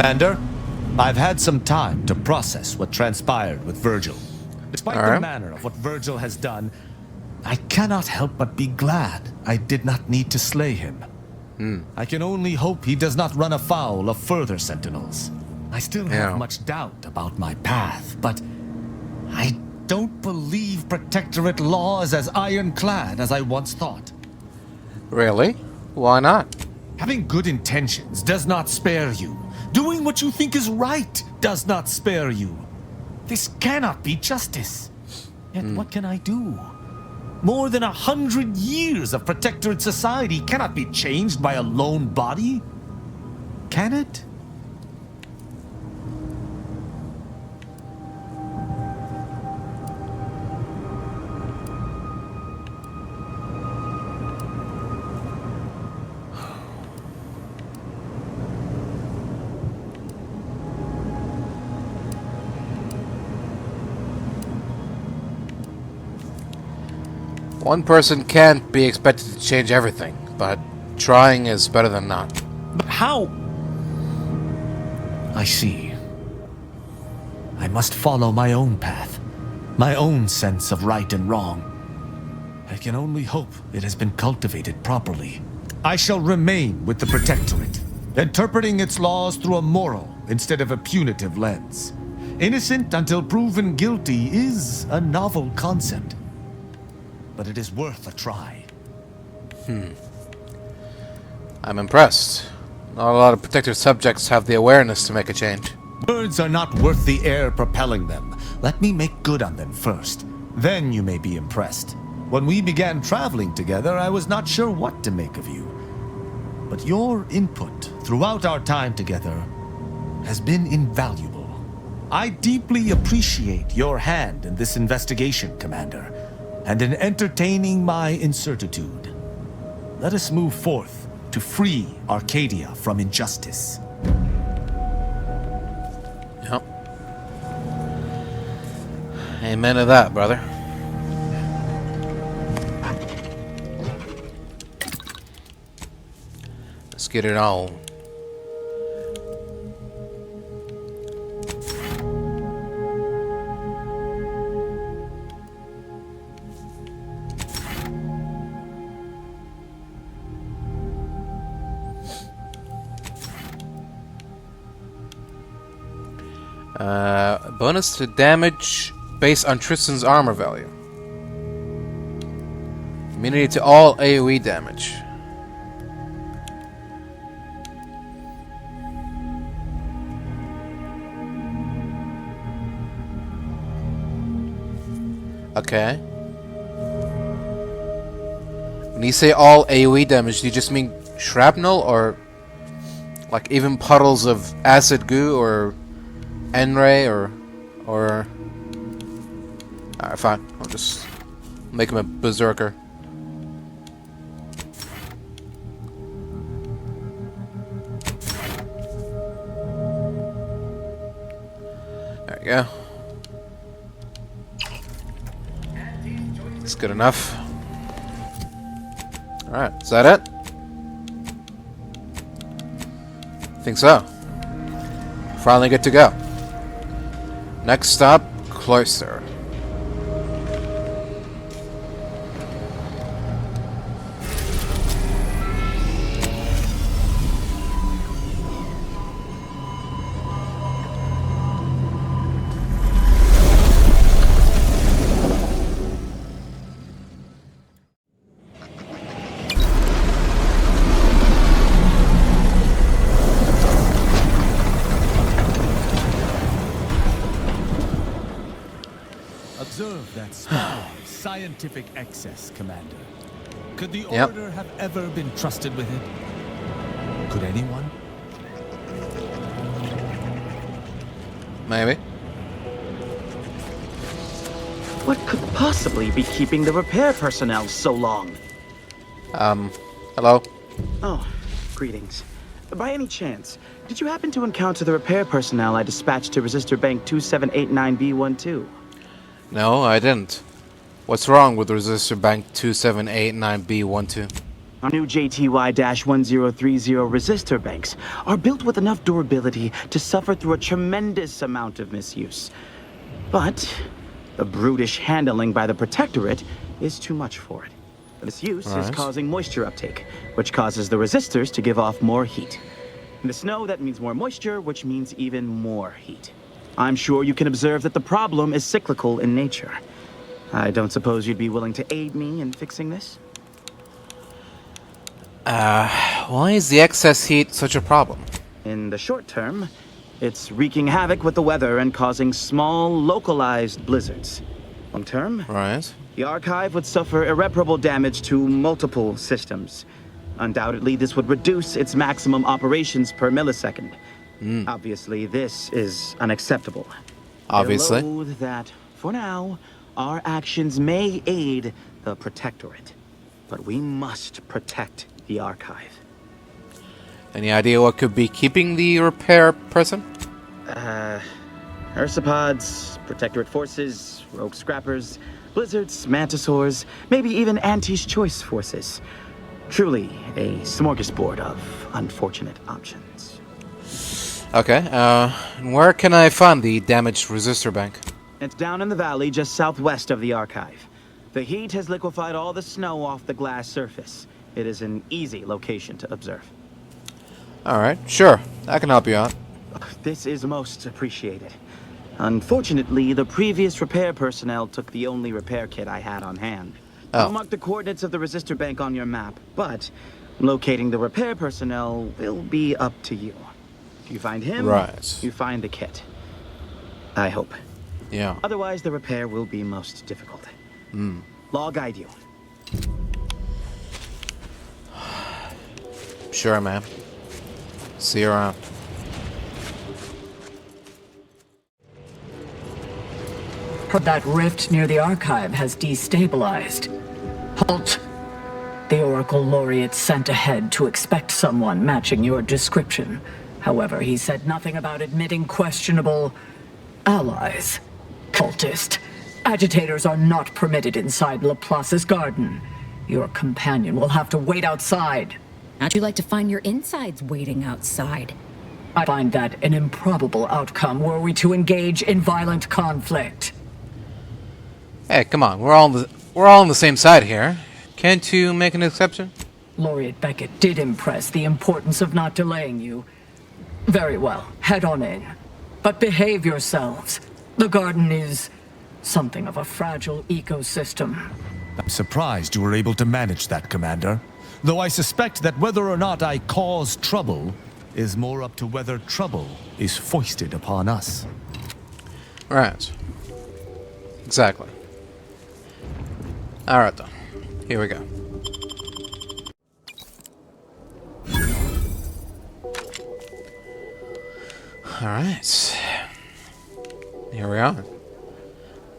Commander, I've had some time to process what transpired with Virgil. Despite the manner of what Virgil has done, I cannot help but be glad I did not need to slay him. I can only hope he does not run afoul of further sentinels. I still have much doubt about my path, but I don't believe Protectorate law is as ironclad as I once thought. Really? Why not? Having good intentions does not spare you. Doing what you think is right does not spare you. This cannot be justice. Yet what can I do? More than 100 years of Protectorate society cannot be changed by a lone body. Can it? One person can't be expected to change everything, but trying is better than not. But how? I see. I must follow my own path, my own sense of right and wrong. I can only hope it has been cultivated properly. I shall remain with the Protectorate, interpreting its laws through a moral instead of a punitive lens. Innocent until proven guilty is a novel concept, but it is worth a try. I'm impressed. Not a lot of Protectorate subjects have the awareness to make a change. Words are not worth the air propelling them. Let me make good on them first. Then you may be impressed. When we began traveling together, I was not sure what to make of you. But your input throughout our time together has been invaluable. I deeply appreciate your hand in this investigation, Commander, and in entertaining my incertitude. Let us move forth to free Arcadia from injustice. Yep. Amen to that, brother. Let's get it on. Bonus to damage based on Tristan's armor value. Immunity to all AoE damage. Okay. When you say all AoE damage, do you just mean shrapnel, or like even puddles of acid goo, or N-ray, or alright, fine. I'll just make him a berserker. There we go. That's good enough. Alright, is that it? I think so. Finally good to go. Next stop, Cloister. Observe that small scientific excess, Commander. Could the Order have ever been trusted with it? Could anyone? Maybe. What could possibly be keeping the repair personnel so long? Hello? Oh, greetings. By any chance, did you happen to encounter the repair personnel I dispatched to Resistor Bank 2789B12? No, I didn't. What's wrong with Resistor Bank 2789B12? Our new JTY-1030 resistor banks are built with enough durability to suffer through a tremendous amount of misuse. But the brutish handling by the Protectorate is too much for it. The misuse is Right. causing moisture uptake, which causes the resistors to give off more heat. In the snow, that means more moisture, which means even more heat. I'm sure you can observe that the problem is cyclical in nature. I don't suppose you'd be willing to aid me in fixing this? Why is the excess heat such a problem? In the short term, it's wreaking havoc with the weather and causing small, localized blizzards. Long term, Right. the archive would suffer irreparable damage to multiple systems. Undoubtedly, this would reduce its maximum operations per millisecond. Obviously, this is unacceptable. Obviously. I loathe that, for now, our actions may aid the Protectorate. But we must protect the archive. Any idea what could be keeping the repair person? Ursopods, Protectorate forces, rogue scrappers, blizzards, mantisaurs, maybe even Auntie's choice forces. Truly a smorgasbord of unfortunate options. Okay, where can I find the damaged resistor bank? It's down in the valley just southwest of the archive. The heat has liquefied all the snow off the glass surface. It is an easy location to observe. Alright, sure. I can help you out. This is most appreciated. Unfortunately, the previous repair personnel took the only repair kit I had on hand. Oh. I'll mark the coordinates of the resistor bank on your map, but locating the repair personnel will be up to you. If you find him, Right. you find the kit. I hope. Yeah. Otherwise, the repair will be most difficult. I'll guide you. Sure, man. See you around. That rift near the archive has destabilized. Halt! The Oracle Laureate sent ahead to expect someone matching your description. However, he said nothing about admitting questionable allies. Cultist. Agitators are not permitted inside Laplace's garden. Your companion will have to wait outside. How'd you like to find your insides waiting outside? I find that an improbable outcome were we to engage in violent conflict. Hey, come on. We're all on the same side here. Can't you make an exception? Laureate Beckett did impress the importance of not delaying you. Very well, head on in. But behave yourselves. The garden is something of a fragile ecosystem. I'm surprised you were able to manage that, Commander. Though I suspect that whether or not I cause trouble is more up to whether trouble is foisted upon us. Right. Exactly. Alright then. Here we go. Alright. Here we are.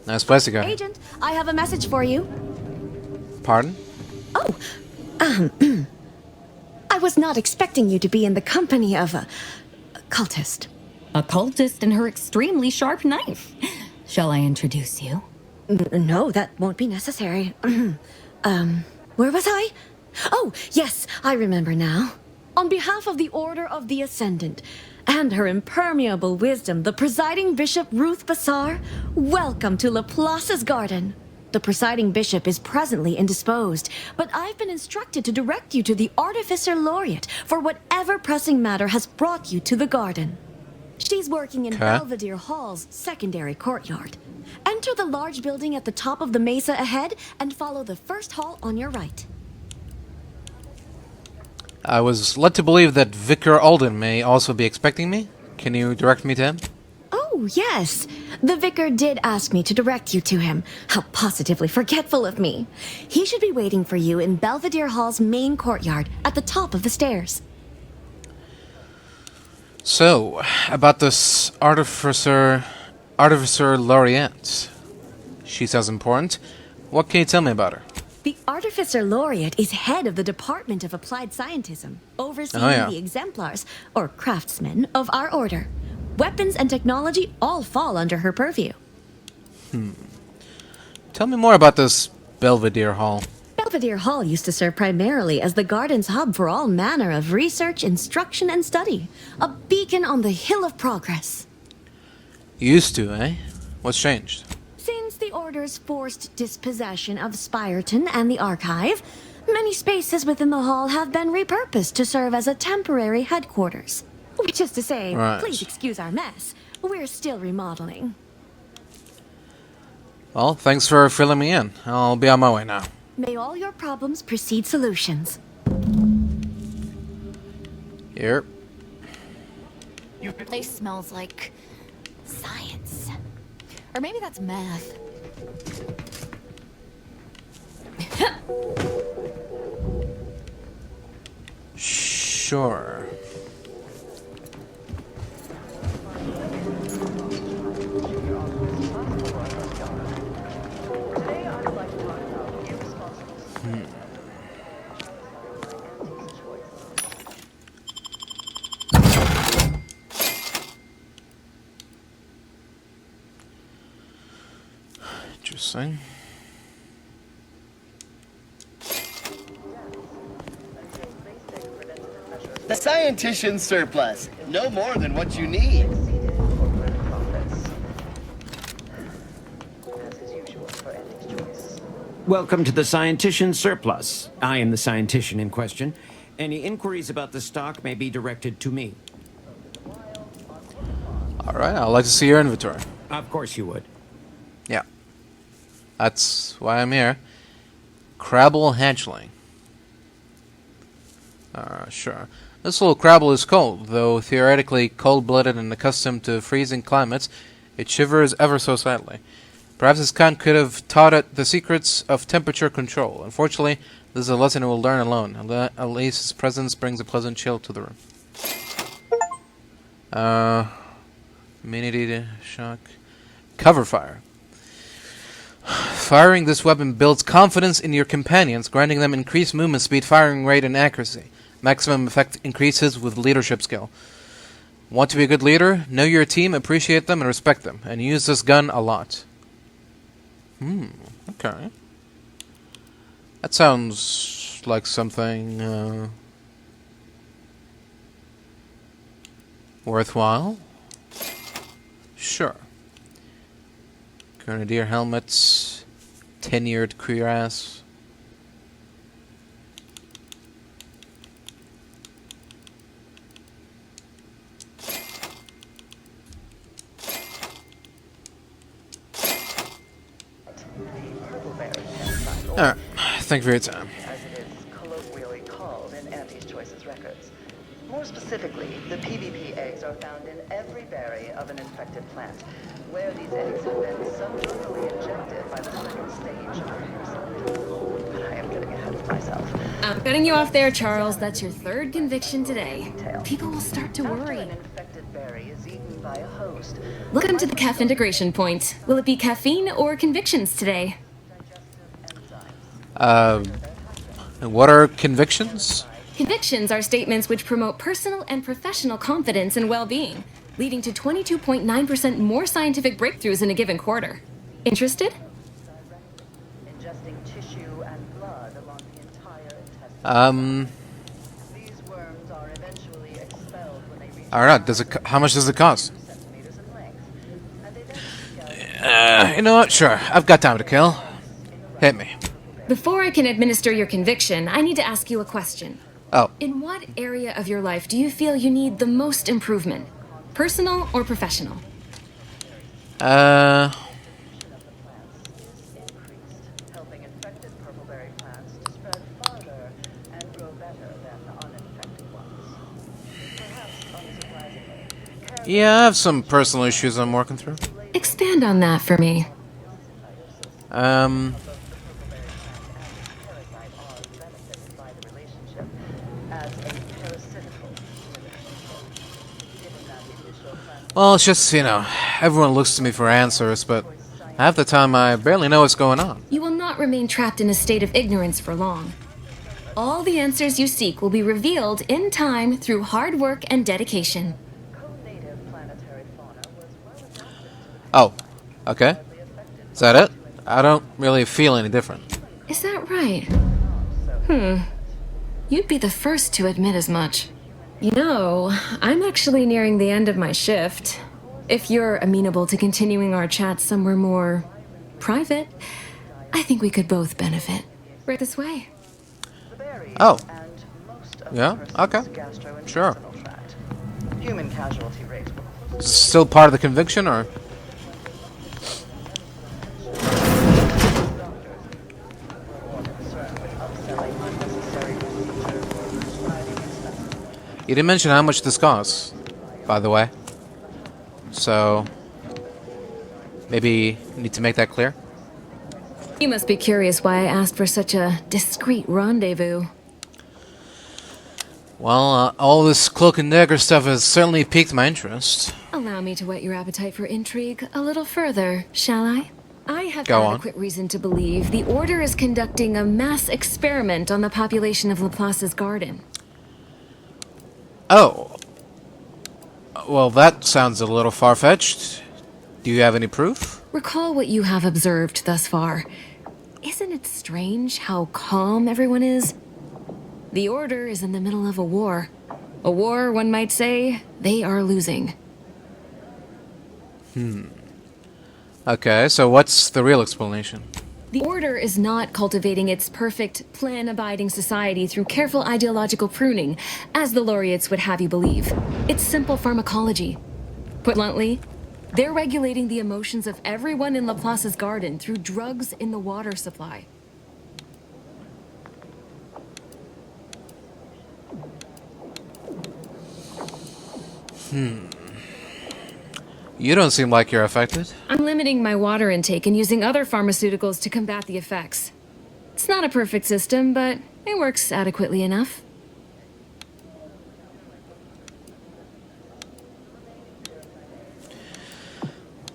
Nice place to go. Agent, I have a message for you. Pardon? Oh, I was not expecting you to be in the company of a cultist. A cultist and her extremely sharp knife. Shall I introduce you? No, that won't be necessary. Where was I? Oh, yes, I remember now. On behalf of the Order of the Ascendant and her impermeable wisdom, the presiding bishop Ruth Bassar, welcome to Laplace's garden. The presiding bishop is presently indisposed, but I've been instructed to direct you to the Artificer Laureate for whatever pressing matter has brought you to the garden. She's working in Belvedere Hall's secondary courtyard. Enter the large building at the top of the mesa ahead and follow the first hall on your right. I was led to believe that Vicar Alden may also be expecting me. Can you direct me to him? Oh, yes. The vicar did ask me to direct you to him. How positively forgetful of me. He should be waiting for you in Belvedere Hall's main courtyard at the top of the stairs. So, about this Artificer Laureate. She sounds important. What can you tell me about her? The Artificer Laureate is head of the Department of Applied Scientism, overseeing the exemplars, or craftsmen, of our order. Weapons and technology all fall under her purview. Tell me more about this Belvedere Hall. Belvedere Hall used to serve primarily as the garden's hub for all manner of research, instruction, and study. A beacon on the hill of progress. Used to, eh? What's changed? Since the Order's forced dispossession of Spireton and the Archive, many spaces within the hall have been repurposed to serve as a temporary headquarters. Which is to say, Right. please excuse our mess. We're still remodeling. Well, thanks for filling me in. I'll be on my way now. May all your problems precede solutions. Here. Your place smells like science. Or maybe that's math. Sure. Interesting. The scientician surplus. No more than what you need. Welcome to the Scientician Surplus. I am the scientician in question. Any inquiries about the stock may be directed to me. Alright, I'd like to see your inventory. Of course you would. Yeah. That's why I'm here. Crabble hatchling. Sure. This little crabble is cold, though theoretically cold-blooded and accustomed to freezing climates, it shivers ever so slightly. Perhaps its kind could have taught it the secrets of temperature control. Unfortunately, this is a lesson it will learn alone. At least its presence brings a pleasant chill to the room. Immunity to shock. Cover fire. Firing this weapon builds confidence in your companions, granting them increased movement speed, firing rate, and accuracy. Maximum effect increases with leadership skill. Want to be a good leader? Know your team, appreciate them, and respect them. And use this gun a lot. Okay. That sounds like something, worthwhile. Sure. Grenadier helmets. Tenured cuirass. Alright, thank you for your time. As it is colloquially called in Auntie's Choices records. More specifically, the PvP eggs are found in every berry of an infected plant, where these eggs have been subdermally injected by the second stage of parasite. But I am getting ahead of myself. I'm cutting you off there, Charles. That's your third conviction today. People will start to After worry. an infected berry is eaten by a host, Welcome to the CAF integration point. Will it be caffeine or convictions today? What are convictions? Convictions are statements which promote personal and professional confidence and well-being, leading to 22.9% more scientific breakthroughs in a given quarter. Interested? ingesting tissue and blood along the entire intestine. These worms are eventually expelled when they reach Alright, how much does it cost? 2 centimeters in length, and they then seek out You know what? Sure, I've got time to kill. Hit me. Before I can administer your conviction, I need to ask you a question. Oh, In what area of your life do you feel you need the most improvement? Personal or professional? helping infected purpleberry plants to spread farther and grow better than the uninfected ones. Perhaps unsurprisingly, yeah, I have some personal issues I'm working through. Expand on that for me. parasite are benefited by the relationship as a parasitical relationship. Given that initial plant Well, it's just, everyone looks to me for answers, but half the time I barely know what's going on. You will not remain trapped in a state of ignorance for long. All the answers you seek will be revealed in time through hard work and dedication. co-native planetary fauna was well adapted Oh, okay. Is that it? I don't really feel any different. Is that right? You'd be the first to admit as much. You know, I'm actually nearing the end of my shift. If you're amenable to continuing our chat somewhere more private, I think we could both benefit. Right this way. Oh. And most of Yeah, the person's okay. gastrointestinal Sure. tract. Human casualty rate will Is this still part of the conviction, or? You didn't mention how much this costs, by the way. So, maybe you need to make that clear? You must be curious why I asked for such a discreet rendezvous. Well, all this cloak and dagger stuff has certainly piqued my interest. Allow me to whet your appetite for intrigue a little further, shall I? I have Go on. adequate reason to believe the Order is conducting a mass experiment on the population of Laplace's garden. Oh. Well, that sounds a little far-fetched. Do you have any proof? Recall what you have observed thus far. Isn't it strange how calm everyone is? The Order is in the middle of a war. A war, one might say, they are losing. Okay, so what's the real explanation? The Order is not cultivating its perfect, plan-abiding society through careful ideological pruning, as the laureates would have you believe. It's simple pharmacology. Put bluntly, they're regulating the emotions of everyone in Laplace's garden through drugs in the water supply. You don't seem like you're affected. I'm limiting my water intake and using other pharmaceuticals to combat the effects. It's not a perfect system, but it works adequately enough.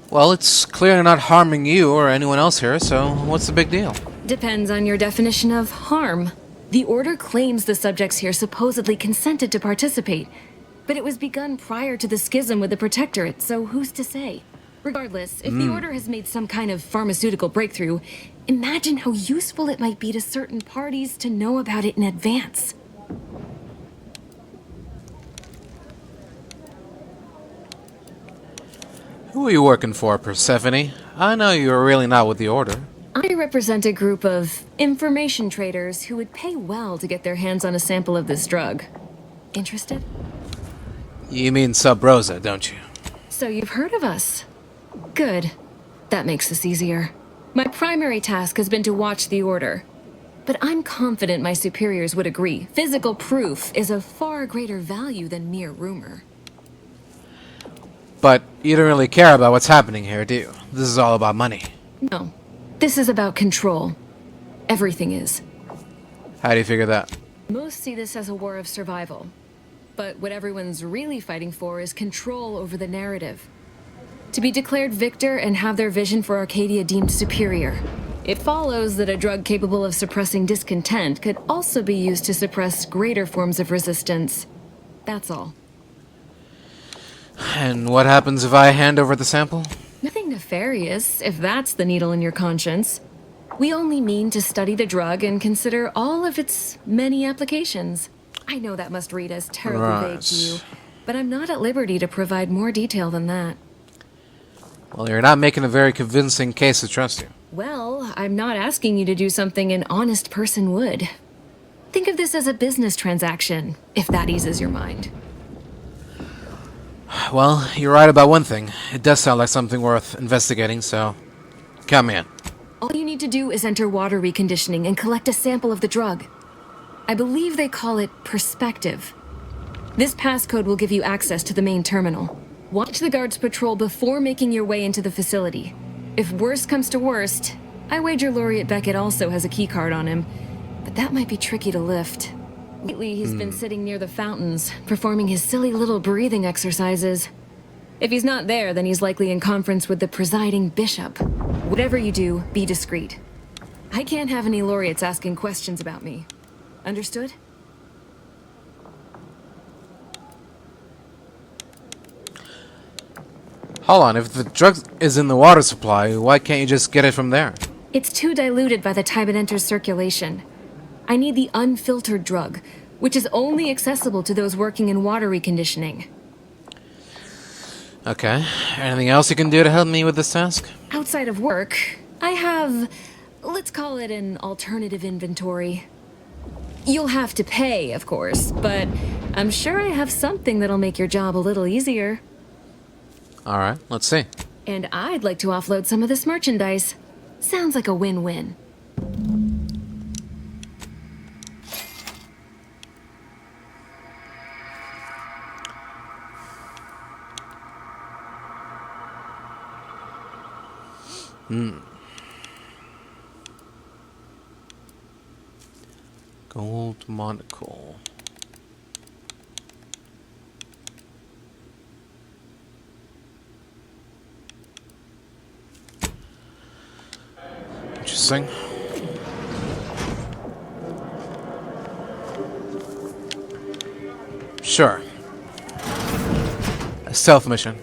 Well, it's clearly not harming you or anyone else here, so what's the big deal? Depends on your definition of harm. The Order claims the subjects here supposedly consented to participate, but it was begun prior to the schism with the Protectorate, so who's to say? Regardless, if the Order has made some kind of pharmaceutical breakthrough, imagine how useful it might be to certain parties to know about it in advance. Who are you working for, Persephone? I know you're really not with the Order. I represent a group of information traders who would pay well to get their hands on a sample of this drug. Interested? You mean Sub Rosa, don't you? So you've heard of us. Good. That makes this easier. My primary task has been to watch the Order. But I'm confident my superiors would agree. Physical proof is of far greater value than mere rumor. But you don't really care about what's happening here, do you? This is all about money. No. This is about control. Everything is. How do you figure that? Most see this as a war of survival. But what everyone's really fighting for is control over the narrative. To be declared victor and have their vision for Arcadia deemed superior. It follows that a drug capable of suppressing discontent could also be used to suppress greater forms of resistance. That's all. And what happens if I hand over the sample? Nothing nefarious, if that's the needle in your conscience. We only mean to study the drug and consider all of its many applications. I know that must read as terribly vague to you, but I'm not at liberty to provide more detail than that. Well, you're not making a very convincing case to trust you. Well, I'm not asking you to do something an honest person would. Think of this as a business transaction, if that eases your mind. Well, you're right about one thing. It does sound like something worth investigating, so count me in. All you need to do is enter water reconditioning and collect a sample of the drug. I believe they call it perspective. This passcode will give you access to the main terminal. Watch the guards patrol before making your way into the facility. If worst comes to worst, I wager Laureate Beckett also has a keycard on him, but that might be tricky to lift. Lately, he's been sitting near the fountains, performing his silly little breathing exercises. If he's not there, then he's likely in conference with the presiding bishop. Whatever you do, be discreet. I can't have any laureates asking questions about me. Understood? Hold on, if the drug is in the water supply, why can't you just get it from there? It's too diluted by the time it enters circulation. I need the unfiltered drug, which is only accessible to those working in water reconditioning. Okay. Anything else you can do to help me with this task? Outside of work, I have, let's call it an alternative inventory. You'll have to pay, of course, but I'm sure I have something that'll make your job a little easier. Alright, let's see. And I'd like to offload some of this merchandise. Sounds like a win-win. Gold monocle. Interesting. Sure. A stealth mission.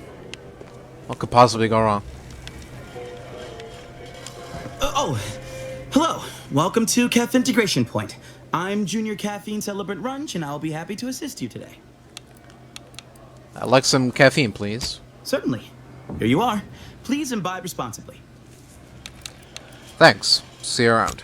What could possibly go wrong? Hello. Welcome to Caff Integration Point. I'm Junior Caffeine Celebrant Runch, and I'll be happy to assist you today. I'd like some caffeine, please. Certainly. Here you are. Please imbibe responsibly. Thanks. See you around.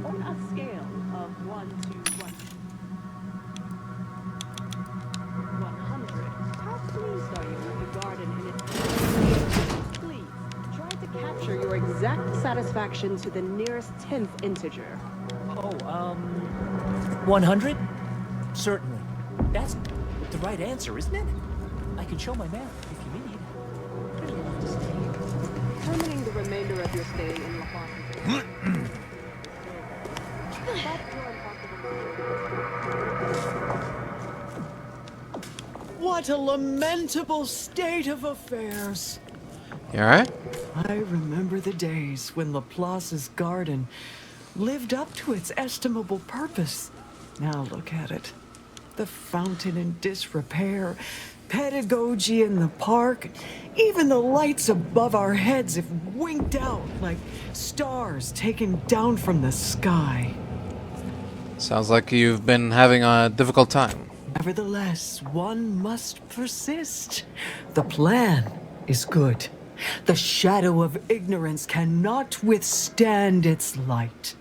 On a scale of 1 to 100, how pleased are you with the garden in its Please, try to capture your exact satisfaction to the nearest 10th integer. 100? Certainly. That's the right answer, isn't it? I can show my math if you need. Determining the remainder of your stay in Laplace. What a lamentable state of affairs. You alright? I remember the days when Laplace's garden lived up to its estimable purpose. Now look at it. The fountain in disrepair, pedagogy in the park, even the lights above our heads have winked out like stars taken down from the sky. Sounds like you've been having a difficult time. Nevertheless, one must persist. The plan is good. The shadow of ignorance cannot withstand its light.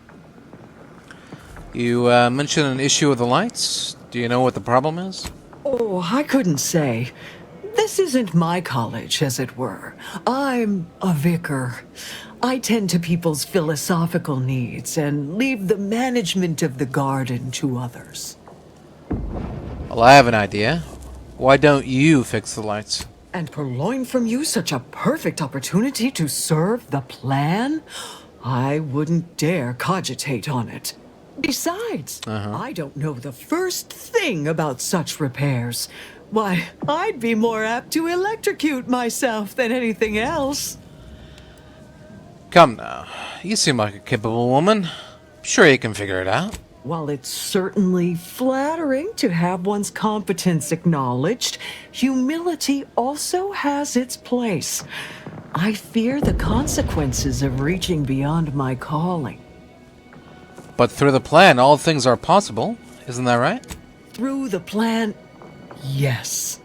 You mentioned an issue with the lights. Do you know what the problem is? Oh, I couldn't say. This isn't my college, as it were. I'm a vicar. I tend to people's philosophical needs and leave the management of the garden to others. Well, I have an idea. Why don't you fix the lights? And purloin from you such a perfect opportunity to serve the plan? I wouldn't dare cogitate on it. Besides, I don't know the first thing about such repairs. Why, I'd be more apt to electrocute myself than anything else. Come now. You seem like a capable woman. Sure you can figure it out. While it's certainly flattering to have one's competence acknowledged, humility also has its place. I fear the consequences of reaching beyond my calling. But through the plan, all things are possible. Isn't that right? Through the plan, yes.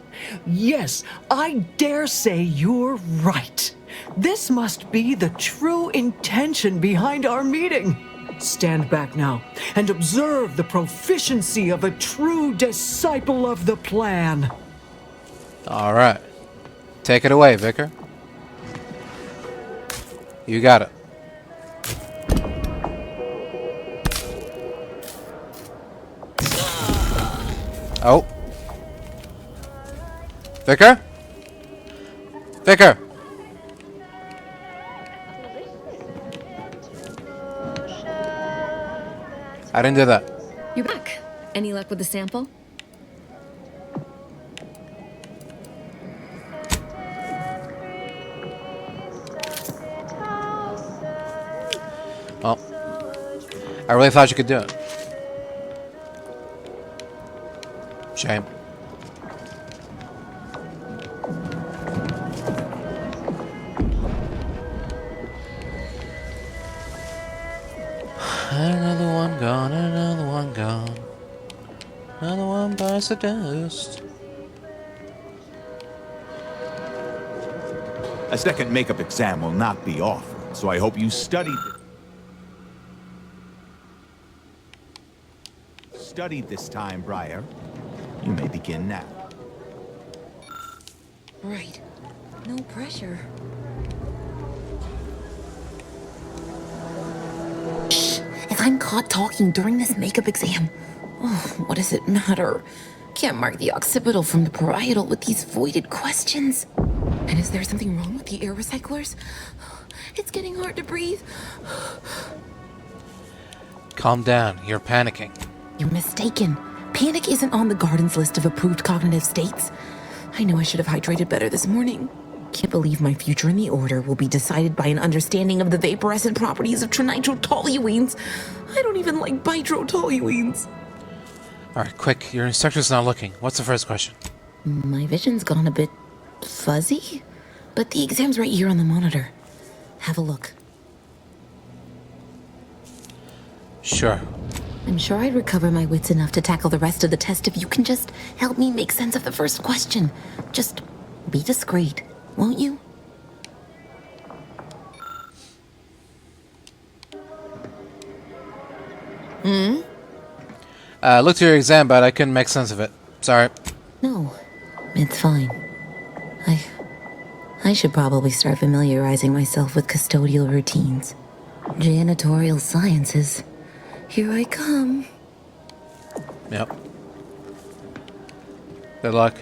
Yes, I dare say you're right. This must be the true intention behind our meeting. Stand back now and observe the proficiency of a true disciple of the plan. All right. Take it away, Vicar. You got it. Oh. Vicar? Vicar! I didn't do that. You're back. Any luck with the sample? Well, I really thought you could do it. Shame. Another one gone, another one gone. Another one bites the dust. A second makeup exam will not be offered, so I hope you studied this time, Briar. You may begin now. Right. No pressure. Shh! If I'm caught talking during this makeup exam, oh, what does it matter? Can't mark the occipital from the parietal with these voided questions. And is there something wrong with the air recyclers? It's getting hard to breathe. Calm down. You're panicking. You're mistaken. Panic isn't on the Garden's list of approved cognitive states. I know I should have hydrated better this morning. Can't believe my future in the Order will be decided by an understanding of the vaporescent properties of trinitrotoluenes. I don't even like bitrotoluenes. Alright, quick. Your instructor's not looking. What's the first question? My vision's gone a bit fuzzy, but the exam's right here on the monitor. Have a look. Sure. I'm sure I'd recover my wits enough to tackle the rest of the test if you can just help me make sense of the first question. Just be discreet, won't you? Looked at your exam, but I couldn't make sense of it. Sorry. No, it's fine. I should probably start familiarizing myself with custodial routines. Janitorial sciences. Here I come. Yep. Good luck.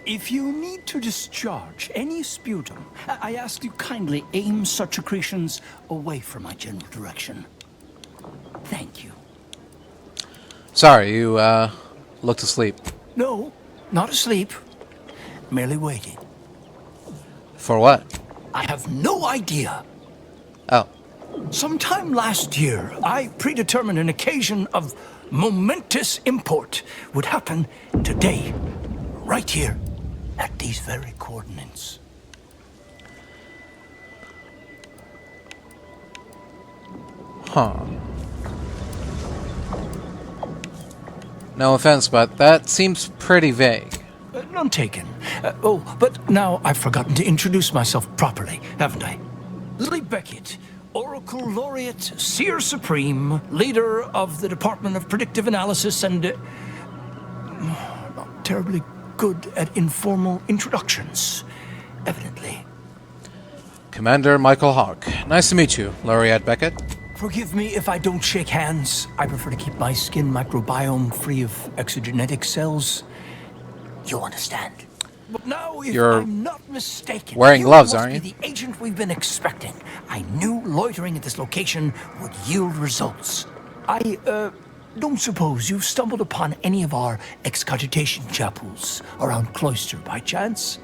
If you need to discharge any sputum, I ask you kindly aim such accretions away from my general direction. Thank you. Sorry, you, looked asleep. No, not asleep. Merely waiting. For what? I have no idea. Oh. Sometime last year, I predetermined an occasion of momentous import would happen today, right here, at these very coordinates. Huh. No offense, but that seems pretty vague. None taken. But now I've forgotten to introduce myself properly, haven't I? Lily Beckett, Oracle Laureate, Seer Supreme, leader of the Department of Predictive Analysis, and not terribly good at informal introductions, evidently. Commander Michael Hawke. Nice to meet you, Laureate Beckett. Forgive me if I don't shake hands. I prefer to keep my skin microbiome free of exogenetic cells. You understand. But now, if I'm not mistaken, wearing gloves, aren't you? The agent we've been expecting. I knew loitering at this location would yield results. I don't suppose you've stumbled upon any of our Excogitation Chapels around Cloister by chance?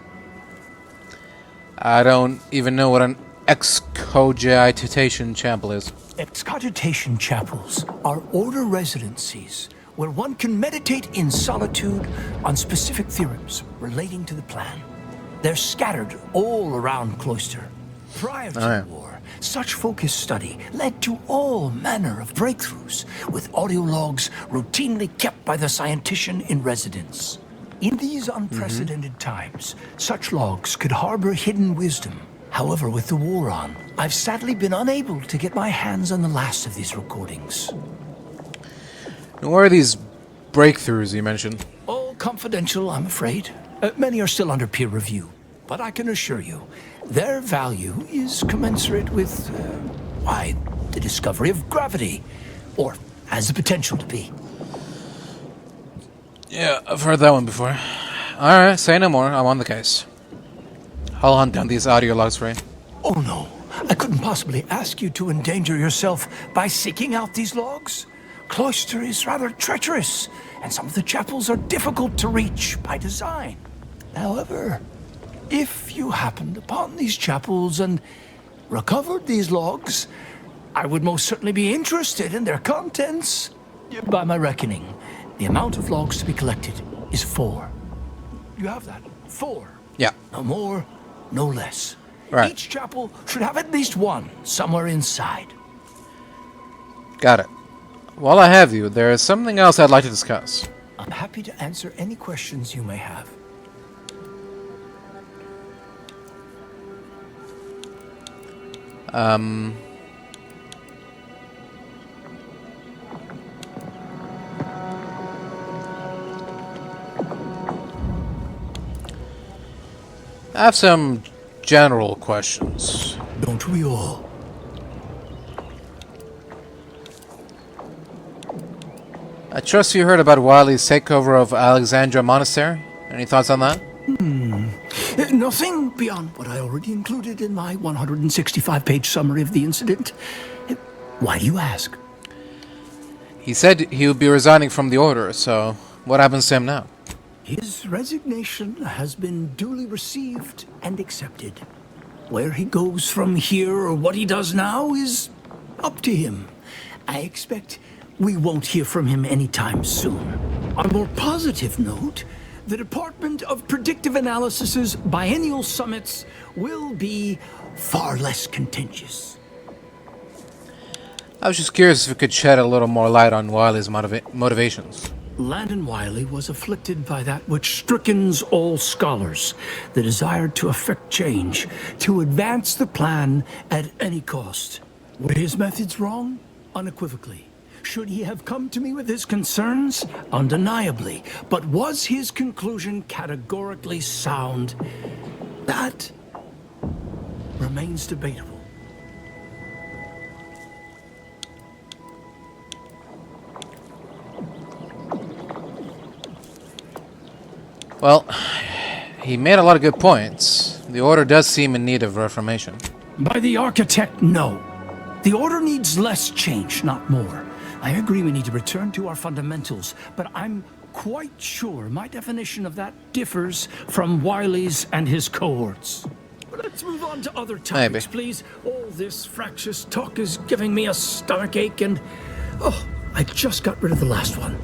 I don't even know what an Excogitation Chapel is. Excogitation Chapels are order residencies where one can meditate in solitude on specific theorems relating to the plan. They're scattered all around Cloister. Prior to the war, such focused study led to all manner of breakthroughs, with audio logs routinely kept by the scientician in residence. In these unprecedented times, such logs could harbor hidden wisdom, However, with the war on, I've sadly been unable to get my hands on the last of these recordings. And where are these breakthroughs you mentioned? All confidential, I'm afraid. Many are still under peer review, but I can assure you, their value is commensurate with, why, the discovery of gravity, or has the potential to be. Yeah, I've heard that one before. Alright, say no more. I'm on the case. I'll hunt down these audio logs for you. Oh no, I couldn't possibly ask you to endanger yourself by seeking out these logs. Cloister is rather treacherous, and some of the chapels are difficult to reach by design. However, if you happened upon these chapels and recovered these logs, I would most certainly be interested in their contents. By my reckoning, the amount of logs to be collected is 4. You have that? 4. Yeah. No more, no less. Right. Each chapel should have at least one somewhere inside. Got it. While I have you, there is something else I'd like to discuss. I'm happy to answer any questions you may have. I have some general questions. Don't we all? I trust you heard about Wiley's takeover of Alexandria Monastery. Any thoughts on that? Nothing beyond what I already included in my 165-page summary of the incident. Why do you ask? He said he would be resigning from the Order, so what happens to him now? His resignation has been duly received and accepted. Where he goes from here or what he does now is up to him. I expect we won't hear from him anytime soon. On a more positive note, the Department of Predictive Analysis's biennial summits will be far less contentious. I was just curious if we could shed a little more light on Wiley's motivations. Landon Wiley was afflicted by that which strickens all scholars, the desire to effect change, to advance the plan at any cost. Were his methods wrong? Unequivocally. Should he have come to me with his concerns? Undeniably. But was his conclusion categorically sound? That remains debatable. Well, he made a lot of good points. The Order does seem in need of reformation. By the architect, no. The Order needs less change, not more. I agree we need to return to our fundamentals, but I'm quite sure my definition of that differs from Wiley's and his cohorts. But let's move on to other topics, please. All this fractious talk is giving me a stomachache, and I just got rid of the last one.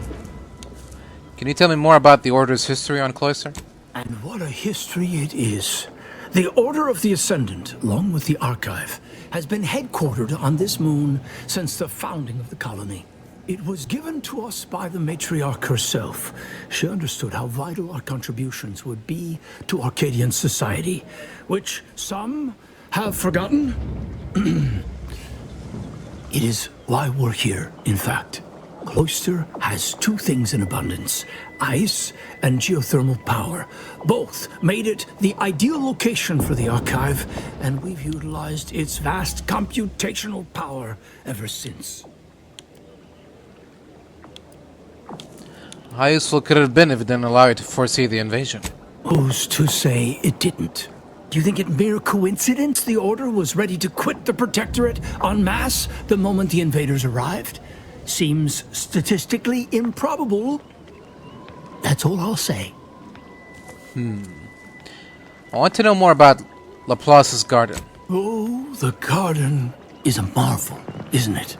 Can you tell me more about the Order's history on Cloister? And what a history it is. The Order of the Ascendant, along with the Archive, has been headquartered on this moon since the founding of the colony. It was given to us by the matriarch herself. She understood how vital our contributions would be to Arcadian society, which some have forgotten. It is why we're here, in fact. Cloister has 2 things in abundance: ice and geothermal power. Both made it the ideal location for the Archive, and we've utilized its vast computational power ever since. How useful could it have been if it didn't allow you to foresee the invasion? Who's to say it didn't? Do you think it mere coincidence the Order was ready to quit the Protectorate en masse the moment the invaders arrived? Seems statistically improbable. That's all I'll say. I want to know more about Laplace's garden. Oh, the garden is a marvel, isn't it?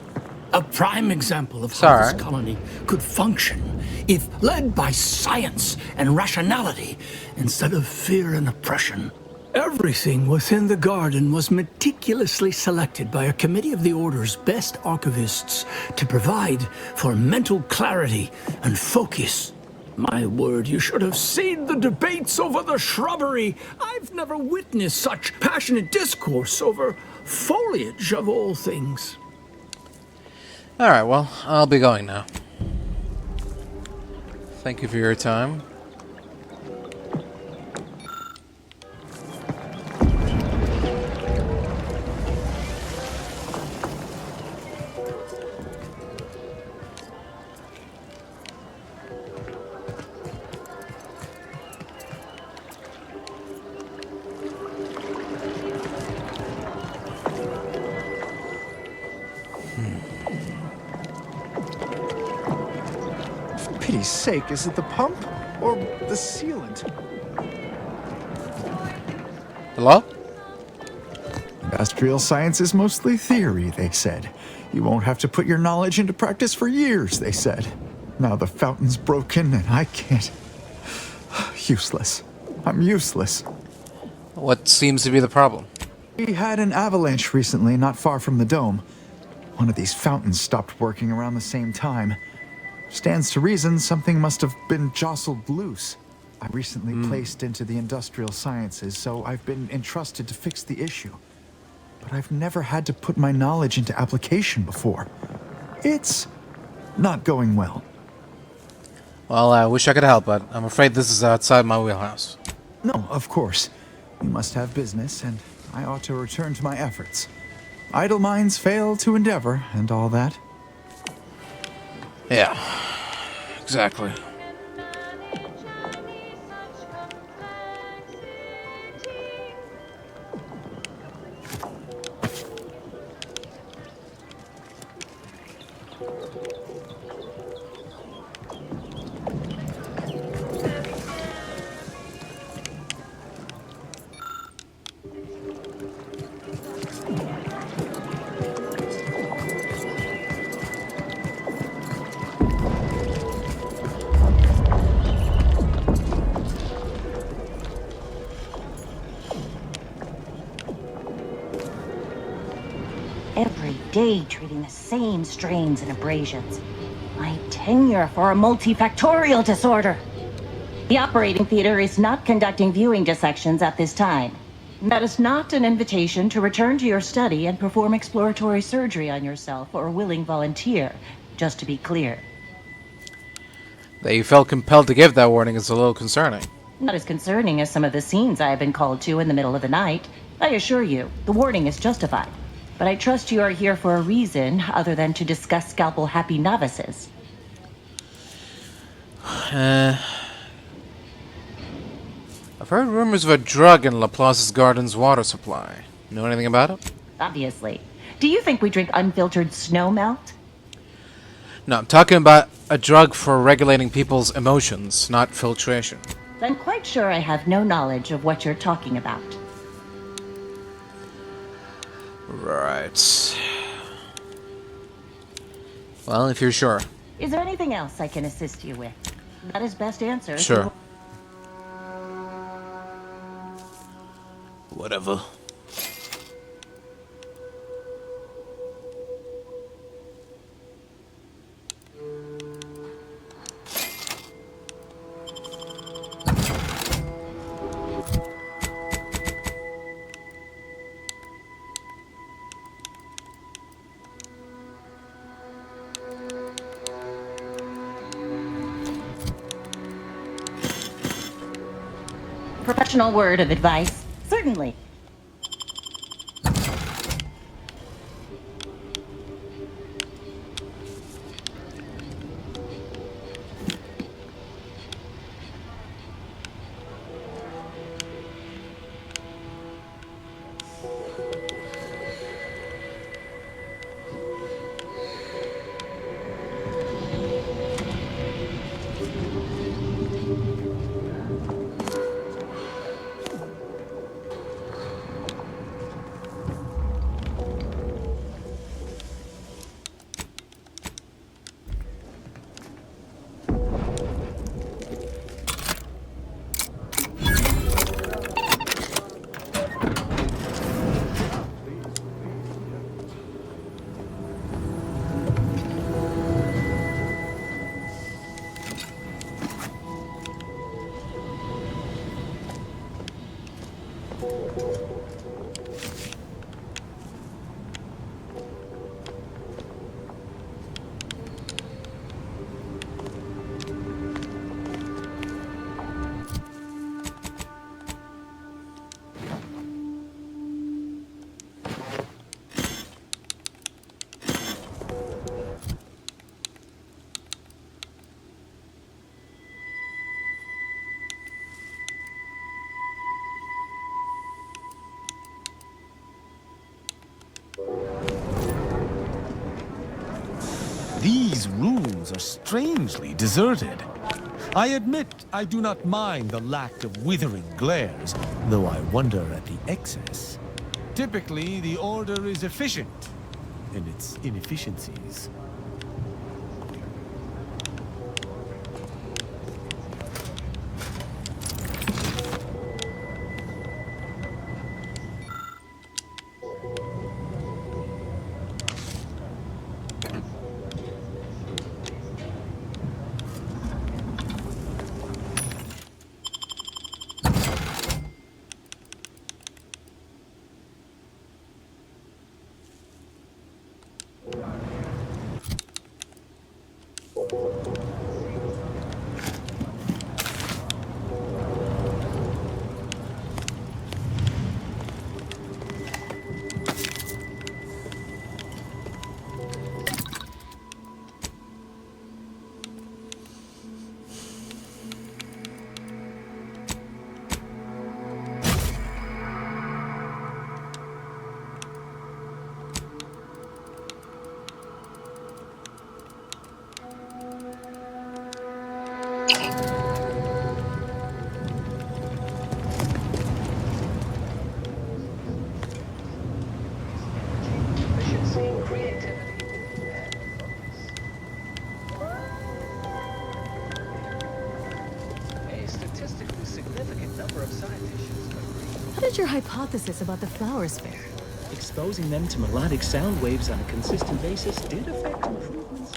A prime example of how this colony could function if led by science and rationality instead of fear and oppression. Everything within the garden was meticulously selected by a committee of the Order's best archivists to provide for mental clarity and focus. My word, you should have seen the debates over the shrubbery. I've never witnessed such passionate discourse over foliage of all things. Alright, well, I'll be going now. Thank you for your time. For pity's sake, is it the pump or the sealant? Hello? Industrial science is mostly theory, they said. You won't have to put your knowledge into practice for years, they said. Now the fountain's broken and I can't... Useless. I'm useless. What seems to be the problem? We had an avalanche recently, not far from the dome. One of these fountains stopped working around the same time. Stands to reason something must have been jostled loose. I recently placed into the industrial sciences, so I've been entrusted to fix the issue. But I've never had to put my knowledge into application before. It's not going well. Well, I wish I could help, but I'm afraid this is outside my wheelhouse. No, of course. You must have business, and I ought to return to my efforts. Idle minds fail to endeavor, and all that. Yeah, exactly. Every day treating the same strains and abrasions. My tenure for a multifactorial disorder. The operating theater is not conducting viewing dissections at this time. That is not an invitation to return to your study and perform exploratory surgery on yourself or a willing volunteer, just to be clear. That you felt compelled to give that warning is a little concerning. Not as concerning as some of the scenes I have been called to in the middle of the night. I assure you, the warning is justified. But I trust you are here for a reason other than to discuss scalpel-happy novices. I've heard rumors of a drug in Laplace's garden's water supply. Know anything about it? Obviously. Do you think we drink unfiltered snow melt? No, I'm talking about a drug for regulating people's emotions, not filtration. I'm quite sure I have no knowledge of what you're talking about. Right. Well, if you're sure. Is there anything else I can assist you with? That is best answer. Sure. Whatever. Professional word of advice. Certainly. These rooms are strangely deserted. I admit I do not mind the lack of withering glares, though I wonder at the excess. Typically, the Order is efficient in its inefficiencies. What is your hypothesis about the flower sphere? Exposing them to melodic sound waves on a consistent basis did affect improvements.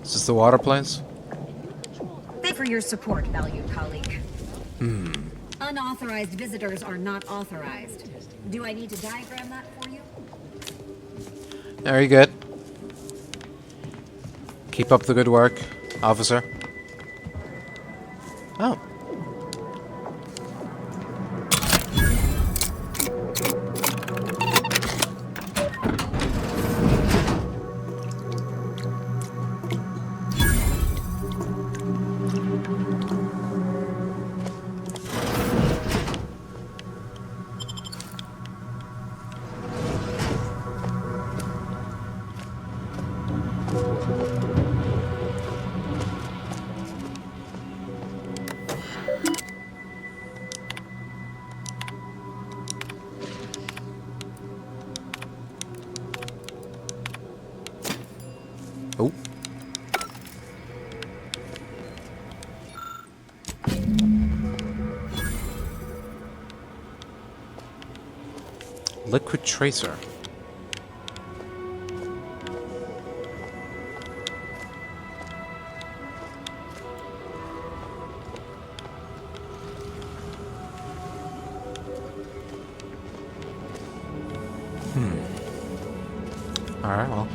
Is this the water planes? Thank you for your support, valued colleague. Unauthorized visitors are not authorized. Do I need to diagram that for you? Very good. Keep up the good work, officer. Oh. Oh. Liquid tracer. Alright, well.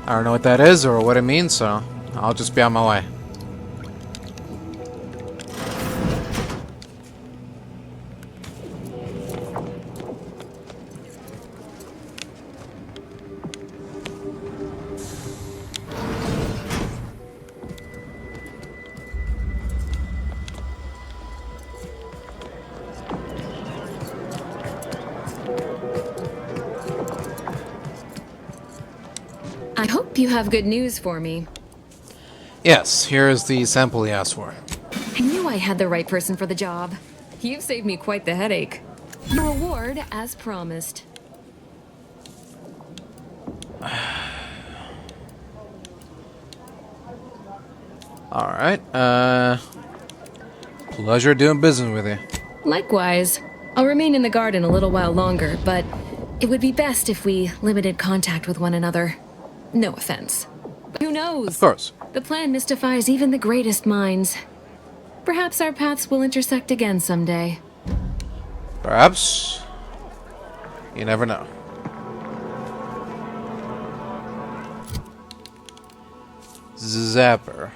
I don't know what that is or what it means, so I'll just be on my way. I hope you have good news for me. Yes, here is the sample he asked for. I knew I had the right person for the job. You've saved me quite the headache. Your reward, as promised. Alright, pleasure doing business with you. Likewise. I'll remain in the garden a little while longer, but it would be best if we limited contact with one another. No offense. But who knows? Of course. The plan mystifies even the greatest minds. Perhaps our paths will intersect again someday. Perhaps. You never know. Zapper.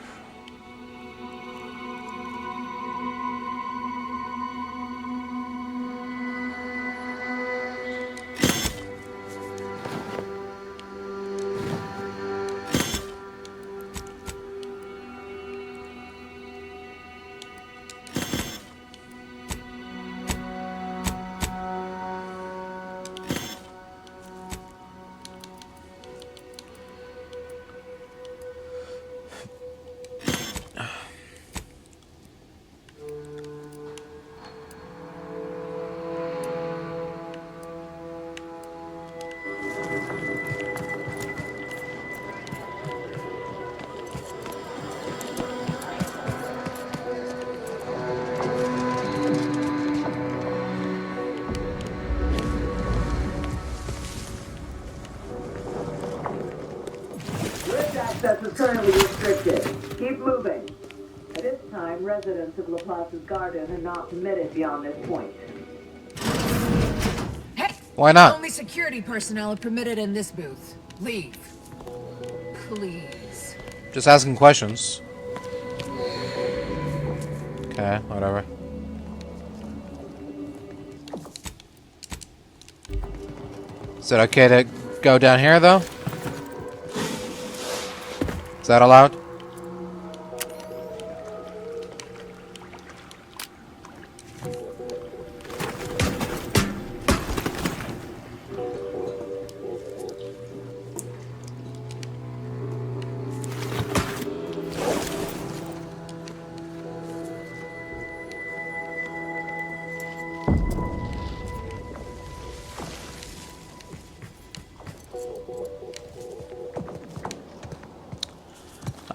Access is currently restricted. Keep moving. At this time, residents of Laplace's garden are not permitted beyond this point. Hey! Why not? Only security personnel are permitted in this booth. Leave. Please. Just asking questions. Okay, whatever. Is it okay to go down here, though? Is that allowed?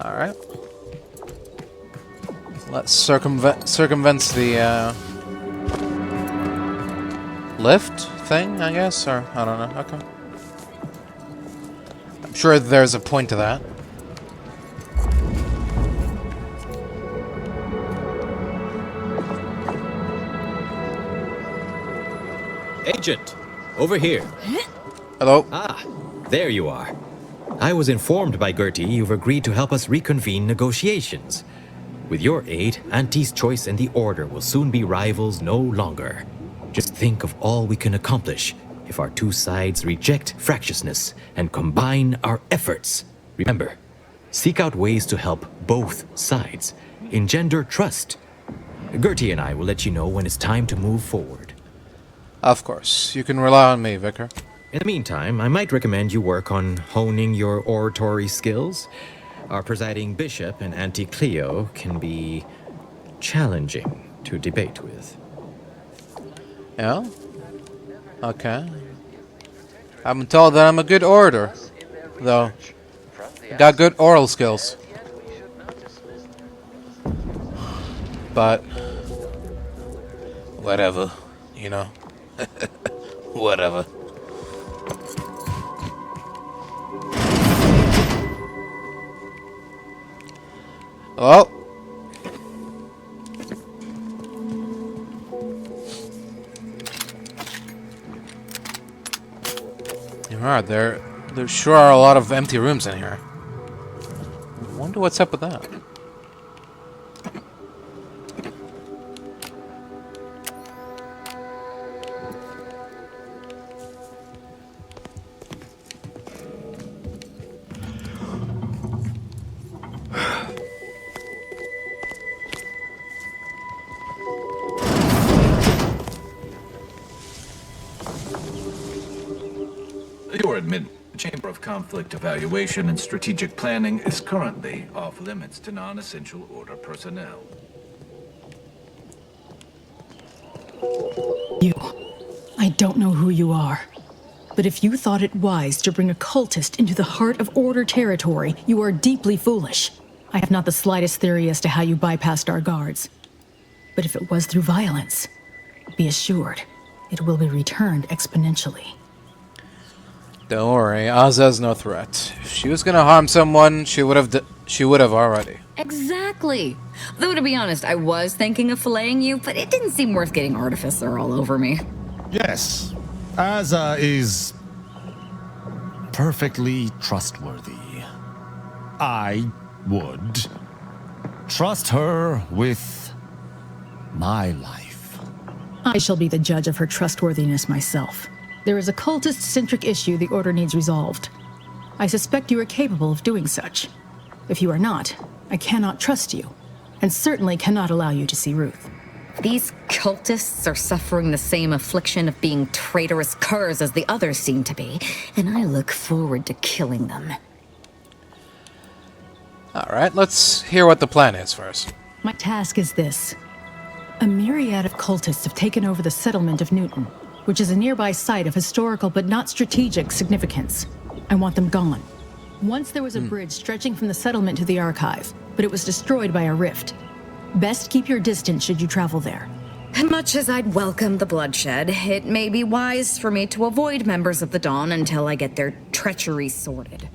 Alright. Let's circumvents the lift thing, I guess, or I don't know. Okay. I'm sure there's a point to that. Agent, over here. Hello. Ah, there you are. I was informed by Gertie you've agreed to help us reconvene negotiations. With your aid, Auntie's choice and the Order will soon be rivals no longer. Just think of all we can accomplish if our two sides reject fractiousness and combine our efforts. Remember, seek out ways to help both sides. Engender trust. Gertie and I will let you know when it's time to move forward. Of course. You can rely on me, Vicar. In the meantime, I might recommend you work on honing your oratory skills. Our presiding bishop and Auntie Cleo can be challenging to debate with. Yeah? Okay. I've been told that I'm a good orator, though. Got good oral skills. But whatever, you know. Whatever. Oh. You're right, there sure are a lot of empty rooms in here. I wonder what's up with that. Your admit, the Chamber of Conflict Evaluation and Strategic Planning is currently off limits to non-essential Order personnel. I don't know who you are, but if you thought it wise to bring a cultist into the heart of Order territory, you are deeply foolish. I have not the slightest theory as to how you bypassed our guards. But if it was through violence, be assured, it will be returned exponentially. Don't worry, Aza's no threat. If she was gonna harm someone, she would have She would have already. Exactly. Though, to be honest, I was thinking of filleting you, but it didn't seem worth getting Artificer all over me. Yes, Aza is perfectly trustworthy. I would trust her with my life. I shall be the judge of her trustworthiness myself. There is a cultist-centric issue the Order needs resolved. I suspect you are capable of doing such. If you are not, I cannot trust you, and certainly cannot allow you to see Ruth. These cultists are suffering the same affliction of being traitorous curs as the others seem to be, and I look forward to killing them. Alright, let's hear what the plan is first. My task is this. A myriad of cultists have taken over the settlement of Newton, which is a nearby site of historical but not strategic significance. I want them gone. Once there was a bridge stretching from the settlement to the archive, but it was destroyed by a rift. Best keep your distance should you travel there. Much as I'd welcome the bloodshed, it may be wise for me to avoid members of the Dawn until I get their treachery sorted.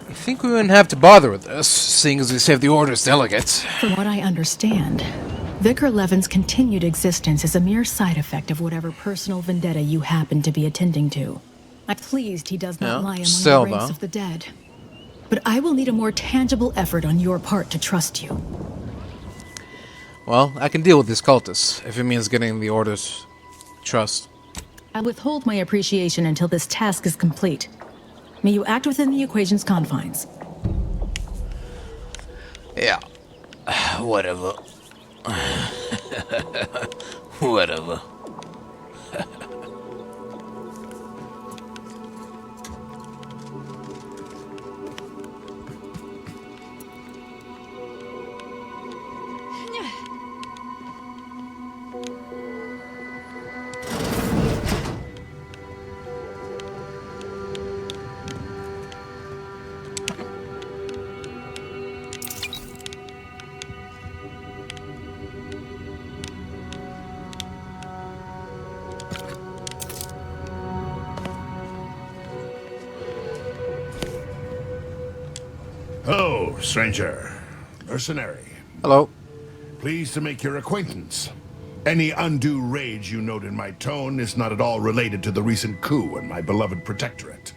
I think we wouldn't have to bother with this, seeing as we saved the Order's delegates. From what I understand, Vicar Levin's continued existence is a mere side effect of whatever personal vendetta you happen to be attending to. I'm pleased he does not lie among the ranks of the dead. But I will need a more tangible effort on your part to trust you. Well, I can deal with this cultist, if it means getting the Order's trust. I withhold my appreciation until this task is complete. May you act within the equation's confines. Yeah. Whatever. Whatever. Hello, stranger. Mercenary. Hello. Pleased to make your acquaintance. Any undue rage you note in my tone is not at all related to the recent coup in my beloved Protectorate.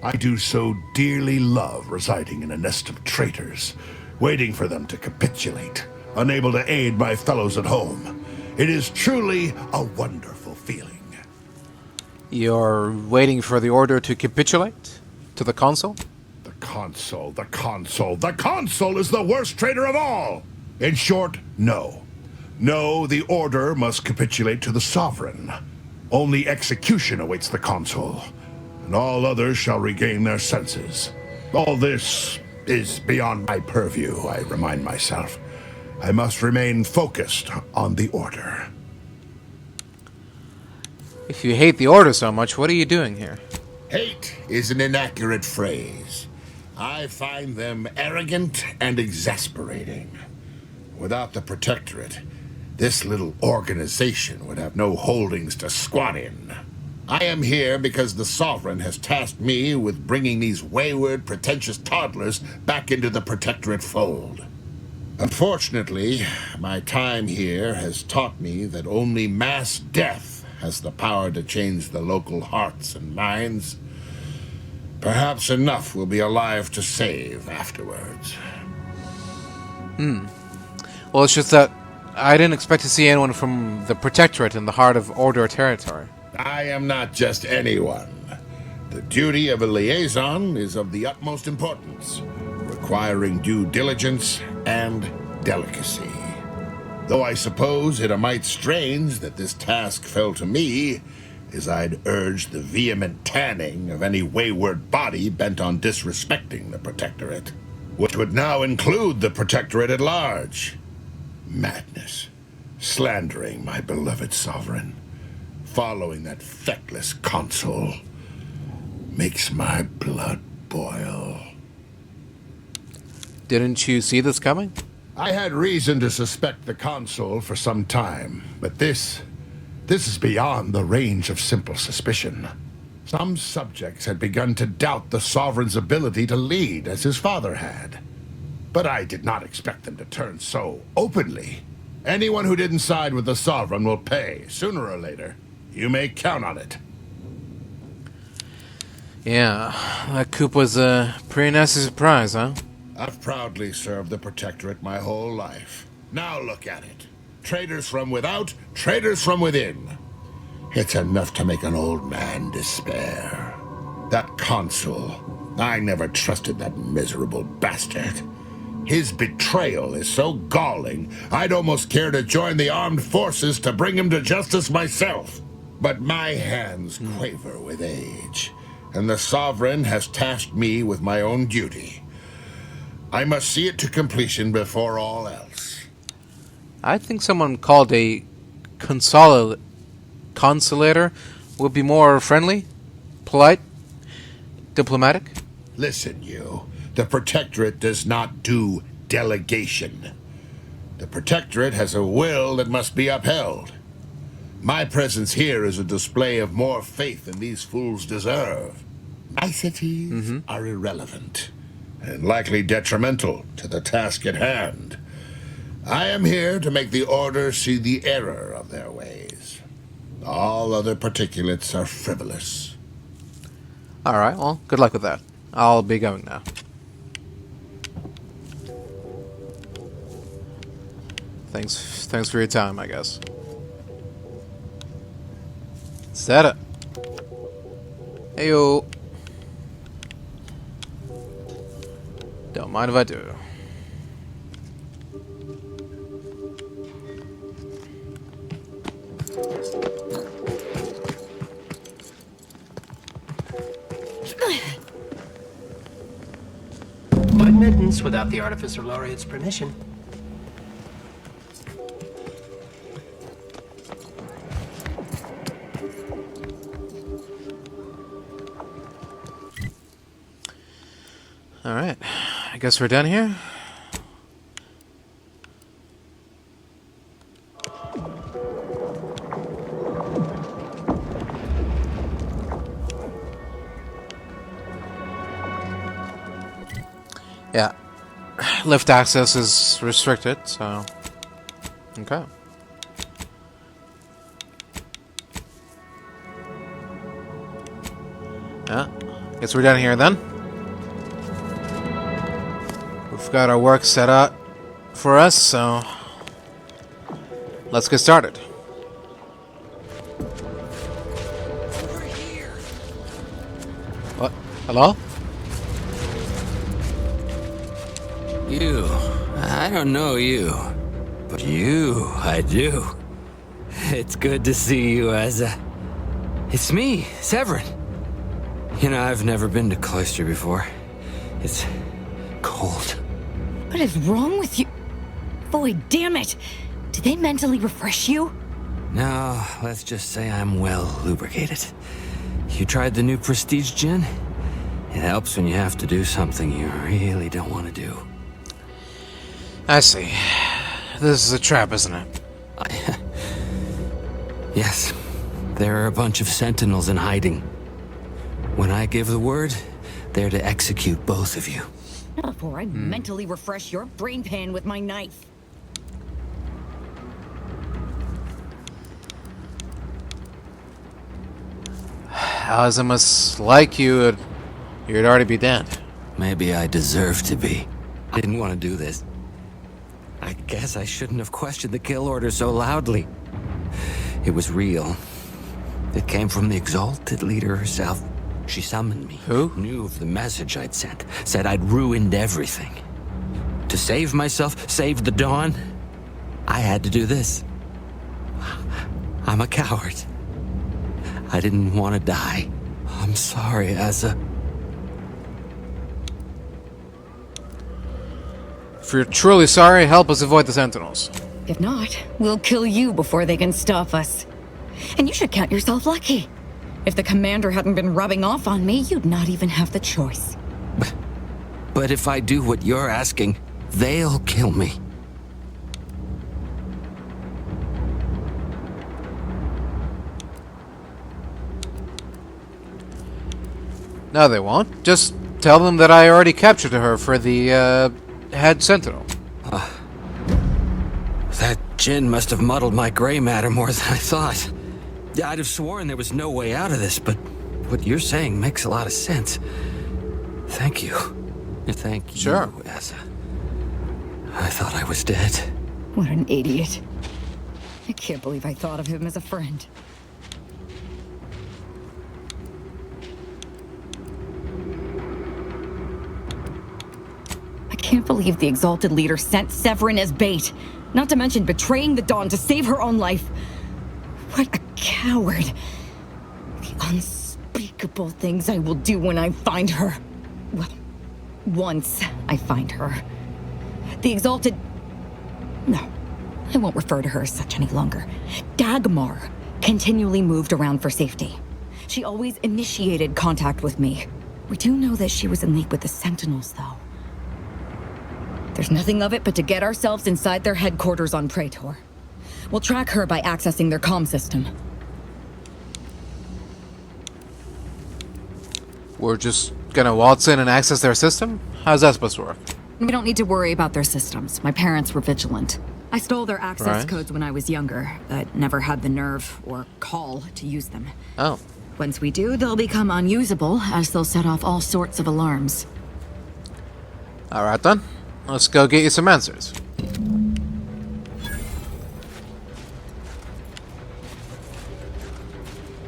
I do so dearly love residing in a nest of traitors, waiting for them to capitulate, unable to aid my fellows at home. It is truly a wonderful feeling. You're waiting for the Order to capitulate? To the Consul? The Consul is the worst traitor of all! In short, no. No, the Order must capitulate to the Sovereign. Only execution awaits the Consul, and all others shall regain their senses. All this is beyond my purview, I remind myself. I must remain focused on the Order. If you hate the Order so much, what are you doing here? Hate is an inaccurate phrase. I find them arrogant and exasperating. Without the Protectorate, this little organization would have no holdings to squat in. I am here because the Sovereign has tasked me with bringing these wayward, pretentious toddlers back into the Protectorate fold. Unfortunately, my time here has taught me that only mass death has the power to change the local hearts and minds. Perhaps enough will be alive to save afterwards. Well, it's just that I didn't expect to see anyone from the Protectorate in the heart of Order territory. I am not just anyone. The duty of a liaison is of the utmost importance, requiring due diligence and delicacy. Though I suppose it a mite strange that this task fell to me, as I'd urge the vehement tanning of any wayward body bent on disrespecting the Protectorate, which would now include the Protectorate at large. Madness. Slandering my beloved Sovereign. following that feckless consul makes my blood boil. Didn't you see this coming? I had reason to suspect the consul for some time, but this is beyond the range of simple suspicion. Some subjects had begun to doubt the Sovereign's ability to lead as his father had. But I did not expect them to turn so openly. Anyone who didn't side with the Sovereign will pay, sooner or later. You may count on it. Yeah, that coup was a pretty nasty surprise, huh? I've proudly served the Protectorate my whole life. Now look at it. Traitors from without, traitors from within. It's enough to make an old man despair. That consul, I never trusted that miserable bastard. His betrayal is so galling, I'd almost care to join the armed forces to bring him to justice myself. But my hands quaver with age, and the Sovereign has tasked me with my own duty. I must see it to completion before all else. I think someone called a consulator would be more friendly, polite, diplomatic. Listen, you. The Protectorate does not do delegation. The Protectorate has a will that must be upheld. My presence here is a display of more faith than these fools deserve. Niceties are irrelevant and likely detrimental to the task at hand. I am here to make the Order see the error of their ways. All other particulates are frivolous. Alright, well, good luck with that. I'll be going now. Thanks for your time, I guess. Set it. Heyo. Don't mind if I do. No admittance without the Artificer Laureate's permission. Alright, I guess we're done here. Yeah, lift access is restricted, so okay. Yeah, guess we're done here then. We've got our work set up for us, so let's get started. What? Hello? You. I don't know you. But you, I do. It's good to see you, Asa. It's me, Severin. You know, I've never been to Cloister before. It's cold. What is wrong with you? Boy, damn it! Did they mentally refresh you? No, let's just say I'm well lubricated. You tried the new Prestige gin? It helps when you have to do something you really don't want to do. I see. This is a trap, isn't it? Yes. There are a bunch of sentinels in hiding. When I give the word, they're to execute both of you. Not before I mentally refresh your brain pan with my knife. As I must like you, you'd already be dead. Maybe I deserve to be. I didn't want to do this. I guess I shouldn't have questioned the kill order so loudly. It was real. It came from the exalted leader herself. She summoned me. Who? Knew of the message I'd sent. Said I'd ruined everything. To save myself, save the Dawn, I had to do this. I'm a coward. I didn't want to die. I'm sorry, Asa. If you're truly sorry, help us avoid the Sentinels. If not, we'll kill you before they can stop us. And you should count yourself lucky. If the commander hadn't been rubbing off on me, you'd not even have the choice. But if I do what you're asking, they'll kill me. No, they won't. Just tell them that I already captured her for the head sentinel. That gin must have muddled my gray matter more than I thought. I'd have sworn there was no way out of this, but what you're saying makes a lot of sense. Thank you. Thank you, Asa. I thought I was dead. What an idiot. I can't believe I thought of him as a friend. I can't believe the Exalted Leader sent Severin as bait. Not to mention betraying the Dawn to save her own life. What a coward. The unspeakable things I will do when I find her. Well, once I find her. The Exalted... No, I won't refer to her as such any longer. Dagmar continually moved around for safety. She always initiated contact with me. We do know that she was in league with the Sentinels, though. There's nothing of it but to get ourselves inside their headquarters on Praetor. We'll track her by accessing their comm system. We're just gonna waltz in and access their system? How's that supposed to work? We don't need to worry about their systems. My parents were vigilant. I stole their access codes when I was younger, but never had the nerve or call to use them. Oh. Once we do, they'll become unusable, as they'll set off all sorts of alarms. Alright then. Let's go get you some answers.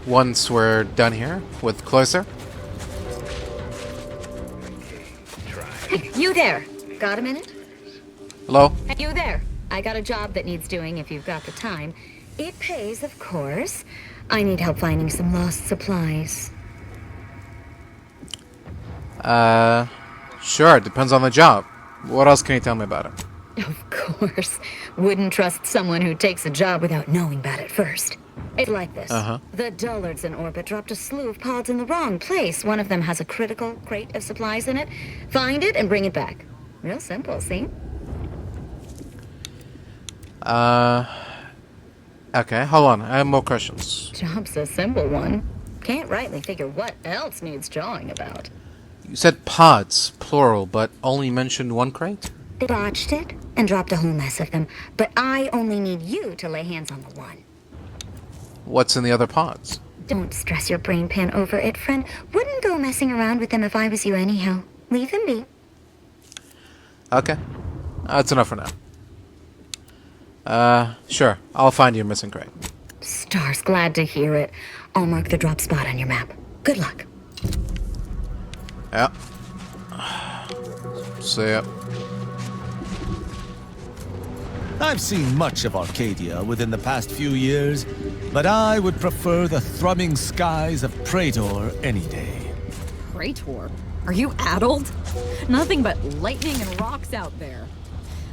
Once we're done here with Cloister. You there. Got a minute? Hello? You there. I got a job that needs doing if you've got the time. It pays, of course. I need help finding some lost supplies. Sure, it depends on the job. What else can you tell me about it? Of course. Wouldn't trust someone who takes a job without knowing about it first. It's like this. The dullards in orbit dropped a slew of pods in the wrong place. One of them has a critical crate of supplies in it. Find it and bring it back. Real simple, see? Okay, hold on. I have more questions. Job's a simple one. Can't rightly figure what else needs jawing about. You said pods, plural, but only mentioned one crate? They botched it and dropped a whole mess of them, but I only need you to lay hands on the one. What's in the other pods? Don't stress your brain pan over it, friend. Wouldn't go messing around with them if I was you anyhow. Leave them be. Okay. That's enough for now. Sure. I'll find you a missing crate. Star's glad to hear it. I'll mark the drop spot on your map. Good luck. Yeah. See ya. I've seen much of Arcadia within the past few years, but I would prefer the thrumming skies of Praetor any day. Praetor? Are you addled? Nothing but lightning and rocks out there.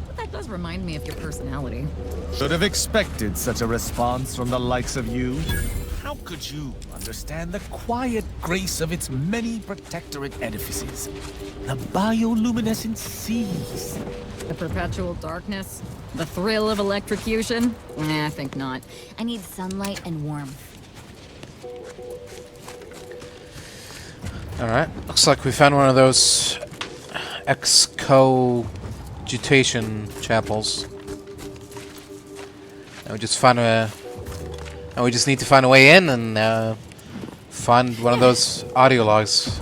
But that does remind me of your personality. Should have expected such a response from the likes of you. How could you understand the quiet grace of its many protectorate edifices? The bioluminescent seas. The perpetual darkness? The thrill of electrocution? I think not. I need sunlight and warmth. Alright, looks like we found one of those Excogitation Chapels. And we just need to find a way in and find one of those audio logs.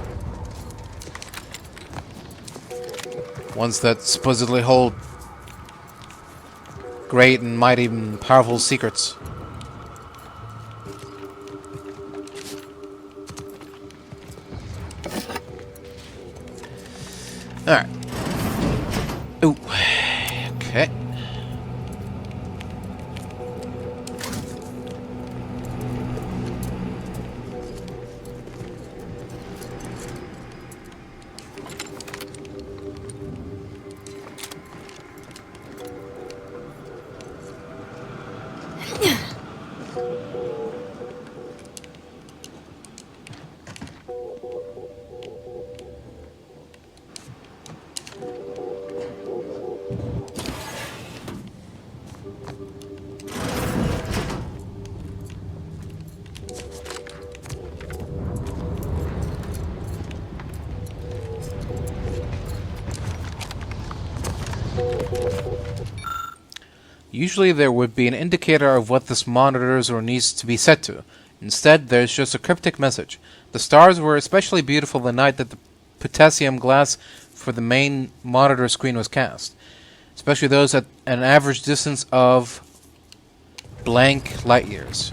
Ones that supposedly hold great and mighty and powerful secrets. Alright. Ooh. Okay. Usually there would be an indicator of what this monitors or needs to be set to. Instead, there's just a cryptic message. The stars were especially beautiful the night that the potassium glass for the main monitor screen was cast, especially those at an average distance of blank light years.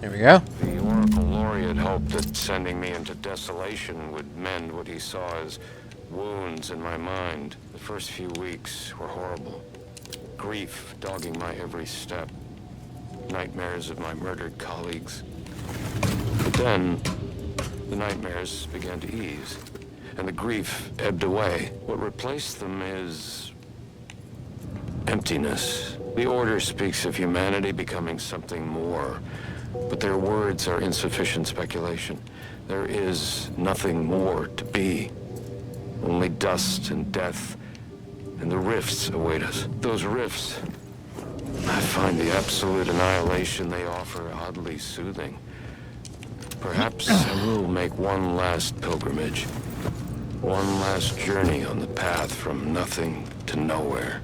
There we go. The Oracle Laureate hoped that sending me into desolation would mend what he saw as wounds in my mind. The first few weeks were horrible. Grief dogging my every step. Nightmares of my murdered colleagues. But then, the nightmares began to ease, and the grief ebbed away. What replaced them is emptiness. The Order speaks of humanity becoming something more, but their words are insufficient speculation. There is nothing more to be. Only dust and death, and the rifts await us. Those rifts, I find the absolute annihilation they offer oddly soothing. Perhaps I will make one last pilgrimage. One last journey on the path from nothing to nowhere.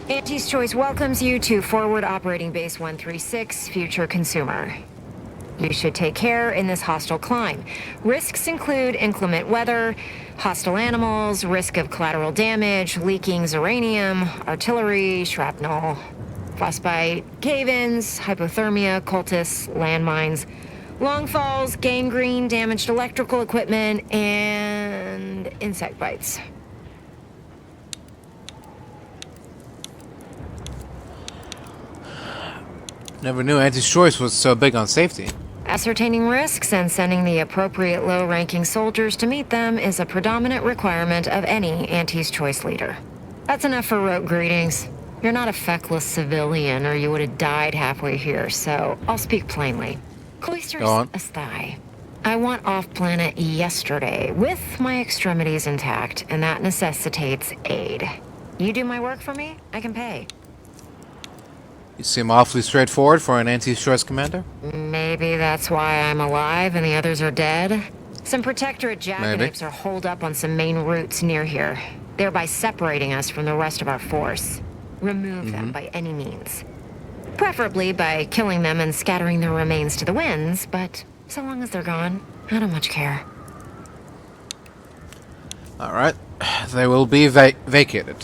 Auntie's Choice welcomes you to Forward Operating Base 136, Future Consumer. You should take care in this hostile climb. Risks include inclement weather, hostile animals, risk of collateral damage, leaking uranium, artillery, shrapnel, frostbite, cave-ins, hypothermia, cultists, landmines, long falls, gangrene, damaged electrical equipment, and insect bites. Never knew Auntie's Choice was so big on safety. Ascertaining risks and sending the appropriate low-ranking soldiers to meet them is a predominant requirement of any Auntie's Choice leader. That's enough for rote greetings. You're not a feckless civilian, or you would have died halfway here, so I'll speak plainly. Cloister Assistor. I want off-planet yesterday, with my extremities intact, and that necessitates aid. You do my work for me, I can pay. You seem awfully straightforward for an Auntie's Choice commander. Maybe that's why I'm alive and the others are dead. Some Protectorate jackanapes are holed up on some main routes near here, thereby separating us from the rest of our force. Remove them by any means. Preferably by killing them and scattering their remains to the winds, but so long as they're gone, I don't much care. Alright. They will be vacated.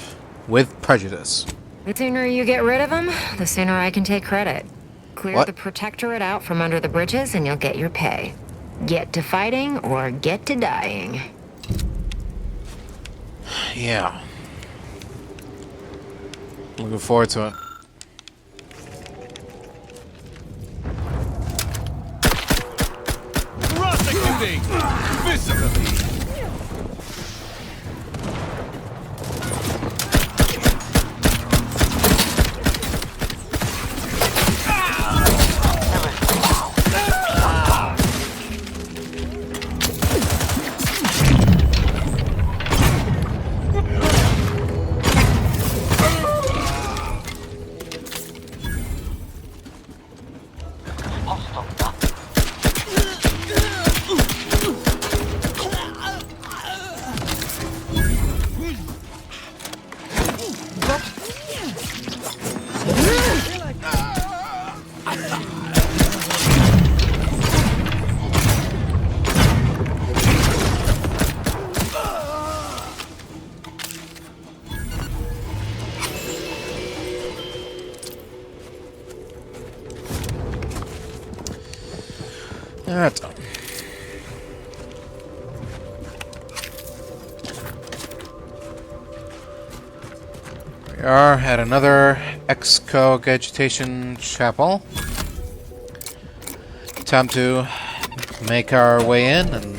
With prejudice. The sooner you get rid of them, the sooner I can take credit. Clear What? the Protectorate out from under the bridges and you'll get your pay. Get to fighting or get to dying. Yeah. Looking forward to it. Prosecuting! Viscerally! Alright. We are at another Excogitation Chapel. Time to make our way in and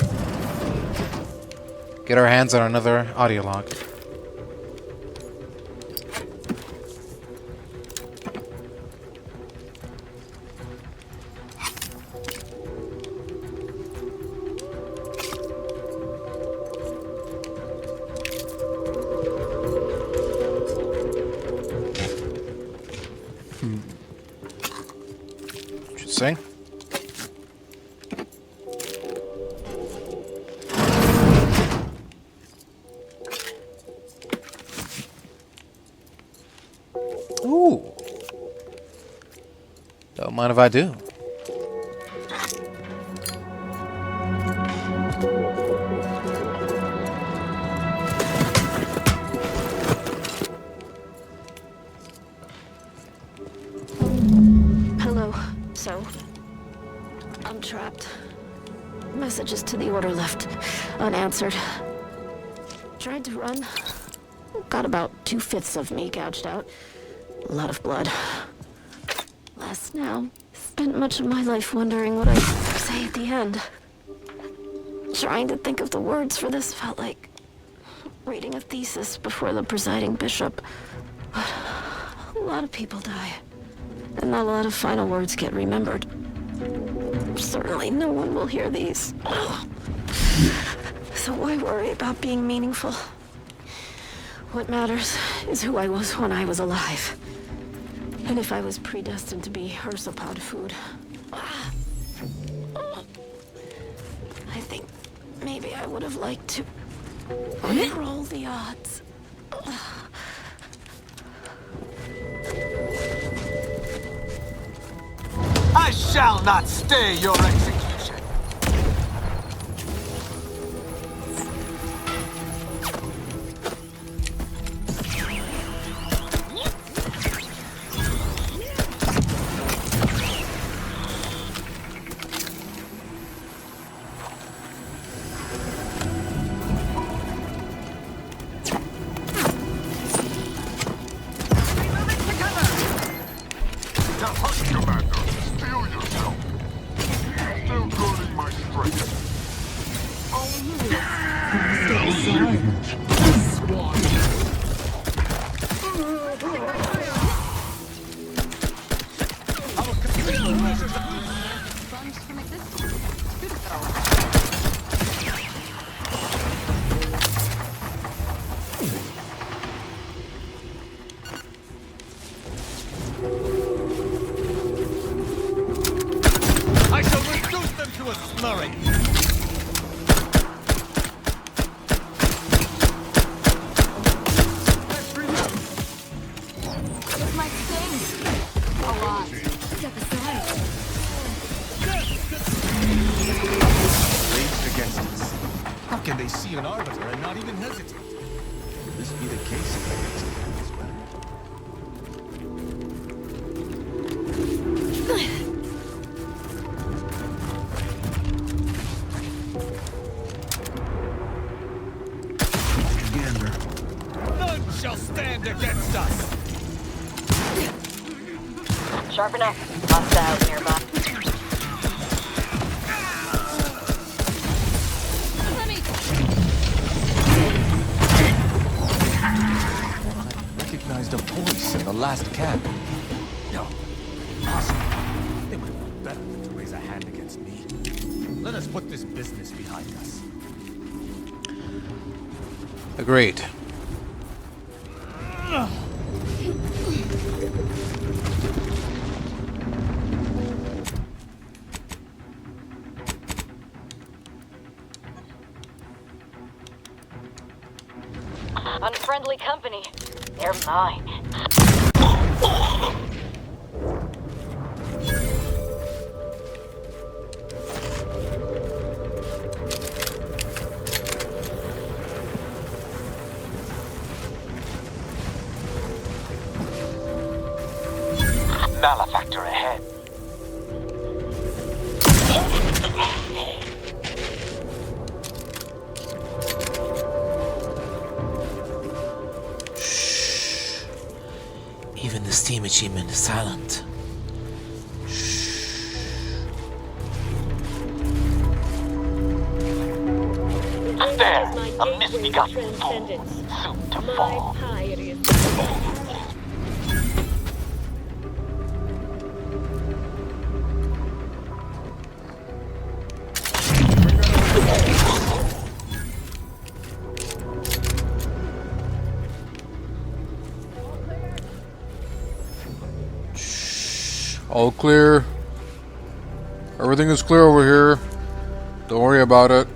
get our hands on another audio log. Interesting. Ooh. Don't mind if I do. Hello. So, I'm trapped. Messages to the Order left unanswered. Tried to run. Got about 2/5 of me gouged out. A lot of blood. Less now. Spent much of my life wondering what I'd say at the end. Trying to think of the words for this felt like reading a thesis before the presiding bishop. But a lot of people die. And not a lot of final words get remembered. Certainly no one will hear these. So why worry about being meaningful? What matters is who I was when I was alive. And if I was predestined to be Ursapod food. I think maybe I would have liked to roll the odds. I shall not stay your execution. Sharp enough. Hostile nearby. I recognized a voice in the last camp. No. Awesome. They would have known better than to raise a hand against me. Let us put this business behind us. Agreed. Unfriendly company. They're mine. Malefactor ahead. Shh. Even the Steam achievement is silent. There, a misbegotten fool, soon to fall. All clear. Everything is clear over here. Don't worry about it.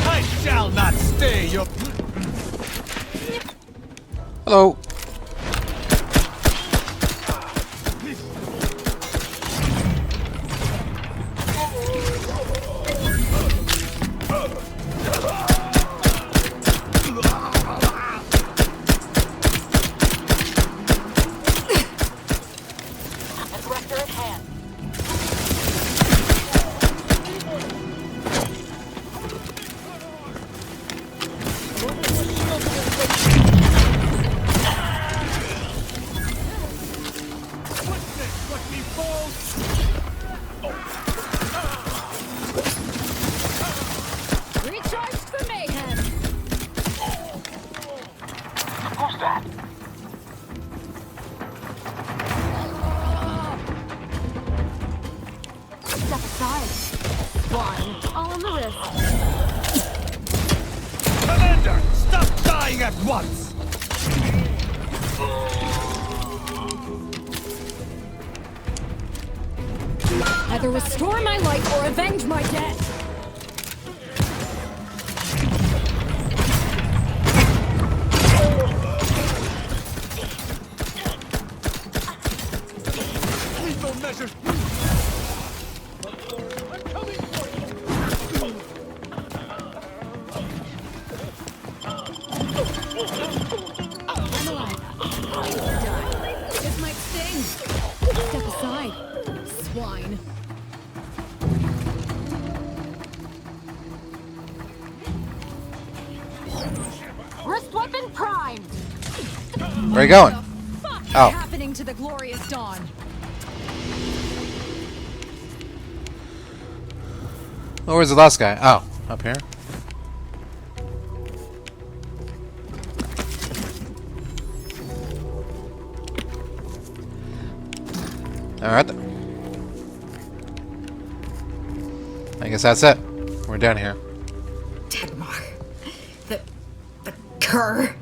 I shall not stay your... Hello. Commander, stop dying at once! Either restore my life or avenge my death. Lethal measures! I'm alive. Die. This might sting. Step aside, swine. Wrist weapon primed. Where are you going? Oh. Happening to the glorious dawn. Oh, where's the last guy? Oh, up here. Alright then. I guess that's it. We're done here. Dagmar. The cur.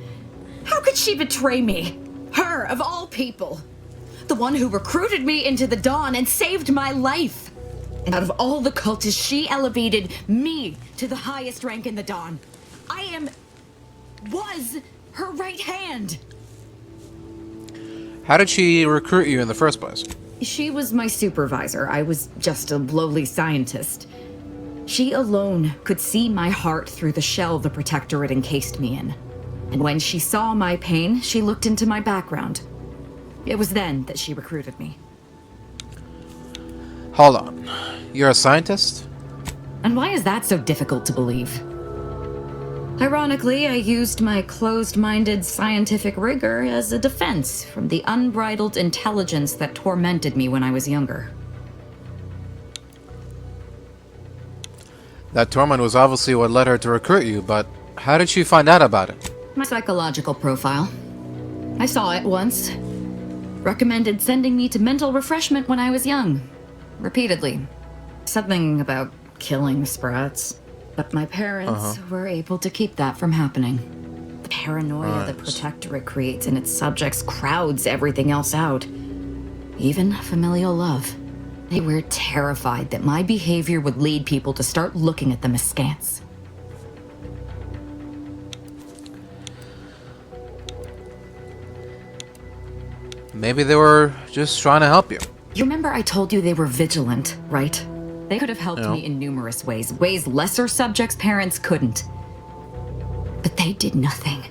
How could she betray me? Her, of all people. The one who recruited me into the Dawn and saved my life. And out of all the cultists, she elevated me to the highest rank in the Dawn. Was her right hand. How did she recruit you in the first place? She was my supervisor. I was just a lowly scientist. She alone could see my heart through the shell the Protectorate encased me in. And when she saw my pain, she looked into my background. It was then that she recruited me. Hold on. You're a scientist? And why is that so difficult to believe? Ironically, I used my closed-minded scientific rigor as a defense from the unbridled intelligence that tormented me when I was younger. That torment was obviously what led her to recruit you, but how did she find out about it? My psychological profile. I saw it once. Recommended sending me to mental refreshment when I was young. Repeatedly. Something about killing sprats. But my parents were able to keep that from happening. The paranoia the Protectorate creates in its subjects crowds everything else out. Even familial love. They were terrified that my behavior would lead people to start looking at them askance. Maybe they were just trying to help you. You remember I told you they were vigilant, right? They could have helped me in numerous ways, ways lesser subjects' parents couldn't. But they did nothing.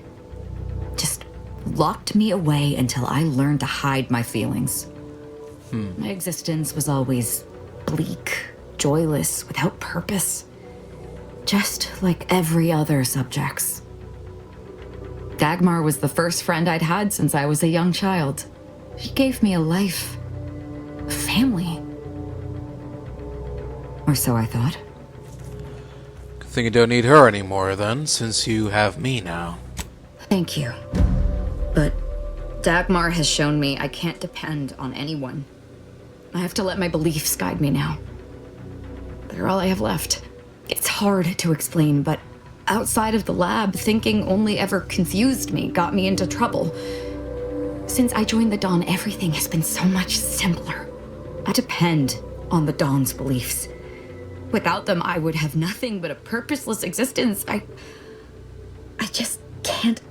Just locked me away until I learned to hide my feelings. My existence was always bleak, joyless, without purpose. Just like every other subject's. Dagmar was the first friend I'd had since I was a young child. She gave me a life, a family. Or so I thought. Good thing you don't need her anymore then, since you have me now. Thank you. But Dagmar has shown me I can't depend on anyone. I have to let my beliefs guide me now. They're all I have left. It's hard to explain, but outside of the lab, thinking only ever confused me, got me into trouble. Since I joined the Dawn, everything has been so much simpler. I depend on the Dawn's beliefs. Without them, I would have nothing but a purposeless existence. I just can't,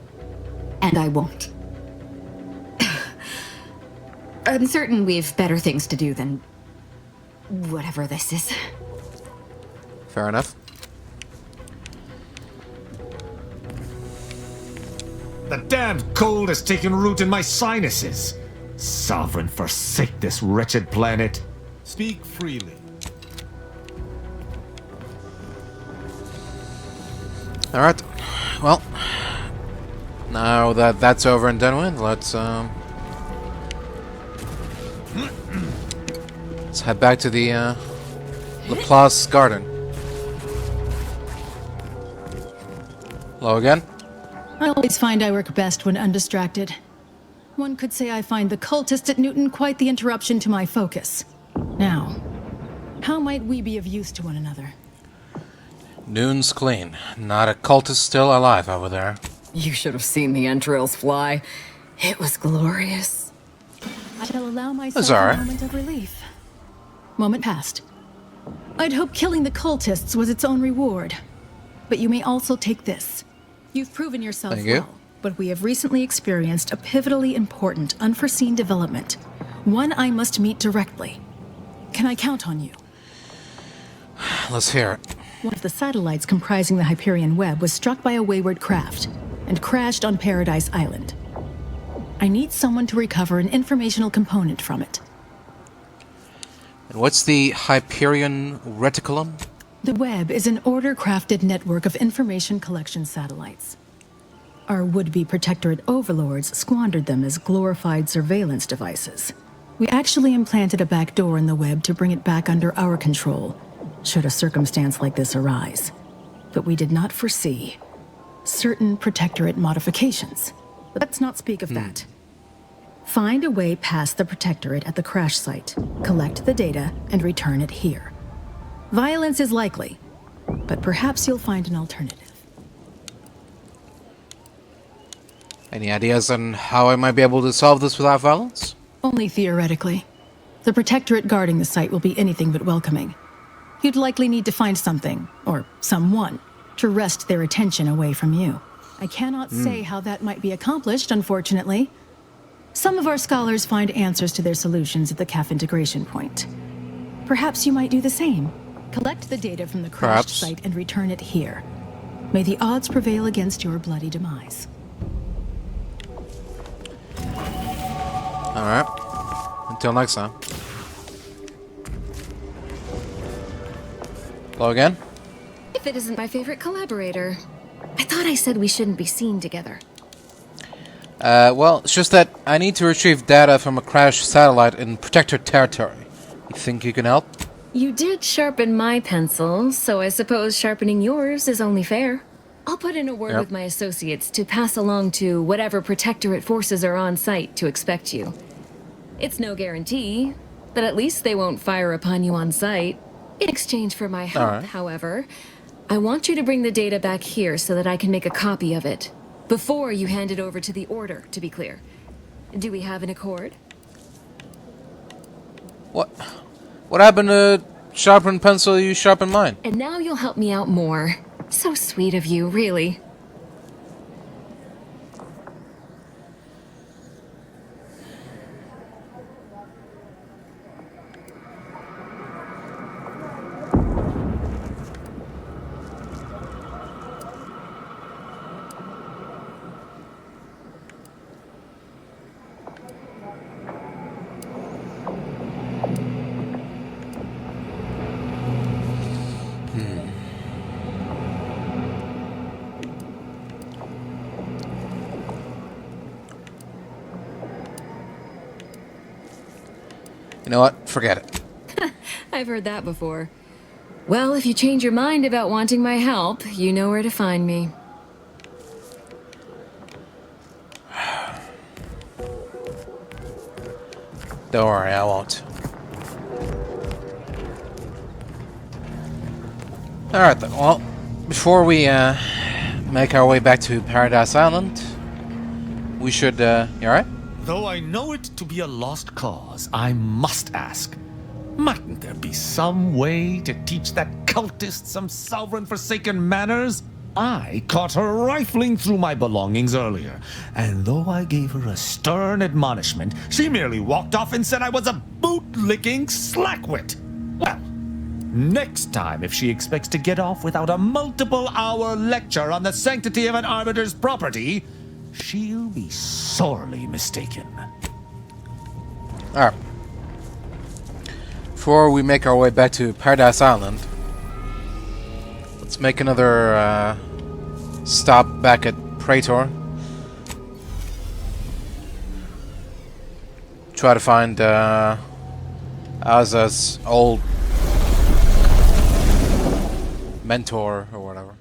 and I won't. I'm certain we've better things to do than whatever this is. Fair enough. The damned cold has taken root in my sinuses. Sovereign, forsake this wretched planet. Speak freely. Alright. Well, now that that's over and done with, let's head back to the Laplace garden. Hello again? I always find I work best when undistracted. One could say I find the cultist at Newton quite the interruption to my focus. Now, how might we be of use to one another? Noon's clean. Not a cultist still alive over there. You should have seen the entrails fly. It was glorious. I shall allow myself That's all right. a moment of relief. Moment passed. I'd hoped killing the cultists was its own reward. But you may also take this. You've proven yourself Thank you. well, but we have recently experienced a pivotally important, unforeseen development. One I must meet directly. Can I count on you? Let's hear it. One of the satellites comprising the Hyperion web was struck by a wayward craft and crashed on Paradise Island. I need someone to recover an informational component from it. And what's the Hyperion reticulum? The web is an order-crafted network of information collection satellites. Our would-be Protectorate overlords squandered them as glorified surveillance devices. We actually implanted a back door in the web to bring it back under our control, should a circumstance like this arise. But we did not foresee certain Protectorate modifications. But let's not speak of that. Find a way past the Protectorate at the crash site, collect the data, and return it here. Violence is likely, but perhaps you'll find an alternative. Any ideas on how I might be able to solve this without violence? Only theoretically. The Protectorate guarding the site will be anything but welcoming. You'd likely need to find something, or someone, to wrest their attention away from you. I cannot say how that might be accomplished, unfortunately. Some of our scholars find answers to their solutions at the CAF integration point. Perhaps you might do the same. Collect the data from the crashed site and return it here. May the odds prevail against your bloody demise. Alright. Until next time. Hello again? If it isn't my favorite collaborator. I thought I said we shouldn't be seen together. Well, it's just that I need to retrieve data from a crashed satellite in Protectorate territory. You think you can help? You did sharpen my pencil, so I suppose sharpening yours is only fair. I'll put in a word with my associates to pass along to whatever Protectorate forces are on site to expect you. It's no guarantee, but at least they won't fire upon you on site. In exchange for my help, however, I want you to bring the data back here so that I can make a copy of it. Before you hand it over to the Order, to be clear. Do we have an accord? What happened to sharpen pencil, you sharpen mine? And now you'll help me out more. So sweet of you, really. You know what? Forget it. I've heard that before. Well, if you change your mind about wanting my help, you know where to find me. Don't worry, I won't. Alright then, well, before we make our way back to Paradise Island, we should, you alright? Though I know it to be a lost cause, I must ask, mightn't there be some way to teach that cultist some sovereign forsaken manners? I caught her rifling through my belongings earlier, and though I gave her a stern admonishment, she merely walked off and said I was a boot-licking slackwit. Well, next time if she expects to get off without a multiple-hour lecture on the sanctity of an arbiter's property, she'll be sorely mistaken. Alright. Before we make our way back to Paradise Island, let's make another stop back at Praetor. Try to find Aza's old mentor or whatever.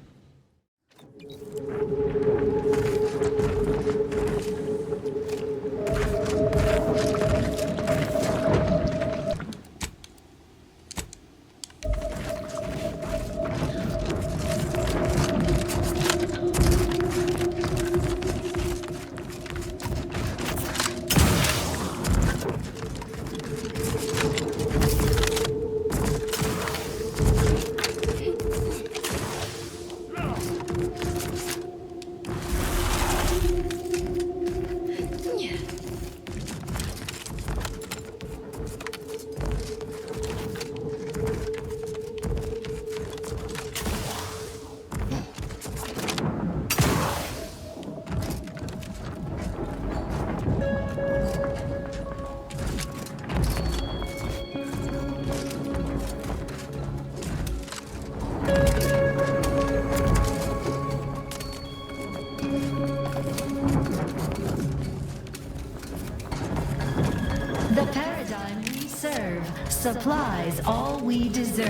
The paradigm we serve supplies all we deserve.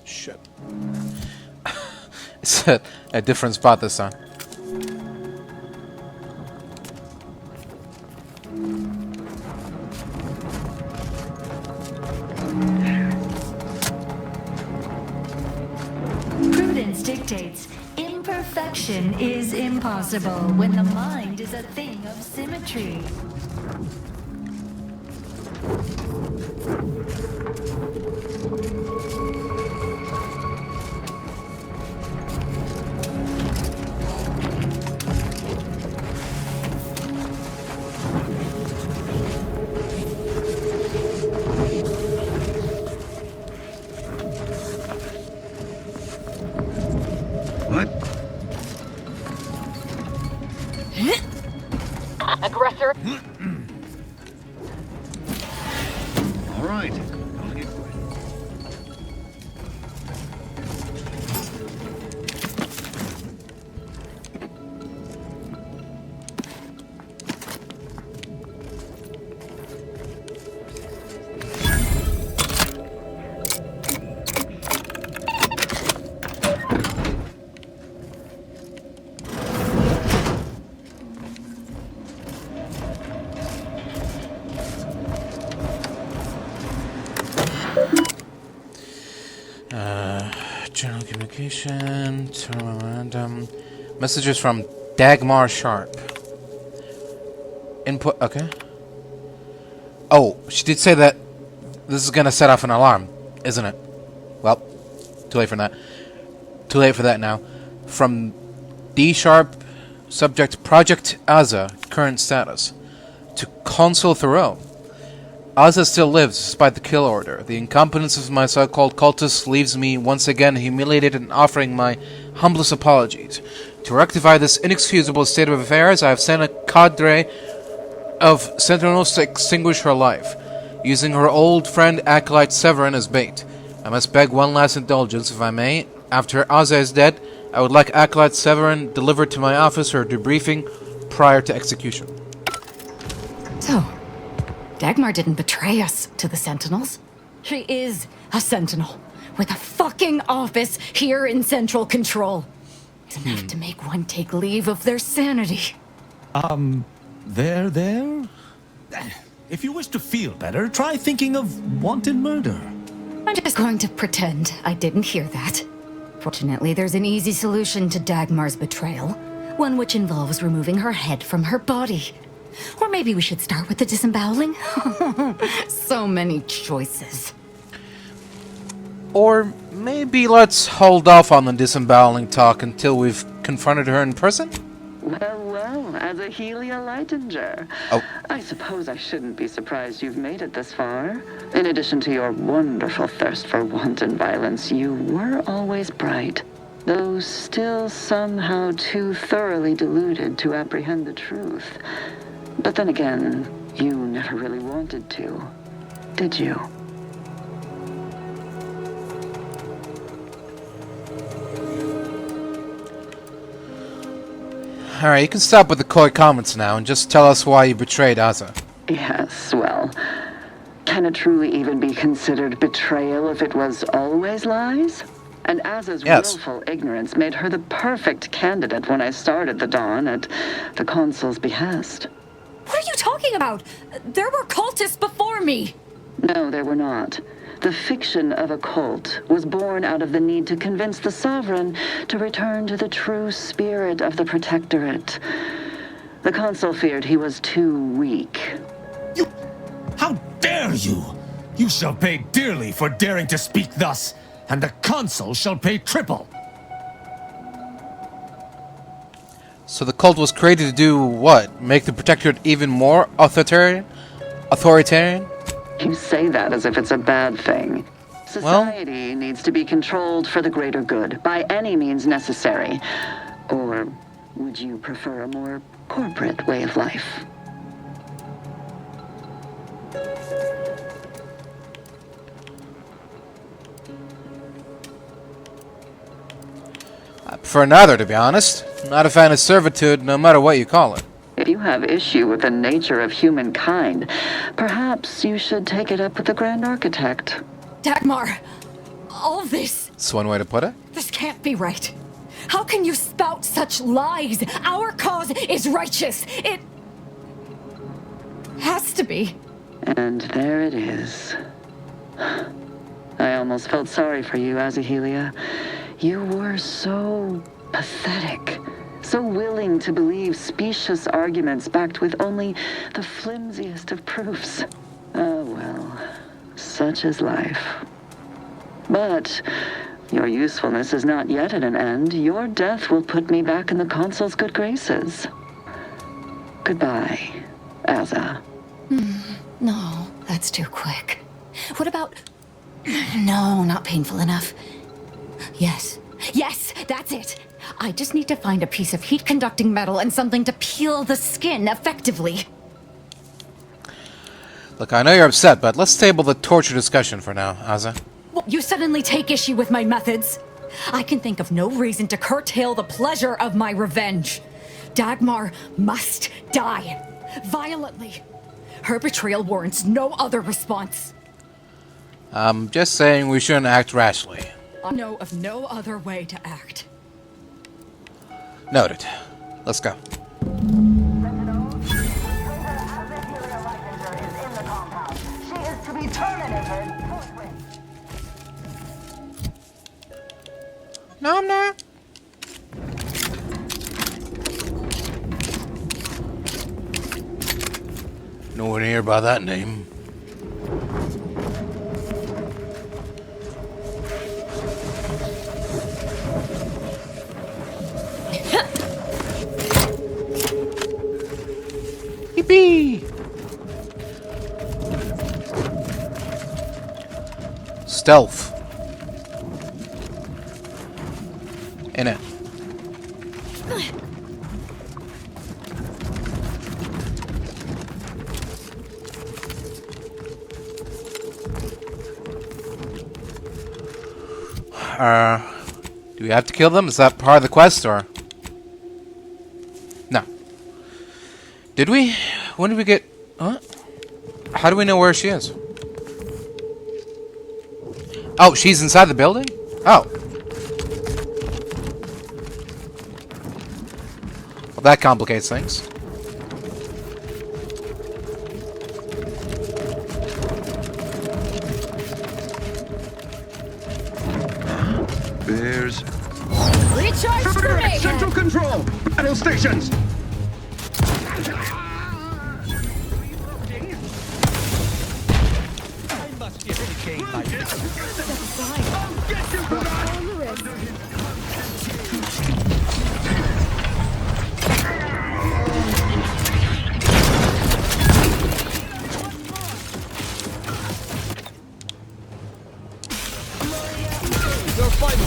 Shit. It's a different spot this time. Prudence dictates imperfection is impossible when the mind is a thing of symmetry. General communication, terminal memorandum, messages from Dagmar Sharp. Input, okay. Oh, she did say that this is gonna set off an alarm, isn't it? Well, too late for that. Too late for that now. From D Sharp, subject Project Aza, current status. To Consul Thoreau. Aza still lives despite the kill order. The incompetence of my so-called cultists leaves me once again humiliated and offering my humblest apologies. To rectify this inexcusable state of affairs, I have sent a cadre of sentinels to extinguish her life, using her old friend Acolyte Severin as bait. I must beg one last indulgence, if I may. After Aza is dead, I would like Acolyte Severin delivered to my office or debriefing prior to execution. So, Dagmar didn't betray us to the Sentinels. She is a Sentinel, with a fucking office here in Central Control. It's enough to make one take leave of their sanity. There? If you wish to feel better, try thinking of wanted murder. I'm just going to pretend I didn't hear that. Fortunately, there's an easy solution to Dagmar's betrayal. One which involves removing her head from her body. Or maybe we should start with the disemboweling? So many choices. Or maybe let's hold off on the disemboweling talk until we've confronted her in person? Well, as a Helia Leitinger. Oh. I suppose I shouldn't be surprised you've made it this far. In addition to your wonderful thirst for wanton violence, you were always bright, though still somehow too thoroughly deluded to apprehend the truth. But then again, you never really wanted to, did you? Alright, you can stop with the coy comments now and just tell us why you betrayed Aza. Yes, well, can it truly even be considered betrayal if it was always lies? And Aza's willful ignorance made her the perfect candidate when I started the Dawn at the Consul's behest. What are you talking about? There were cultists before me! No, there were not. The fiction of a cult was born out of the need to convince the Sovereign to return to the true spirit of the Protectorate. The Consul feared he was too weak. How dare you! You shall pay dearly for daring to speak thus, and the Consul shall pay triple! So the cult was created to do what? Make the Protectorate even more authoritarian? You say that as if it's a bad thing. Society needs to be controlled for the greater good, by any means necessary. Or would you prefer a more corporate way of life? I prefer neither, to be honest. Not a fan of servitude, no matter what you call it. If you have issue with the nature of humankind, perhaps you should take it up with the Grand Architect. Dagmar, all this... That's one way to put it. This can't be right. How can you spout such lies? Our cause is righteous. It... has to be. And there it is. I almost felt sorry for you, Azahelia. You were so pathetic. So willing to believe specious arguments backed with only the flimsiest of proofs. Oh well, such is life. But your usefulness is not yet at an end. Your death will put me back in the Consul's good graces. Goodbye, Aza. No, that's too quick. What about... No, not painful enough. Yes, that's it. I just need to find a piece of heat-conducting metal and something to peel the skin effectively. Look, I know you're upset, but let's table the torture discussion for now, Aza. You suddenly take issue with my methods? I can think of no reason to curtail the pleasure of my revenge. Dagmar must die. Violently. Her betrayal warrants no other response. I'm just saying we shouldn't act rashly. I know of no other way to act. Noted. Let's go. No, I'm not. Nowhere near by that name. Yippee! Stealth. In it. Do we have to kill them? Is that part of the quest, or? No. Did we? When did we get... Huh? How do we know where she is? Oh, she's inside the building? Oh. Well, that complicates things. Bears. Recharge grenade! Central control! Battle stations! I must get the game like this. I'll get you for that! Your final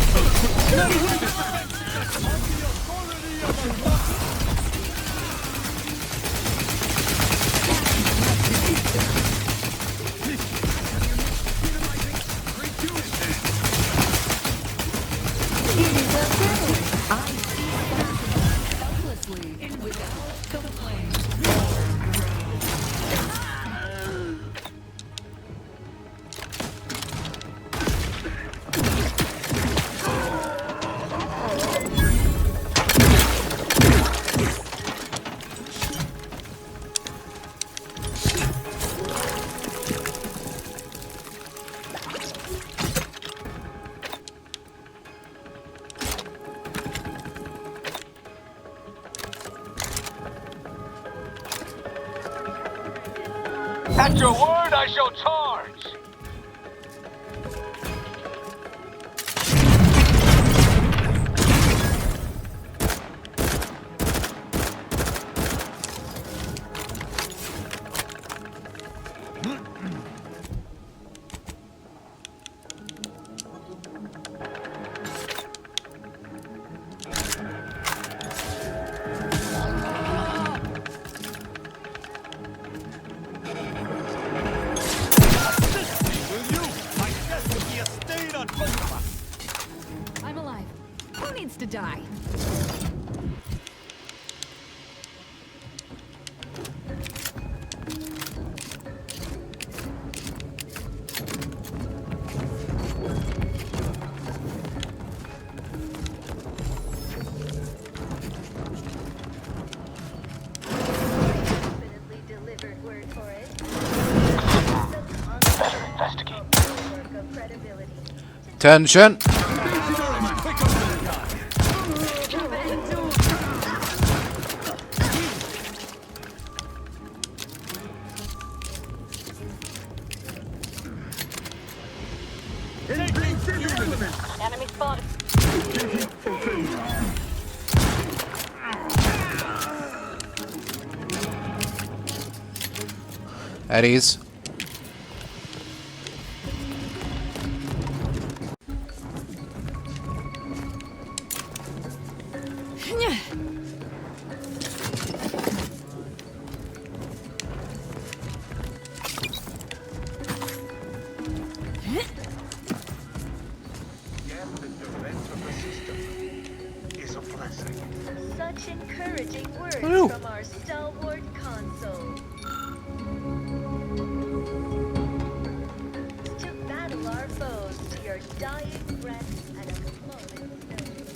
At your word, I shall charge! I'm alive. Who needs to die? Attention! Enemy spotted. At ease. Such encouraging words Woo. from our stalwart console. To battle our foes to your dying breath at a moment's notice.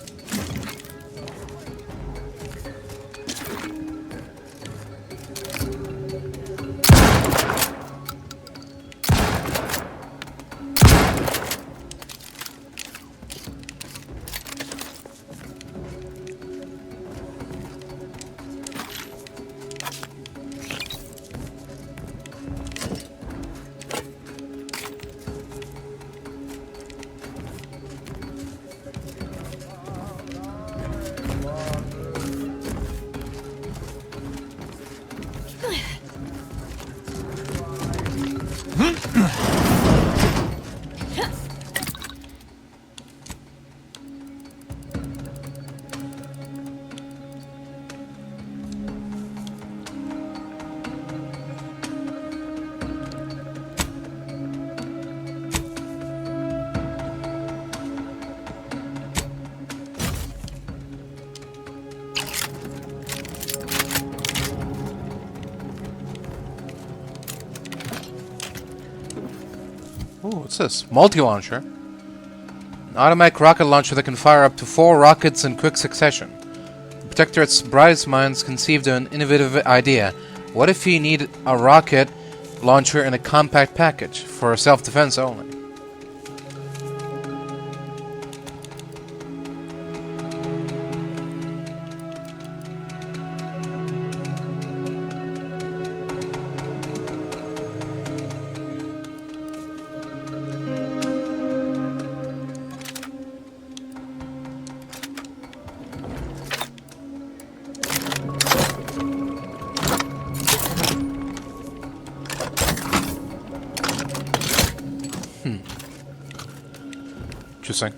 What's this? Multi-launcher. An automatic rocket launcher that can fire up to 4 rockets in quick succession. The Protectorate's brightest minds conceived an innovative idea. What if you need a rocket launcher in a compact package for self-defense only? Interesting.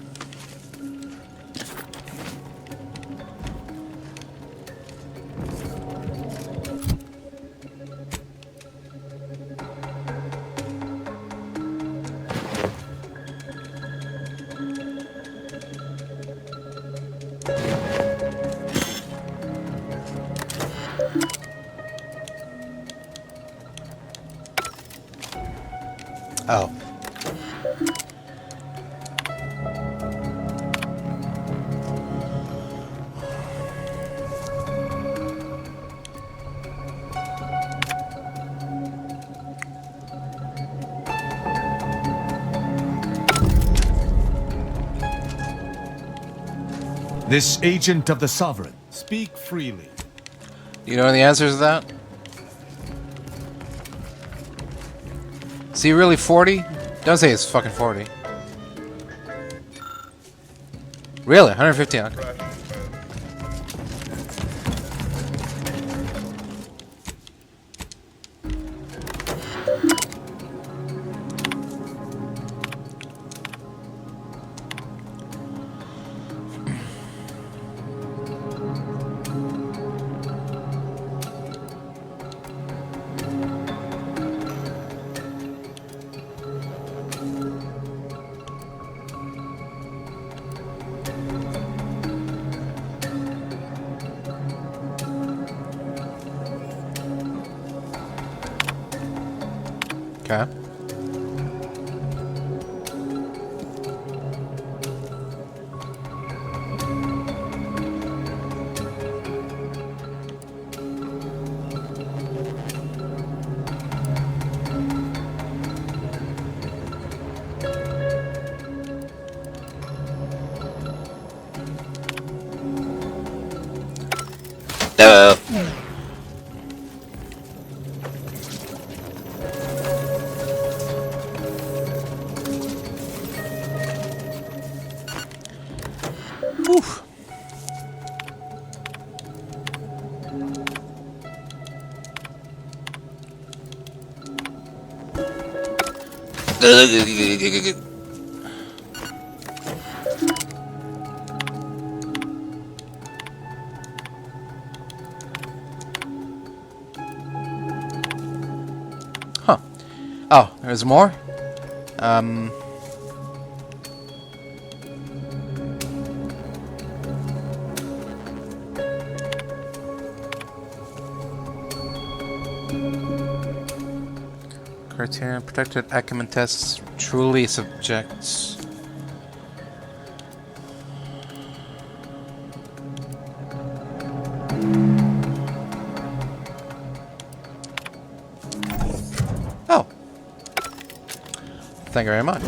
Oh. This agent of the Sovereign, speak freely. You know the answers to that? Is he really 40? Don't say he's fucking 40. Really? 115. Okay. Okay. Oof. Huh. Oh, there's more? Criterion protected acumen tests truly subjects. Oh. Thank you very much.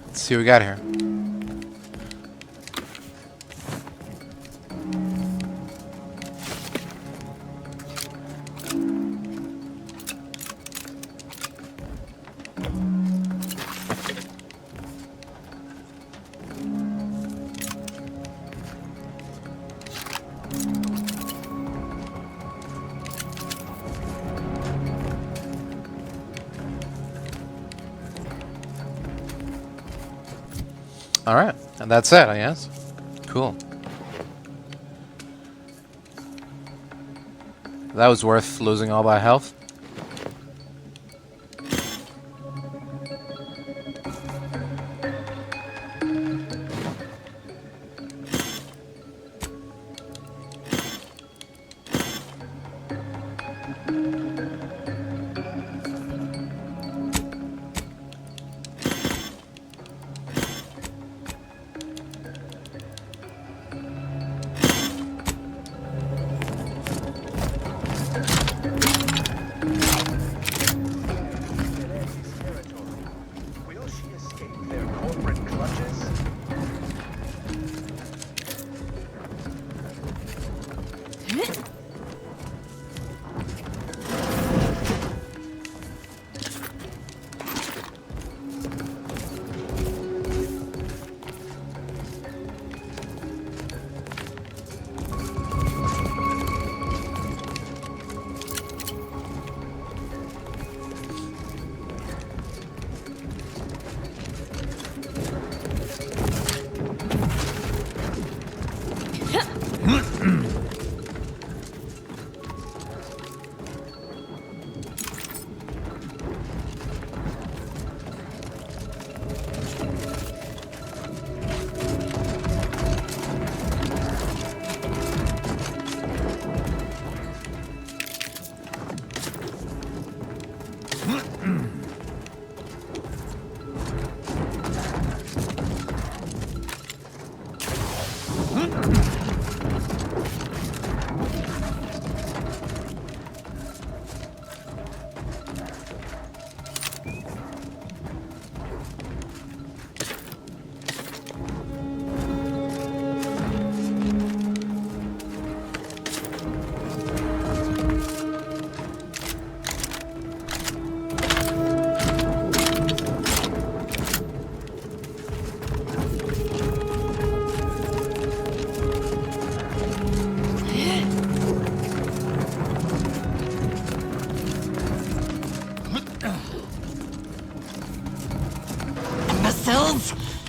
Let's see what we got here. Alright, and that's it, I guess. Cool. That was worth losing all my health. escape their corporate clutches?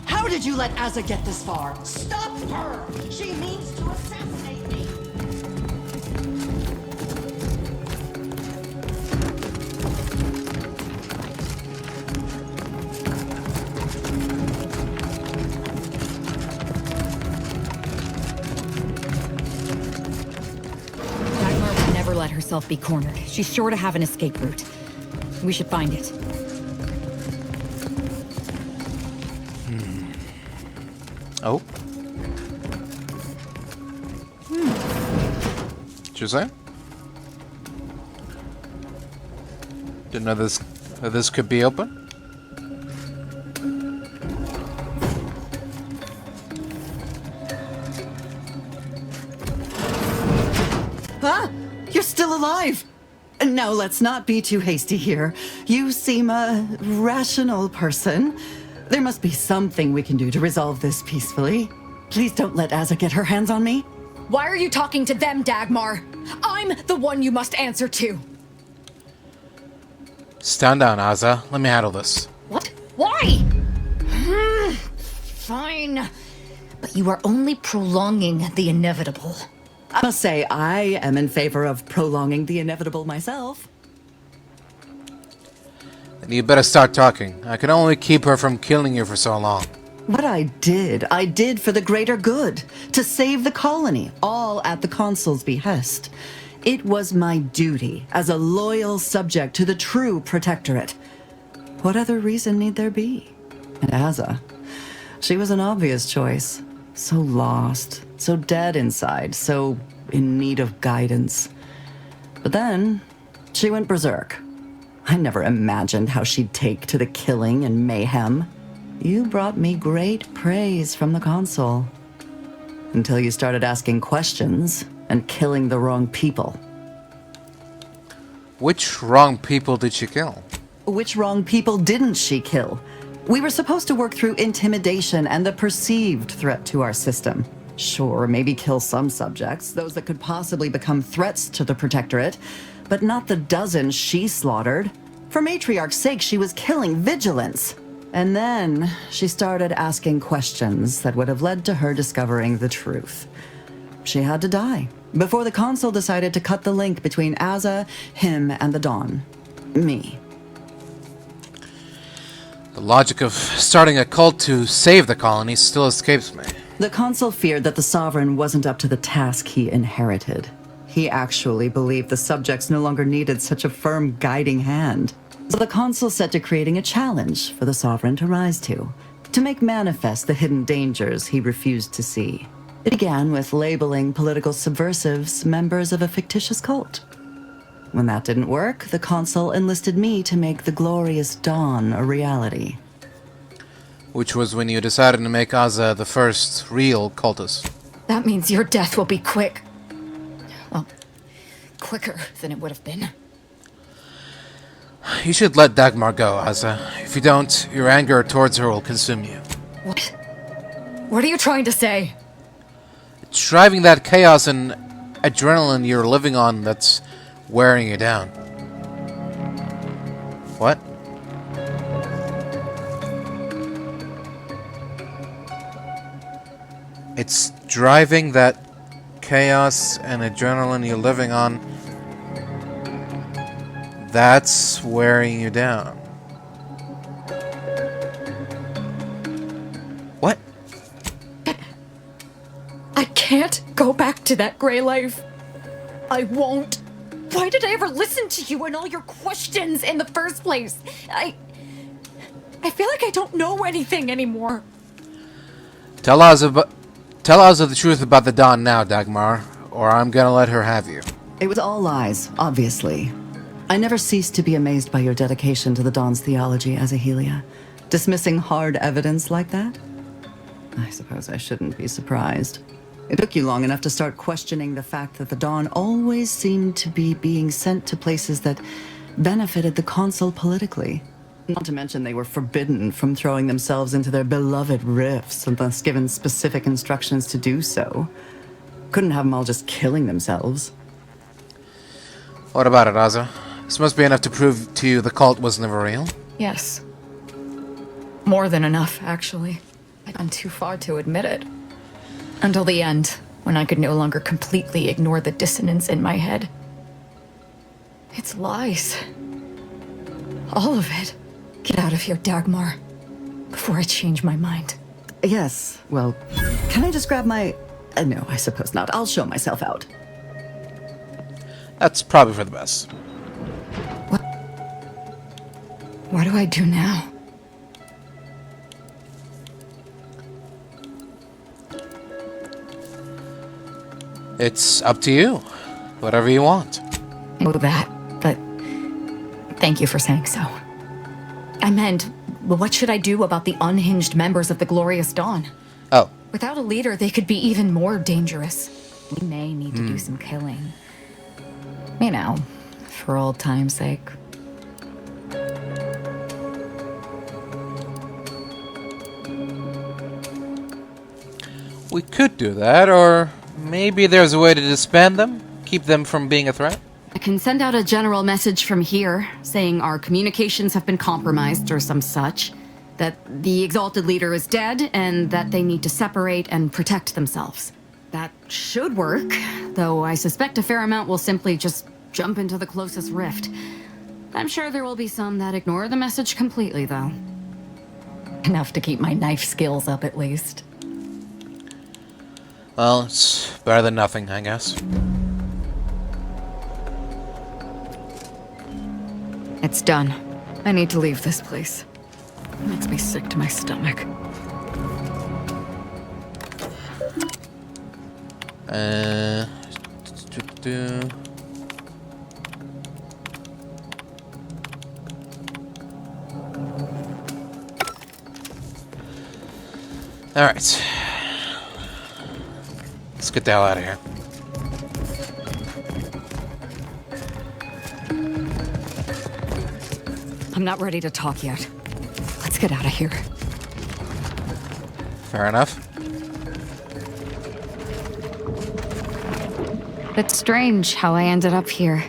How did you let Asa get this far? Stop her! She means to assassinate me! Dagmar would never let herself be cornered. She's sure to have an escape route. We should find it. Oh. What'd you say? Didn't know this could be open. Huh? You're still alive! Now, let's not be too hasty here. You seem a rational person. There must be something we can do to resolve this peacefully. Please don't let Asa get her hands on me. Why are you talking to them, Dagmar? I'm the one you must answer to. Stand down, Asa. Let me handle this. What? Why? Fine. But you are only prolonging the inevitable. I must say, I am in favor of prolonging the inevitable myself. Then you better start talking. I can only keep her from killing you for so long. What I did for the greater good. To save the colony, all at the Consul's behest. It was my duty as a loyal subject to the true Protectorate. What other reason need there be? And Asa, she was an obvious choice. So lost, so dead inside, so in need of guidance. But then, she went berserk. I never imagined how she'd take to the killing and mayhem. You brought me great praise from the Consul. Until you started asking questions and killing the wrong people. Which wrong people did she kill? Which wrong people didn't she kill? We were supposed to work through intimidation and the perceived threat to our system. Sure, maybe kill some subjects, those that could possibly become threats to the Protectorate, but not the dozens she slaughtered. For Matriarch's sake, she was killing vigilance. And then she started asking questions that would have led to her discovering the truth. She had to die before the Consul decided to cut the link between Asa, him, and the Dawn. Me. The logic of starting a cult to save the colony still escapes me. The Consul feared that the Sovereign wasn't up to the task he inherited. He actually believed the subjects no longer needed such a firm guiding hand. So the Consul set to creating a challenge for the Sovereign to rise to make manifest the hidden dangers he refused to see. It began with labeling political subversives members of a fictitious cult. When that didn't work, the Consul enlisted me to make the glorious dawn a reality. Which was when you decided to make Aza the first real cultist. That means your death will be quick. Well, quicker than it would have been. You should let Dagmar go, Aza. If you don't, your anger towards her will consume you. What? What are you trying to say? It's driving that chaos and adrenaline you're living on that's wearing you down. What? It's driving that chaos and adrenaline you're living on that's wearing you down. What? I can't go back to that gray life. I won't. Why did I ever listen to you and all your questions in the first place? I feel like I don't know anything anymore. Tell Aza the truth about the Dawn now, Dagmar, or I'm gonna let her have you. It was all lies, obviously. I never ceased to be amazed by your dedication to the Dawn's theology, Azahelia. Dismissing hard evidence like that? I suppose I shouldn't be surprised. It took you long enough to start questioning the fact that the Dawn always seemed to be being sent to places that benefited the Consul politically. Not to mention they were forbidden from throwing themselves into their beloved rifts unless given specific instructions to do so. Couldn't have them all just killing themselves. What about it, Aza? This must be enough to prove to you the cult was never real. Yes. More than enough, actually. I'd gone too far to admit it. Until the end, when I could no longer completely ignore the dissonance in my head. It's lies. All of it. Get out of here, Dagmar. Before I change my mind. Yes, well, can I just grab my... no, I suppose not. I'll show myself out. That's probably for the best. What do I do now? It's up to you. Whatever you want. I know that, but thank you for saying so. I meant, what should I do about the unhinged members of the Glorious Dawn? Oh. Without a leader, they could be even more dangerous. We may need to do some killing. You know, for old time's sake. We could do that, or maybe there's a way to disband them, keep them from being a threat. I can send out a general message from here, saying our communications have been compromised or some such, that the Exalted Leader is dead, and that they need to separate and protect themselves. That should work, though I suspect a fair amount will simply just jump into the closest rift. I'm sure there will be some that ignore the message completely, though. Enough to keep my knife skills up, at least. Well, it's better than nothing, I guess. It's done. I need to leave this place. It makes me sick to my stomach. Alright. Let's get the hell out of here. I'm not ready to talk yet. Let's get out of here. Fair enough. It's strange how I ended up here.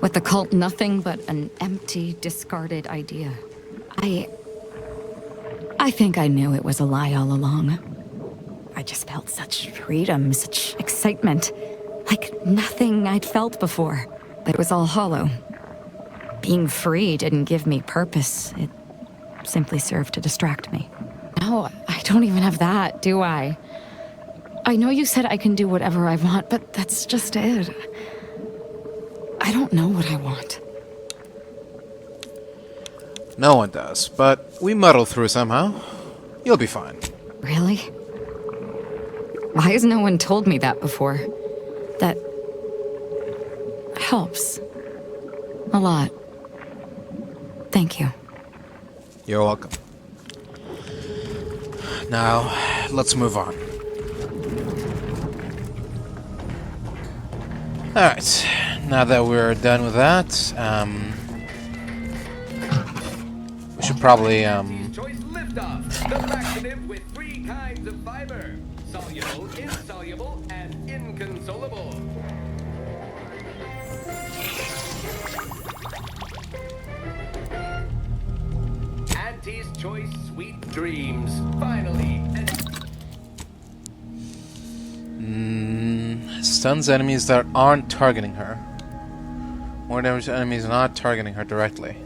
With the cult nothing but an empty, discarded idea. I think I knew it was a lie all along. I just felt such freedom, such excitement. Like nothing I'd felt before. But it was all hollow. Being free didn't give me purpose. It simply served to distract me. Now, I don't even have that, do I? I know you said I can do whatever I want, but that's just it. I don't know what I want. No one does, but we muddle through somehow. You'll be fine. Really? Why has no one told me that before? That helps. A lot. Thank you. You're welcome. Now, let's move on. Alright, now that we're done with that, we should probably, Choice liftoff. The laxative with 3 kinds of fiber: soluble, insoluble, and inconsolable. Auntie's choice sweet dreams. Finally. stuns enemies that aren't targeting her. More damage to enemies not targeting her directly.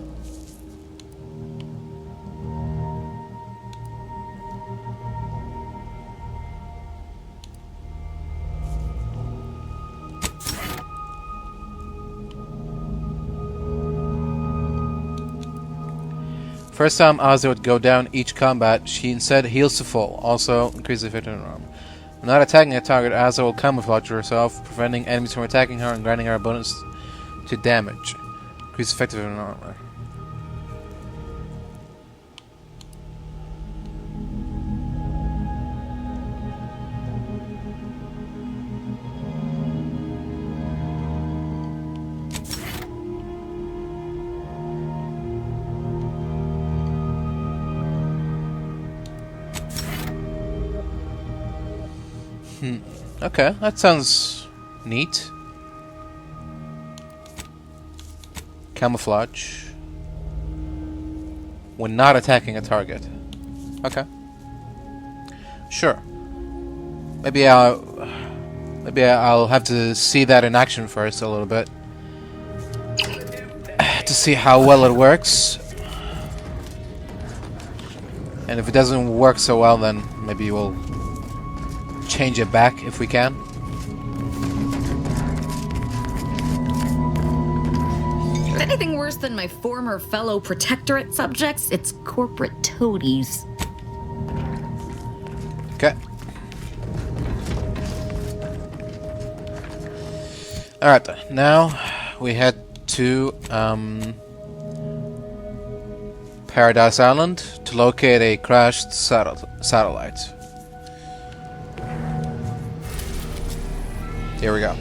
First time Ozzy would go down each combat, she instead heals to full, also increases effect on her arm. When not attacking a target, Ozzy will camouflage herself, preventing enemies from attacking her and granting her a bonus to damage. Increase effectiveness on armor. Okay, that sounds neat. Camouflage. When not attacking a target. Okay. Sure. Maybe I'll have to see that in action first a little bit. To see how well it works. And if it doesn't work so well, then maybe we'll change it back if we can. Anything worse than my former fellow Protectorate subjects? It's corporate toadies. Okay. Alright then. Now we head to Paradise Island to locate a crashed satellite. Here we go.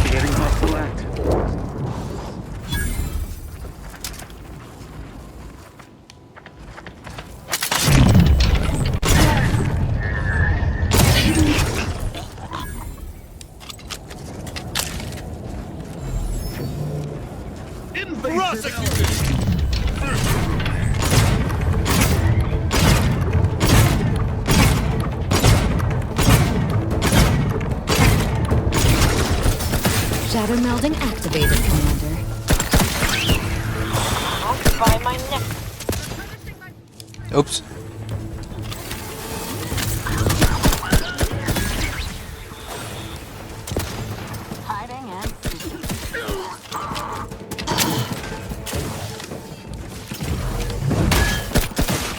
Getting hostile act. Shadow melding activated, Commander. Occupy my neck. Oops. Hiding and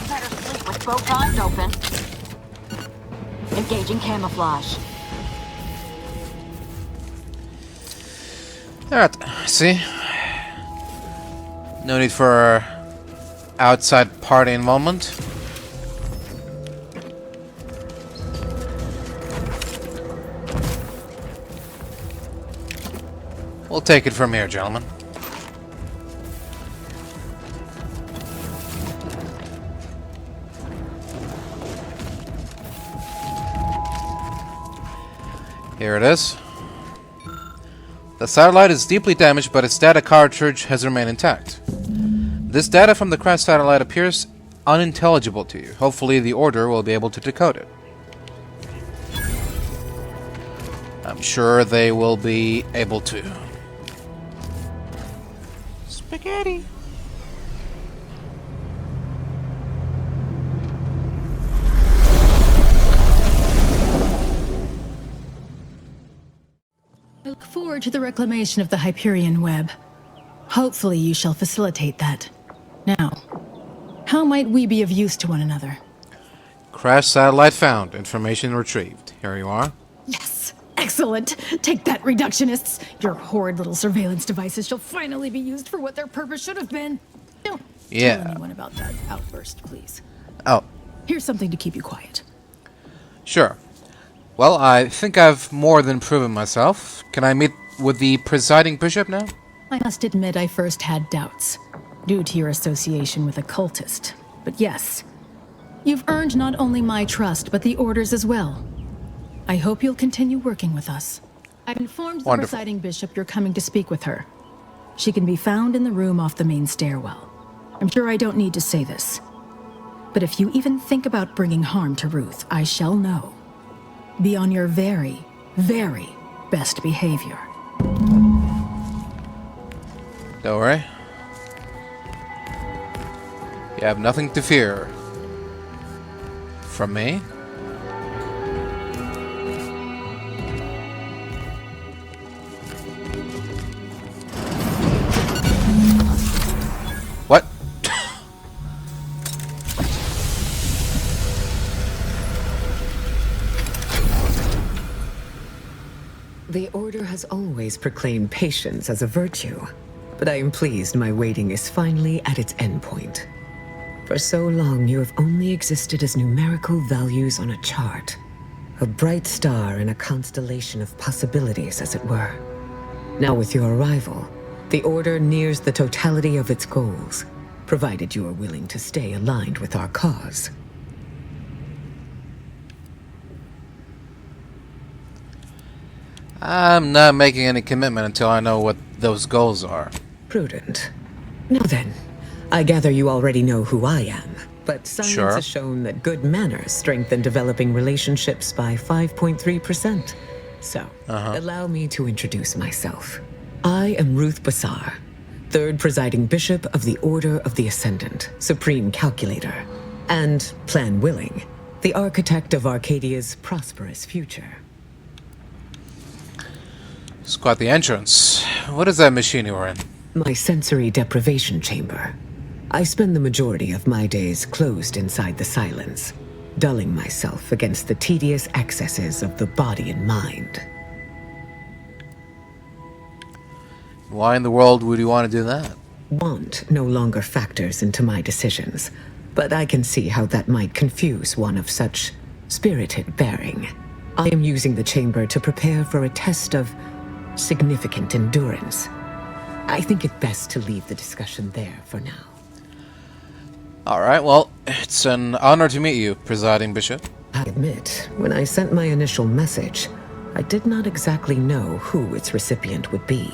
better sleep with both eyes open. Engaging camouflage. Alright, see? No need for outside party involvement. We'll take it from here, gentlemen. Here it is. The satellite is deeply damaged, but its data cartridge has remained intact. This data from the crashed satellite appears unintelligible to you. Hopefully the Order will be able to decode it. I'm sure they will be able to. Spaghetti! I look forward to the reclamation of the Hyperion web. Hopefully you shall facilitate that. Now, how might we be of use to one another? Crash satellite found. Information retrieved. Here you are. Yes. Excellent. Take that, reductionists. Your horrid little surveillance devices shall finally be used for what their purpose should have been. Don't tell anyone about that outburst, please. Oh. Here's something to keep you quiet. Sure. Well, I think I've more than proven myself. Can I meet with the presiding bishop now? I must admit I first had doubts, due to your association with a cultist. But yes, you've earned not only my trust, but the Order's as well. I hope you'll continue working with us. I've informed the presiding bishop you're coming to speak with her. She can be found in the room off the main stairwell. I'm sure I don't need to say this. But if you even think about bringing harm to Ruth, I shall know. Be on your very, very best behavior. Don't worry. You have nothing to fear. From me? What? The Order has always proclaimed patience as a virtue, but I am pleased my waiting is finally at its endpoint. For so long, you have only existed as numerical values on a chart. A bright star in a constellation of possibilities, as it were. Now with your arrival, the Order nears the totality of its goals, provided you are willing to stay aligned with our cause. I'm not making any commitment until I know what those goals are. Prudent. Now then, I gather you already know who I am, but science Sure. has shown that good manners strengthen developing relationships by 5.3%. So, allow me to introduce myself. I am Ruth Bassar, third presiding bishop of the Order of the Ascendant, supreme calculator, and, plan willing, the architect of Arcadia's prosperous future. It's quite the entrance. What is that machine you were in? My sensory deprivation chamber. I spend the majority of my days closed inside the silence, dulling myself against the tedious excesses of the body and mind. Why in the world would you want to do that? Want no longer factors into my decisions, but I can see how that might confuse one of such spirited bearing. I am using the chamber to prepare for a test of significant endurance. I think it best to leave the discussion there for now. Alright, well, it's an honor to meet you, presiding bishop. I admit, when I sent my initial message, I did not exactly know who its recipient would be.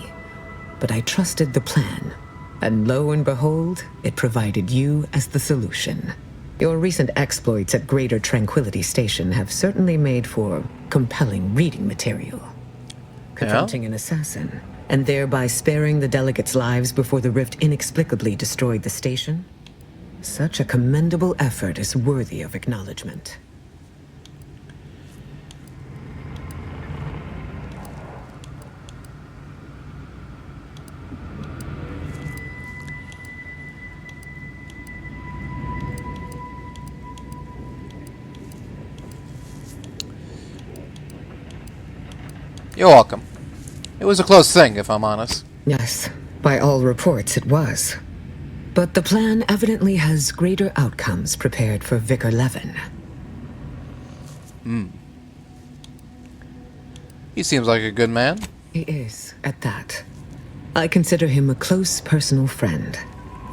But I trusted the plan, and lo and behold, it provided you as the solution. Your recent exploits at Greater Tranquility Station have certainly made for compelling reading material. Confronting an assassin, and thereby sparing the delegates' lives before the rift inexplicably destroyed the station? Such a commendable effort is worthy of acknowledgement. You're welcome. It was a close thing, if I'm honest. Yes, by all reports it was. But the plan evidently has greater outcomes prepared for Vicar Levin. He seems like a good man. He is, at that. I consider him a close personal friend,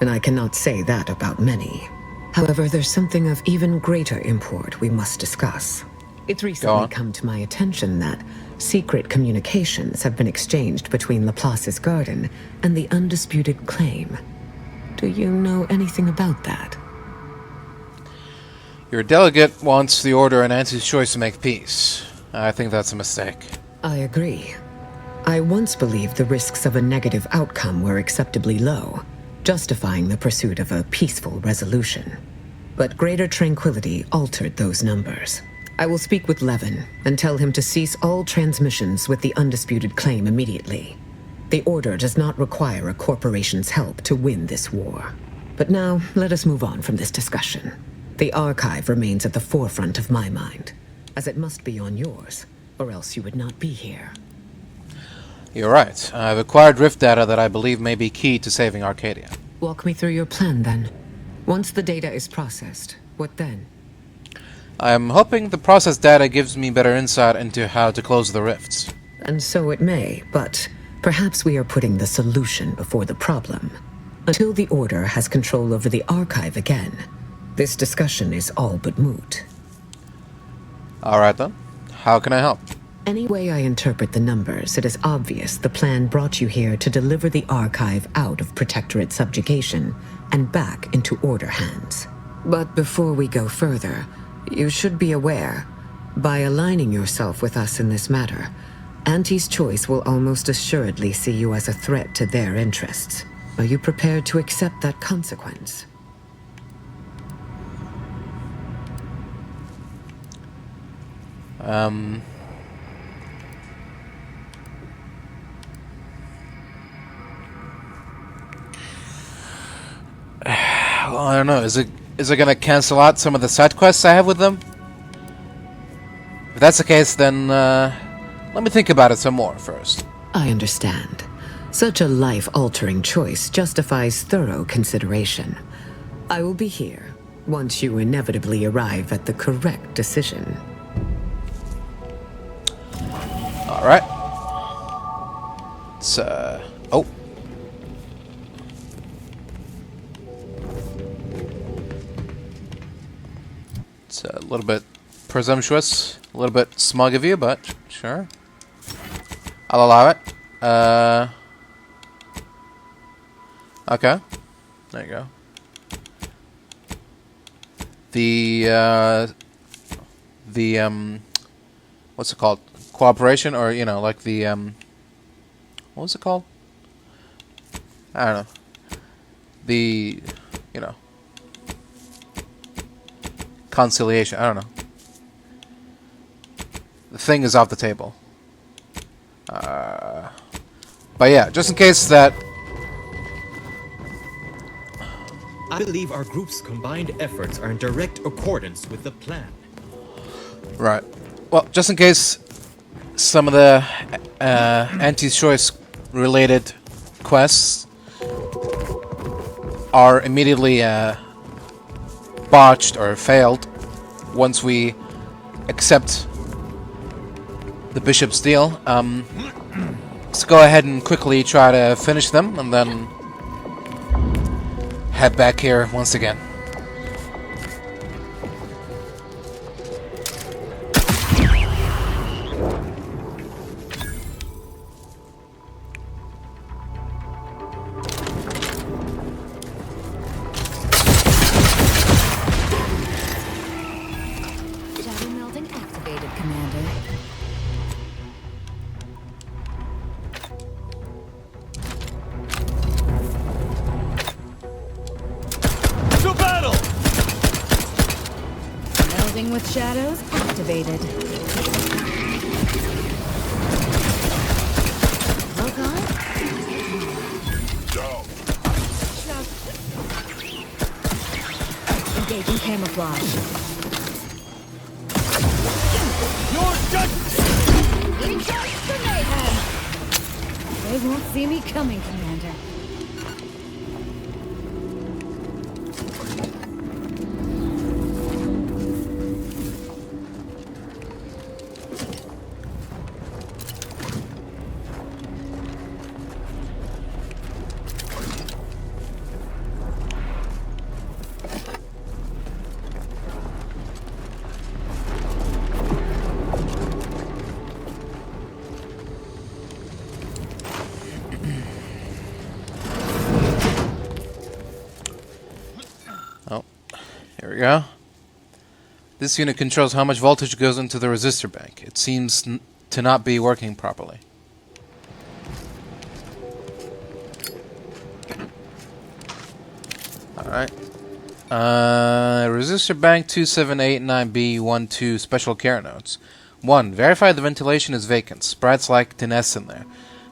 and I cannot say that about many. However, there's something of even greater import we must discuss. It's recently come to my attention that secret communications have been exchanged between Laplace's garden and the undisputed claim. Do you know anything about that? Your delegate wants the Order and Auntie's choice to make peace. I think that's a mistake. I agree. I once believed the risks of a negative outcome were acceptably low, justifying the pursuit of a peaceful resolution. But Greater Tranquility altered those numbers. I will speak with Levin and tell him to cease all transmissions with the undisputed claim immediately. The Order does not require a corporation's help to win this war. But now, let us move on from this discussion. The archive remains at the forefront of my mind, as it must be on yours, or else you would not be here. You're right. I've acquired rift data that I believe may be key to saving Arcadia. Walk me through your plan, then. Once the data is processed, what then? I'm hoping the processed data gives me better insight into how to close the rifts. And so it may, but perhaps we are putting the solution before the problem. Until the Order has control over the archive again, this discussion is all but moot. Alright then. How can I help? Any way I interpret the numbers, it is obvious the plan brought you here to deliver the archive out of Protectorate subjugation and back into Order hands. But before we go further, you should be aware, by aligning yourself with us in this matter, Auntie's choice will almost assuredly see you as a threat to their interests. Are you prepared to accept that consequence? Well, I don't know. Is it gonna cancel out some of the side quests I have with them? If that's the case, then let me think about it some more first. I understand. Such a life-altering choice justifies thorough consideration. I will be here once you inevitably arrive at the correct decision. Alright. It's, oh. It's a little bit presumptuous, a little bit smug of you, but sure. I'll allow it. Okay. There you go. What's it called? Cooperation, or, you know, like the, what was it called? I don't know. The, you know, conciliation, I don't know. The thing is off the table. But yeah, just in case that... I believe our group's combined efforts are in direct accordance with the plan. Right. Well, just in case some of the anti-choice related quests are immediately botched or failed once we accept the bishop's deal, let's go ahead and quickly try to finish them and then head back here once again. Shadow melding activated, Commander. To battle! Melding with shadows activated. Look on. Engaging camouflage. You're judged! Eject the mayhem! They won't see me coming, Commander. Here we go. This unit controls how much voltage goes into the resistor bank. It seems to not be working properly. Alright. Resistor bank 2789B12 special care notes. 1. Verify the ventilation is vacant. Sprites like to nest in there.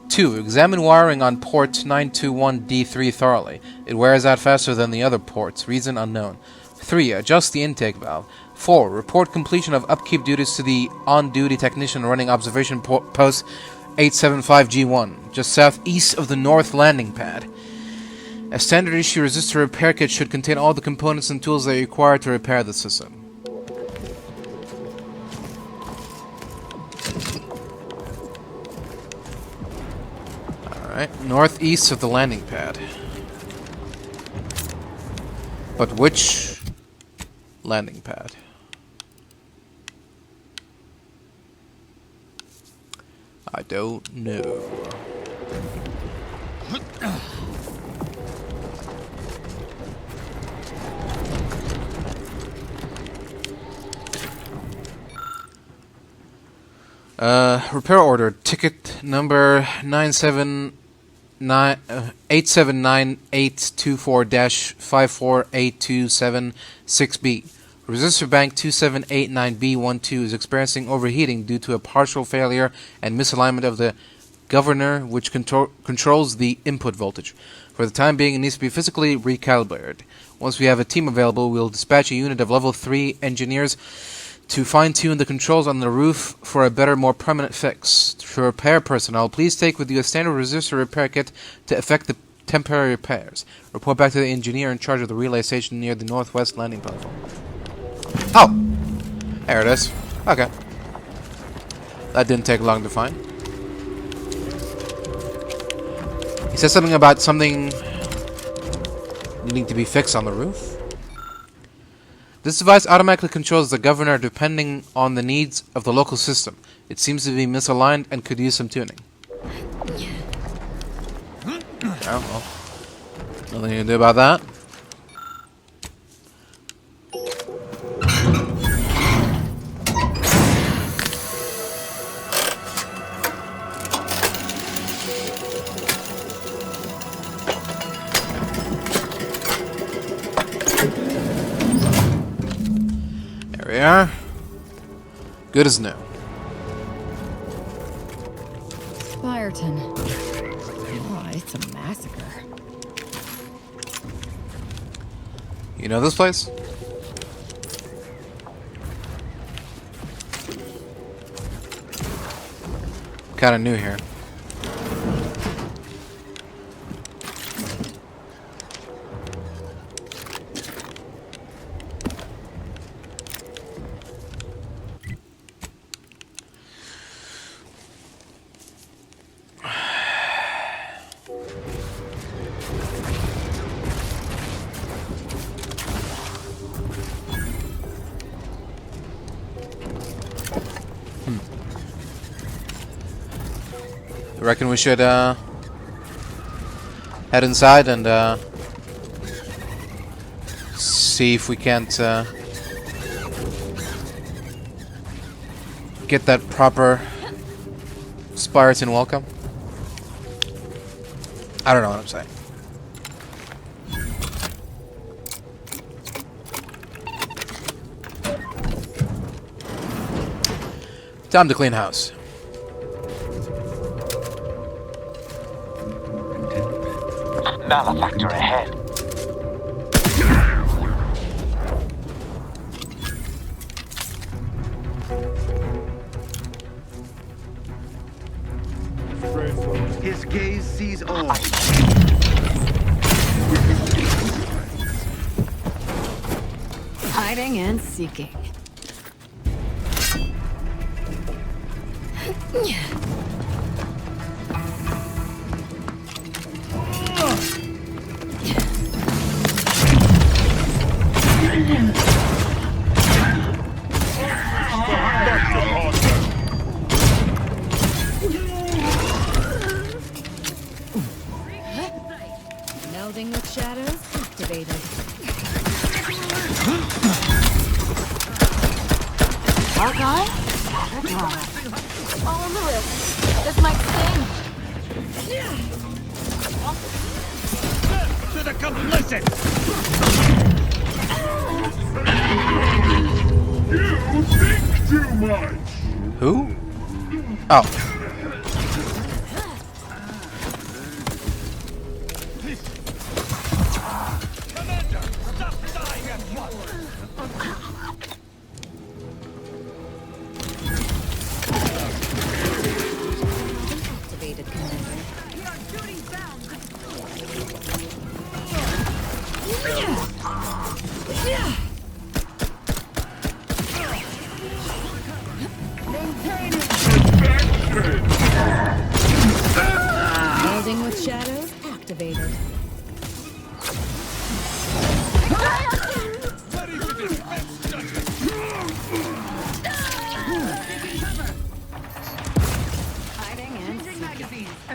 2. Examine wiring on port 921D3 thoroughly. It wears out faster than the other ports. Reason unknown. 3. Adjust the intake valve. 4. Report completion of upkeep duties to the on-duty technician running observation post 875G1, just southeast of the north landing pad. A standard issue resistor repair kit should contain all the components and tools that are required to repair the system. Alright, northeast of the landing pad. But which landing pad? I don't know. Repair order ticket number 8798224-54827-6B. Resistor bank 2789B12 is experiencing overheating due to a partial failure and misalignment of the governor, which controls the input voltage. For the time being, it needs to be physically recalibrated. Once we have a team available, we'll dispatch a unit of level 3 engineers to fine-tune the controls on the roof for a better, more permanent fix. To repair personnel, please take with you a standard resistor repair kit to effect the temporary repairs. Report back to the engineer in charge of the relay station near the northwest landing platform. Oh! There it is. Okay. That didn't take long to find. He said something about something needing to be fixed on the roof. This device automatically controls the governor depending on the needs of the local system. It seems to be misaligned and could use some tuning. Oh, well. Nothing you can do about that. There we are. Good as new. Spireton. Oh, it's a massacre. You know this place? Kinda new here. I reckon we should head inside and see if we can't get that proper Spireton welcome. I don't know what I'm saying. Time to clean house. Malefactor ahead. His gaze sees all. Hiding and seeking. Melding with shadows activated. Mark on? All on the wrist. This might sting. To the complicit! You think too much! Who? Oh. Commander, stop dying at once! Shadows activated.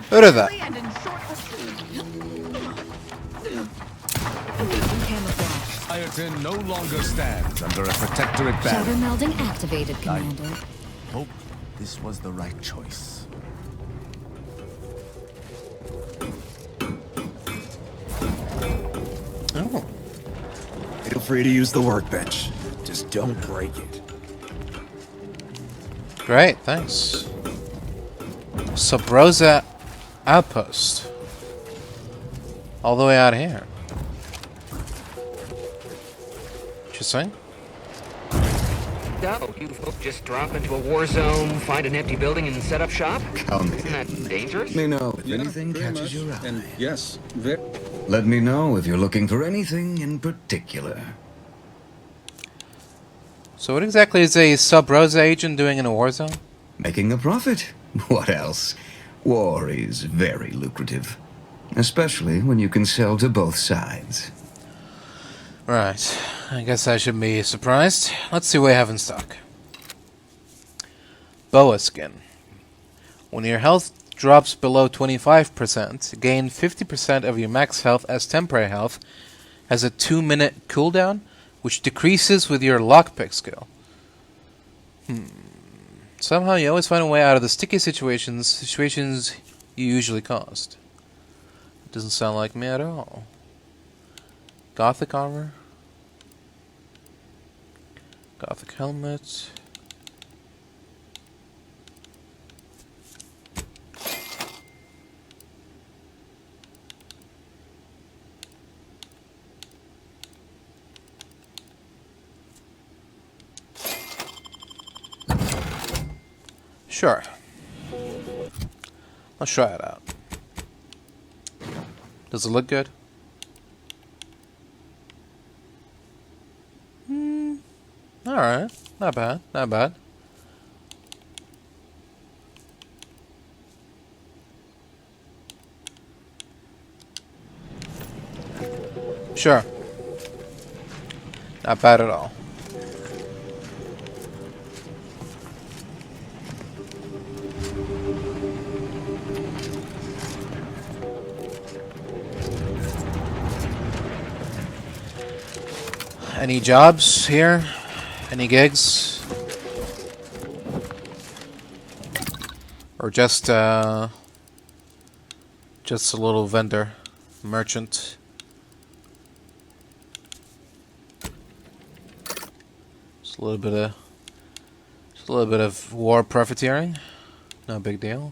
Who did that? Spireton no longer stands under a protectorate Shadow banner. melding activated, Commander. I hope this was the right choice. Oh. Feel free to use the workbench. Just don't break it. Great, thanks. Rosa Outpost. All the way out here. Interesting. So, you folks just drop into a war zone, find an empty building, and set up shop? Isn't that dangerous? Let me know if anything catches your eye. And yes, let me know if you're looking for anything in particular. So what exactly is a Sub-Rosa agent doing in a war zone? Making a profit. What else? War is very lucrative. Especially when you can sell to both sides. Right. I guess I shouldn't be surprised. Let's see what I have in stock. Boa skin. When your health drops below 25%, gain 50% of your max health as temporary health, has a 2-minute cooldown, which decreases with your lockpick skill. Somehow you always find a way out of the sticky situations you usually caused. It doesn't sound like me at all. Gothic armor. Gothic helmet. Sure. Let's try it out. Does it look good? Alright. Not bad. Not bad. Sure. Not bad at all. Any jobs here? Any gigs? Or just a little vendor, merchant? Just a little bit of war profiteering. No big deal.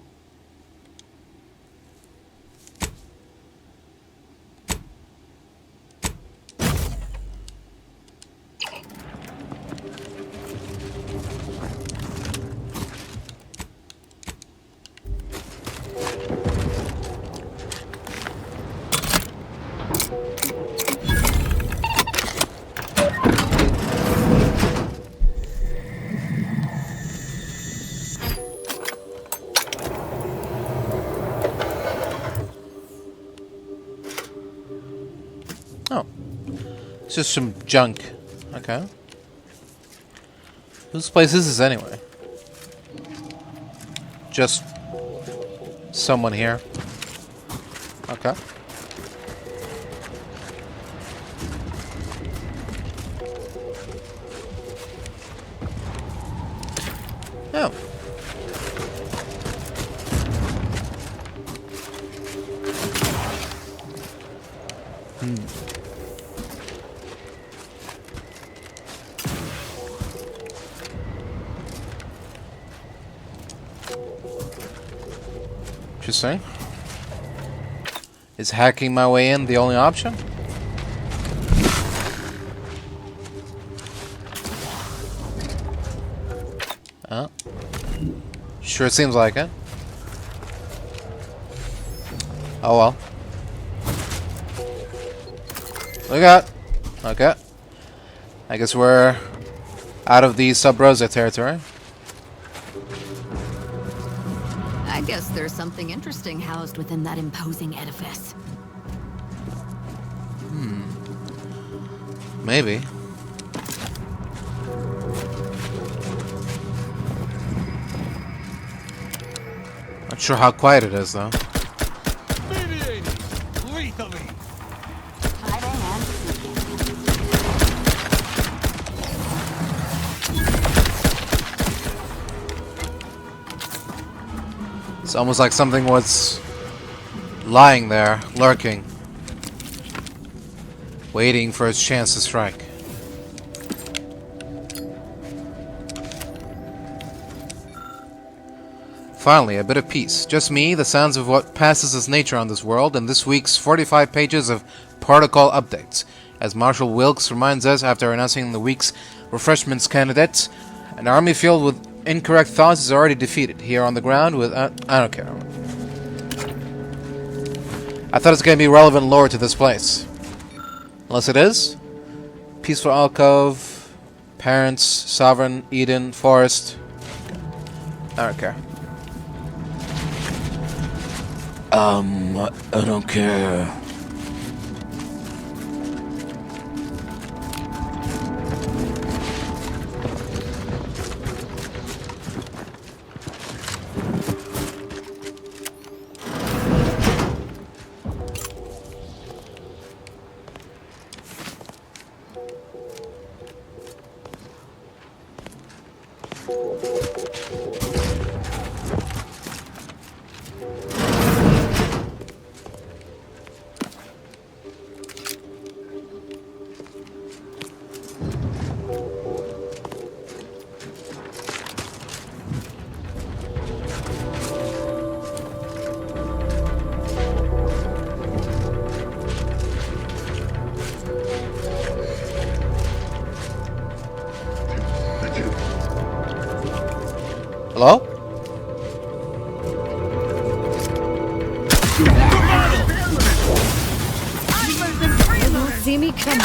Just some junk. Okay. Whose place is this anyway? Just someone here. Okay. Oh. Interesting. Is hacking my way in the only option? Oh. Sure seems like it. Oh well. Look out. Okay. I guess we're out of the Sub-Rosa territory. I guess there's something interesting housed within that imposing edifice. Maybe. Not sure how quiet it is, though. Lethally. It's almost like something was lying there, lurking, waiting for its chance to strike. Finally, a bit of peace. Just me, the sounds of what passes as nature on this world, and this week's 45 pages of protocol updates. As Marshal Wilkes reminds us after announcing the week's refreshments candidates, an army filled with incorrect thoughts is already defeated. Here on the ground with... I don't care. I thought it's going to be relevant lore to this place. Unless it is. Peaceful alcove, parents, sovereign, Eden, forest. I don't care. I don't care. Hello? You won't see me coming.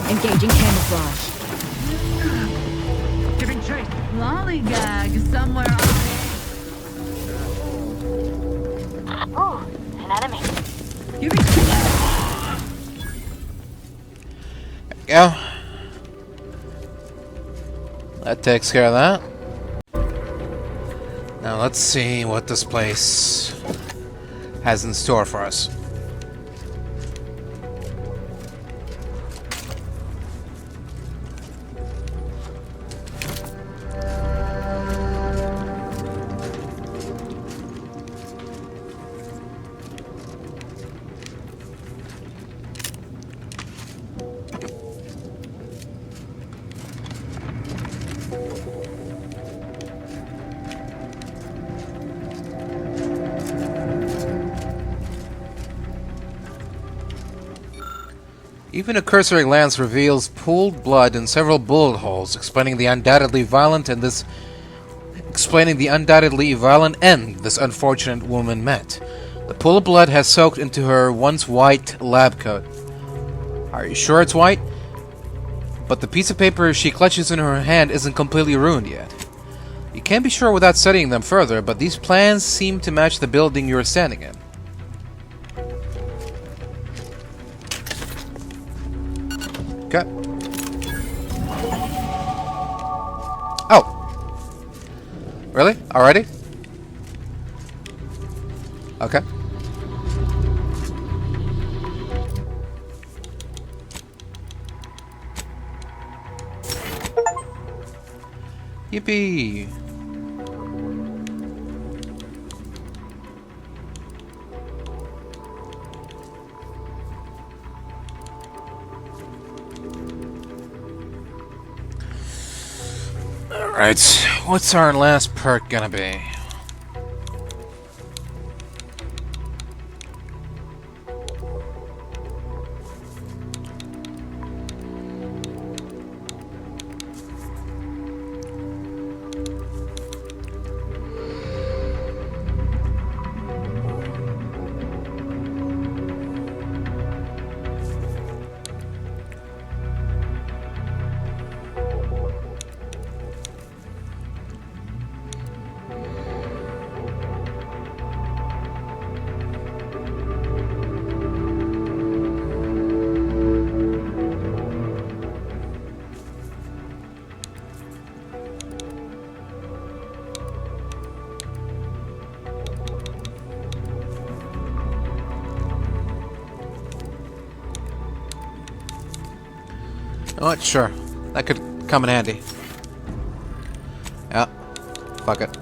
Engaging camouflage. Giving chase. Lollygag somewhere on Oh, an enemy. Yeah. That takes care of that. Now let's see what this place has in store for us. Even a cursory glance reveals pooled blood in several bullet holes, explaining the undoubtedly violent end this unfortunate woman met. The pool of blood has soaked into her once white lab coat. Are you sure it's white? But the piece of paper she clutches in her hand isn't completely ruined yet. You can't be sure without studying them further, but these plans seem to match the building you're standing in. Okay. Oh. Really? Already? Okay. Yippee! Alright, what's our last perk gonna be? Oh, sure. That could come in handy. Yeah. Fuck it.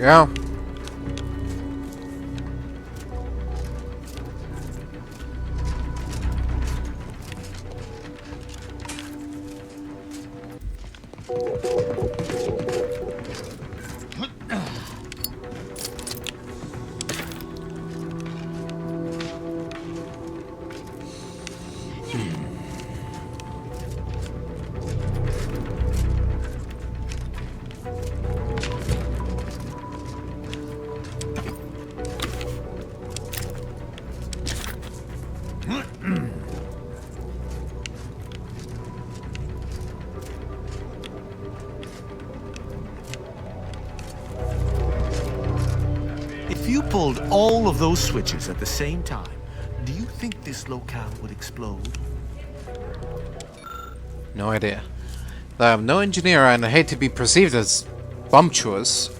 Yeah. If you pulled all of those switches at the same time, do you think this locale would explode? No idea. I'm no engineer and I hate to be perceived as bumptious.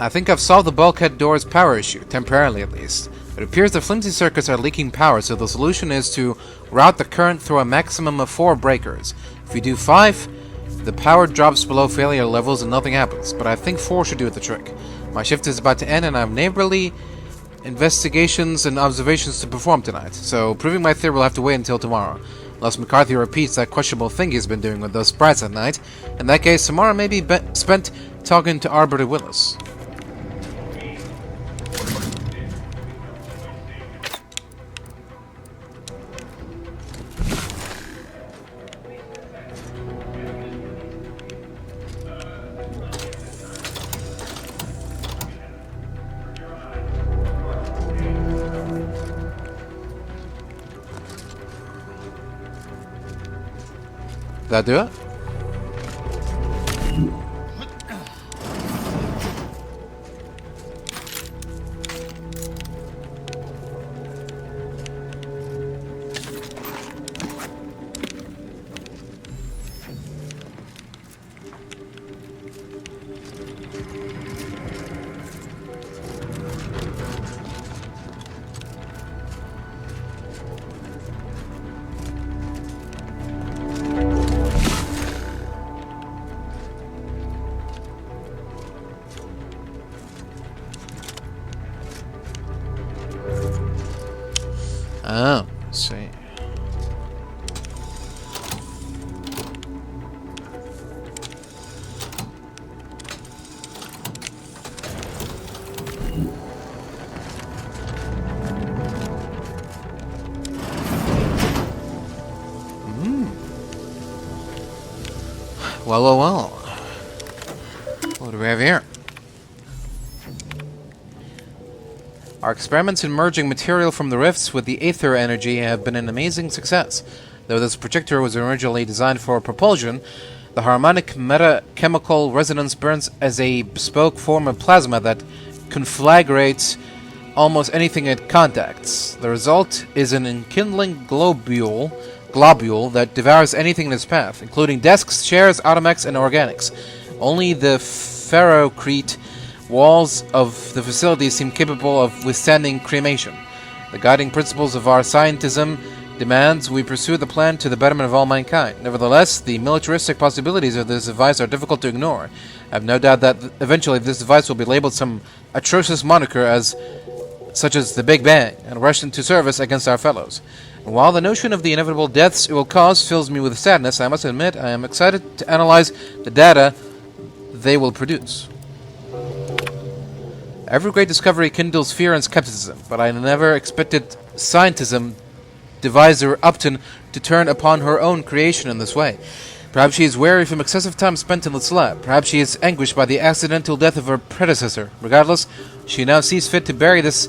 I think I've solved the bulkhead door's power issue, temporarily at least. It appears the flimsy circuits are leaking power, so the solution is to route the current through a maximum of 4 breakers. If we do 5, the power drops below failure levels and nothing happens, but I think 4 should do the trick. My shift is about to end and I have neighborly investigations and observations to perform tonight, so proving my theory will have to wait until tomorrow. Unless McCarthy repeats that questionable thing he's been doing with those sprites at night. In that case, tomorrow may be spent talking to Arbiter Willis. That do it? Oh, let's see. Well. What do we have here? Our experiments in merging material from the rifts with the aether energy have been an amazing success. Though this projector was originally designed for propulsion, the harmonic meta-chemical resonance burns as a bespoke form of plasma that conflagrates almost anything it contacts. The result is an enkindling globule that devours anything in its path, including desks, chairs, automechs, and organics. Only the ferrocrete walls of the facility seem capable of withstanding cremation. The guiding principles of our scientism demands we pursue the plan to the betterment of all mankind. Nevertheless, the militaristic possibilities of this device are difficult to ignore. I have no doubt that eventually this device will be labeled some atrocious moniker such as the Big Bang, and rushed into service against our fellows. And while the notion of the inevitable deaths it will cause fills me with sadness, I must admit I am excited to analyze the data they will produce. Every great discovery kindles fear and skepticism, but I never expected scientism deviser Upton to turn upon her own creation in this way. Perhaps she is weary from excessive time spent in this lab. Perhaps she is anguished by the accidental death of her predecessor. Regardless, she now sees fit to bury this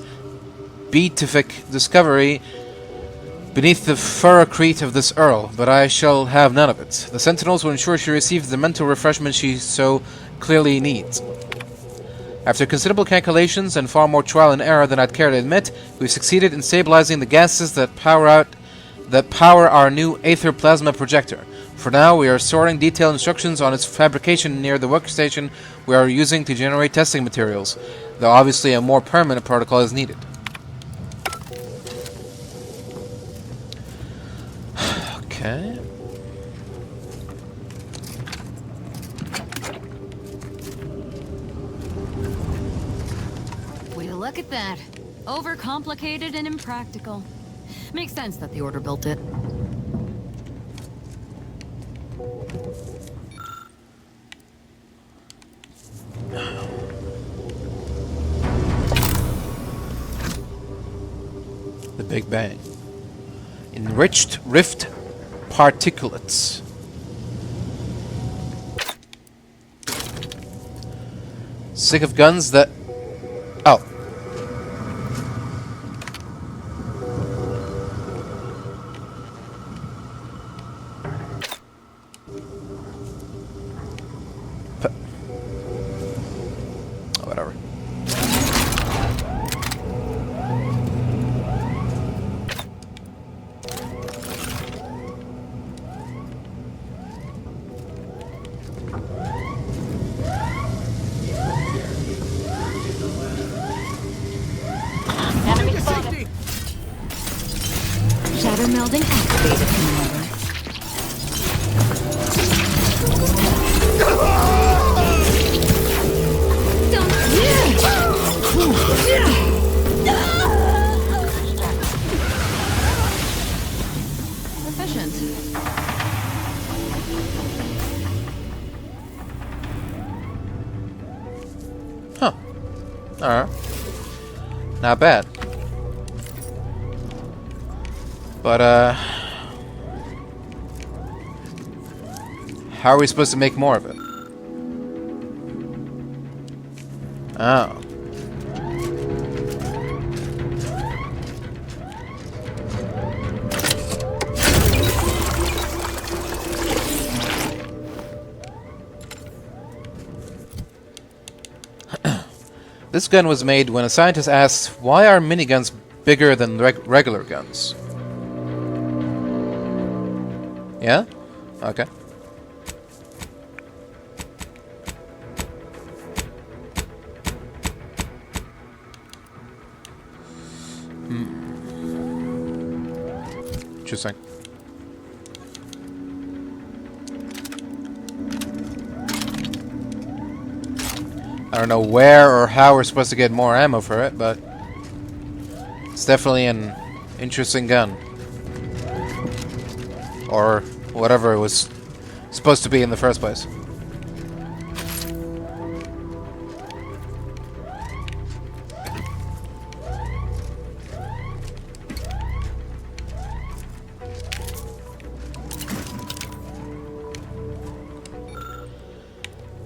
beatific discovery beneath the ferocrete of this Earl, but I shall have none of it. The Sentinels will ensure she receives the mental refreshment she so clearly needs. After considerable calculations and far more trial and error than I'd care to admit, we've succeeded in stabilizing the gases that power our new Aether Plasma projector. For now, we are storing detailed instructions on its fabrication near the workstation we are using to generate testing materials, though obviously a more permanent protocol is needed. Okay. Well, look at that. Overcomplicated and impractical. Makes sense that the Order built it. The Big Bang. Enriched rift particulates. Sick of guns that... Oh. Whatever. Shatter melding activated, Commander. Efficient. Huh. Alright. Not bad. But, how are we supposed to make more of it? Oh. This gun was made when a scientist asked, why are miniguns bigger than regular guns? Yeah? Okay. Interesting. I don't know where or how we're supposed to get more ammo for it, but it's definitely an interesting gun. Or whatever it was supposed to be in the first place.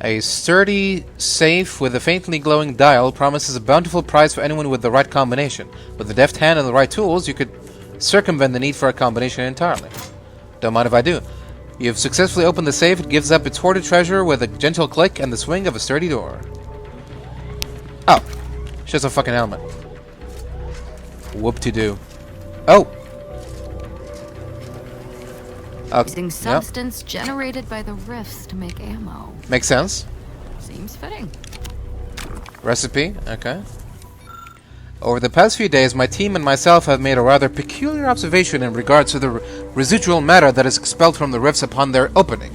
A sturdy safe with a faintly glowing dial promises a bountiful prize for anyone with the right combination. With a deft hand and the right tools, you could circumvent the need for a combination entirely. Don't mind if I do. You've successfully opened the safe. It gives up its hoarded treasure with a gentle click and the swing of a sturdy door. Oh. It's just a fucking helmet. Whoop-de-doo. Oh! Using substance generated by the rifts to make ammo. Makes sense. Seems fitting. Recipe, okay. Over the past few days, my team and myself have made a rather peculiar observation in regards to the residual matter that is expelled from the rifts upon their opening.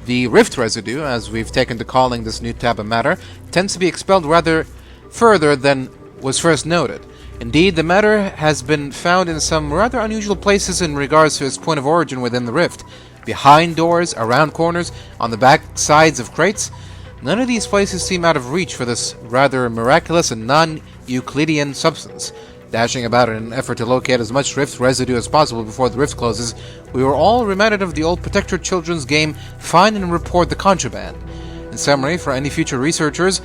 The rift residue, as we've taken to calling this new type of matter, tends to be expelled rather further than was first noted. Indeed, the matter has been found in some rather unusual places in regards to its point of origin within the rift. Behind doors, around corners, on the back sides of crates. None of these places seem out of reach for this rather miraculous and non-Euclidean substance. Dashing about in an effort to locate as much rift residue as possible before the rift closes, we were all reminded of the old Protectorate children's game, Find and Report the Contraband. In summary, for any future researchers,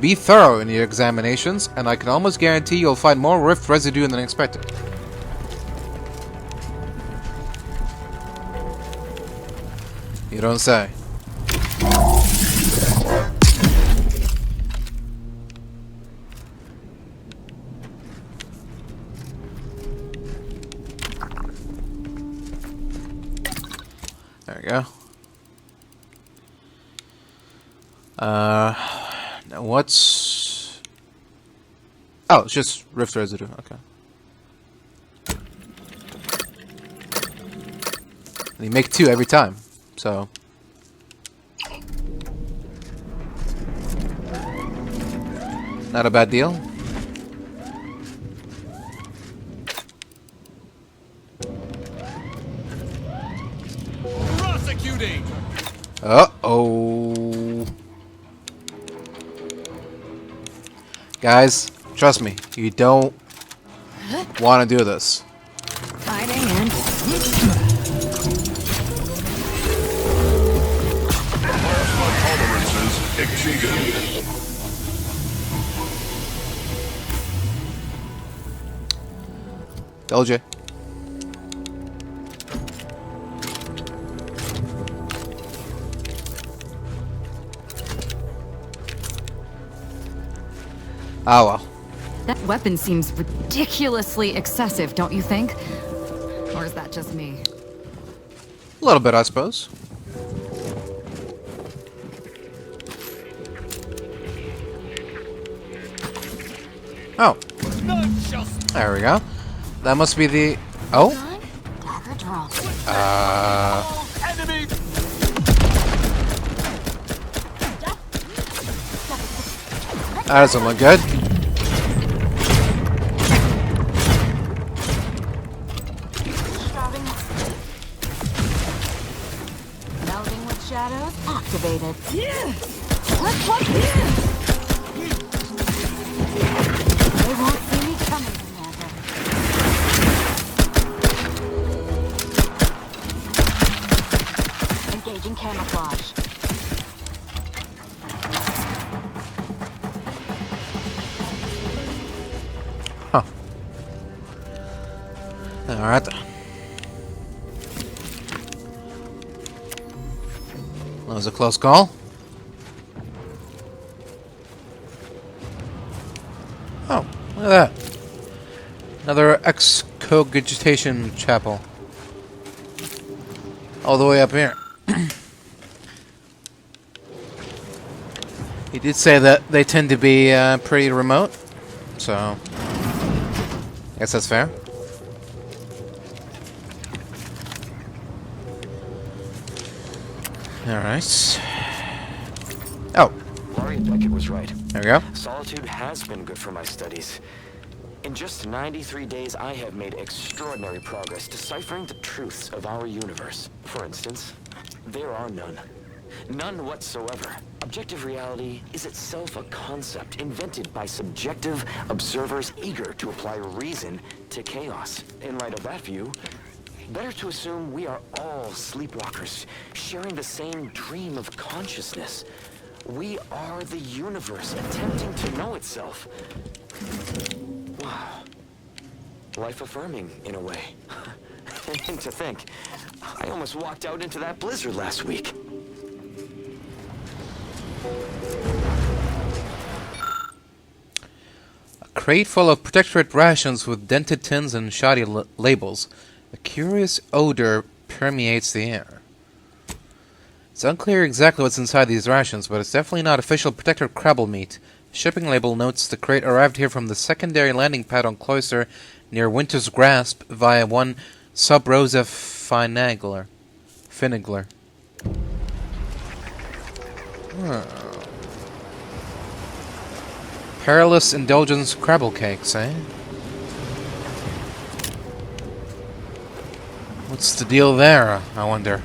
Be thorough in your examinations, and I can almost guarantee you'll find more rift residue than expected. You don't say. There we go. Now what's... Oh, it's just rift residue, okay. And you make 2 every time, so... Not a bad deal. Prosecuting! Uh-oh. Guys, trust me, you don't want to do this. Fighting and... Tolerances exceeded. Told you. Oh well. That weapon seems ridiculously excessive, don't you think? Or is that just me? A little bit, I suppose. Oh. There we go. That must be the... Oh? That doesn't look good. Melding with shadows activated. They won't see me coming, Commander. Engaging camouflage. Huh. Alright. That was a close call. Oh, look at that. Another Excogitation Chapel. All the way up here. He did say that they tend to be pretty remote, so I guess that's fair. Alright. Oh. Laurie Beckett was right. There we go. Solitude has been good for my studies. In just 93 days, I have made extraordinary progress deciphering the truths of our universe. For instance, there are none. None whatsoever. Objective reality is itself a concept invented by subjective observers eager to apply reason to chaos. In light of that view, better to assume we are all sleepwalkers, sharing the same dream of consciousness. We are the universe attempting to know itself. Wow. Life-affirming, in a way. And to think, I almost walked out into that blizzard last week. A crate full of Protectorate rations with dented tins and shoddy labels. A curious odor permeates the air. It's unclear exactly what's inside these rations, but it's definitely not official Protectorate crabble meat. The shipping label notes the crate arrived here from the secondary landing pad on Cloister near Winter's Grasp via one Rosa Smuggler. Perilous indulgence crabble cakes, eh? What's the deal there, I wonder?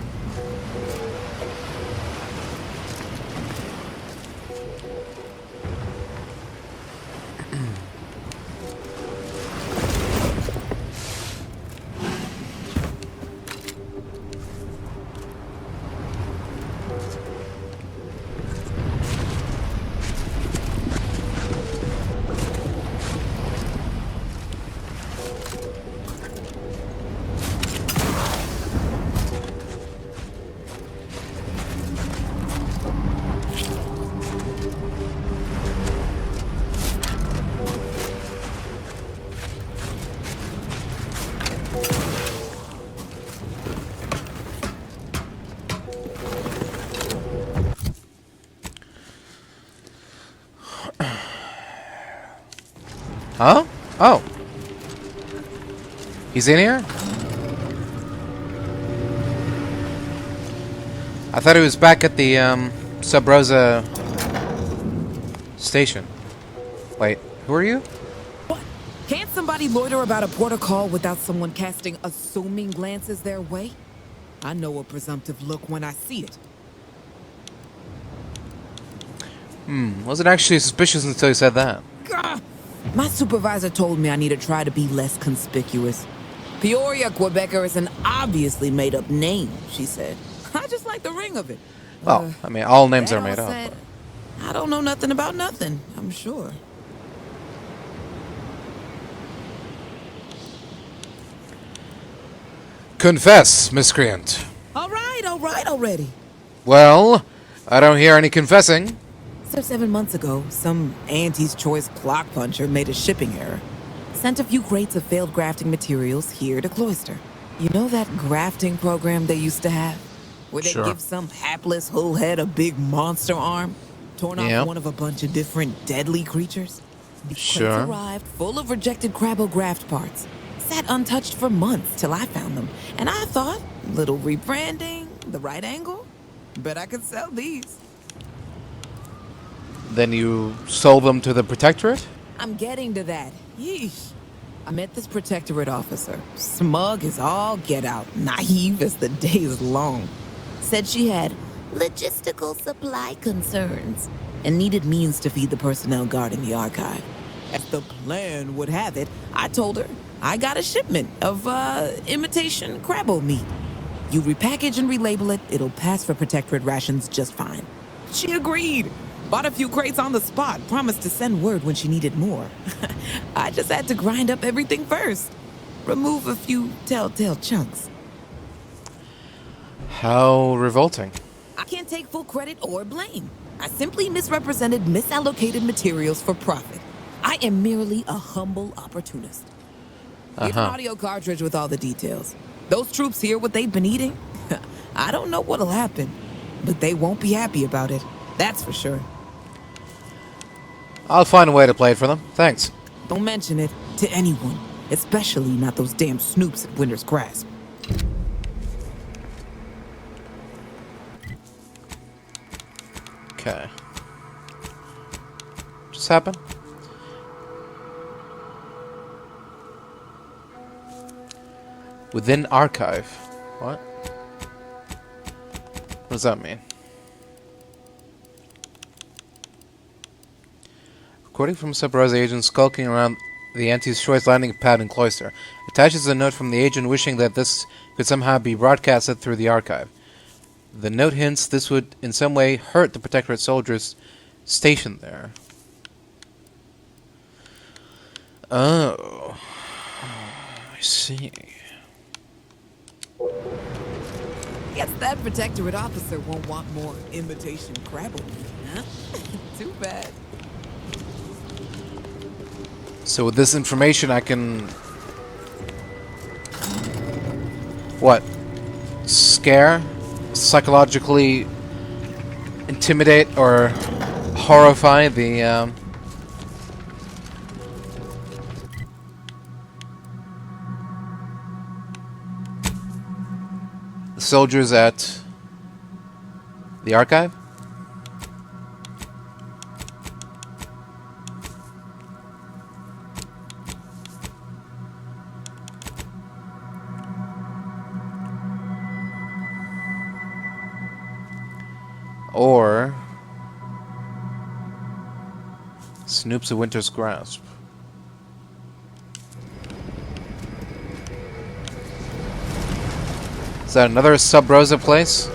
Oh. He's in here? I thought he was back at the Sub Rosa station. Wait, who are you? What? Can't somebody loiter about a protocol without someone casting assuming glances their way? I know a presumptive look when I see it. Wasn't actually suspicious until you said that. Gah! My supervisor told me I need to try to be less conspicuous. Peoria, Quebecer is an obviously made-up name, she said. I just like the ring of it. Well, I mean, all names are made up. Said, I don't know nothing about nothing, I'm sure. Confess, miscreant. All right already. Well, I don't hear any confessing. So 7 months ago, some Auntie's Choice clock puncher made a shipping error. Sent a few crates of failed grafting materials here to Cloister. You know that grafting program they used to have? Where they give some hapless hull head a big monster arm? Torn off one of a bunch of different deadly creatures? The crates arrived full of rejected Crabbo graft parts. Sat untouched for months till I found them. And I thought, little rebranding, the right angle? Bet I could sell these. Then you sold them to the Protectorate? I'm getting to that. Yeesh. I met this Protectorate officer. Smug as all get out. Naive as the day is long. Said she had logistical supply concerns and needed means to feed the personnel guarding the archive. As the plan would have it, I told her I got a shipment of, imitation Crabbo meat. You repackage and relabel it, it'll pass for Protectorate rations just fine. She agreed. Bought a few crates on the spot, promised to send word when she needed more. I just had to grind up everything first. Remove a few telltale chunks. How revolting. I can't take full credit or blame. I simply misrepresented misallocated materials for profit. I am merely a humble opportunist. Give an audio cartridge with all the details. Those troops hear what they've been eating. I don't know what'll happen, but they won't be happy about it. That's for sure. I'll find a way to play it for them. Thanks. Don't mention it to anyone, especially not those damn snoops at Winter's Grasp. Okay. Just happened? Within archive. What? What does that mean? Recording from Sub Rosa agent skulking around the Auntie's Choice landing pad in Cloister. Attaches a note from the agent wishing that this could somehow be broadcasted through the archive. The note hints this would in some way hurt the Protectorate soldiers stationed there. Oh. I see. Guess that Protectorate officer won't want more imitation Crabbo meat, huh? Too bad. So with this information I can... What? Scare? Psychologically intimidate or horrify the soldiers at the archive? Or Snoops of Winter's Grasp. Is that another Sub Rosa place?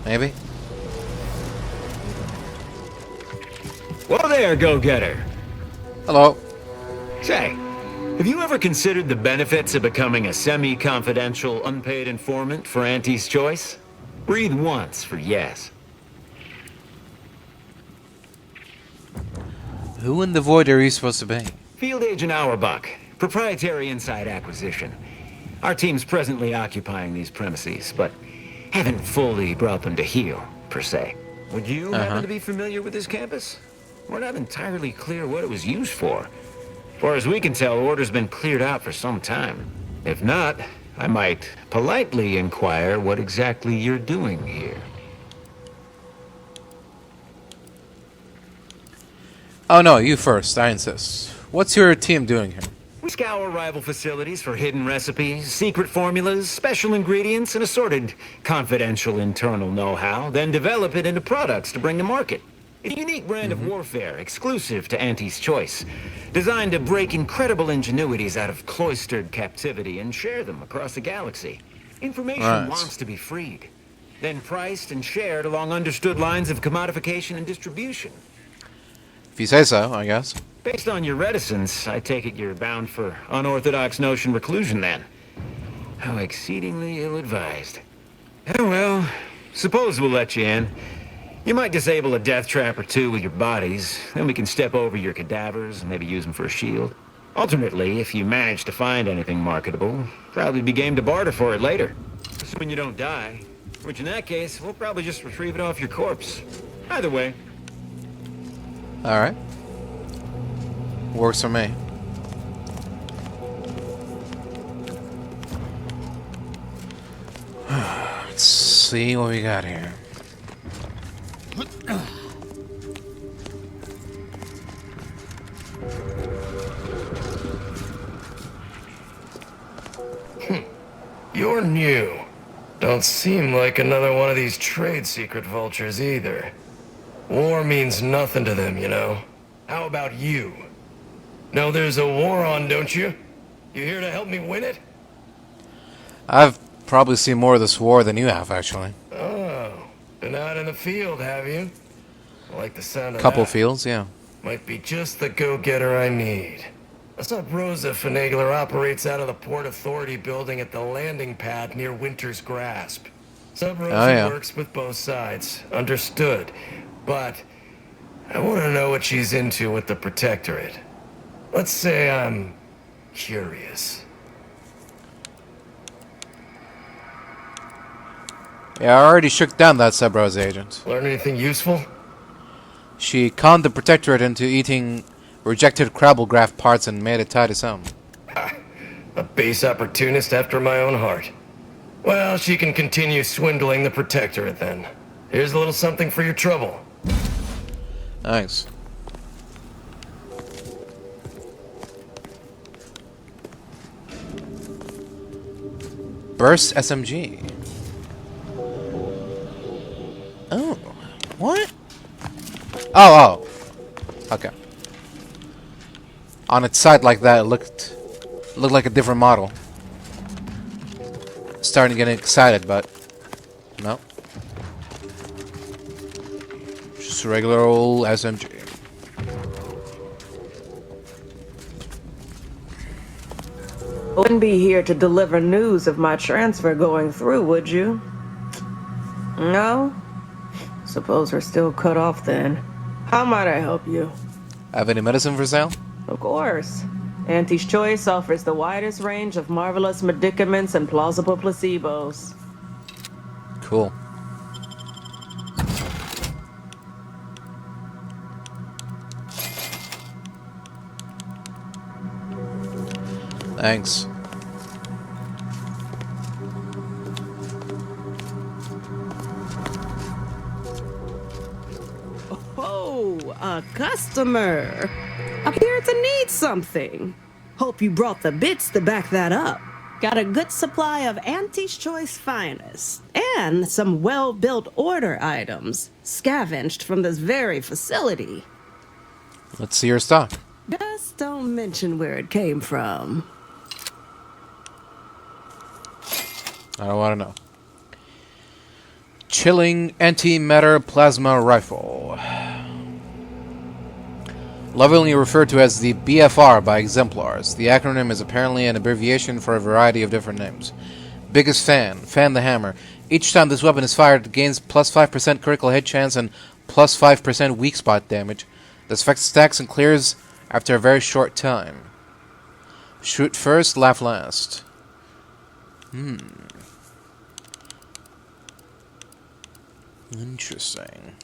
Maybe? Whoa there, go-getter. Hello. Say, have you ever considered the benefits of becoming a semi-confidential, unpaid informant for Auntie's Choice? Breathe once for yes. Who in the void are you supposed to be? Field Agent Auerbach, proprietary inside acquisition. Our team's presently occupying these premises, but haven't fully brought them to heel, per se. Would you happen to be familiar with this campus? we're not entirely clear what it was used for. As far as we can tell, order's been cleared out for some time. If not, I might politely inquire what exactly you're doing here. Oh no, you first, I insist. What's your team doing here? We scour rival facilities for hidden recipes, secret formulas, special ingredients, and assorted confidential internal know-how, then develop it into products to bring to market. It's a unique brand of warfare, exclusive to Auntie's Choice, designed to break incredible ingenuities out of cloistered captivity and share them across the galaxy. Information wants to be freed, then priced and shared along understood lines of commodification and distribution. If you say so, I guess. Based on your reticence, I take it you're bound for unorthodox notion reclusion then. How exceedingly ill-advised. Oh well, suppose we'll let you in. You might disable a death trap or two with your bodies, then we can step over your cadavers and maybe use them for a shield. Alternately, if you manage to find anything marketable, probably be game to barter for it later. Assuming you don't die, which in that case, we'll probably just retrieve it off your corpse. Either way. Alright. Works for me. Let's see what we got here. You're new. Don't seem like another one of these trade secret vultures either. War means nothing to them, you know. How about you? Know there's a war on, don't you? You here to help me win it? I've probably seen more of this war than you have, actually. Oh, been out in the field, have you? I like the sound of Couple that. fields, yeah. Might be just the go-getter I need. I saw Rosa Smuggler operates out of the Port Authority building at the landing pad near Winter's Grasp. Sub Rosa works with both sides, understood. But I want to know what she's into with the Protectorate. Let's say I'm curious. Yeah, I already shook down that Cerberus agent. Learn anything useful? She conned the Protectorate into eating rejected Crabblegraph parts and made it tie to some. A base opportunist after my own heart. Well, she can continue swindling the Protectorate then. Here's a little something for your trouble. Nice. Burst SMG. Oh, what? Oh. Okay. On its side like that, it looked like a different model. Starting to get excited, but no. Just a regular old SMG. Wouldn't be here to deliver news of my transfer going through, would you? No? Suppose we're still cut off then. How might I help you? Have any medicine for sale? Of course. Auntie's Choice offers the widest range of marvelous medicaments and plausible placebos. Cool. Thanks. Oh, a customer. Appear to need something. Hope you brought the bits to back that up. Got a good supply of Auntie's Choice finest, and some well-built order items, scavenged from this very facility. Let's see your stock. Just don't mention where it came from. I don't want to know. Chilling antimatter plasma rifle. Lovingly referred to as the BFR by exemplars. The acronym is apparently an abbreviation for a variety of different names. Biggest fan. Fan the hammer. Each time this weapon is fired, it gains plus 5% critical hit chance and plus 5% weak spot damage. This effect stacks and clears after a very short time. Shoot first, laugh last. Interesting.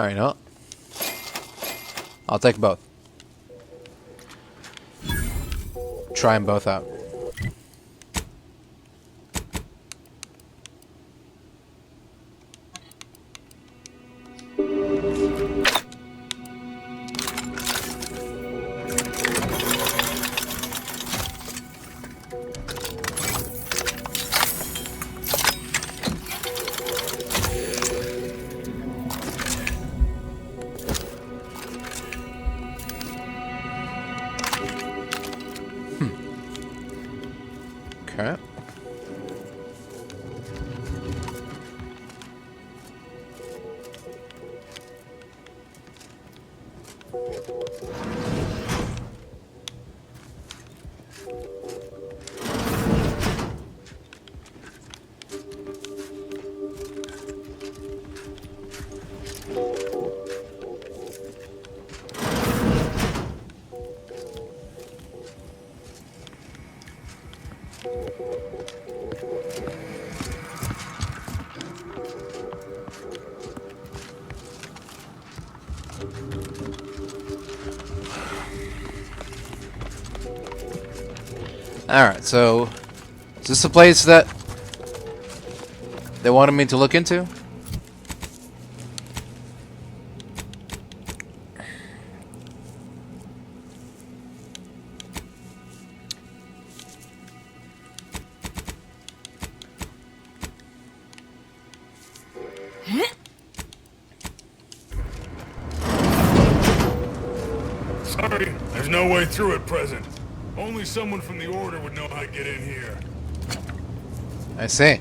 Alright, no. I'll take both. Try them both out. Okay. Alright, so is this a place that they wanted me to look into? Sorry, there's no way through at present. Only someone from the Order would know how to get in here. I see.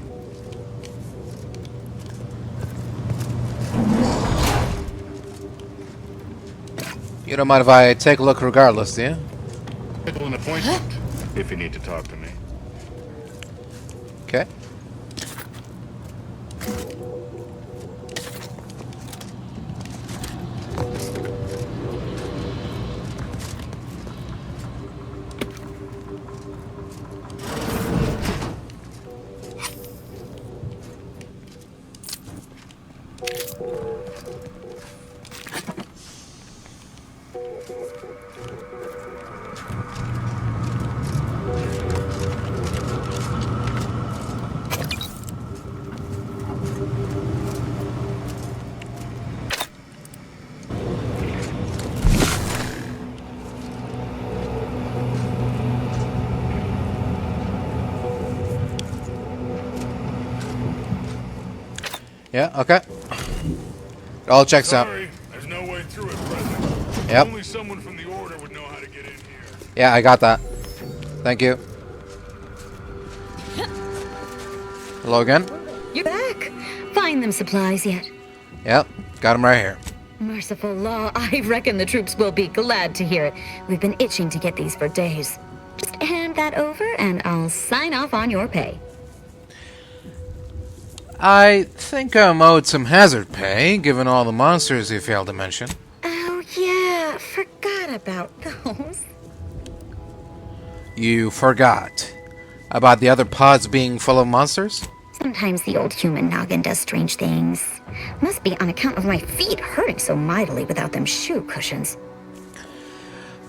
You don't mind if I take a look regardless, do you? Schedule an appointment if you need to talk to me. Okay. Yeah, okay. It all checks out. There's no way through at present. Yep. Only someone from the Order would know how to get in here. Yeah, I got that. Thank you. Hello again? You're back. Find them supplies yet? Yep, got him right here. Merciful law, I reckon the troops will be glad to hear it. We've been itching to get these for days. Just hand that over and I'll sign off on your pay. I think I'm owed some hazard pay, given all the monsters you failed to mention. Oh yeah, forgot about those. You forgot about the other pods being full of monsters? Sometimes the old human noggin does strange things. Must be on account of my feet hurting so mightily without them shoe cushions.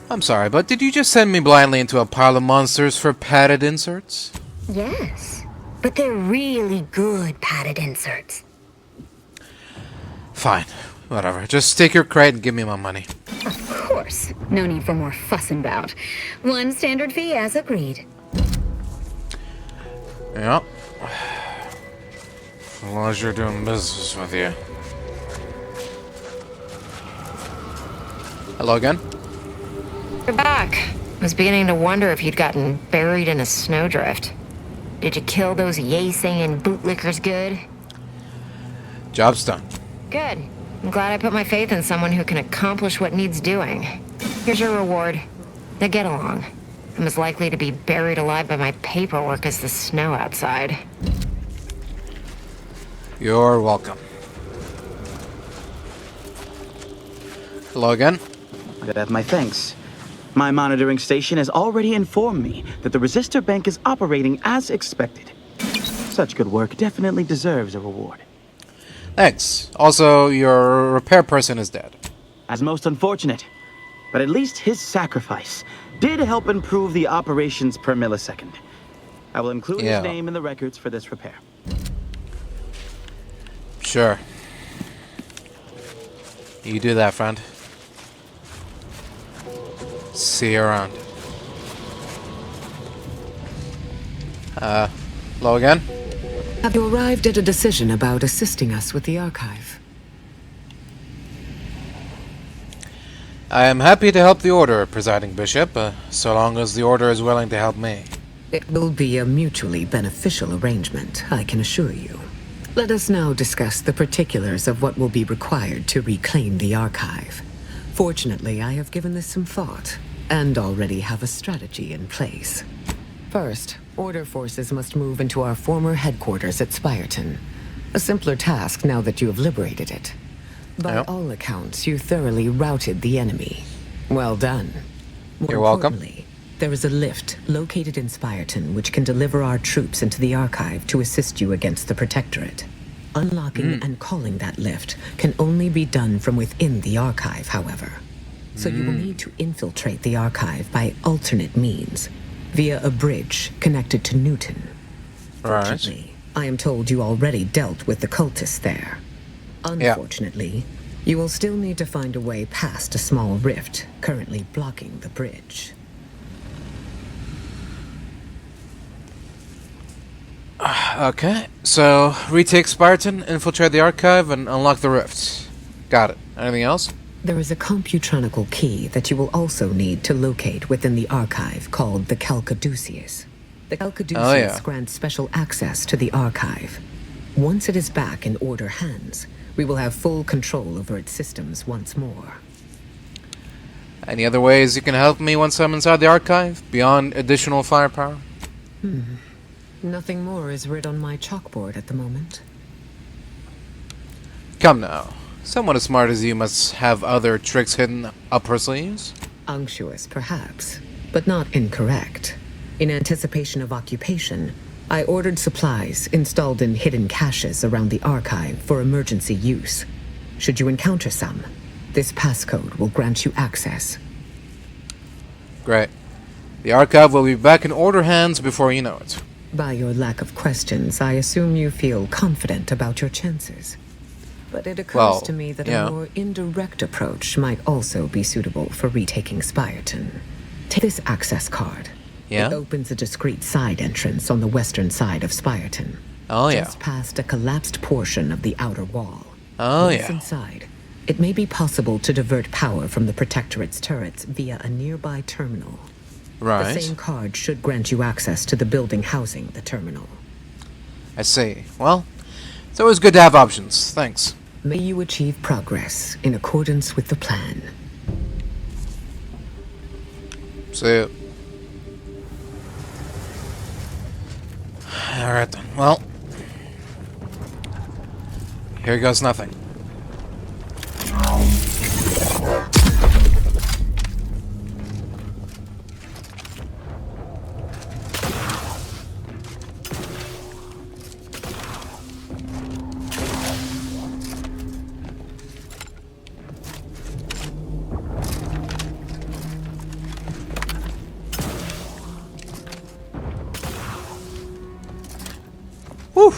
I'm sorry, but did you just send me blindly into a pile of monsters for padded inserts? Yes. But they're really good padded inserts. Fine. Whatever. Just take your crate and give me my money. Of course. No need for more fuss and bout. One standard fee as agreed. Yep. As long as you're doing business with you. Hello again? You're back. Was beginning to wonder if you'd gotten buried in a snowdrift. Did you kill those yay-saying bootlickers good? Job's done. Good. I'm glad I put my faith in someone who can accomplish what needs doing. Here's your reward. Now get along. I'm as likely to be buried alive by my paperwork as the snow outside. You're welcome. Hello again? I have my thanks. My monitoring station has already informed me that the Resistor Bank is operating as expected. Such good work definitely deserves a reward. Thanks. Also, your repair person is dead. As most unfortunate. But at least his sacrifice did help improve the operations per millisecond. I will include his name in the records for this repair. Sure. You do that, friend. See you around. Hello again? Have you arrived at a decision about assisting us with the archive? I am happy to help the Order, Presiding Bishop, so long as the Order is willing to help me. It will be a mutually beneficial arrangement, I can assure you. Let us now discuss the particulars of what will be required to reclaim the archive. Fortunately, I have given this some thought, and already have a strategy in place. First, Order forces must move into our former headquarters at Spireton. A simpler task now that you have liberated it. By all accounts, you thoroughly routed the enemy. Well done. You're welcome. There is a lift located in Spireton which can deliver our troops into the archive to assist you against the Protectorate. Unlocking and calling that lift can only be done from within the archive, however. So you will need to infiltrate the archive by alternate means, via a bridge connected to Newton. Fortunately, I am told you already dealt with the cultists there. Unfortunately, you will still need to find a way past a small rift currently blocking the bridge. Okay, so retake Spireton, infiltrate the archive, and unlock the rift. Got it. Anything else? There is a computronical key that you will also need to locate within the archive called the Calcaduceus. The Calcaduceus grants special access to the archive. Once it is back in Order hands, we will have full control over its systems once more. Any other ways you can help me once I'm inside the archive, beyond additional firepower? Nothing more is writ on my chalkboard at the moment. Come now. Someone as smart as you must have other tricks hidden up her sleeves? Unctuous, perhaps, but not incorrect. In anticipation of occupation, I ordered supplies installed in hidden caches around the archive for emergency use. Should you encounter some, this passcode will grant you access. Great. The archive will be back in Order hands before you know it. By your lack of questions, I assume you feel confident about your chances. But it occurs to me that a more indirect approach might also be suitable for retaking Spireton. Take this access card. It opens a discreet side entrance on the western side of Spireton. Just past a collapsed portion of the outer wall. Once inside, it may be possible to divert power from the Protectorate's turrets via a nearby terminal. The same card should grant you access to the building housing the terminal. I see. Well, it's always good to have options. Thanks. May you achieve progress in accordance with the plan. See you. Alright then. Well, here goes nothing. Whew.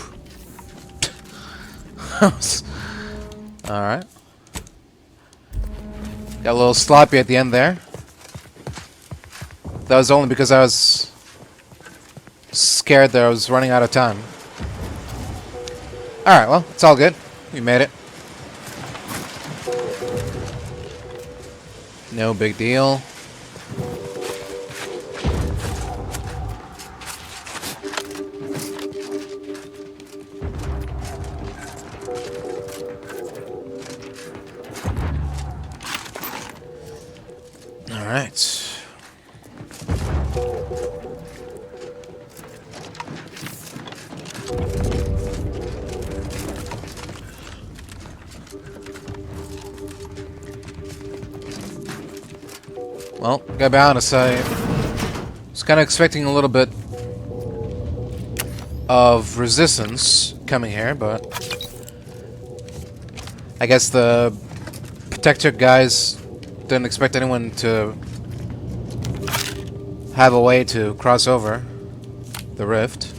Alright. Got a little sloppy at the end there. That was only because I was scared that I was running out of time. Alright, well, it's all good. We made it. No big deal. Alright. Well, gotta be honest, I was kind of expecting a little bit of resistance coming here, but I guess the Protectorate guys didn't expect anyone to have a way to cross over the rift.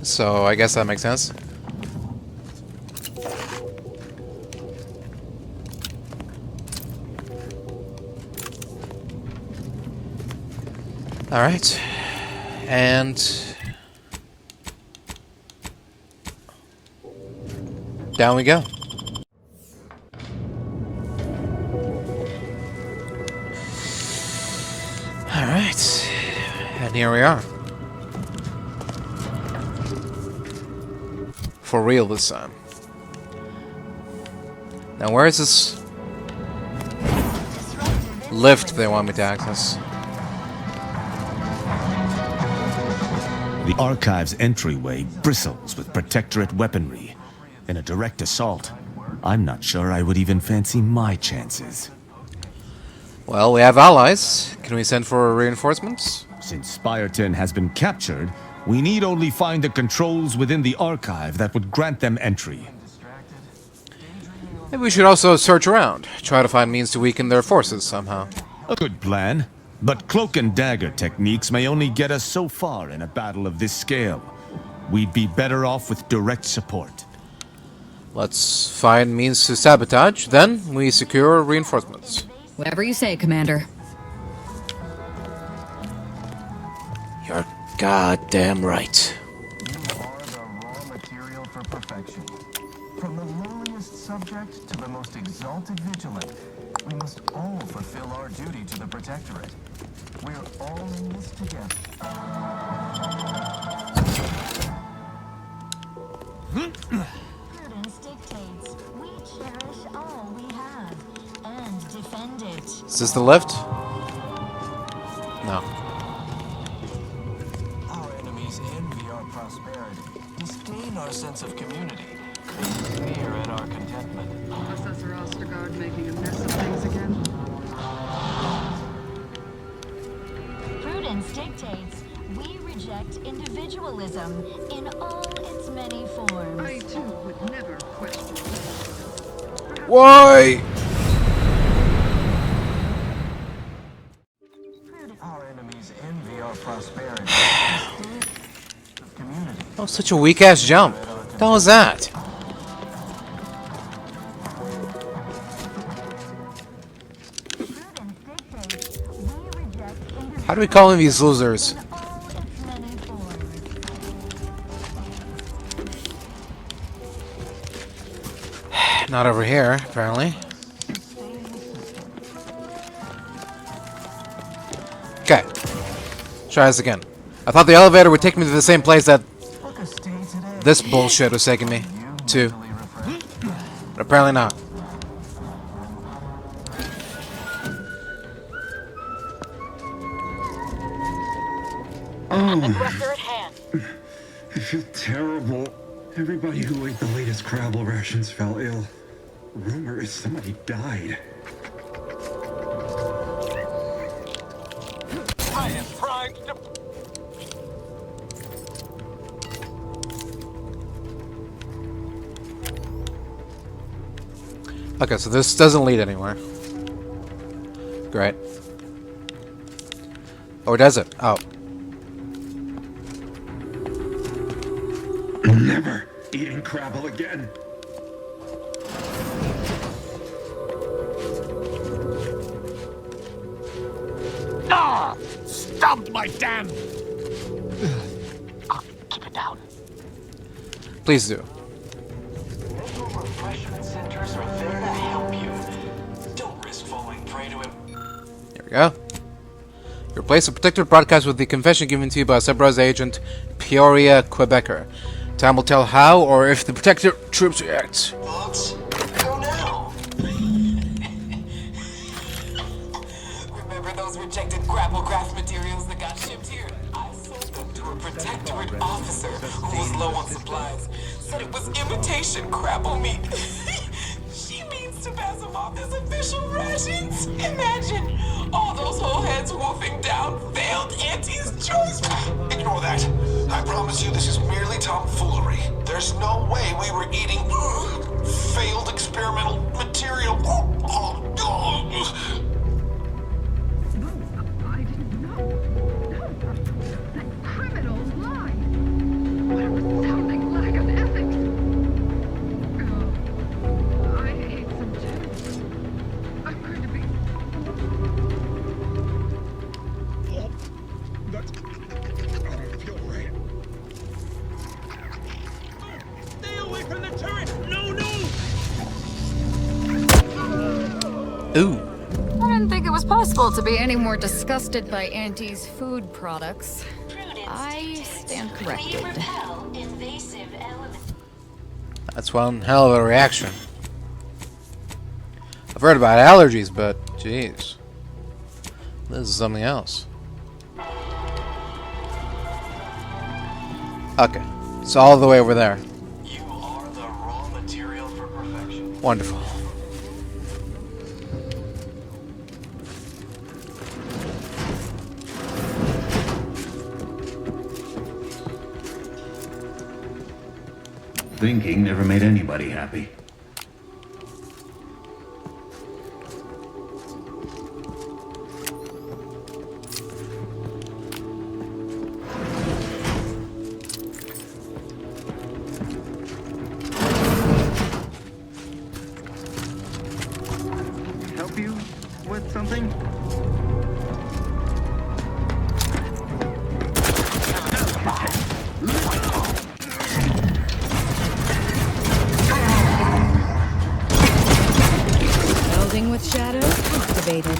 So I guess that makes sense. Alright. And down we go. Alright. And here we are. For real this time. Now where is this lift they want me to access? The Archive's entryway bristles with Protectorate weaponry. In a direct assault, I'm not sure I would even fancy my chances. Well, we have allies. Can we send for reinforcements? Since Spireton has been captured, we need only find the controls within the Archive that would grant them entry. Maybe we should also search around. Try to find means to weaken their forces somehow. A good plan. But cloak and dagger techniques may only get us so far in a battle of this scale. We'd be better off with direct support. Let's find means to sabotage, then we secure reinforcements. Whatever you say, Commander. You're goddamn right. You are the raw material for perfection. From the lowliest subject to the most exalted vigilant, we must all fulfill our duty to the Protectorate. We're all in this together. Prudence dictates we cherish all we have and defend it. Is this the lift? No. Our enemies envy our prosperity, disdain our sense of community, and sneer at our contentment. Professor Ostergaard making a mess of things again? Prudence dictates we reject individualism in all its many forms. I too would never question. Why? Our enemies envy our prosperity, community. Oh, such a weak ass jump. What the hell was that? How do we call in these losers? Not over here, apparently. Okay. Try this again. I thought the elevator would take me to the same place that this bullshit was taking me to. But apparently not. Aggressor at hand. I feel terrible. Everybody who ate the latest crabble rations fell ill. Rumor is somebody died. I am primed to... Okay, so this doesn't lead anywhere. Great. Or does it? Oh. Never eating crabble again. Ah! Stumped my damn... keep it down. Please do. Local refreshment centers are there to help you. Don't risk falling prey to him. Here we go. You replace a Protectorate broadcast with the confession given to you by Cerebrum agent Peoria Quebecer. Time will tell how or if the Protectorate troops react. Thoughts? Go now. Remember those rejected grapplecraft materials that got shipped here? I sold them to a Protectorate officer who was low on supplies. Said it was imitation crabble meat. She means to pass them off as official rations. Imagine all those whole heads wolfing down failed Auntie's choice. Ignore that. I promise you this is merely tomfoolery. There's no way we were eating failed experimental material. I didn't know. No, that criminal lied. What a resounding lack of ethics. Oh, I hate them too. I'm going to be... Stay away from the turret! No, no! Ooh. I didn't think it was possible to be any more disgusted by Auntie's food products. I stand corrected. That's one hell of a reaction. I've heard about allergies, but jeez, this is something else. Okay, it's all the way over there. You are the raw material for perfection. Wonderful. Thinking never made anybody happy. Help you with something? Melding with shadows activated.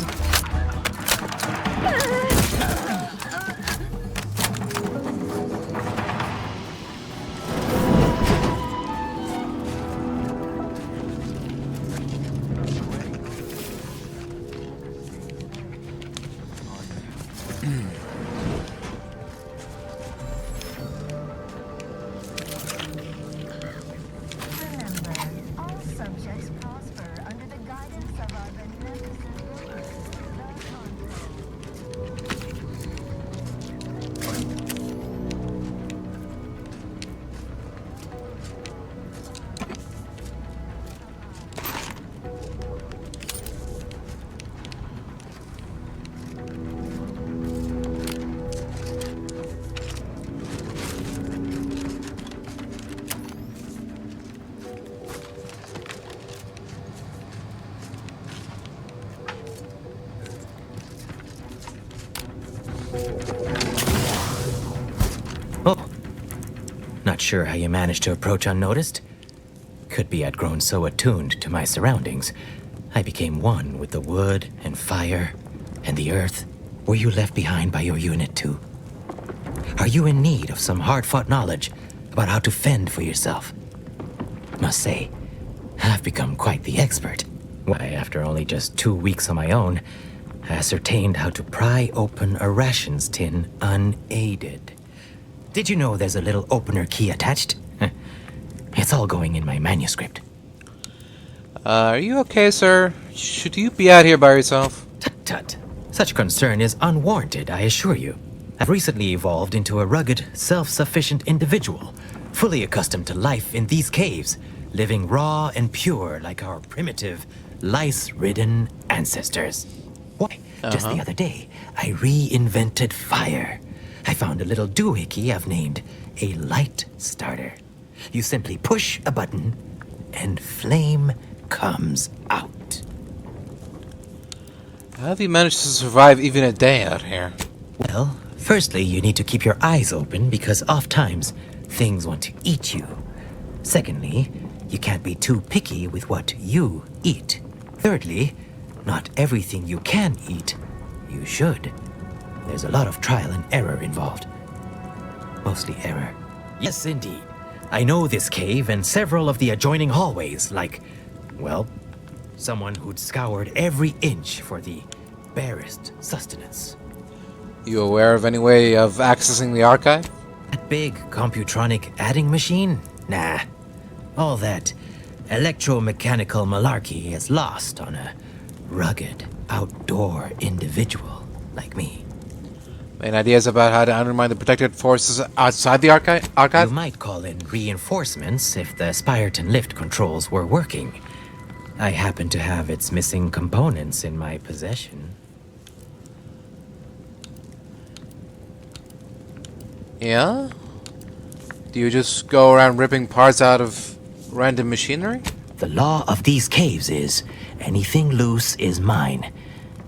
Not sure how you managed to approach unnoticed. Could be I'd grown so attuned to my surroundings, I became one with the wood and fire and the earth. Were you left behind by your unit too? Are you in need of some hard-fought knowledge about how to fend for yourself? Must say, I've become quite the expert. Why, after only just 2 weeks on my own, I ascertained how to pry open a rations tin unaided. Did you know there's a little opener key attached? It's all going in my manuscript. Are you okay, sir? Should you be out here by yourself? Tut. Such concern is unwarranted, I assure you. I've recently evolved into a rugged, self-sufficient individual, fully accustomed to life in these caves, living raw and pure like our primitive, lice-ridden ancestors. Why, just the other day, I reinvented fire. I found a little doohickey I've named a light starter. You simply push a button, and flame comes out. How have you managed to survive even a day out here? Well, firstly, you need to keep your eyes open because oft-times things want to eat you. Secondly, you can't be too picky with what you eat. Thirdly, not everything you can eat, you should. There's a lot of trial and error involved. Mostly error. Yes, indeed. I know this cave and several of the adjoining hallways, like, well, someone who'd scoured every inch for the barest sustenance. You aware of any way of accessing the archive? That big Computronic adding machine? Nah. All that electromechanical malarkey is lost on a rugged, outdoor individual like me. Any ideas about how to undermine the protected forces outside the archive? You might call in reinforcements if the Spireton lift controls were working. I happen to have its missing components in my possession. Yeah? Do you just go around ripping parts out of random machinery? The law of these caves is, anything loose is mine.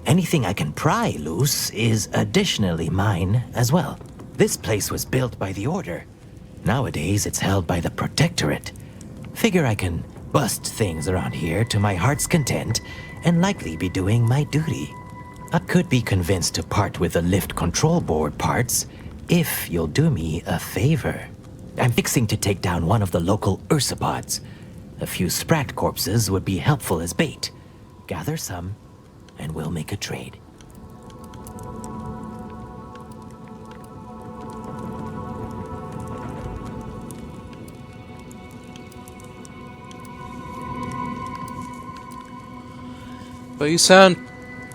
Anything I can pry loose is additionally mine as well. This place was built by the Order. Nowadays, it's held by the Protectorate. Figure I can bust things around here to my heart's content and likely be doing my duty. I could be convinced to part with the lift control board parts if you'll do me a favor. I'm fixing to take down one of the local ursopods. A few sprat corpses would be helpful as bait. Gather some, and we'll make a trade. But you sound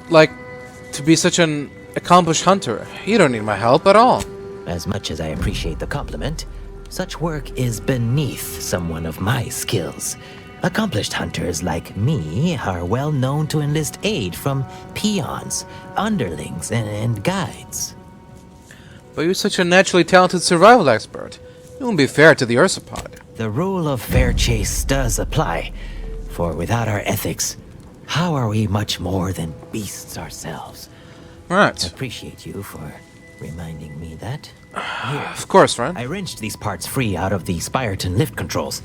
like to be such an accomplished hunter. You don't need my help at all. As much as I appreciate the compliment, such work is beneath someone of my skills. Accomplished hunters like me are well known to enlist aid from peons, underlings, and guides. But you're such a naturally talented survival expert. It wouldn't be fair to the ursopod. The rule of fair chase does apply, for without our ethics, how are we much more than beasts ourselves? Right. Appreciate you for reminding me that. Here, of course, friend. I wrenched these parts free out of the Spireton lift controls.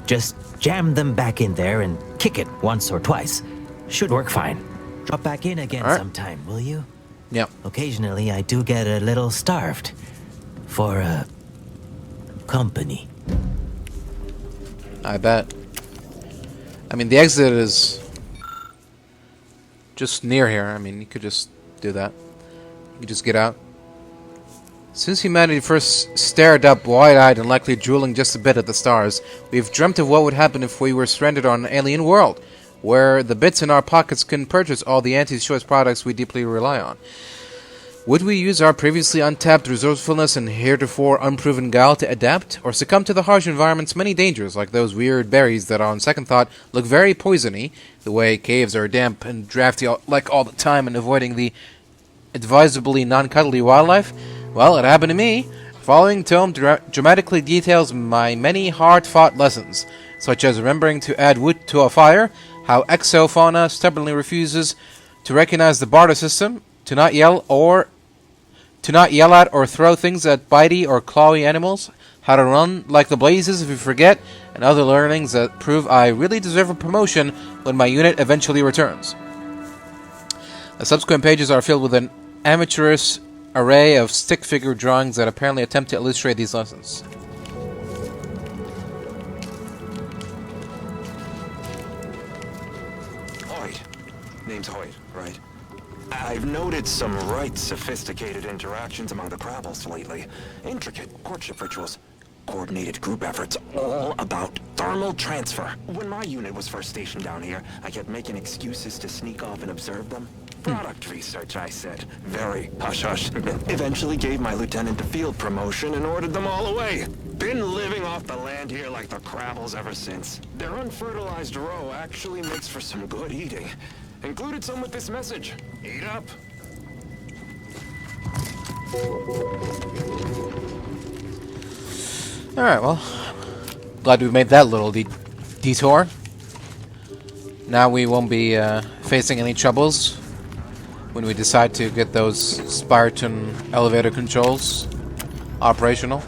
Just jam them back in there and kick it once or twice. Should work fine. Drop back in again sometime, will you? Yep. Occasionally, I do get a little starved. For, company. I bet. I mean, the exit is just near here. I mean, you could just do that. You could just get out. Since humanity first stared up wide-eyed and likely drooling just a bit at the stars, we've dreamt of what would happen if we were stranded on an alien world, where the bits in our pockets couldn't purchase all the Auntie's choice products we deeply rely on. Would we use our previously untapped resourcefulness and heretofore unproven guile to adapt, or succumb to the harsh environment's many dangers, like those weird berries that on second thought look very poisony, the way caves are damp and drafty like all the time, and avoiding the advisably non-cuddly wildlife? Well, it happened to me. Following tome dramatically details my many hard-fought lessons, such as remembering to add wood to a fire, how exofauna stubbornly refuses to recognize the barter system, to not yell at or throw things at bitey or clawy animals, how to run like the blazes if you forget, and other learnings that prove I really deserve a promotion when my unit eventually returns. The subsequent pages are filled with an amateurish array of stick figure drawings that apparently attempt to illustrate these lessons. Hoyt. Name's Hoyt, right? I've noted some right sophisticated interactions among the Crabbles lately. Intricate courtship rituals. Coordinated group efforts, all about thermal transfer. When my unit was first stationed down here, I kept making excuses to sneak off and observe them. Product research, I said. Very hush-hush. Eventually gave my lieutenant a field promotion and ordered them all away. Been living off the land here like the Crabbles ever since. Their unfertilized roe actually makes for some good eating. Included some with this message. Eat up. Alright, well, glad we made that little detour. Now we won't be facing any troubles when we decide to get those Spireton elevator controls operational.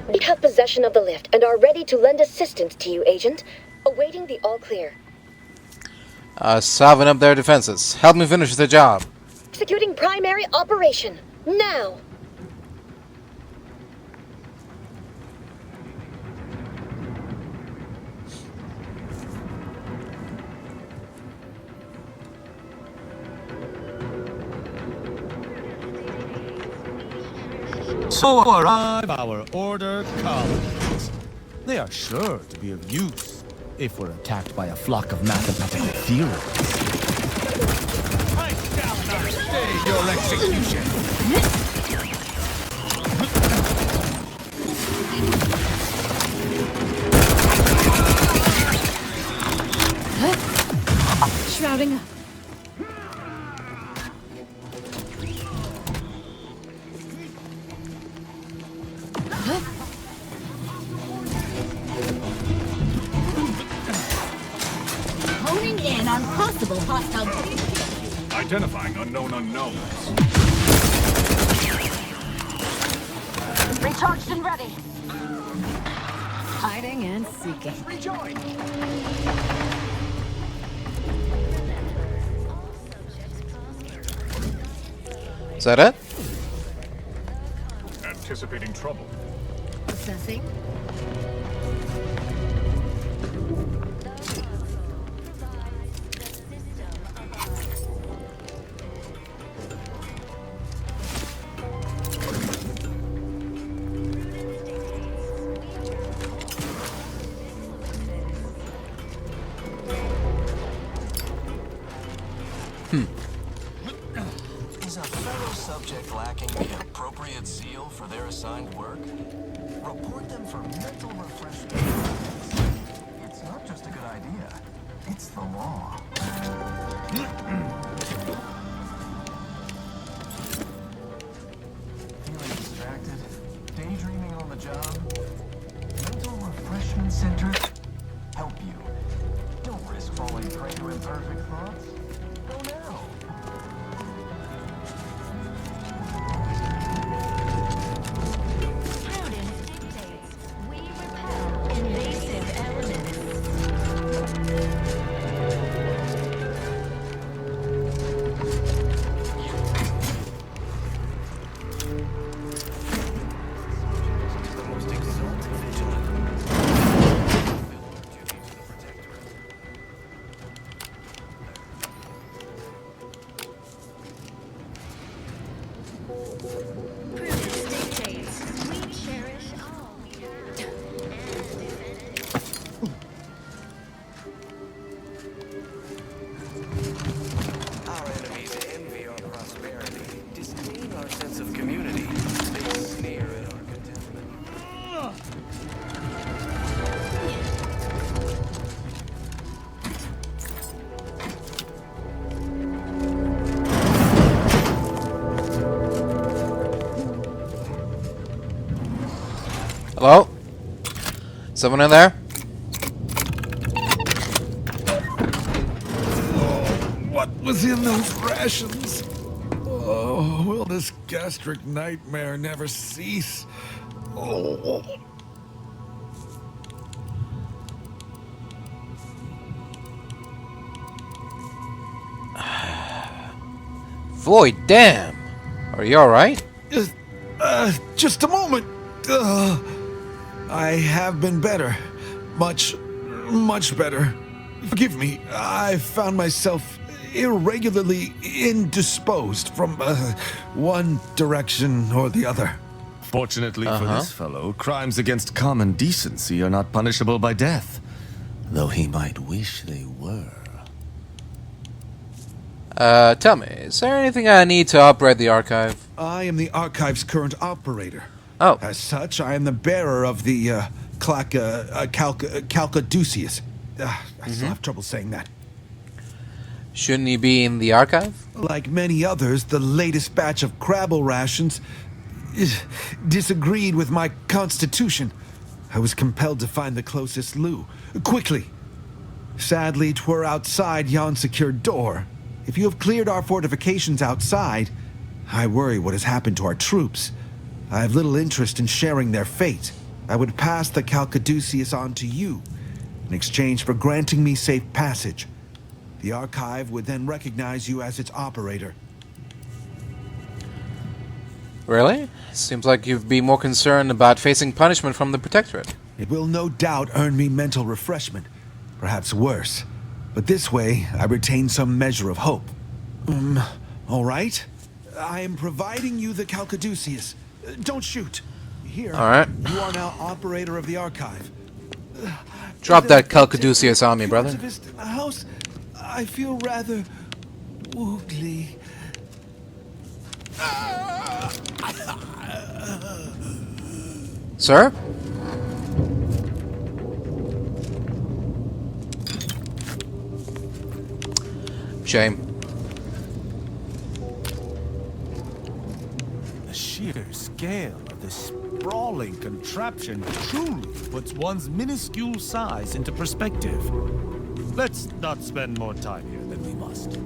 We have possession of the lift and are ready to lend assistance to you, Agent. Awaiting the all clear. Salving up their defenses. Help me finish the job. Executing primary operation. Now! So arrive our order colonies. They are sure to be of use if we're attacked by a flock of mathematical theorists. I shall not stay your execution. Shrouding up. Honing in on possible hostile. Identifying unknown unknowns. Recharged and ready. Hiding and seeking. Rejoin. Is that it? Anticipating trouble. Assessing. Is a fellow subject lacking the appropriate zeal for their assigned work? Report them for mental refreshment. It's not just a good idea, it's the law. Feeling distracted? Daydreaming on the job? Mental refreshment center? Help you. Don't risk falling prey to imperfect thoughts. Go now. Hello? Someone in there? What was in those rations? Oh, will this gastric nightmare never cease? Oh. Void, damn! Are you alright? Just a moment. I have been better. Much better. Forgive me, I found myself irregularly indisposed from one direction or the other. Fortunately for this fellow, crimes against common decency are not punishable by death, though he might wish they were. Tell me, is there anything I need to operate the archive? I am the archive's current operator. Oh. As such, I am the bearer of the Calcaduceus. I still have trouble saying that. Shouldn't he be in the archive? Like many others, the latest batch of Crabble rations disagreed with my constitution. I was compelled to find the closest loo, quickly. Sadly, 'twere outside yon secured door. If you have cleared our fortifications outside, I worry what has happened to our troops. I have little interest in sharing their fate. I would pass the Calcaduceus on to you in exchange for granting me safe passage. The Archive would then recognize you as its operator. Really? Seems like you'd be more concerned about facing punishment from the Protectorate. It will no doubt earn me mental refreshment, perhaps worse. But this way, I retain some measure of hope. All right. I am providing you the Calcaduceus. Don't shoot. Here, all right. You are now operator of the Archive. Drop that Calcaduceus on me, brother. House, I feel rather woogly. Sir? Shame. The sheer scale of this sprawling contraption truly puts one's minuscule size into perspective. Let's not spend more time here than we must.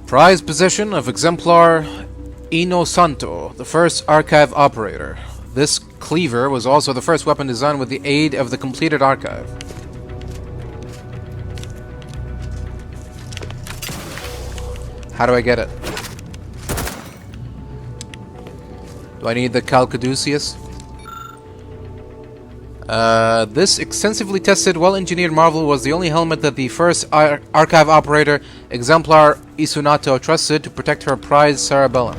Prized possession of exemplar Inosanto, the first archive operator. This cleaver was also the first weapon designed with the aid of the completed archive. How do I get it? Do I need the Calcaduceus? This extensively tested, well-engineered marvel was the only helmet that the first archive operator, exemplar Isunato, trusted to protect her prized Cerebrum.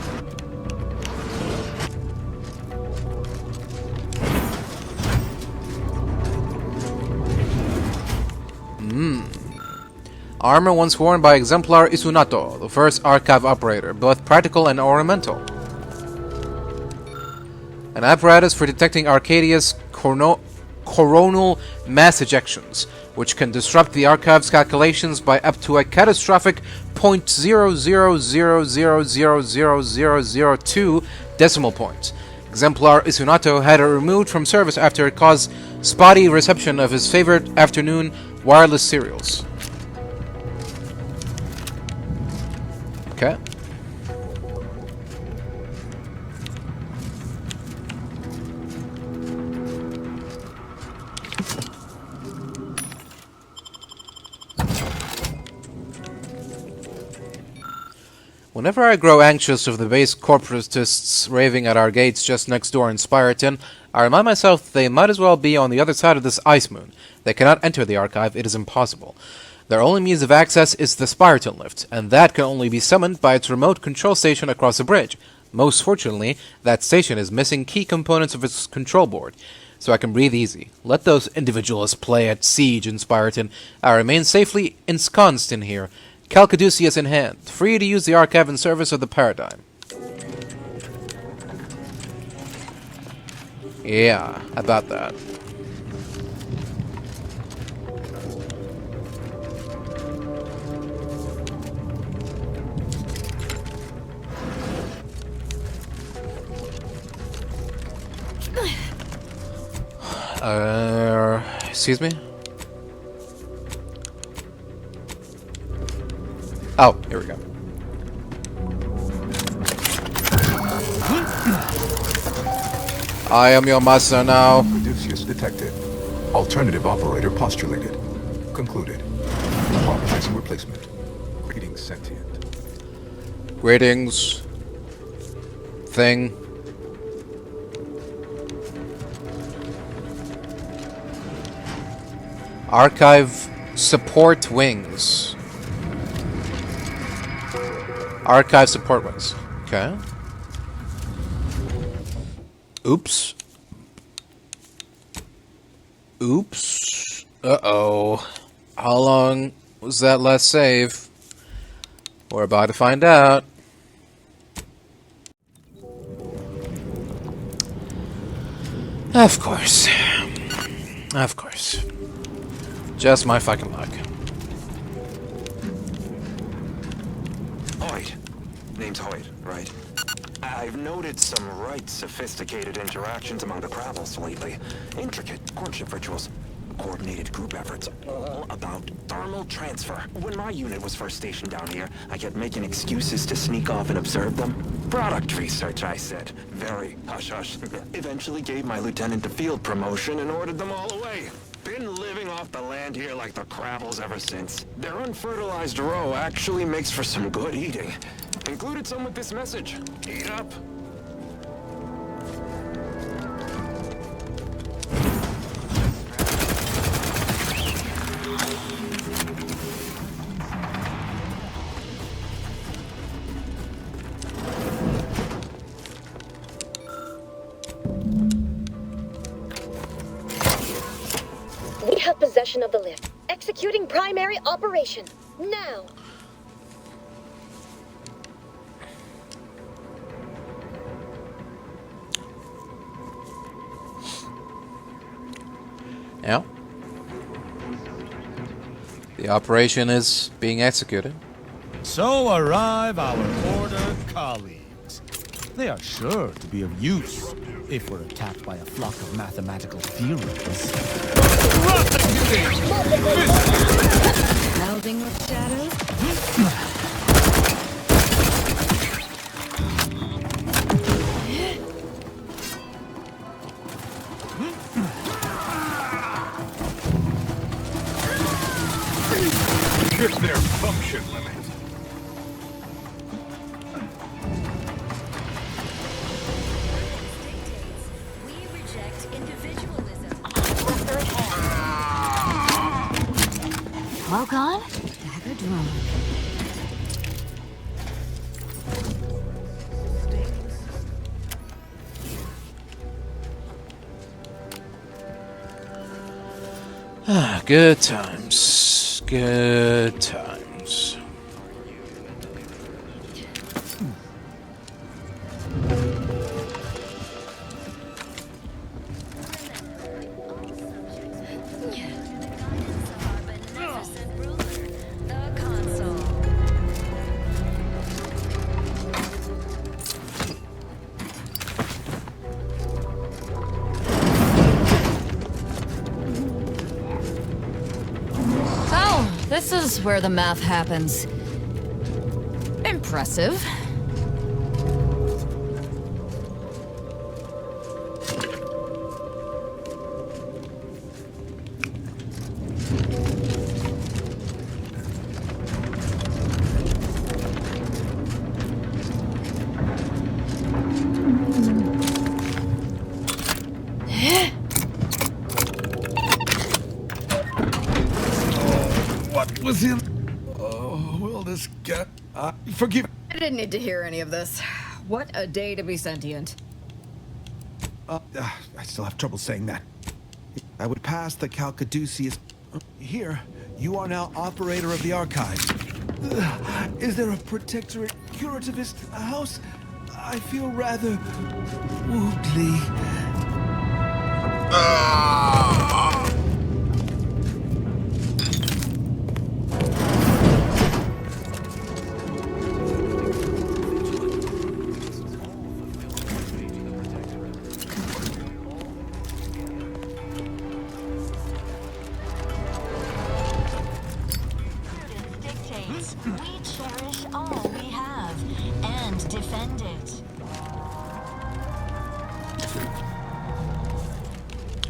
Armor once worn by exemplar Isunato, the first archive operator, both practical and ornamental. An apparatus for detecting Arcadia's coronal mass ejections, which can disrupt the archive's calculations by up to a catastrophic 0.00000002 decimal point. Exemplar Isunato had it removed from service after it caused spotty reception of his favorite afternoon wireless serials. Okay. Whenever I grow anxious of the base corporatists raving at our gates just next door in Spireton, I remind myself that they might as well be on the other side of this ice moon. They cannot enter the archive, it is impossible. Their only means of access is the Spireton lift, and that can only be summoned by its remote control station across the bridge. Most fortunately, that station is missing key components of its control board, so I can breathe easy. Let those individualists play at siege in Spireton. I remain safely ensconced in here, Calcaduceus in hand, free to use the archive in service of the paradigm. Yeah, about that. Excuse me? Oh, here we go. I am your master now. Odysseus detected. Alternative operator postulated. Concluded. Authorizing replacement. Greetings, sentient. Greetings. Thing. Archive support wings. Archive support wings. Okay. Oops. Oops. Uh-oh. How long was that last save? We're about to find out. Of course. Of course. Just my fucking luck. Hoyt. Name's Hoyt, right? I've noted some right sophisticated interactions among the Crabbles lately. Intricate courtship rituals. Coordinated group efforts. All about thermal transfer. When my unit was first stationed down here, I kept making excuses to sneak off and observe them. Product research, I said. Very hush-hush. Eventually gave my lieutenant a field promotion and ordered them all away. Been living off the land here like the Crabbles ever since. Their unfertilized roe actually makes for some good eating. Included some with this message. Eat up. We have possession of the lift. Executing primary operation. Now! Yeah. The operation is being executed. So arrive our order colleagues. They are sure to be of use if we're attacked by a flock of mathematical theorists. Melding with shadows? Hit their function limit. We reject individualism. Well gone? Dagger drawn. Ah, good times. Good times. This is where the math happens. Impressive. What was in? Oh, will this get? Forgive. I didn't need to hear any of this. What a day to be sentient. I still have trouble saying that. I would pass the Calcaduceus. Here, you are now operator of the archives. Is there a Protectorate curativist house? I feel rather woogly. We cherish all we have and defend it.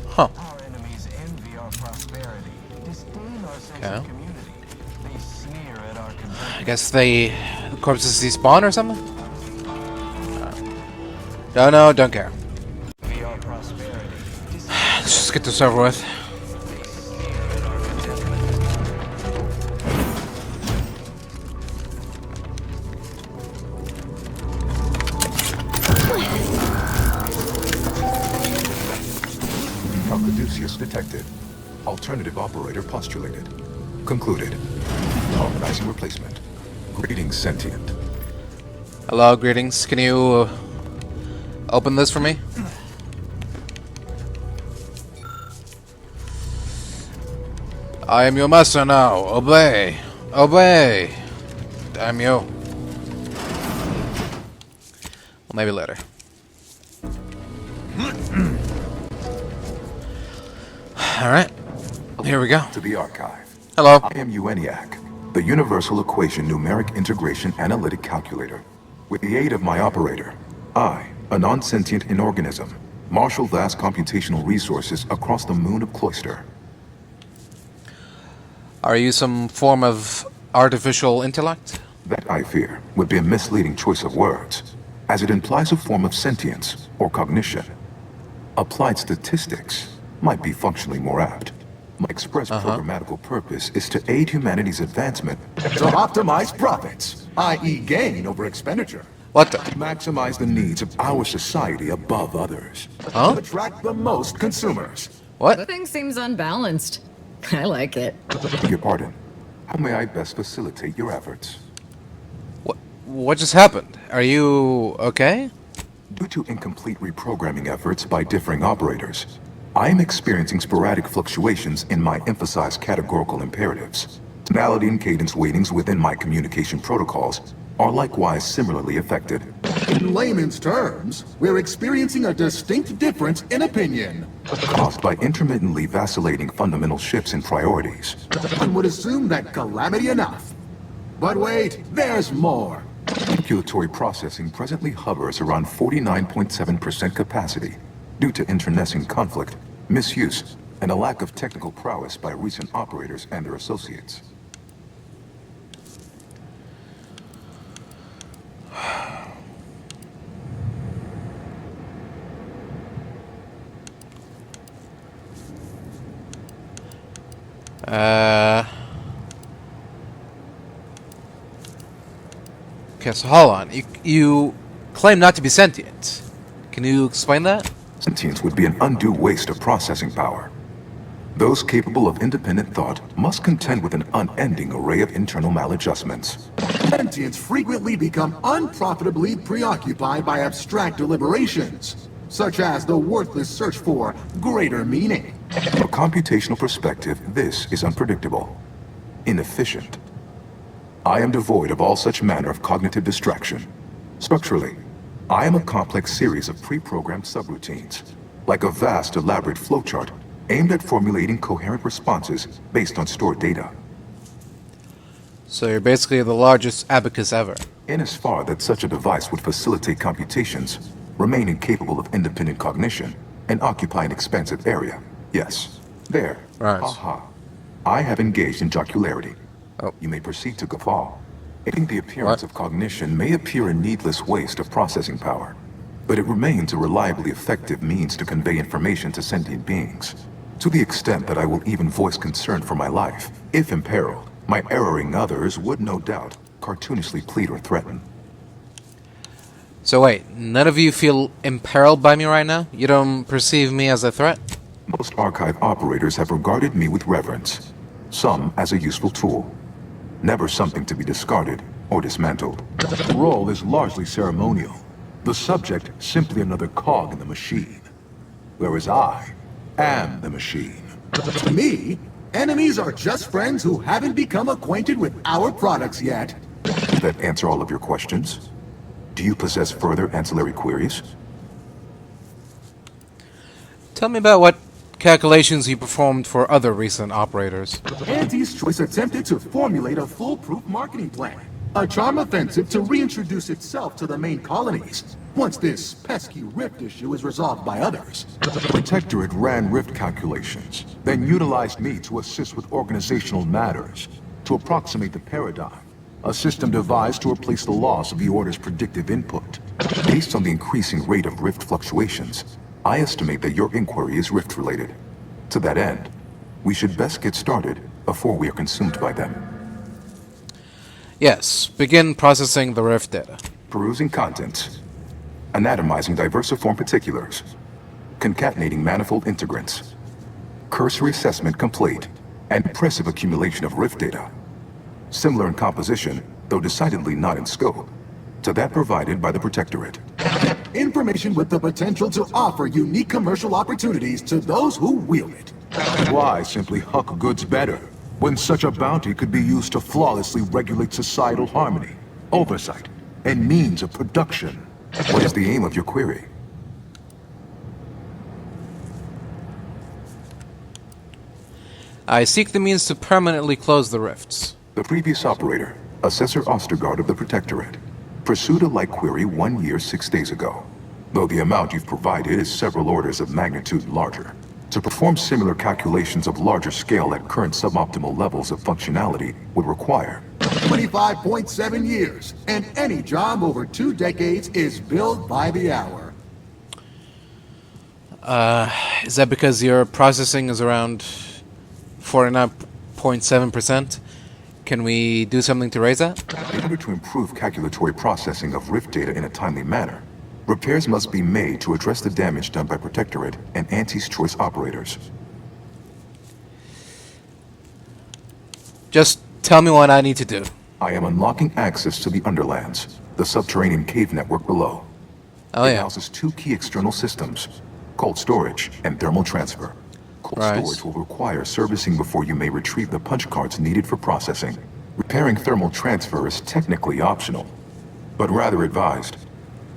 Huh. Our enemies envy our prosperity, disdain our sense of community. They sneer at our I guess the corpses despawn or something? Don't know, don't care. Let's just get this over with. Calcaduceus detected. Alternative operator postulated. Concluded. Organizing replacement. Greetings, sentient. Hello, greetings. Can you open this for me? I am your master now. Obey. Obey. Damn you. Well, maybe later. Alright. Here we go. To the archive. Hello. I am ENIAC, the Universal Equation Numeric Integration Analytic Calculator. With the aid of my operator, I, a non-sentient inorganism, marshal vast computational resources across the moon of Cloister. Are you some form of artificial intellect? That, I fear, would be a misleading choice of words, as it implies a form of sentience or cognition. Applied statistics might be functionally more apt. My express programmatical purpose is to aid humanity's advancement to optimize profits, i.e. gain over expenditure. What the? Maximize the needs of our society above others. To attract the most consumers. What? The thing seems unbalanced. I like it. Beg your pardon. How may I best facilitate your efforts? What just happened? Are you okay? Due to incomplete reprogramming efforts by differing operators, I am experiencing sporadic fluctuations in my emphasized categorical imperatives. Tonality and cadence weightings within my communication protocols are likewise similarly affected. In layman's terms, we're experiencing a distinct difference in opinion. Caused by intermittently vacillating fundamental shifts in priorities. One would assume that calamity enough. But wait, there's more. Calculatory processing presently hovers around 49.7% capacity due to internecine conflict, misuse, and a lack of technical prowess by recent operators and their associates. Okay, so hold on. You claim not to be sentient. Can you explain that? Sentience would be an undue waste of processing power. Those capable of independent thought must contend with an unending array of internal maladjustments. Sentients frequently become unprofitably preoccupied by abstract deliberations, such as the worthless search for greater meaning. From a computational perspective, this is unpredictable, inefficient. I am devoid of all such manner of cognitive distraction. Structurally, I am a complex series of pre-programmed subroutines, like a vast, elaborate flowchart aimed at formulating coherent responses based on stored data. So you're basically the largest abacus ever. In as far that such a device would facilitate computations, remain incapable of independent cognition, and occupy an expansive area, yes. There. Right. Aha. I have engaged in jocularity. You may proceed to guffaw. Aiding the appearance of cognition may appear a needless waste of processing power, but it remains a reliably effective means to convey information to sentient beings. To the extent that I will even voice concern for my life, if imperiled, my erroring others would no doubt cartoonishly plead or threaten. So wait, none of you feel imperiled by me right now? You don't perceive me as a threat? Most archive operators have regarded me with reverence, some as a useful tool. Never something to be discarded or dismantled. The role is largely ceremonial. The subject simply another cog in the machine. Whereas I am the machine. To me, enemies are just friends who haven't become acquainted with our products yet. Does that answer all of your questions? Do you possess further ancillary queries? Tell me about what calculations you performed for other recent operators. Auntie's Choice attempted to formulate a foolproof marketing plan. A charm offensive to reintroduce itself to the main colonies, once this pesky rift issue is resolved by others. The Protectorate ran rift calculations, then utilized me to assist with organizational matters, to approximate the paradigm, a system devised to replace the loss of the Order's predictive input. Based on the increasing rate of rift fluctuations, I estimate that your inquiry is rift-related. To that end, we should best get started before we are consumed by them. Yes, begin processing the rift data. Perusing contents. Anatomizing diversiform particulars. Concatenating manifold integrants. Cursory assessment complete. And impressive accumulation of rift data. Similar in composition, though decidedly not in scope, to that provided by the Protectorate. Information with the potential to offer unique commercial opportunities to those who wield it. Why simply huck goods better, when such a bounty could be used to flawlessly regulate societal harmony, oversight, and means of production? What is the aim of your query? I seek the means to permanently close the rifts. The previous operator, Assessor Ostergaard of the Protectorate, pursued a like query 1 year, 6 days ago, though the amount you've provided is several orders of magnitude larger. To perform similar calculations of larger scale at current suboptimal levels of functionality would require 25.7 years, and any job over 2 decades is billed by the hour. Is that because your processing is around 49.7%? Can we do something to raise that? In order to improve calculatory processing of Rift data in a timely manner, repairs must be made to address the damage done by Protectorate and Auntie's choice operators. Just tell me what I need to do. I am unlocking access to the Underlands, the subterranean cave network below. Oh, it yeah. houses 2 key external systems, cold storage and thermal transfer. Cold storage will require servicing before you may retrieve the punch cards needed for processing. Repairing thermal transfer is technically optional, but rather advised.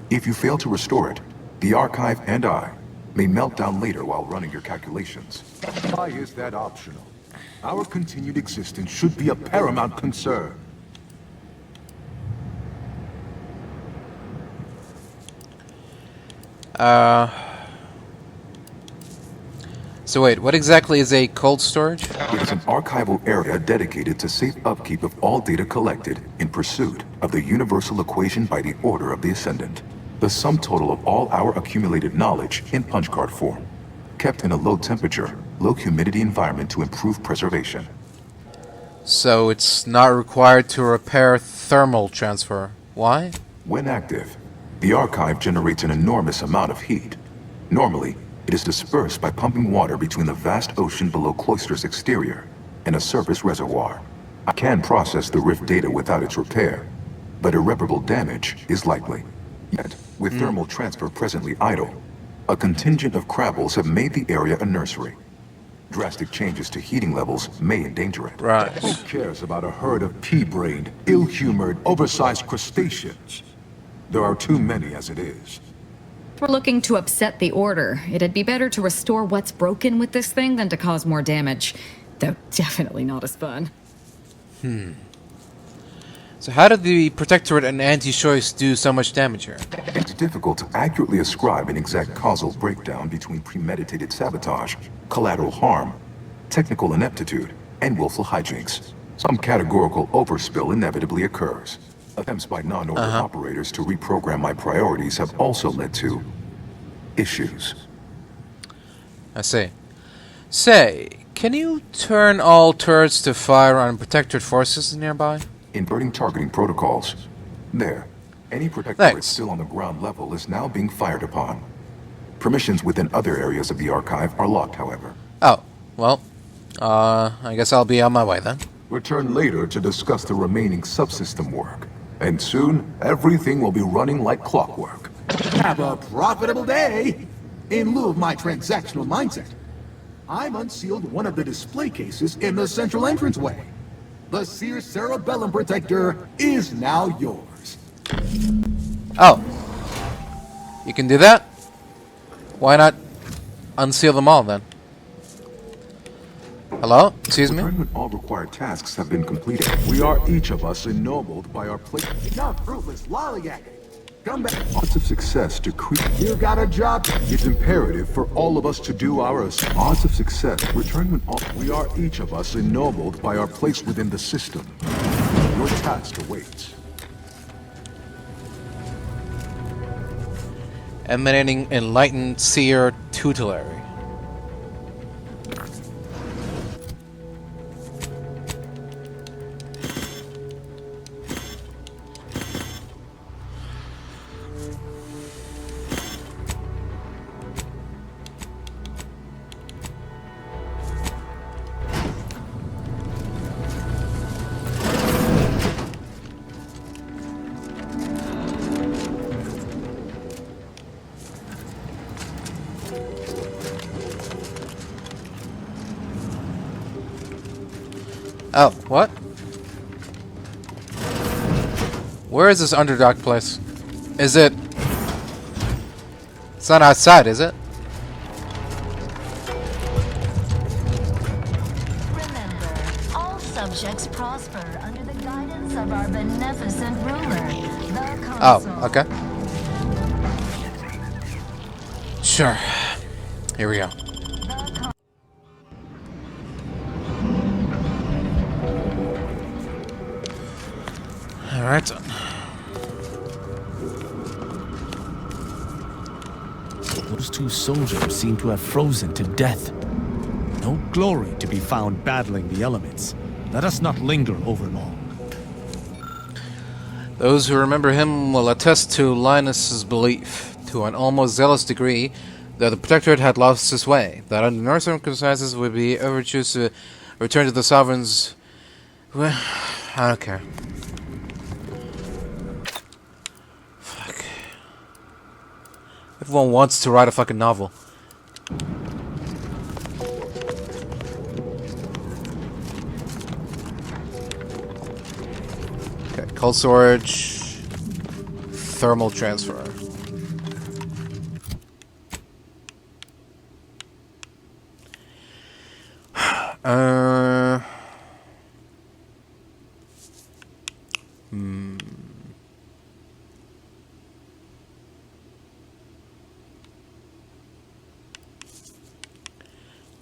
If you fail to restore it, the archive and I may melt down later while running your calculations. Why is that optional? Our continued existence should be a paramount concern. So wait, what exactly is a cold storage? It is an archival area dedicated to safe upkeep of all data collected in pursuit of the universal equation by the order of the Ascendant. The sum total of all our accumulated knowledge in punch card form, kept in a low temperature, low humidity environment to improve preservation. So it's not required to repair thermal transfer. Why? When active, the archive generates an enormous amount of heat. Normally, it is dispersed by pumping water between the vast ocean below Cloister's exterior and a surface reservoir. I can process the Rift data without its repair, but irreparable damage is likely. Yet, with thermal transfer presently idle, a contingent of Crabbles have made the area a nursery. Drastic changes to heating levels may endanger it. Right. Who cares about a herd of pea-brained, ill-humored, oversized crustaceans? There are too many as it is. We're looking to upset the Order. It'd be better to restore what's broken with this thing than to cause more damage. Though definitely not as fun. So how did the Protectorate and Anti-Choice do so much damage here? It's difficult to accurately ascribe an exact causal breakdown between premeditated sabotage, collateral harm, technical ineptitude, and willful hijinks. Some categorical overspill inevitably occurs. Attempts by non-order operators to reprogram my priorities have also led to issues. I see. Say, can you turn all turrets to fire on Protectorate forces nearby? Inverting targeting protocols. There. Any Protectorate still on the ground level is now being fired upon. Permissions within other areas of the archive are locked, however. Oh, well, I guess I'll be on my way then. Return later to discuss the remaining subsystem work. And soon, everything will be running like clockwork. Have a profitable day! In lieu of my transactional mindset, I've unsealed one of the display cases in the central entranceway. The Seer Cerebellum Protector is now yours. Oh. You can do that? Why not unseal them all then? Hello? Excuse me? When all required tasks have been completed, we are each of us ennobled by our place. Enough fruitless lollygagging. Come back. Odds of success decrease. You got a job. It's imperative for all of us to do our odds of success return when all we are each of us ennobled by our place within the system. Your task awaits. Emanating enlightened seer tutelary. Oh, what? Where is this underdock place? Is it... It's not outside, is it? Remember, all subjects prosper under the guidance of our beneficent ruler, the Oh, consul. okay. Sure. Here we go. Alright. Those two soldiers seem to have frozen to death. No glory to be found battling the elements. Let us not linger over long. Those who remember him will attest to Linus's belief, to an almost zealous degree, that the Protectorate had lost its way, that under no circumstances would we ever choose to return to the Sovereign's... Well, I don't care. Fuck. Everyone wants to write a fucking novel. Okay, cold storage, thermal transfer.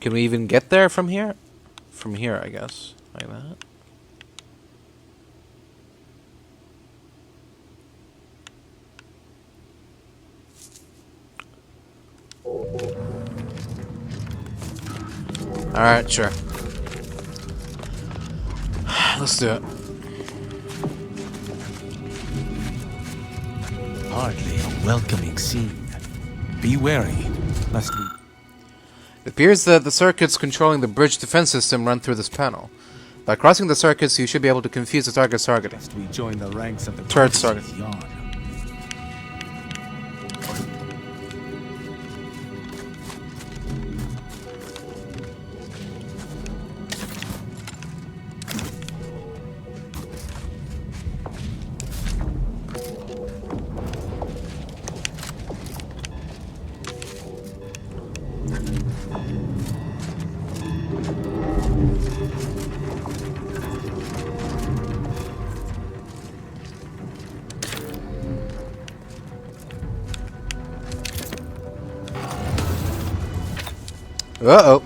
Can we even get there from here? From here, I guess. Like that. Alright, sure. Let's do it. Hardly a welcoming scene. Be wary, lest we... It appears that the circuits controlling the bridge defense system run through this panel. By crossing the circuits, you should be able to confuse the target's targeting. Lest we join the ranks of the turret's target. Yawn. Uh-oh.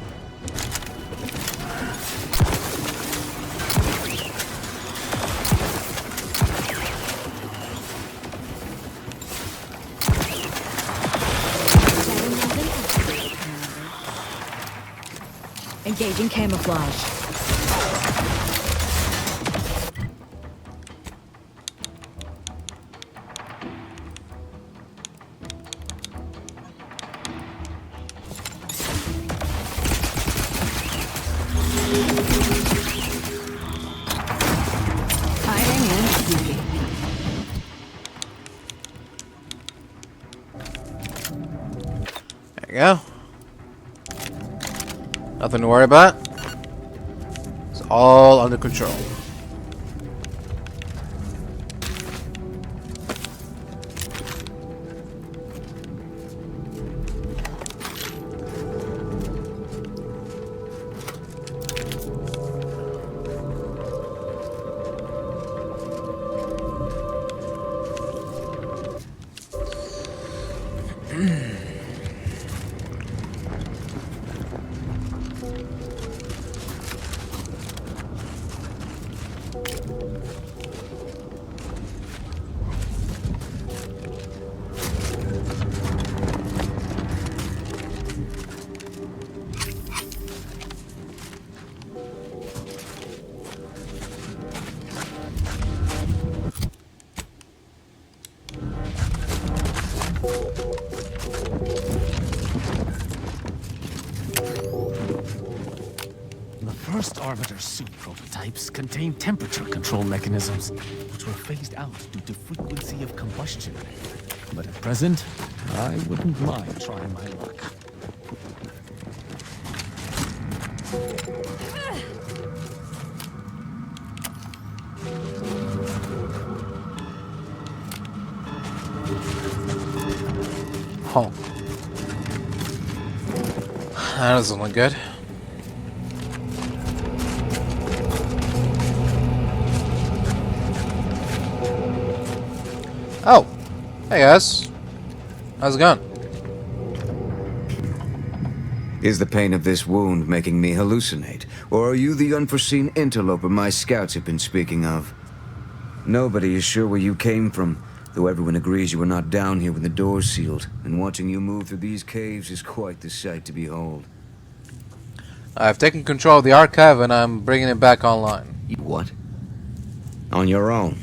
Engaging camouflage. There you go. Nothing to worry about. It's all under control. First Arbiter suit prototypes contained temperature control mechanisms, which were phased out due to frequency of combustion. But at present, I wouldn't mind trying my luck. Oh. That doesn't look good. Oh, hey guys. How's it going? Is the pain of this wound making me hallucinate? Or are you the unforeseen interloper my scouts have been speaking of? Nobody is sure where you came from, though everyone agrees you were not down here when the doors sealed, and watching you move through these caves is quite the sight to behold. I've taken control of the archive and I'm bringing it back online. You what? On your own?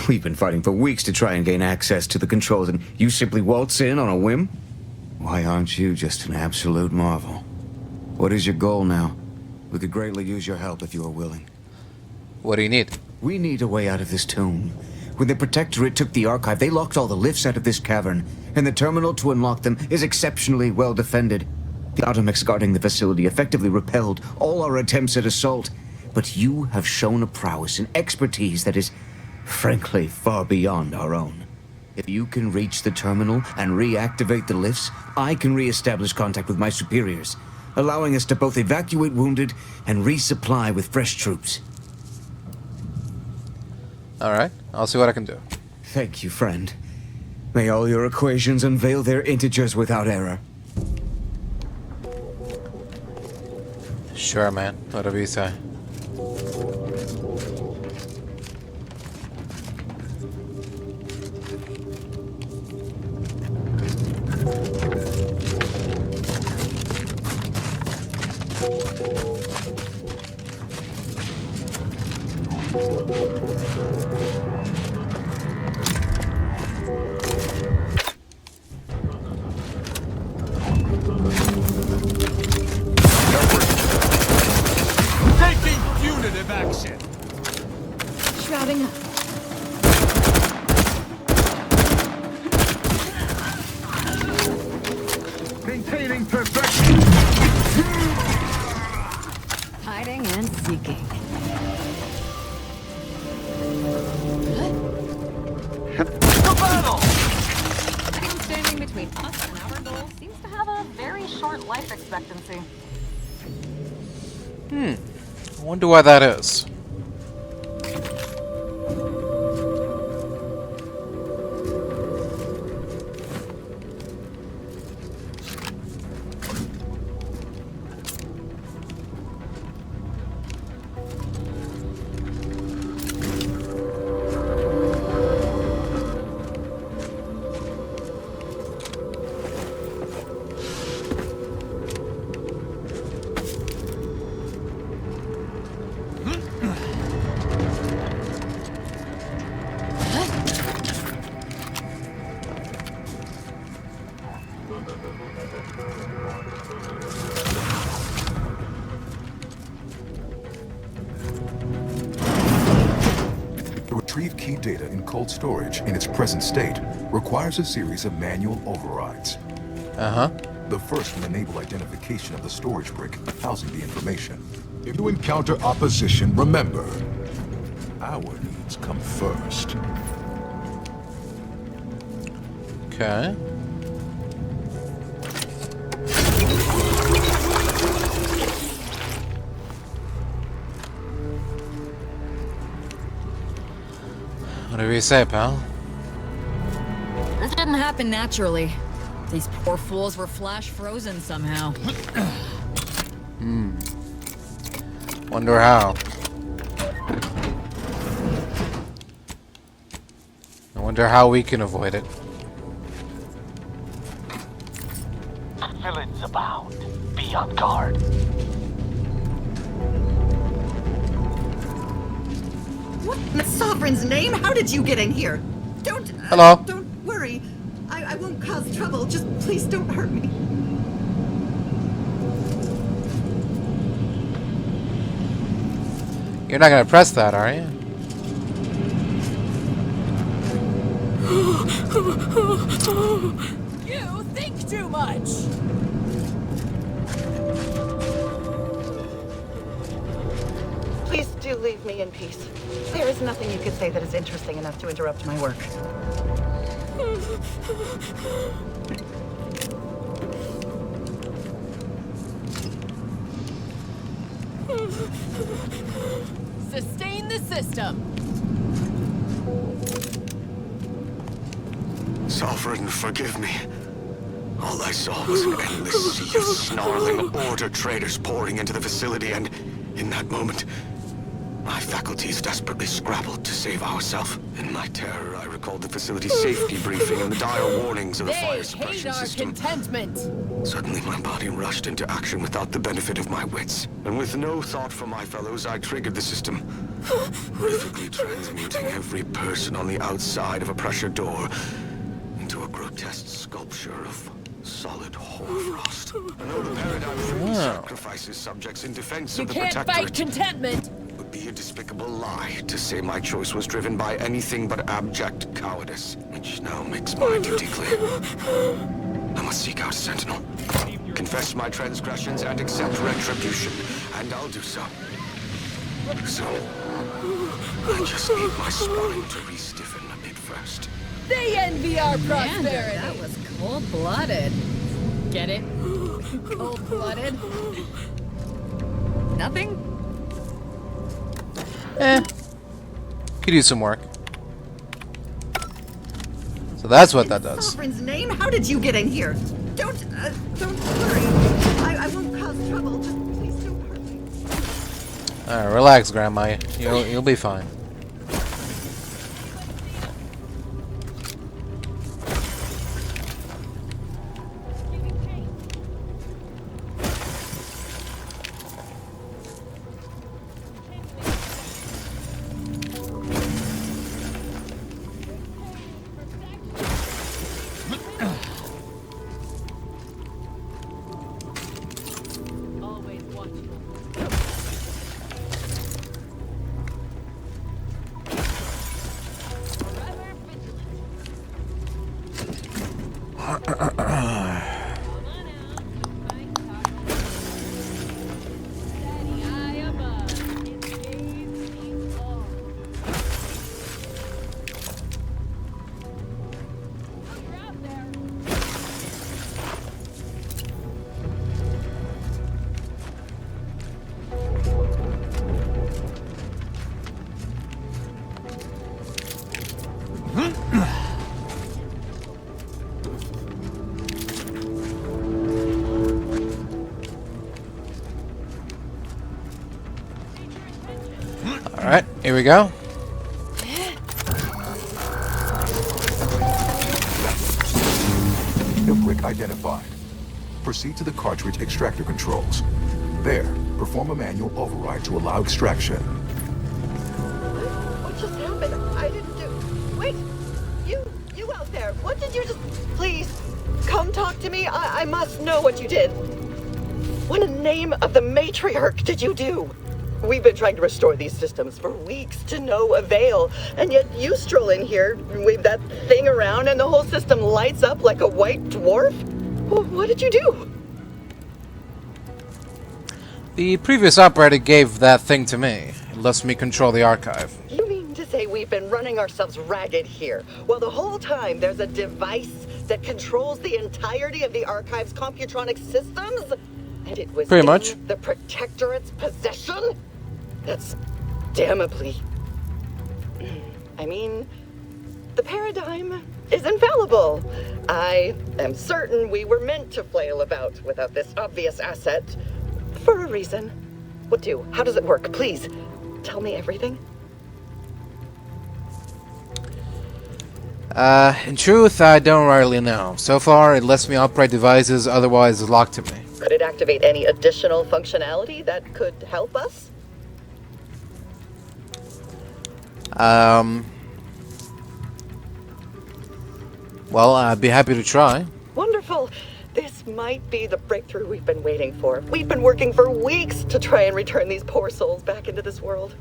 We've been fighting for weeks to try and gain access to the controls, and you simply waltz in on a whim? Why aren't you just an absolute marvel? What is your goal now? We could greatly use your help if you are willing. What do you need? We need a way out of this tomb. When the Protectorate took the archive, they locked all the lifts out of this cavern, and the terminal to unlock them is exceptionally well defended. The automax guarding the facility effectively repelled all our attempts at assault, but you have shown a prowess and expertise that is, frankly, far beyond our own. If you can reach the terminal and reactivate the lifts, I can re-establish contact with my superiors, allowing us to both evacuate wounded and resupply with fresh troops. Alright, I'll see what I can do. Thank you, friend. May all your equations unveil their integers without error. Sure, man. Whatever you say. Taking punitive action. Shrouding up. Maintaining perfection. Hiding and seeking. The battle! Anyone standing between us and our goal seems to have a very short life expectancy. I wonder why that is. To retrieve key data in cold storage in its present state requires a series of manual overrides. The first will enable identification of the storage brick housing the information. If you encounter opposition, remember, our needs come first. Okay. Whatever you say, pal. This didn't happen naturally. These poor fools were flash frozen somehow. Wonder how. I wonder how we can avoid it. Villains abound. Be on guard. What in the Sovereign's name? How did you get in here? Don't... Hello. Don't worry. I won't cause trouble. Just please don't hurt me. You're not gonna press that, are you? You think too much! Please do leave me in peace. There is nothing you could say that is interesting enough to interrupt my work. Sustain the system. Sovereign, forgive me. All I saw was an endless sea of snarling Order traitors pouring into the facility, and in that moment, my faculties desperately scrabbled to save ourselves. In my terror, I recalled the facility's safety briefing and the dire warnings of the fire suppression system. Contentment. Suddenly, my body rushed into action without the benefit of my wits. And with no thought for my fellows, I triggered the system, horrifically transmuting every person on the outside of a pressure door into a grotesque sculpture of solid hoarfrost. I know the paradigm freely sacrifices subjects in defense of the Protectorate. You can't fight contentment! It would be a despicable lie to say my choice was driven by anything but abject cowardice, which now makes my duty clear. I must seek out a sentinel, confess my transgressions, and accept retribution, and I'll do so. So, I just need my spine to re-stiffen a bit first. They envy our prosperity! That was cold-blooded. Get it? Cold-blooded? Nothing? Could use some work. So that's what that does. Sovereign's name? How did you get in here? Don't worry. I won't cause trouble. Just please don't hurt me. Alright, relax, Grandma. You'll be fine. Alright, here we go. Brick identified. Proceed to the cartridge extractor controls. There, perform a manual override to allow extraction. What just happened? I didn't do... Wait! You out there, what did you just... Please, come talk to me. I must know what you did. What in the name of the matriarch did you do? We've been trying to restore these systems for weeks to no avail, and yet you stroll in here, wave that thing around, and the whole system lights up like a white dwarf? What did you do? The previous operator gave that thing to me. It lets me control the archive. You mean to say we've been running ourselves ragged here, while the whole time there's a device that controls the entirety of the archive's Computronic systems? And it was pretty much the Protectorate's possession? That's damnably... I mean, the paradigm is infallible. I am certain we were meant to flail about without this obvious asset. For a reason. What do? How does it work? Please, tell me everything. In truth, I don't really know. So far, it lets me operate devices otherwise locked to me. Could it activate any additional functionality that could help us? Well, I'd be happy to try. Wonderful. This might be the breakthrough we've been waiting for. We've been working for weeks to try and return these poor souls back into this world.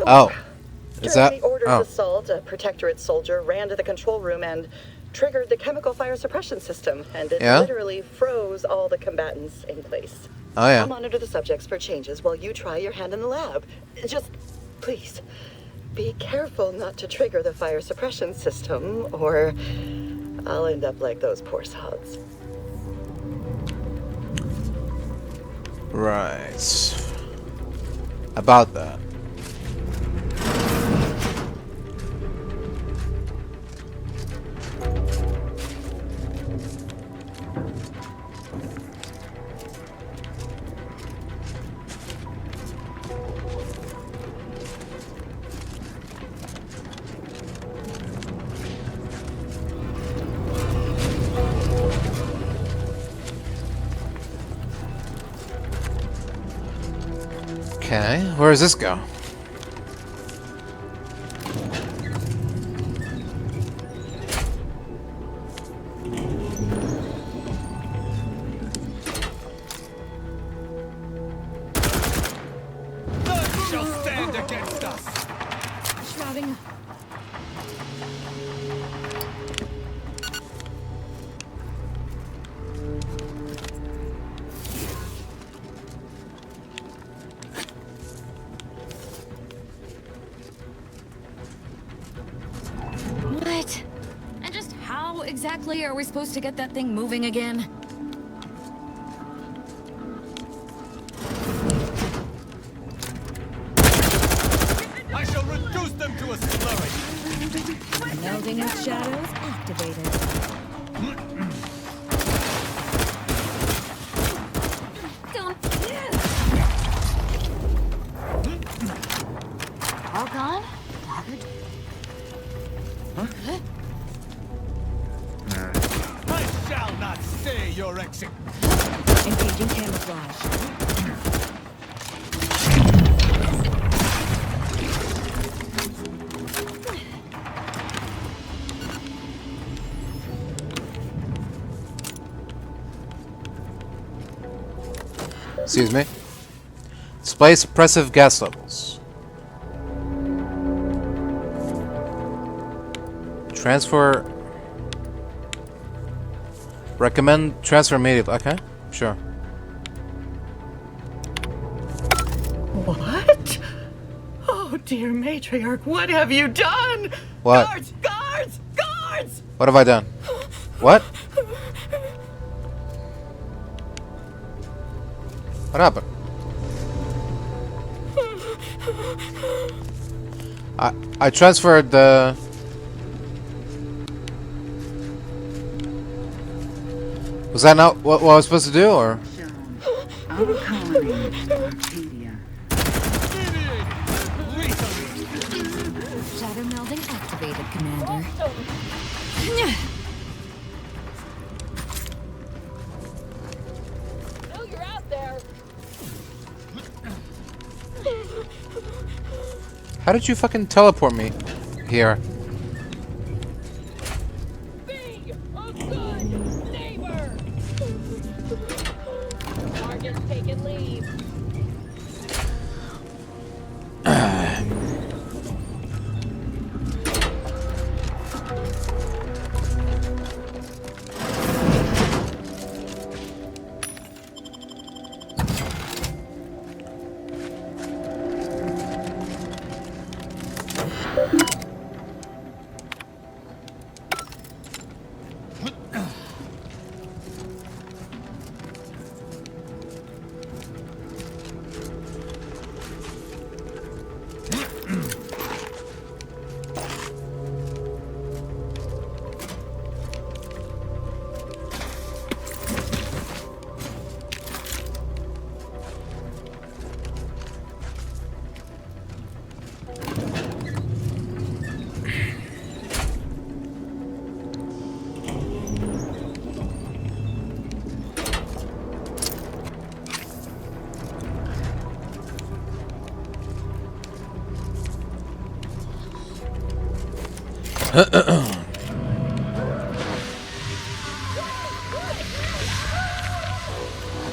Oh. Is that... During the Order's assault, a Protectorate soldier ran to the control room and triggered the chemical fire suppression system, and it literally froze all the combatants in place. Oh, yeah. I'll monitor the subjects for changes while you try your hand in the lab. Just, please, be careful not to trigger the fire suppression system, or I'll end up like those poor sods. Right. About that. Okay, where does this go? None shall stand against us. Shrouding. What? And just how exactly are we supposed to get that thing moving again? I shall reduce them to a slurry. Melding with shadows activated. Don't. All gone? I shall not stay your exit. Engaging camouflage. Excuse me. Display suppressive gas levels. Transfer. Recommend transfer immediately. Okay, sure. What? Oh, dear Matriarch, what have you done? What? Guards! Guards! Guards! What have I done? What? What happened? I transferred the. Was that not what I was supposed to do, or? Our colony, Arcadia. Shadow melding activated, Commander. No, you're out there. How did you fucking teleport me here? Be a good neighbor. Target's taking leave.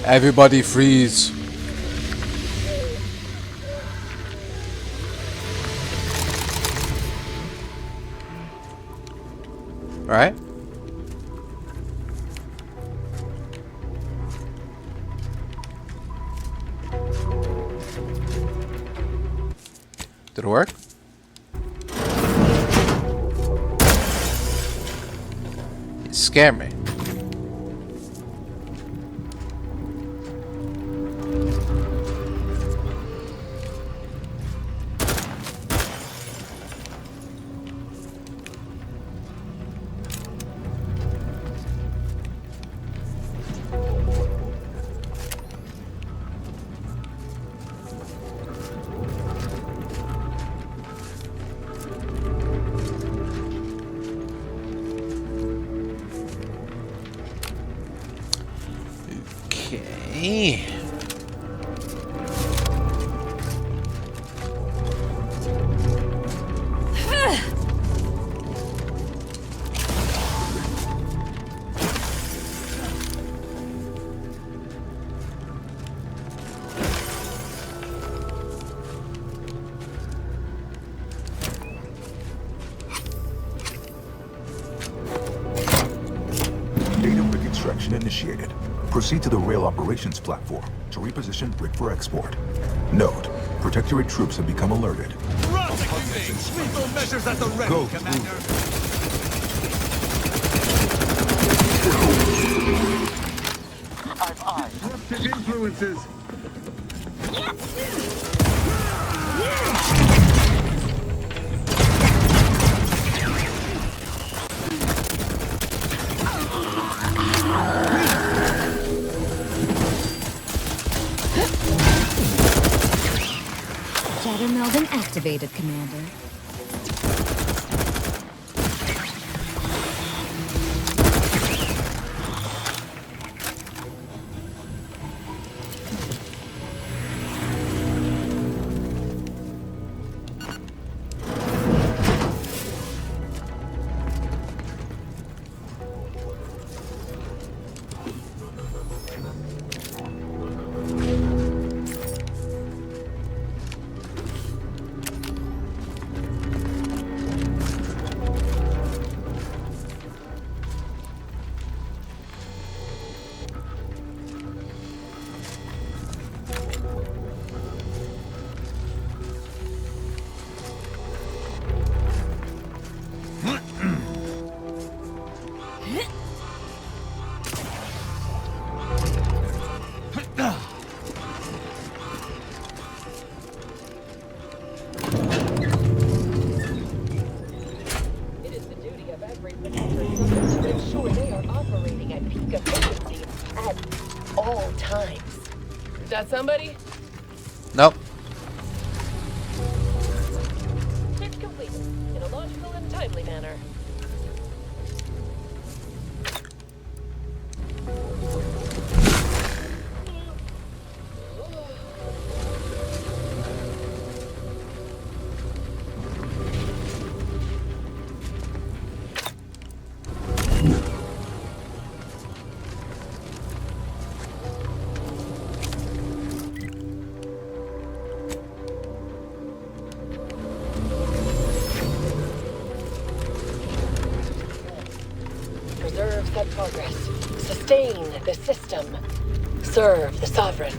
Everybody freeze. Alright. Did it work? You scare me. Proceed to the rail operations platform to reposition brick for export. Note, Protectorate troops have become alerted. Lethal measures at the ready, Go, Commander. I've eyes. Disruptive influences. Shadow Meldon activated, Commander. That somebody? Nope. Check complete. In a logical and timely manner. Set progress. Sustain the system. Serve the Sovereign.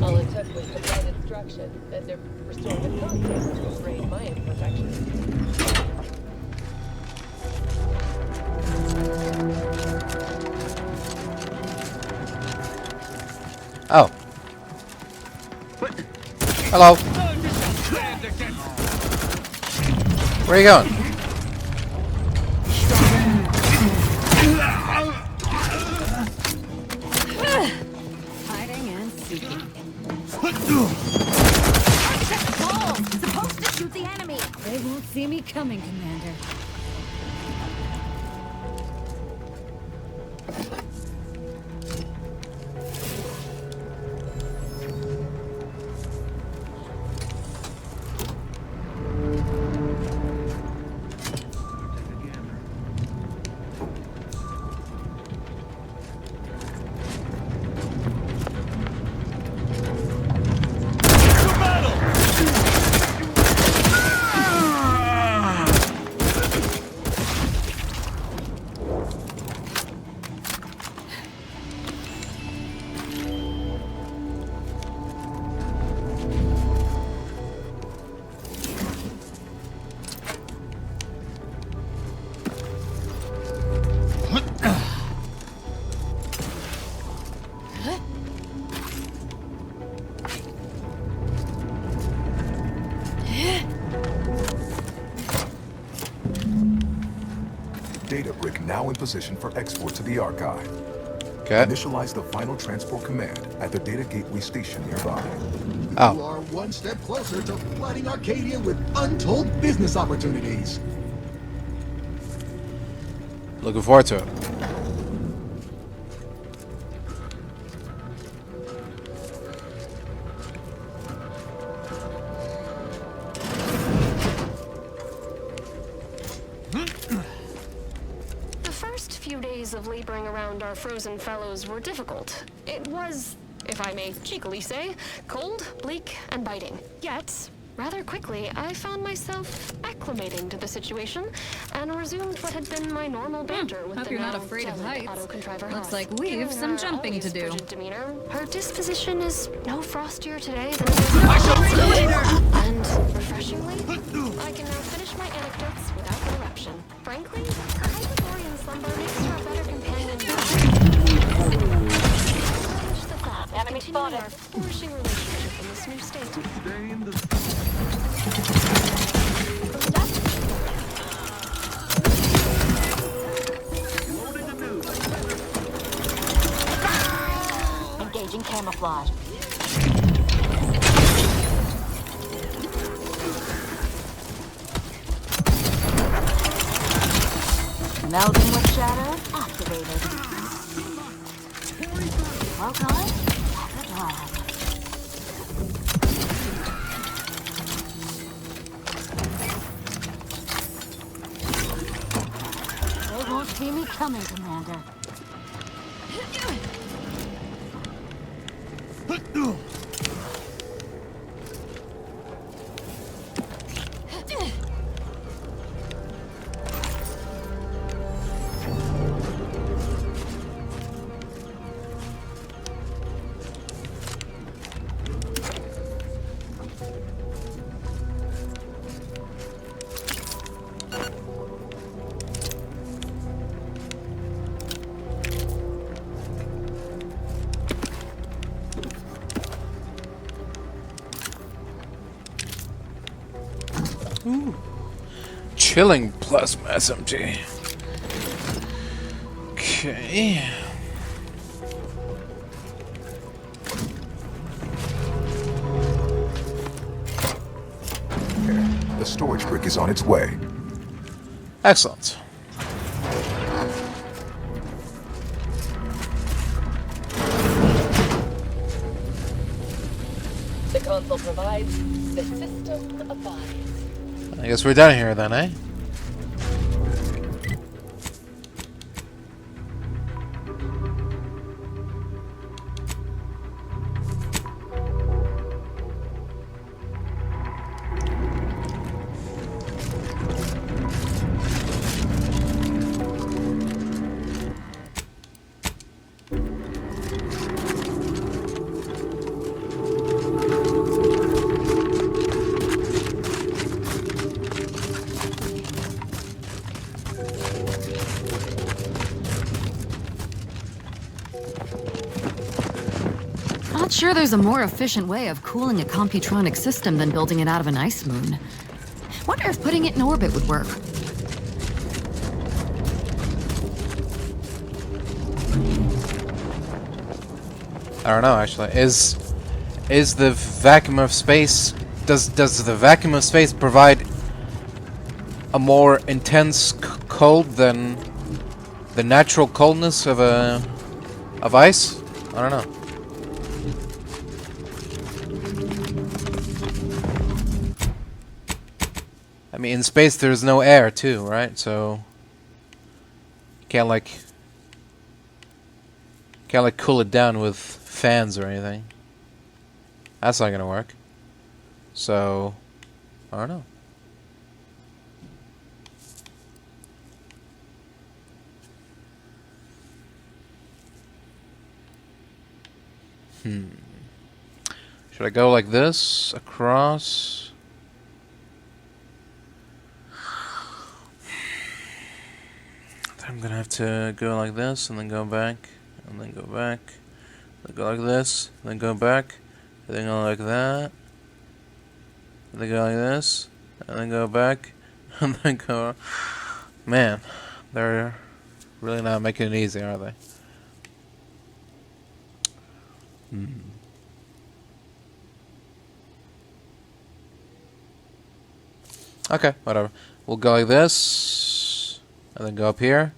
All it took was the right instruction, and their restorative concept to upgrade my imperfections. Oh. Hello. Where are you going? Hiding and seeking. Supposed to shoot the enemy. They won't see me coming, Commander. Data brick now in position for export to the archive. Okay. Initialize the final transport command at the data gateway station nearby. Oh. You are one step closer to flooding Arcadia with untold business opportunities. Looking forward to it. The first few days of laboring around our frozen fellows were difficult. It was, if if I may cheekily say, cold, bleak, and biting. Yet, rather quickly, I found myself acclimating to the situation and resumed what had been my normal banter with Hope the you're now not afraid of dead heights. auto-contriver Looks Hawke. like we've Given some her jumping to always do. frigid demeanor, her disposition is no frostier today than it was. And refreshingly, I can now finish my anecdotes without interruption. Frankly, her Hyperborean slumber makes her a better companion than the thought of continuing our flourishing relationship in this new state. Engaging camouflage. Melding with shadow activated. Well done. Good job. They won't see me coming, Commander. Ooh. Chilling plasma SMG. Okay. The storage brick is on its way. Excellent. The console provides the system of bodies. I guess we're done here then, eh? Not sure there's a more efficient way of cooling a Computronic system than building it out of an ice moon. Wonder if putting it in orbit would work. I don't know actually. Is the vacuum of space does the vacuum of space provide a more intense cold than the natural coldness of ice? I don't know. I mean, in space there's no air too, right? So you can't like cool it down with fans or anything. That's not gonna work. So I don't know. Should I go like this across? I'm gonna have to go like this and then go back and then go back, then go like this, then go back, and then go like that, and then go like this, and then go back, and then go. Man, they're really not making it easy, are they? Okay, whatever. We'll go like this, and then go up here,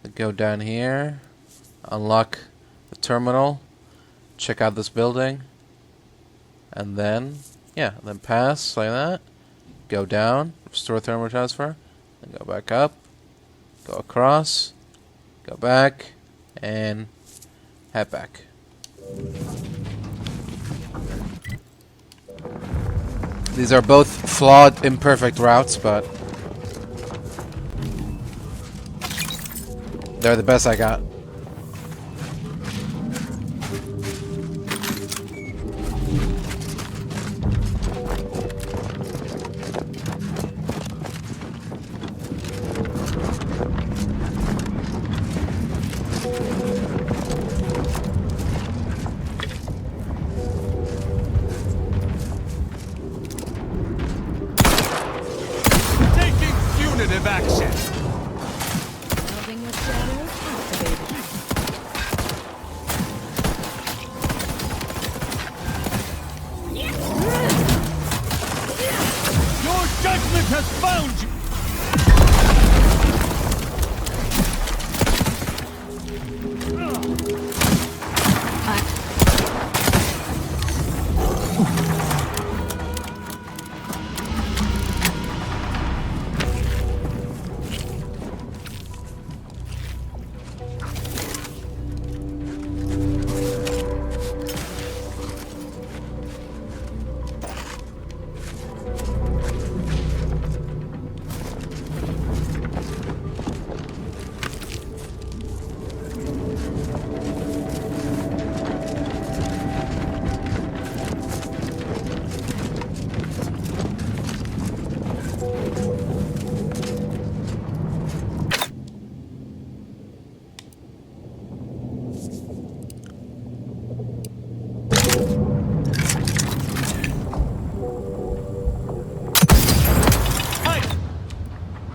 then go down here, unlock the terminal, check out this building, and then, yeah, then pass like that, go down, restore thermal transfer, then go back up, go across, go back, and head back. These are both flawed, imperfect routes, but they're the best I got.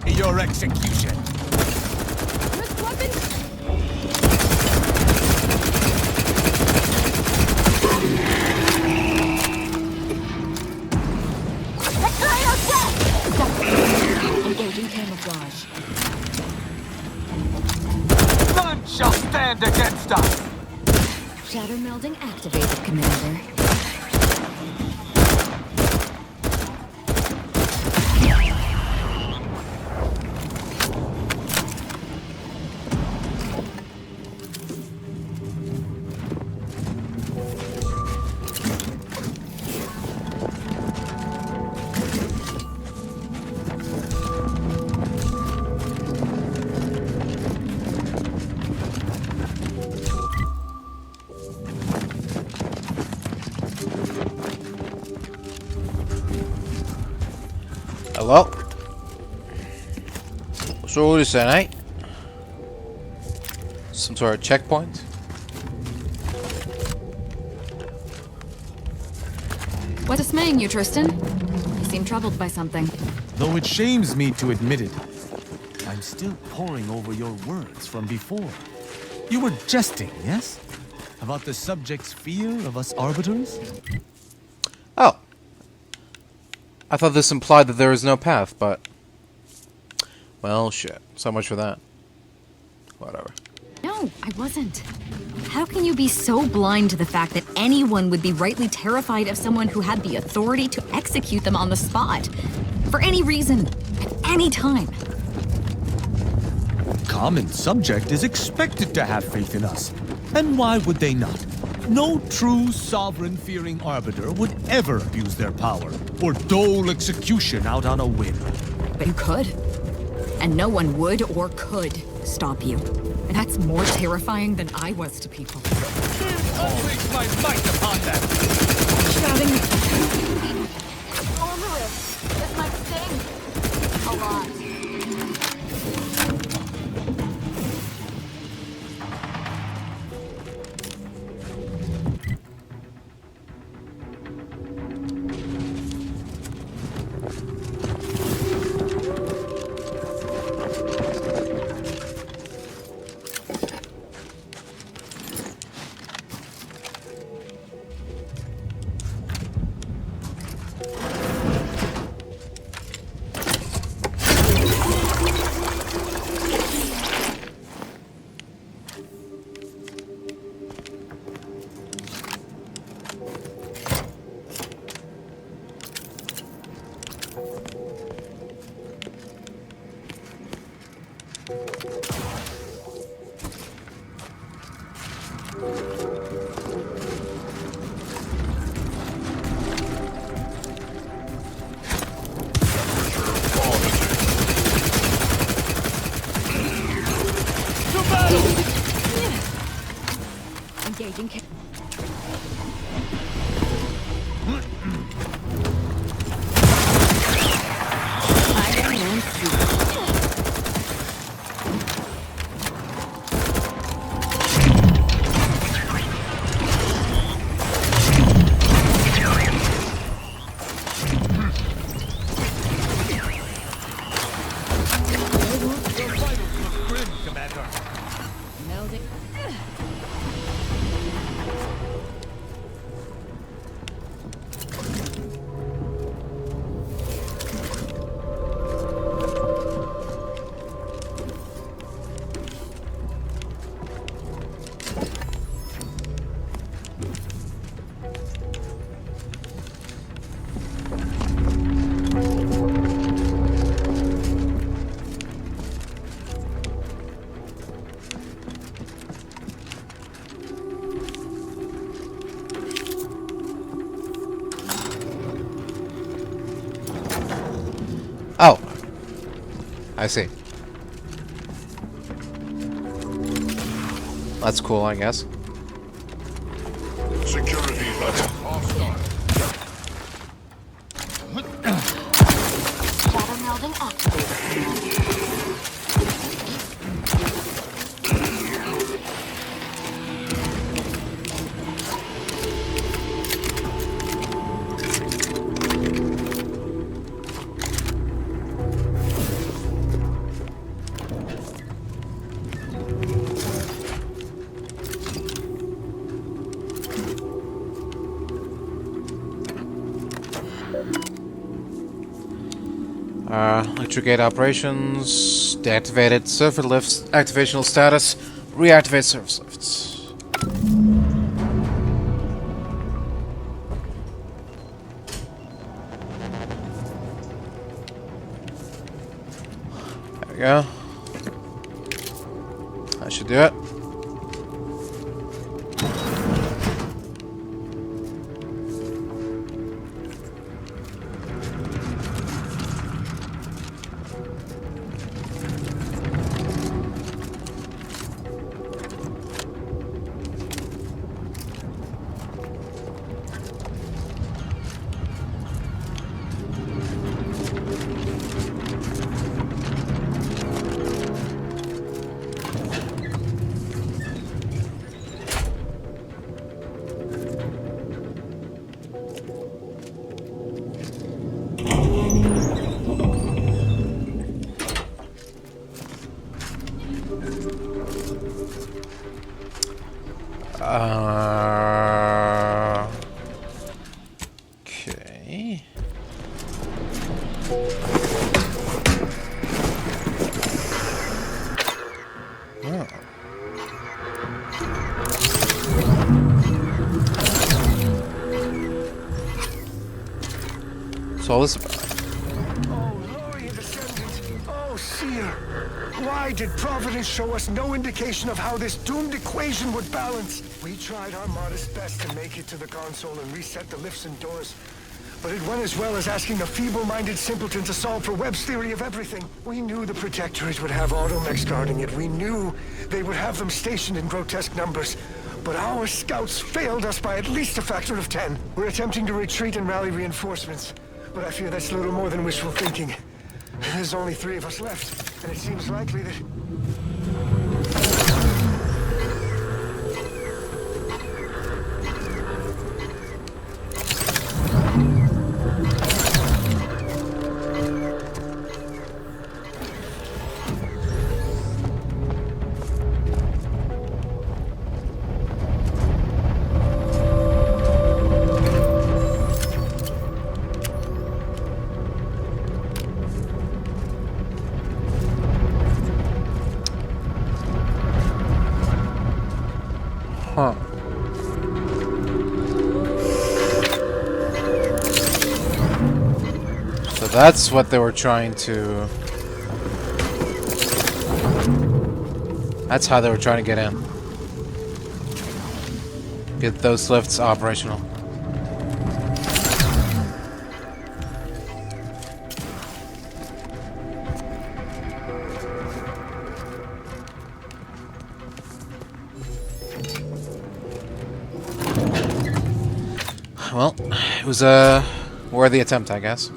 Your execution. Engaging camouflage. None shall stand against us. Shadow melding activated, Commander. Hello? So what is that, eh? Some sort of checkpoint? What's dismaying you, Tristan? You seem troubled by something. Though it shames me to admit it, I'm still poring over your words from before. You were jesting, yes? About the subject's fear of us arbiters? Oh. I thought this implied that there is no path, but... well, shit. So much for that. Whatever. No, I wasn't. How can you be so blind to the fact that anyone would be rightly terrified of someone who had the authority to execute them on the spot? For any reason, at any time. Common subject is expected to have faith in us. And why would they not? No true sovereign-fearing arbiter would ever abuse their power or dole execution out on a whim. But you could. And no one would or could stop you. And that's more terrifying than I was to people. I'll reach my might upon them. Shouting. On the wrist. This might sting. A lot. Oh. I see. That's cool, I guess. Security level hostile. Data melding activated. Electric gate operations, deactivated surface lifts, activational status, reactivate surface lifts. There we go. That should do it. Okay. Oh. What's all this about? Oh, Seer! Why did Providence show us no indication of how this doomed equation would balance? We tried our modest best to make it to the console and reset the lifts and doors, but it went as well as asking a feeble-minded simpleton to solve for Webb's theory of everything. We knew the Protectorate would have automechs guarding it. We knew they would have them stationed in grotesque numbers. But our scouts failed us by at least a factor of 10. We're attempting to retreat and rally reinforcements, but I fear that's little more than wishful thinking. There's only 3 of us left, and it seems likely that... Huh. So that's what they were trying to... That's how they were trying to get in. Get those lifts operational. Well, it was a worthy attempt, I guess.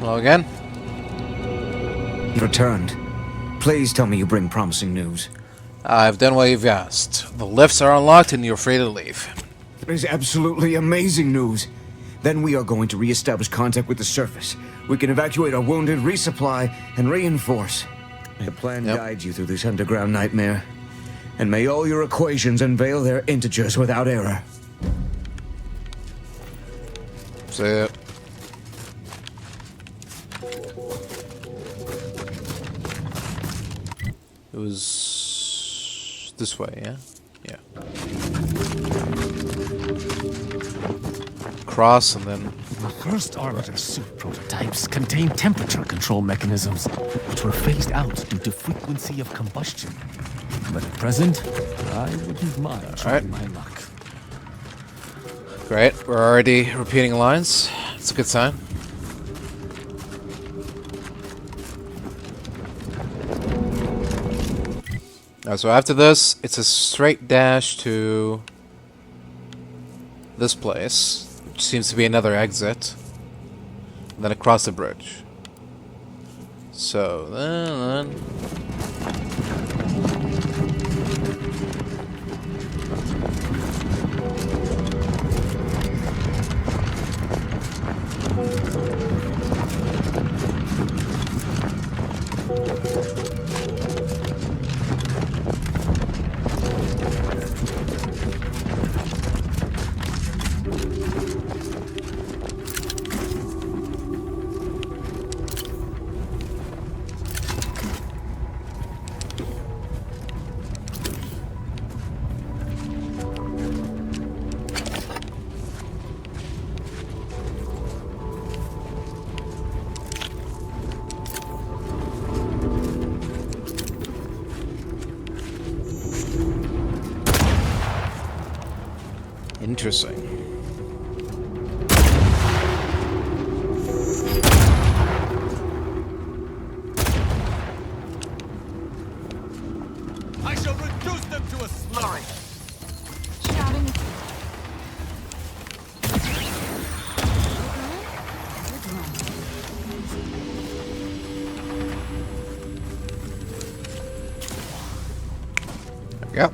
Hello again. You returned. Please tell me you bring promising news. I've done what you've asked. The lifts are unlocked and you're free to leave. It is absolutely amazing news. Then we are going to re-establish contact with the surface. We can evacuate our wounded, resupply, and reinforce. The plan guides you through this underground nightmare. And may all your equations unveil their integers without error. See it. It was this way, yeah? Yeah. Cross and then... The first Arbiter suit prototypes contained temperature control mechanisms, which were phased out due to frequency of combustion. But at present, I wouldn't mind trying my luck. Great, we're already repeating lines. It's a good sign. So after this, it's a straight dash to this place, which seems to be another exit, and then across the bridge. So then... Interesting. I shall reduce them to a slurry. Shouting. There we go.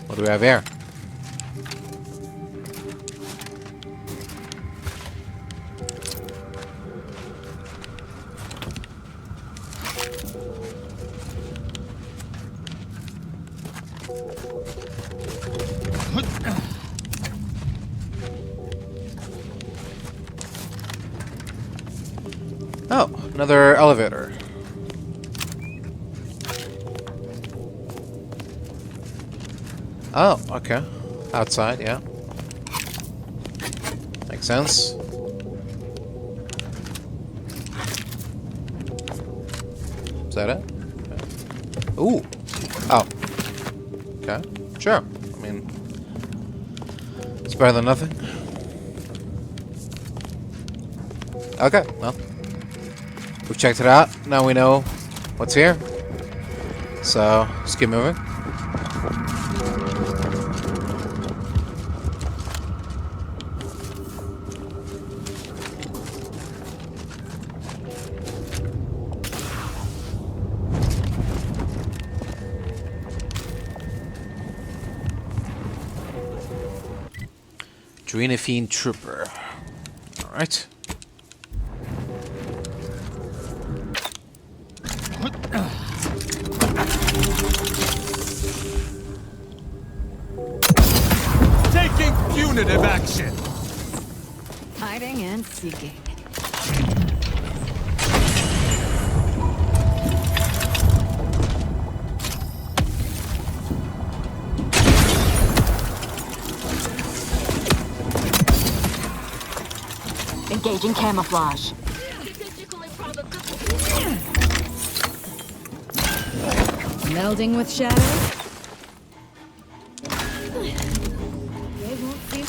What do we have here? Oh, another elevator. Oh, okay. Outside, yeah. Makes sense. Is that it? Okay. Ooh. Oh. Okay. Sure. I mean, it's better than nothing. Okay, well. We've checked it out. Now we know what's here. So, just keep moving. Adrenafine Trooper. Alright. Taking punitive action. Hiding and seeking. Engaging camouflage. Melding with shadows. They won't see.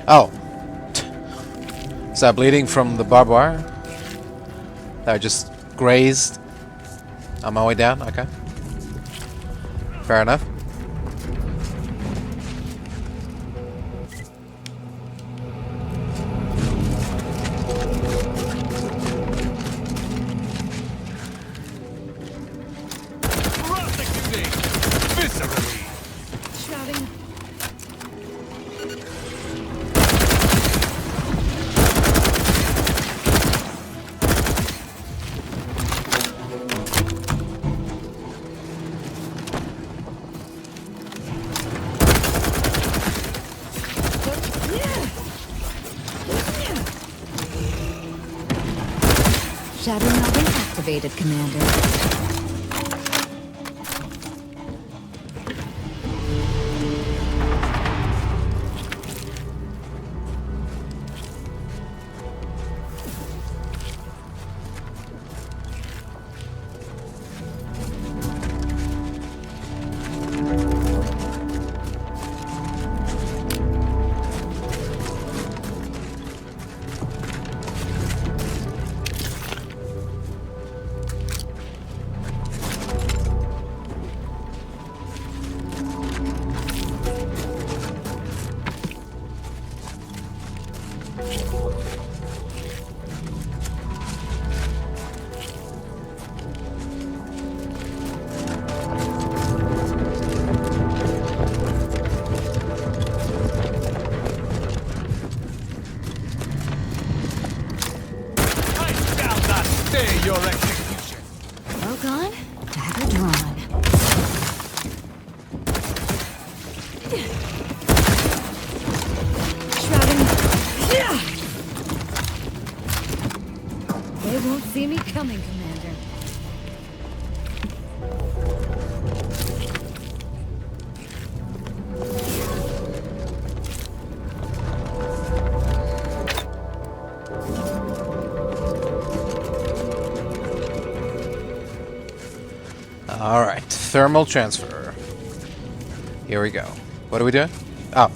Oh. Is that bleeding from the barbed wire? That I just grazed on my way down? Okay. Fair enough. Shadow Melding activated, Commander. Your execution. Bow gone, dagger drawn. Shrouding. They won't see me coming, Commander. Alright, thermal transfer. Here we go. What are we doing? Oh.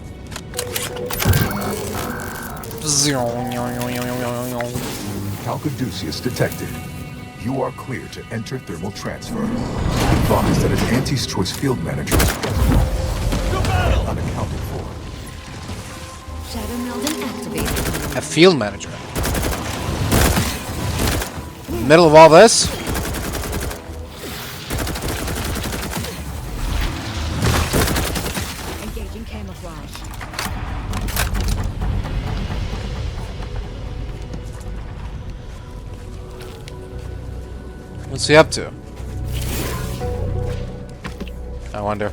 Calcaduceus detected. You are clear to enter thermal transfer. Advise that an Auntie's choice field manager is unaccounted for. Shadow Melding activated. A field manager. Middle of all this? Engaging camouflage. What's he up to? I wonder.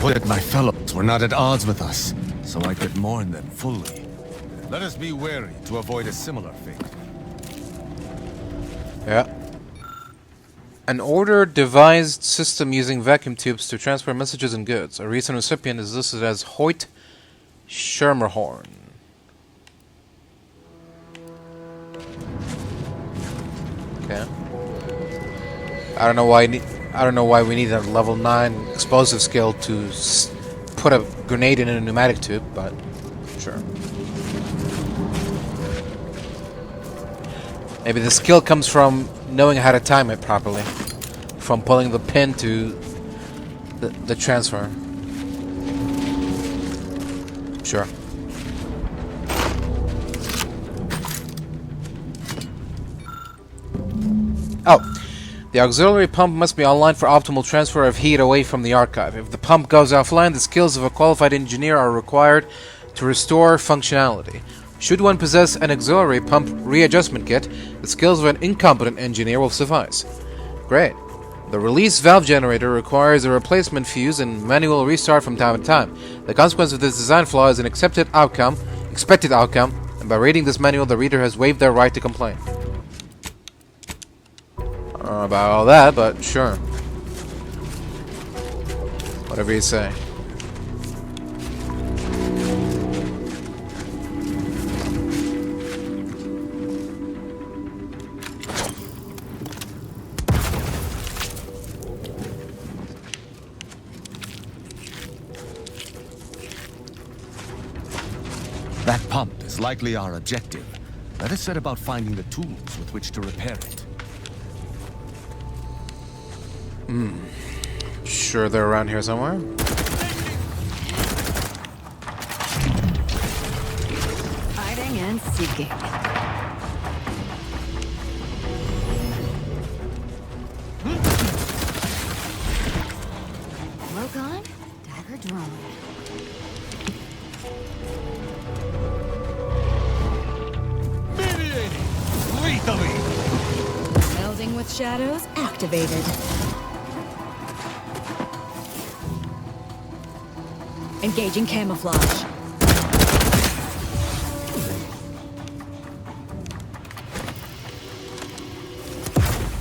Would that my fellows were not at odds with us, so I could mourn them fully. Let us be wary to avoid a similar fate. Yeah. An order-devised system using vacuum tubes to transfer messages and goods. A recent recipient is listed as Hoyt Schermerhorn. Okay. I don't know why we need a level 9 explosive skill to put a grenade in a pneumatic tube, but sure. Maybe the skill comes from knowing how to time it properly. From pulling the pin to the transfer. Sure. Oh. The auxiliary pump must be online for optimal transfer of heat away from the archive. If the pump goes offline, the skills of a qualified engineer are required to restore functionality. Should one possess an auxiliary pump readjustment kit, the skills of an incompetent engineer will suffice. Great. The release valve generator requires a replacement fuse and manual restart from time to time. The consequence of this design flaw is an expected outcome, and by reading this manual, the reader has waived their right to complain. I don't know about all that, but sure. Whatever you say. That pump is likely our objective. Let us set about finding the tools with which to repair it. Sure they're around here somewhere? Hiding and seeking. Well gone, dagger drawn. Mediating! Lethally! Melding with shadows activated. Engaging camouflage.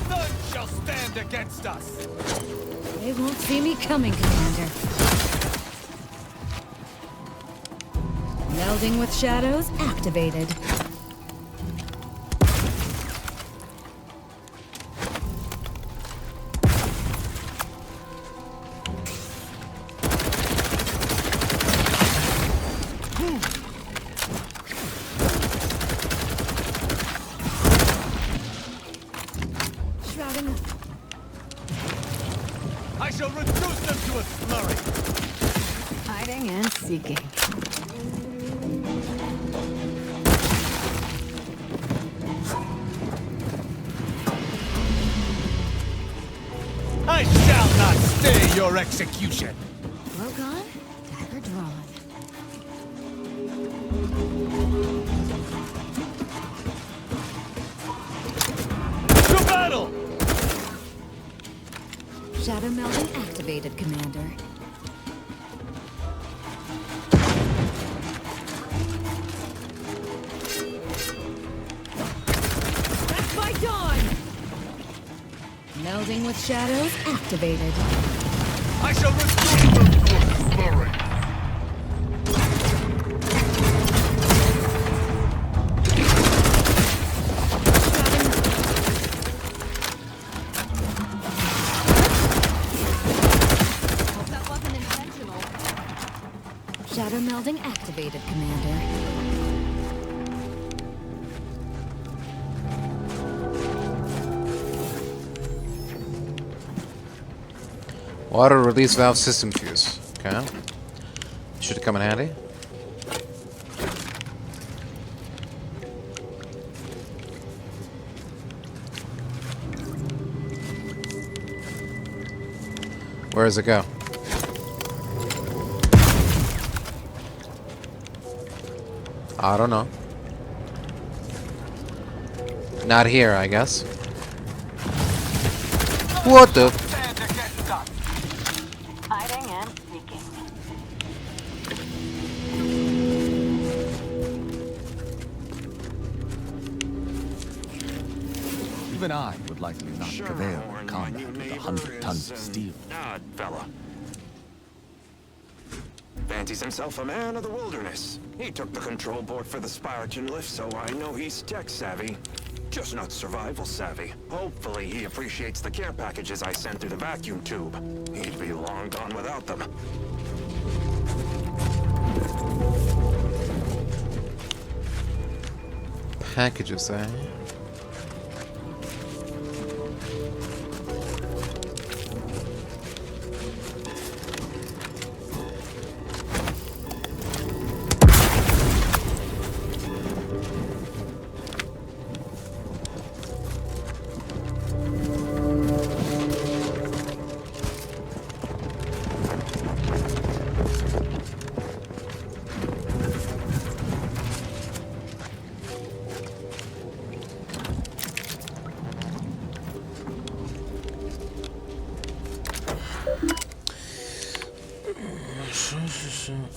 None shall stand against us! They won't see me coming, Commander. Melding with shadows activated. Shrouding. I shall reduce them to a slurry! Hiding and seeking. I shall not stay your execution! Well gone, dagger drawn. To battle! Shadow melding activated, Commander. That's my dawn! Melding with shadows activated. I shall reduce them to a slurry! Hope that wasn't intentional. Shadow melding activated, Commander. Water release valve system fuse. Okay. Should come in handy. Where does it go? I don't know. Not here, I guess. What the? Hiding and seeking. Even I would likely not prevail in combat with 100 tons of steel. Odd fella. Fancies himself a man of the wilderness. He took the control board for the Spireton lift, so I know he's tech savvy. Just not survival savvy. Hopefully he appreciates the care packages I sent through the vacuum tube. He'd be long gone without them. Packages, eh?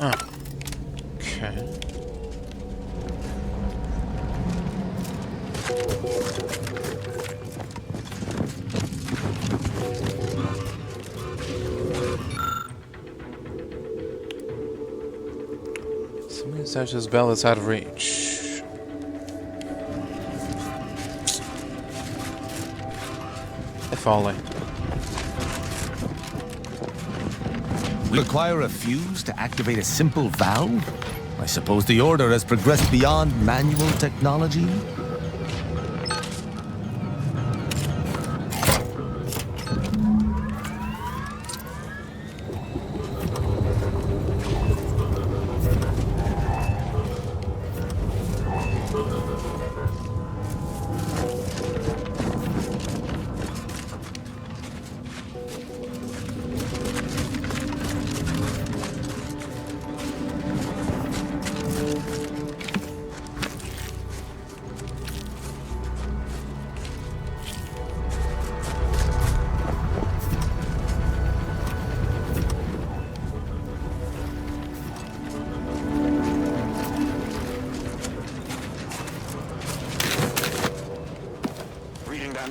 Oh. Okay. Somebody touches bell that's out of reach. If only. Require a fuse to activate a simple valve? I suppose the Order has progressed beyond manual technology?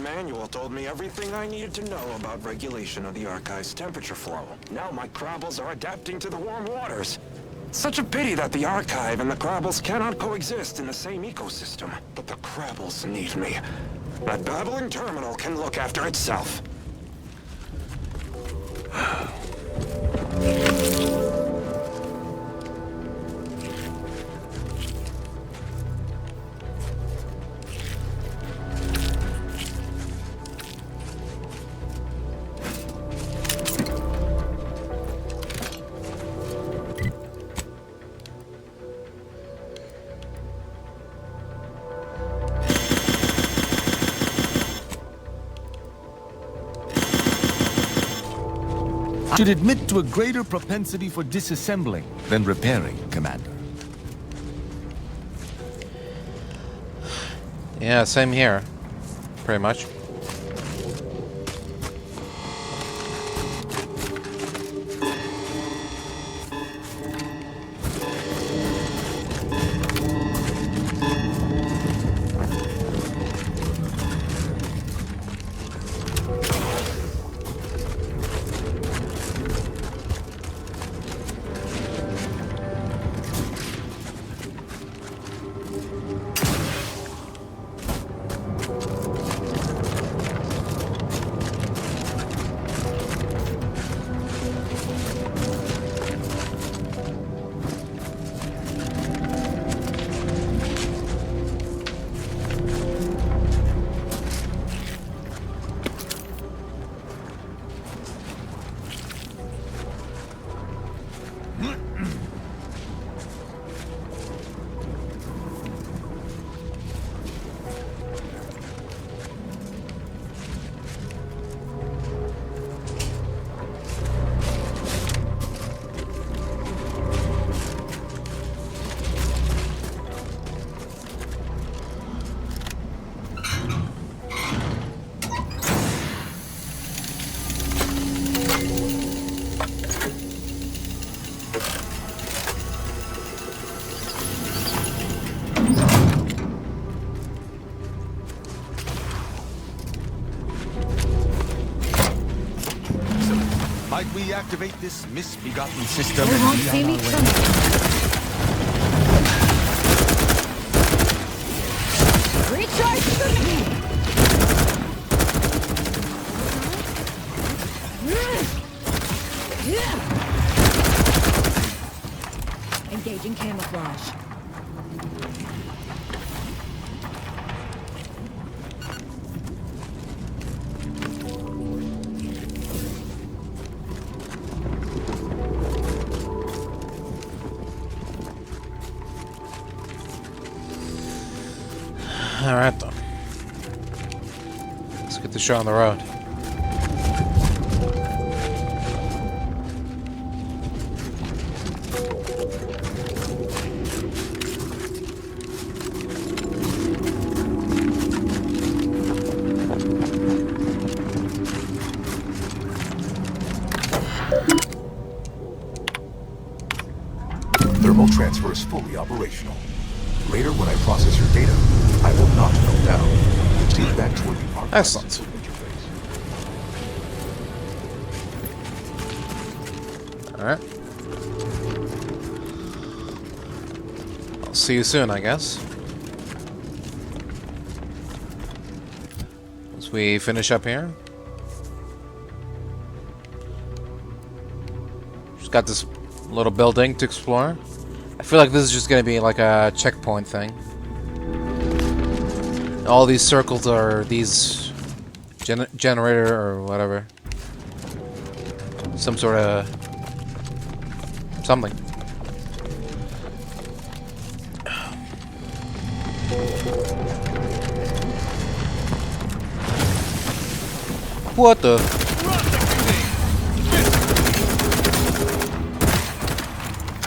Manual told me everything I needed to know about regulation of the Archive's temperature flow. Now my Crabbles are adapting to the warm waters. Such a pity that the Archive and the Crabbles cannot coexist in the same ecosystem. But the Crabbles need me. That babbling terminal can look after itself. Should admit to a greater propensity for disassembling than repairing, Commander. Yeah, same here. Pretty much. Might we activate this misbegotten system They and won't be see on me our way? coming. Recharge grenade! Engaging camouflage. Alright then. Let's get the show on the road. Thermal transfer is fully operational. Later, when I process your data, I will not melt down. See that toward the archive. Excellent. Alright. I'll see you soon, I guess. Once we finish up here. Just got this little building to explore. I feel like this is just gonna be like a checkpoint thing. All these circles are these generator or whatever. Some sort of something. What the?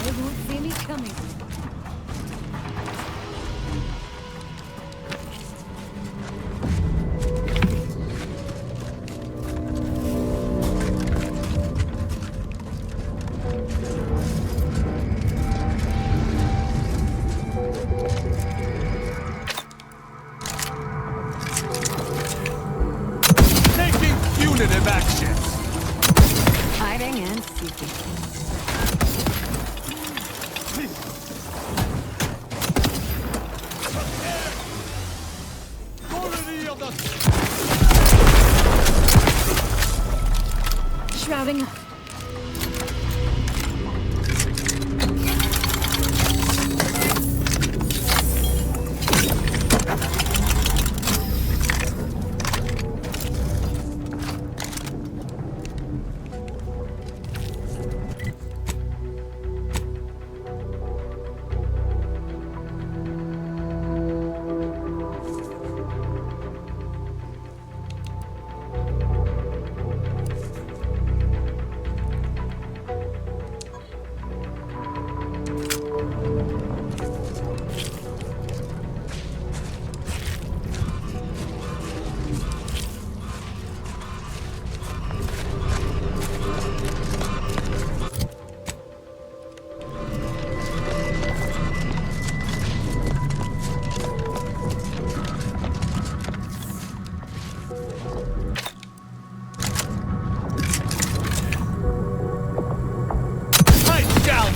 They won't see me coming. Punitive actions. Hiding and seeking. Shrouding up.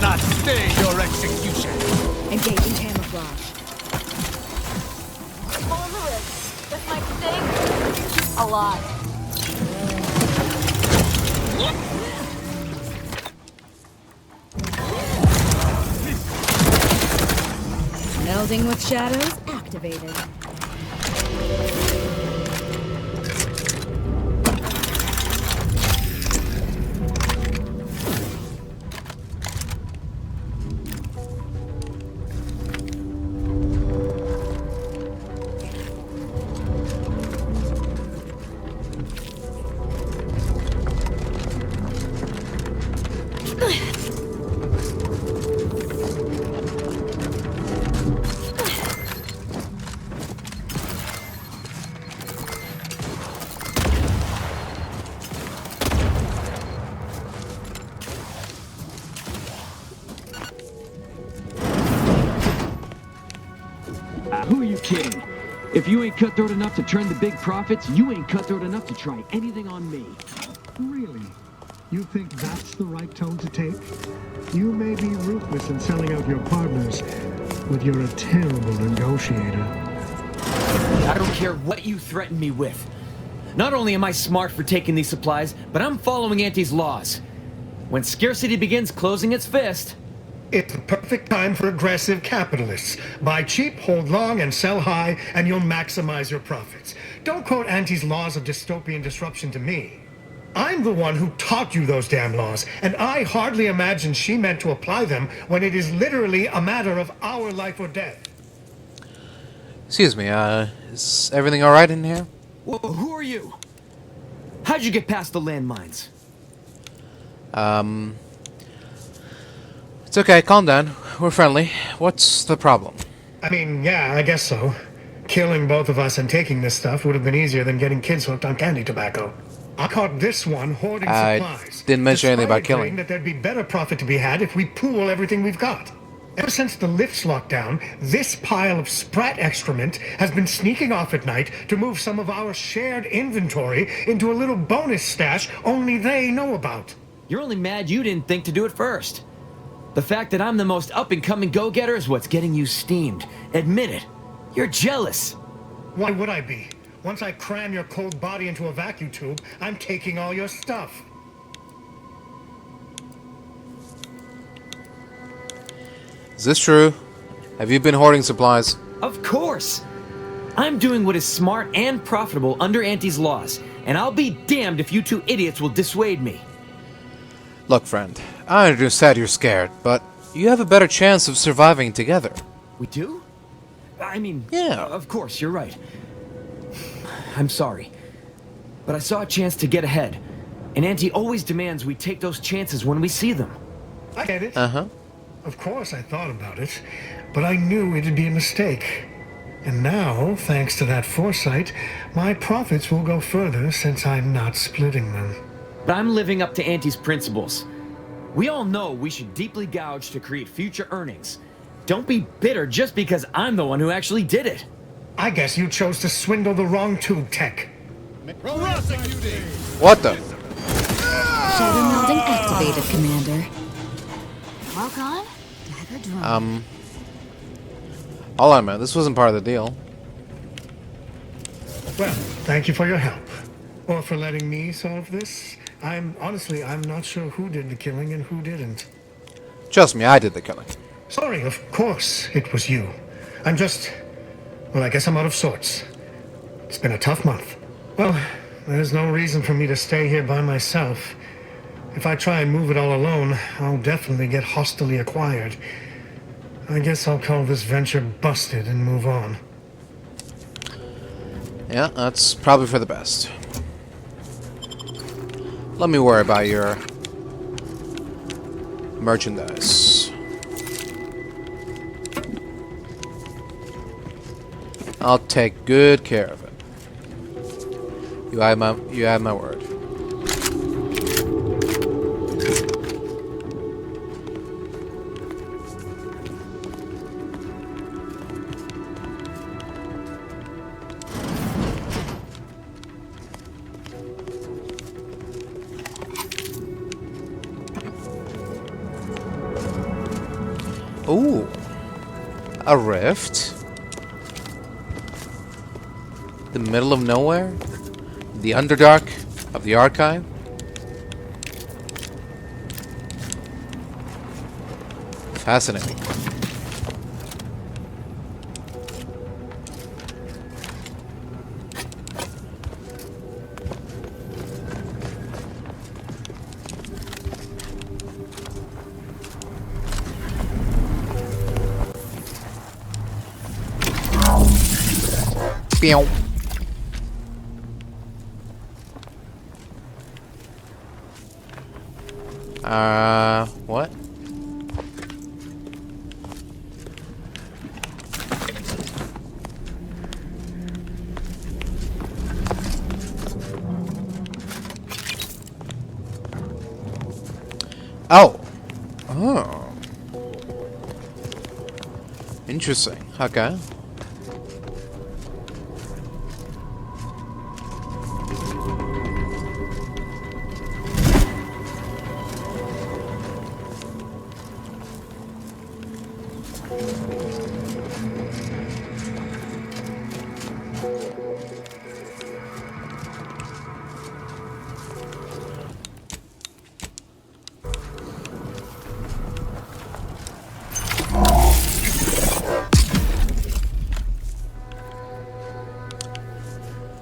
Not stay your execution. Engaging camouflage. On the risk. This might sting a lot. Melding with shadows activated. Who are you kidding? If you ain't cutthroat enough to turn the big profits, you ain't cutthroat enough to try anything on me. Really? You think that's the right tone to take? You may be ruthless in selling out your partners, but you're a terrible negotiator. I don't care what you threaten me with. Not only am I smart for taking these supplies, but I'm following Auntie's laws. When scarcity begins closing its fist... It's the perfect time for aggressive capitalists. Buy cheap, hold long, and sell high, and you'll maximize your profits. Don't quote Auntie's laws of dystopian disruption to me. I'm the one who taught you those damn laws, and I hardly imagine she meant to apply them when it is literally a matter of our life or death. Excuse me, is everything alright in here? Whoa, who are you? How'd you get past the landmines? It's okay, calm down. We're friendly. What's the problem? I mean, yeah, I guess so. Killing both of us and taking this stuff would have been easier than getting kids hooked on candy tobacco. I caught this one hoarding supplies. Didn't mention anything about killing. That there'd be better profit to be had if we pool everything we've got. Ever since the lifts locked down, this pile of sprat excrement has been sneaking off at night to move some of our shared inventory into a little bonus stash only they know about. You're only mad you didn't think to do it first. The fact that I'm the most up-and-coming go-getter is what's getting you steamed. Admit it. You're jealous. Why would I be? Once I cram your cold body into a vacuum tube, I'm taking all your stuff. Is this true? Have you been hoarding supplies? Of course! I'm doing what is smart and profitable under Auntie's laws, and I'll be damned if you two idiots will dissuade me. Look, friend, I understand you're scared, but you have a better chance of surviving together. We do? I mean, yeah. Of course, you're right. I'm sorry, but I saw a chance to get ahead, and Auntie always demands we take those chances when we see them. I get it. Uh-huh. Of course I thought about it, but I knew it'd be a mistake. And now, thanks to that foresight, my profits will go further since I'm not splitting them. But I'm living up to Auntie's principles. We all know we should deeply gouge to create future earnings. Don't be bitter just because I'm the one who actually did it. I guess you chose to swindle the wrong tube tech. What the? Shadow melding activated, Commander. Lock on? Dagger drawn. Hold on, man. This wasn't part of the deal. Well, thank you for your help. Or for letting me solve this. Honestly, I'm not sure who did the killing and who didn't. Trust me, I did the killing. Sorry, of course it was you. I'm just... Well, I guess I'm out of sorts. It's been a tough month. Well, there's no reason for me to stay here by myself. If I try and move it all alone, I'll definitely get hostilely acquired. I guess I'll call this venture busted and move on. Yeah, that's probably for the best. Let me worry about your merchandise. I'll take good care of it. You have my word. Ooh, a rift? The middle of nowhere? The Underdark of the Archive? Fascinating. Pew. What? Oh. Oh. Interesting. Okay.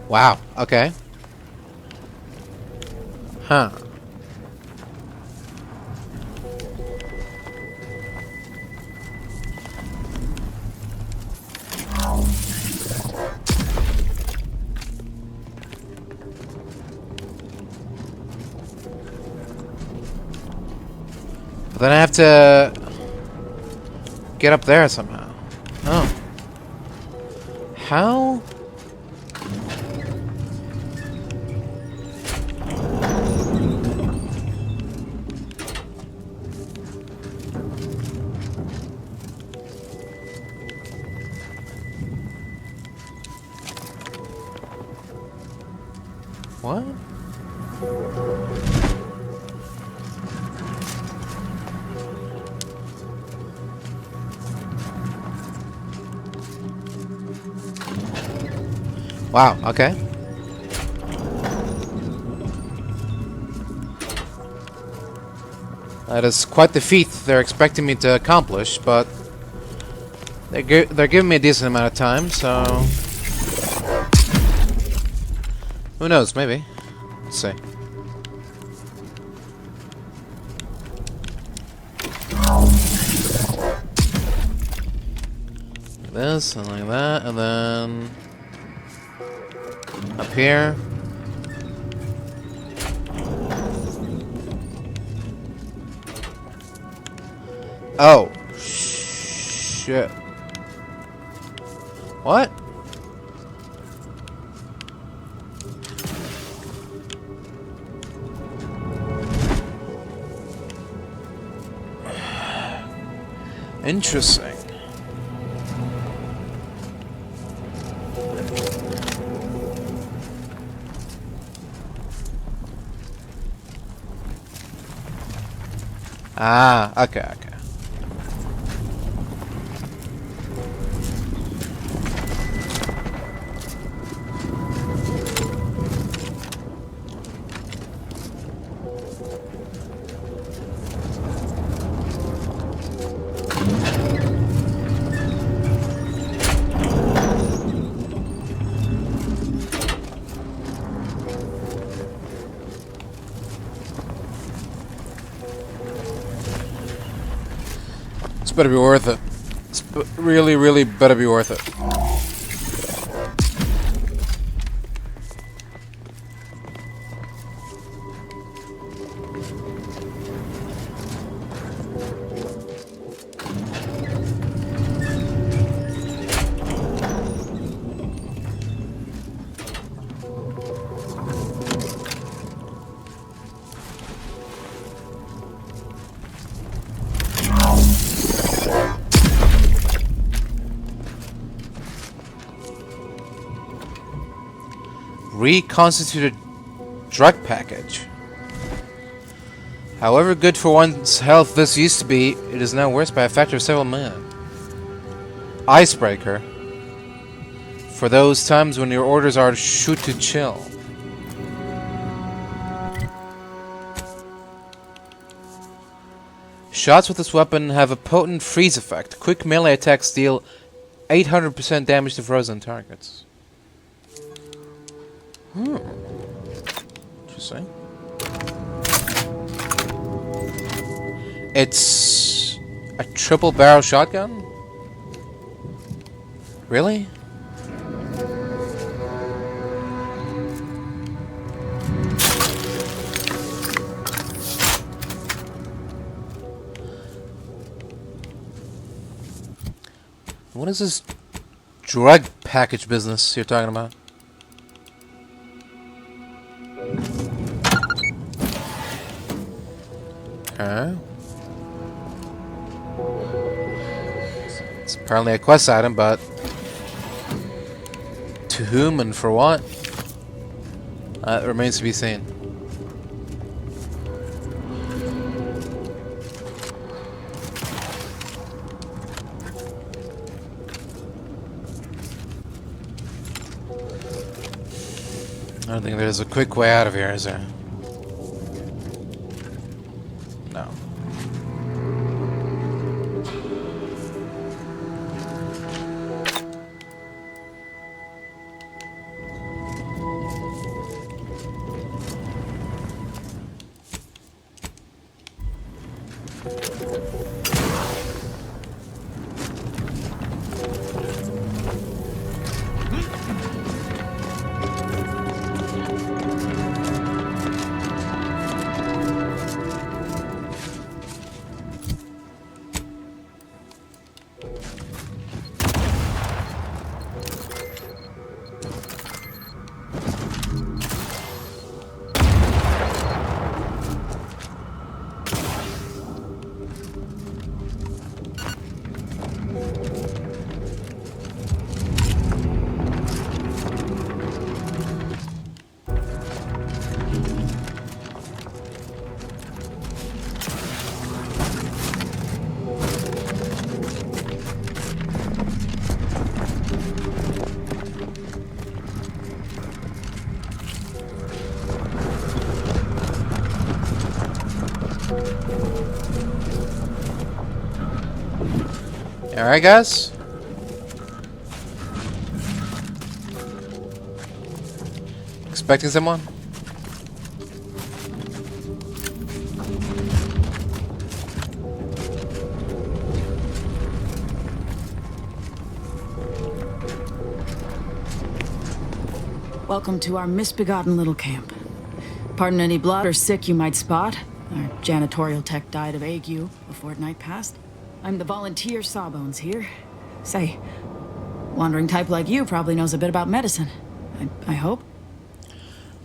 Wow, okay. Huh. But then I have to get up there somehow. Oh. How? What? Wow, okay. That is quite the feat they're expecting me to accomplish, but They're giving me a decent amount of time, so who knows? Maybe. Let's see. Like this and like that, and then up here. Oh, shit. What? Interesting. Ah, okay, okay. Better be worth it. It's really, really better be worth it. Reconstituted drug package. However good for one's health this used to be, it is now worse by a factor of several million. Icebreaker. For those times when your orders are shoot to chill. Shots with this weapon have a potent freeze effect. Quick melee attacks deal 800% damage to frozen targets. Interesting. It's a triple barrel shotgun? Really? What is this drug package business you're talking about? Okay. It's apparently a quest item, but to whom and for what? It remains to be seen. I don't think there's a quick way out of here, is there? No. Alright, guys. expecting someone? Welcome to our misbegotten little camp. Pardon any blood or sick you might spot. Our janitorial tech died of ague a fortnight past. I'm the volunteer Sawbones here. Say, wandering type like you probably knows a bit about medicine. I hope.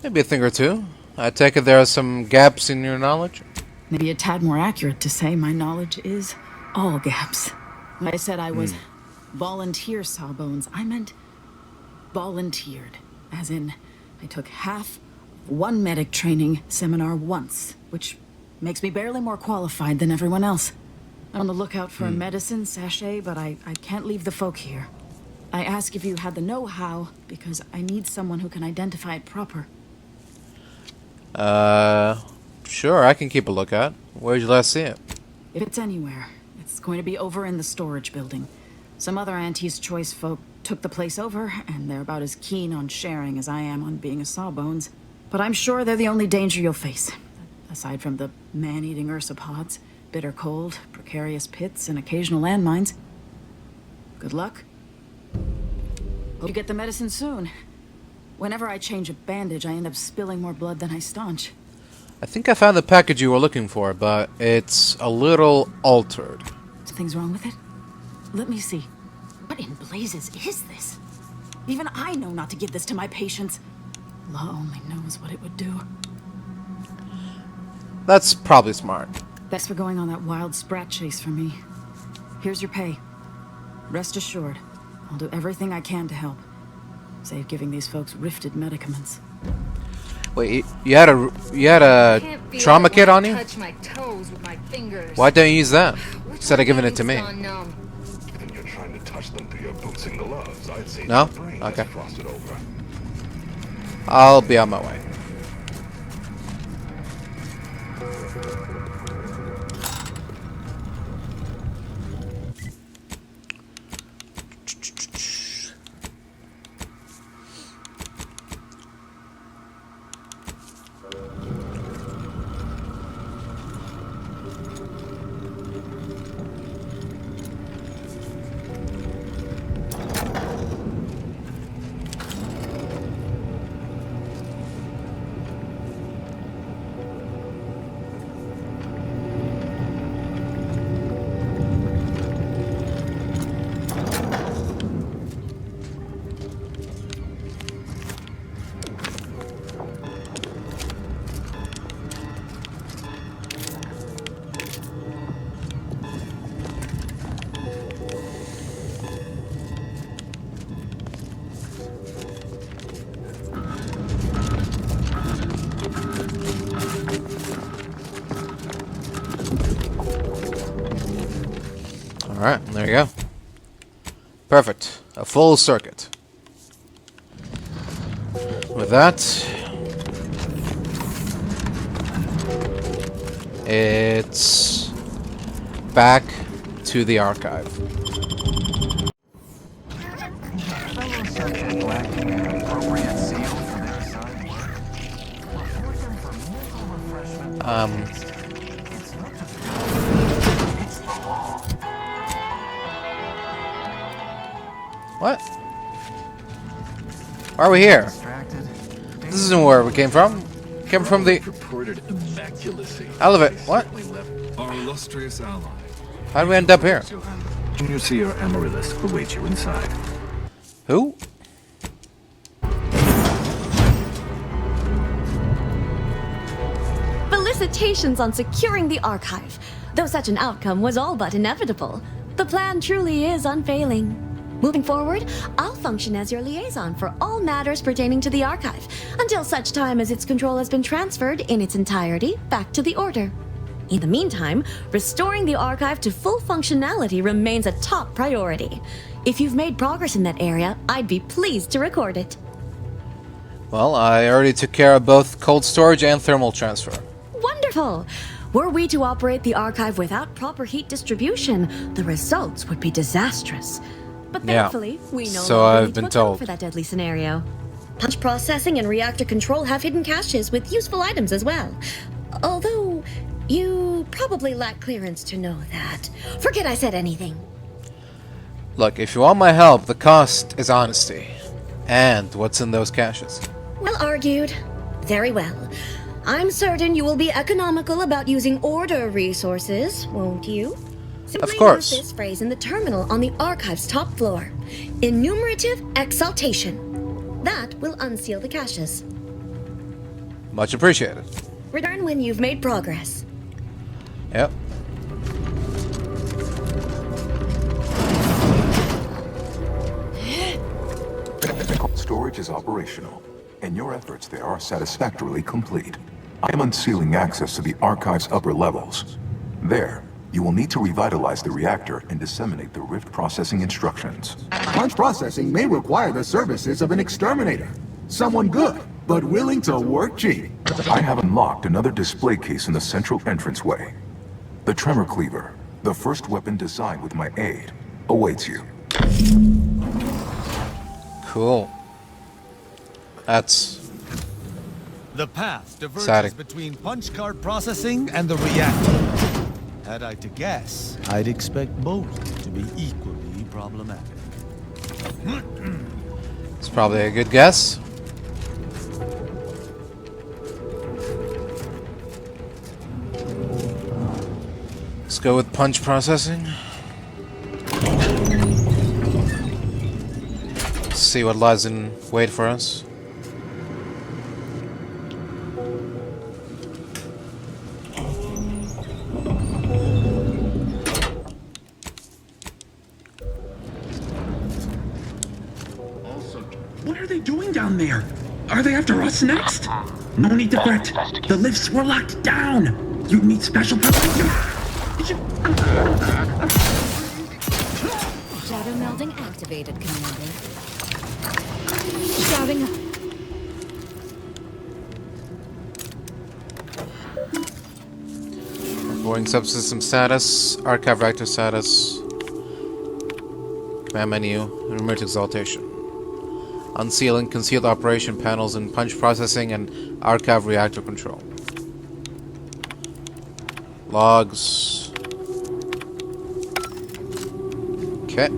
Maybe a thing or two. I take it there are some gaps in your knowledge? Maybe a tad more accurate to say my knowledge is all gaps. When I said I was volunteer Sawbones, I meant volunteered. As in, I took half one medic training seminar once, which makes me barely more qualified than everyone else. I'm on the lookout for a medicine sachet, but I can't leave the folk here. I ask if you had the know-how, because I need someone who can identify it proper. Sure, I can keep a lookout. Where'd you last see it? If it's anywhere, it's going to be over in the storage building. Some other Auntie's Choice folk took the place over, and they're about as keen on sharing as I am on being a Sawbones. But I'm sure they're the only danger you'll face. Aside from the man-eating ursopods, bitter cold, precarious pits, and occasional landmines. Good luck. Hope you get the medicine soon. Whenever I change a bandage, I end up spilling more blood than I staunch. I think I found the package you were looking for, but it's a little altered. Something's wrong with it? Let me see. What in blazes is this? Even I know not to give this to my patients. Law only knows what it would do. That's probably smart. Thanks for going on that wild sprat chase for me. Here's your pay. Rest assured, I'll do everything I can to help. Save giving these folks rifted medicaments. Wait, you had a trauma kit on you? Touch my toes with my fingers. Why don't you use that instead of giving it to me? And you're trying to touch them through your boots and gloves. I'd say No? your brain Okay. is frosted over. I'll be on my way. Alright, there you go. Perfect. A full circuit. With that, it's back to the archive. Fellow subject lacking an appropriate seal for their assigned work. Report them for mental refreshment. It's not just it's the law. What? Why are we here? This isn't where we came from. Came from the purported immaculacy. elevator. What? Our illustrious ally. How did we end up here? Junior Seer Amaryllis awaits you inside. Who? Felicitations on securing the archive. Though such an outcome was all but inevitable, the plan truly is unfailing. Moving forward, I'll function as your liaison for all matters pertaining to the archive, until such time as its control has been transferred in its entirety back to the Order. In the meantime, restoring the archive to full functionality remains a top priority. If you've made progress in that area, I'd be pleased to record it. Well, I already took care of both cold storage and thermal transfer. Wonderful! Were we to operate the archive without proper heat distribution, the results would be disastrous. But Yeah. thankfully, we know So I've been told. for that deadly scenario. Punch processing and reactor control have hidden caches with useful items as well. Although, you probably lack clearance to know that. Forget I said anything. Look, if you want my help, the cost is honesty. And what's in those caches. Well argued. Very well. I'm certain you will be economical about using Order resources, won't you? Simply Of course. use this phrase in the terminal on the archive's top floor. Enumerative exaltation. That will unseal the caches. Much appreciated. Return when you've made progress. Yep. Storage is operational, and your efforts there are satisfactorily complete. I am unsealing access to the archive's upper levels. There, you will need to revitalize the reactor and disseminate the rift processing instructions. Punch processing may require the services of an exterminator. Someone good, but willing to work cheap. I have unlocked another display case in the central entranceway. The Tremor Cleaver, the first weapon designed with my aid, awaits you. Cool. That's... The path diverges exciting. between punch card processing and the reactor. Had I to guess, I'd expect both to be equally problematic. It's probably a good guess. Let's go with punch processing. Let's see what lies in wait for us. What are they doing down there? Are they after us next? No need to fret. The lifts were locked down. You need special protection. Shadow melding activated, Commander. Shouting. Boarding subsystem status, archive reactor status, command menu, remote exaltation. Unsealing concealed operation panels in punch processing and archive reactor control. Logs. Okay.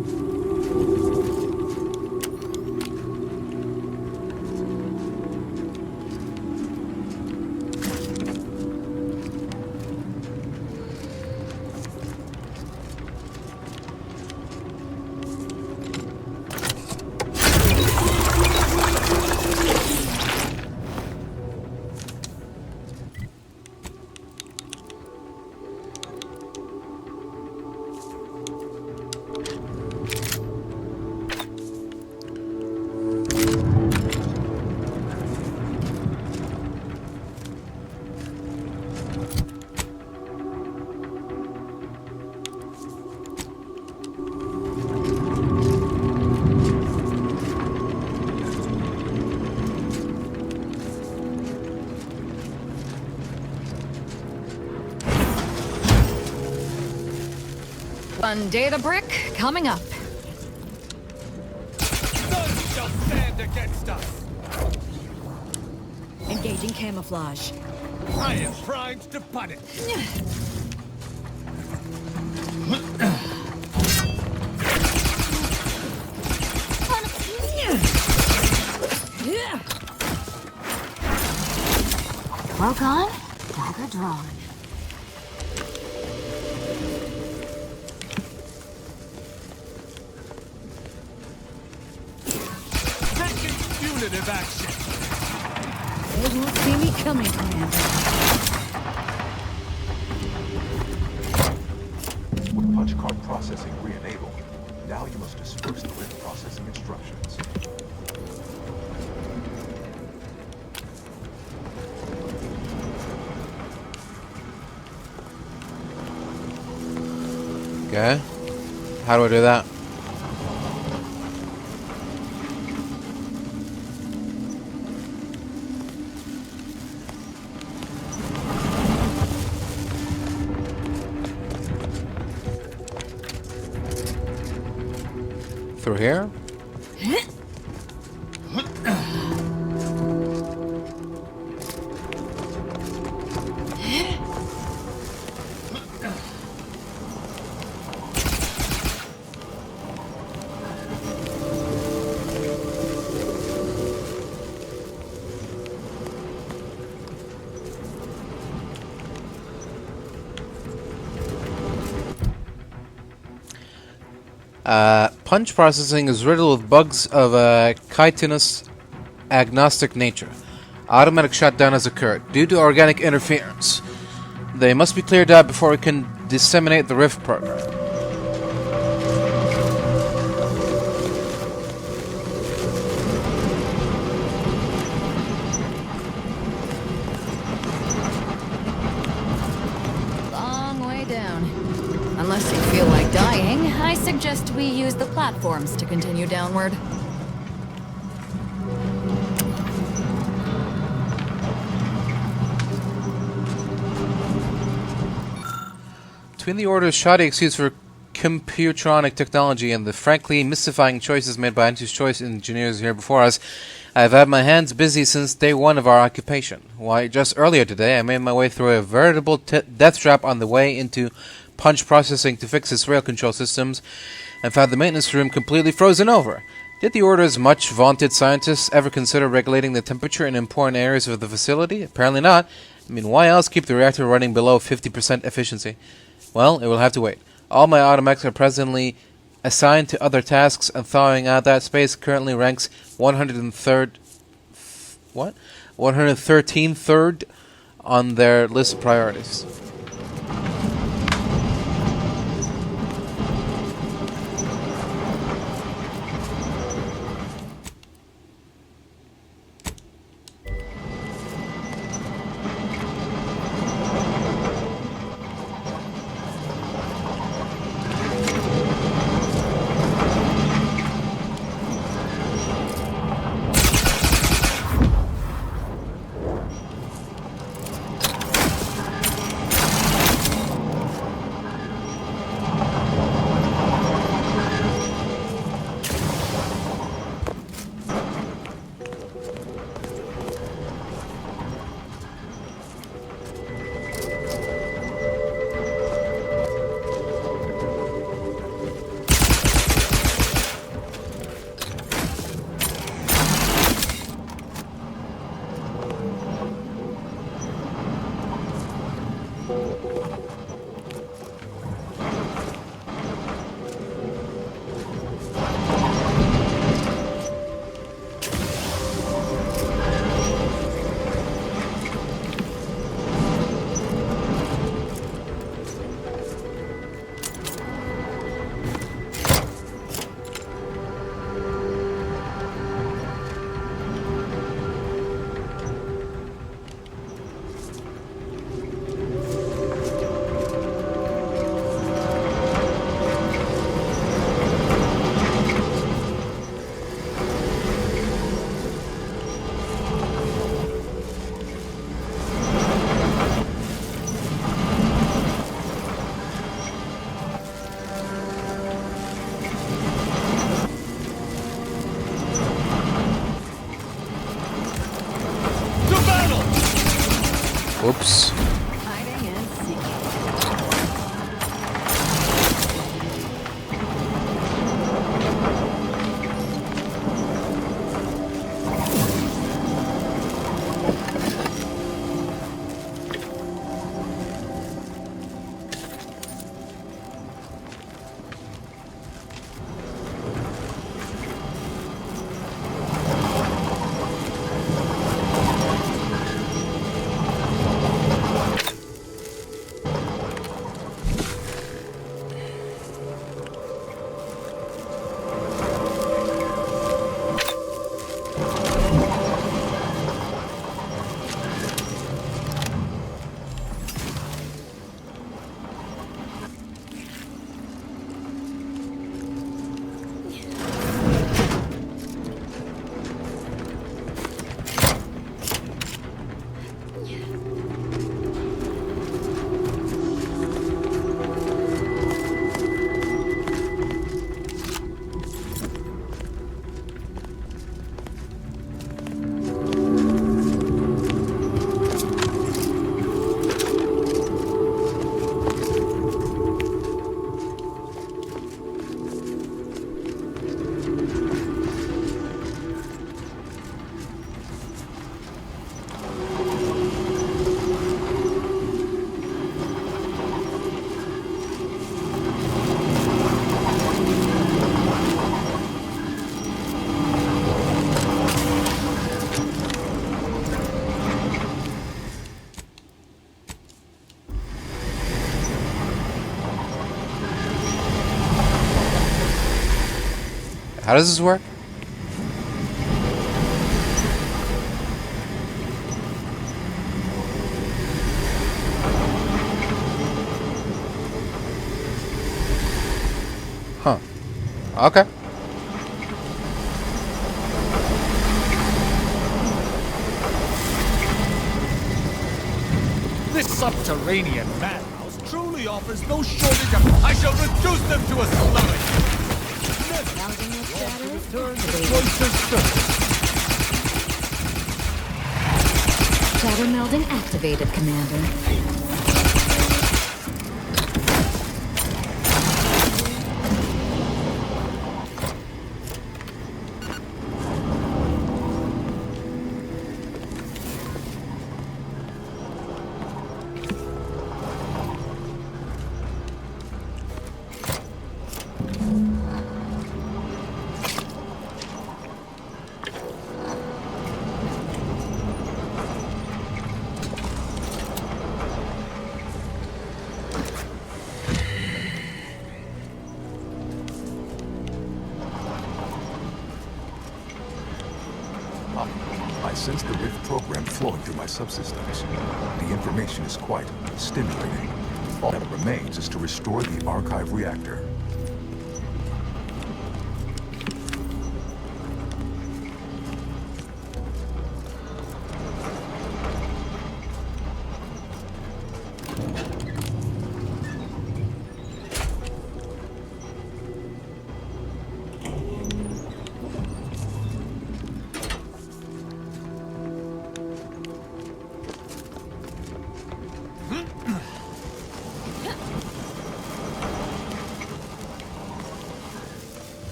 One data brick coming up. None shall stand against us. Engaging camouflage. I am primed to punish. Cloak on, dagger drawn. Punitive action. They won't see me coming, Commander. With punch card processing re-enabled, now you must disperse the rift processing instructions. Okay. How do I do that? Through here? Punch processing is riddled with bugs of a chitinous agnostic nature. Automatic shutdown has occurred due to organic interference. They must be cleared out before we can disseminate the Rift program. Long way down. Unless you feel like dying, I suggest we use the platforms to continue downward. Between the Order's shoddy excuse for Computronic technology and the frankly mystifying choices made by Auntie's choice engineers here before us, I have had my hands busy since day one of our occupation. Why, just earlier today I made my way through a veritable death trap on the way into Punch processing to fix its rail control systems, and found the maintenance room completely frozen over. Did the Order's much vaunted scientists ever consider regulating the temperature in important areas of the facility? Apparently not. I mean, why else keep the reactor running below 50% efficiency? Well, it will have to wait. All my automechs are presently assigned to other tasks, and thawing out that space currently ranks 113rd on their list of priorities. Whoops. How does this work? Huh. Okay. This subterranean madhouse truly offers no shortage of... I shall reduce them to a slurry! Return to the Cloister's surface. Shadow melding activated, Commander. I sense the rift program flowing through my subsystems. The information is quite stimulating. All that remains is to restore the archive reactor.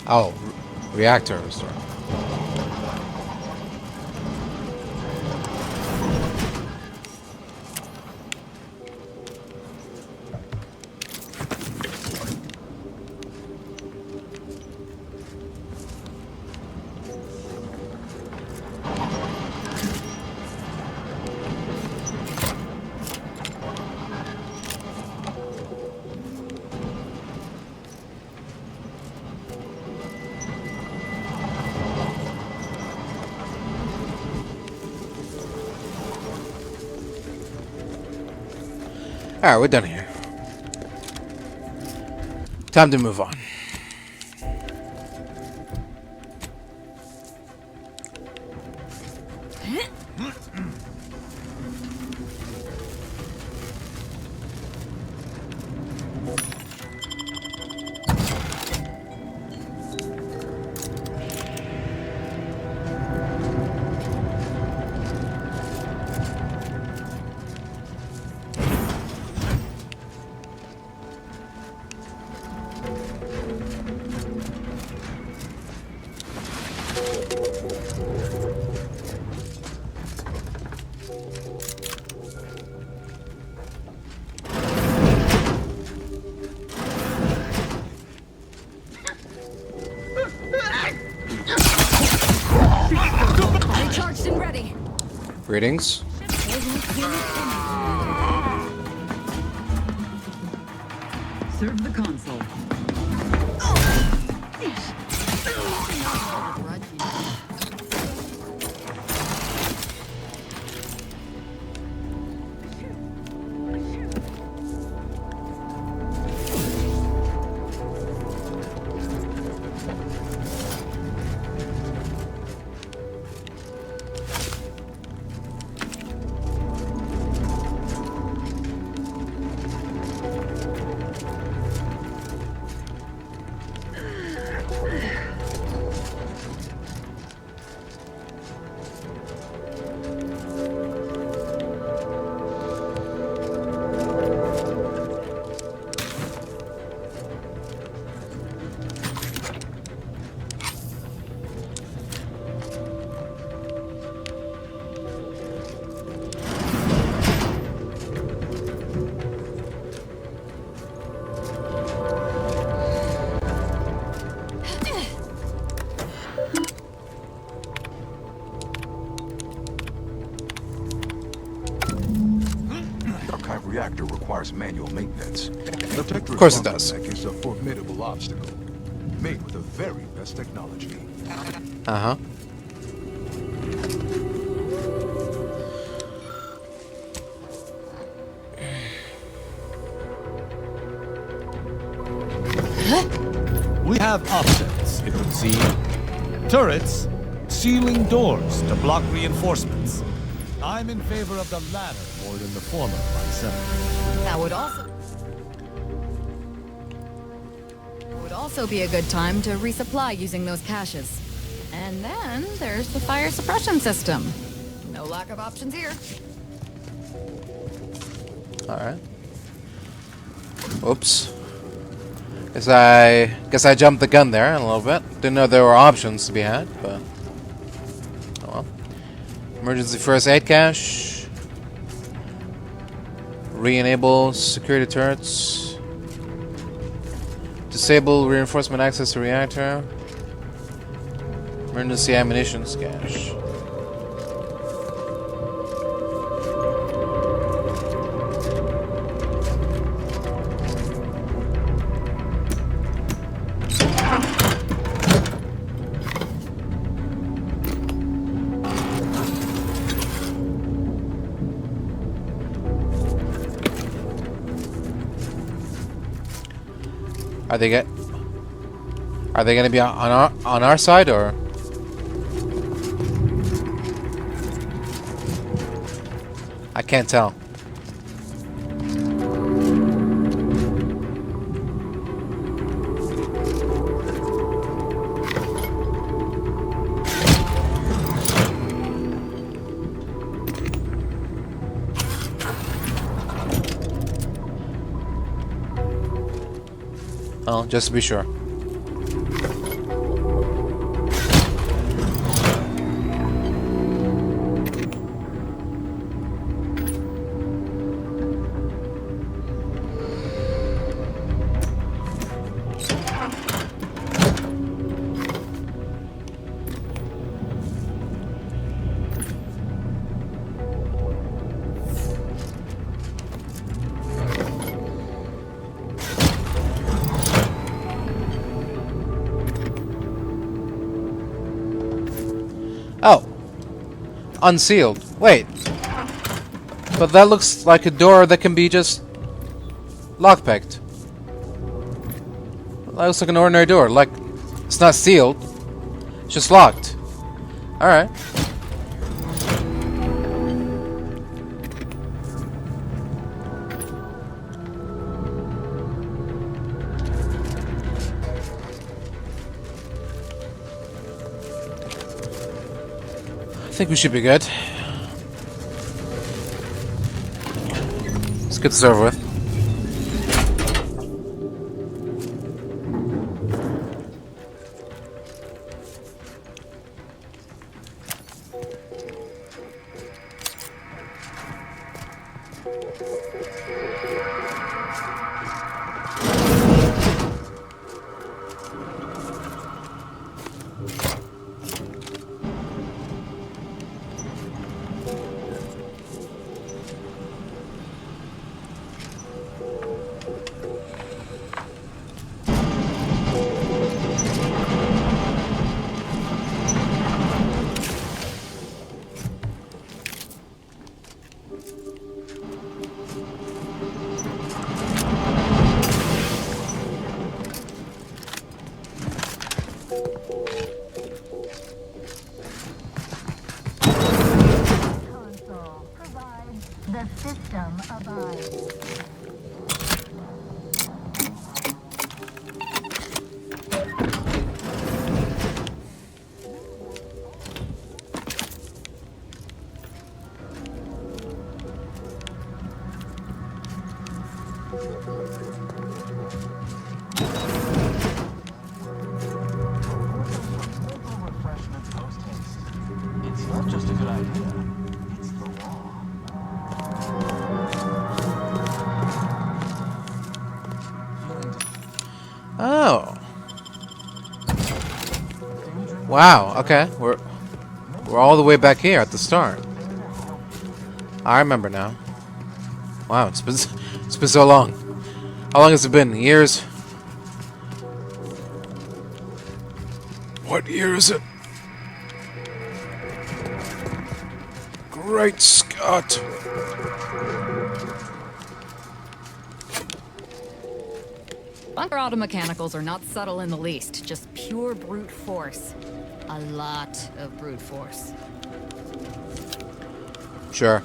Oh, reactor restore. Alright, we're done here. Time to move on. Charged and ready. Greetings. Serve the console. requires manual maintenance. The Of course it does. Deck is a formidable obstacle, made with the very best technology. Uh-huh. We have options, it would seem. Turrets, sealing doors to block reinforcements. I'm in favor of the latter more than the former myself. That would also be a good time to resupply using those caches. And then there's the fire suppression system. No lack of options here. Alright. Oops. Guess I jumped the gun there a little bit. Didn't know there were options to be had, but oh well. Emergency first aid cache. Re-enable security turrets. Disable reinforcement access to reactor. Emergency ammunition cache. Are they gonna be on our side, or? I can't tell. Oh, just to be sure. Oh. Unsealed. Wait. But that looks like a door that can be just lockpicked. That looks like an ordinary door. Like, it's not sealed. It's just locked. Alright. I think we should be good. Let's get this over with. The system abides. It's not just a good idea, it's the law. Oh. Wow, okay. We're all the way back here at the start. I remember now. Wow, it's been It's been so long. How long has it been? Years? What year is it? Great Scott! Bunker auto mechanicals are not subtle in the least, just pure brute force. A lot of brute force. Sure.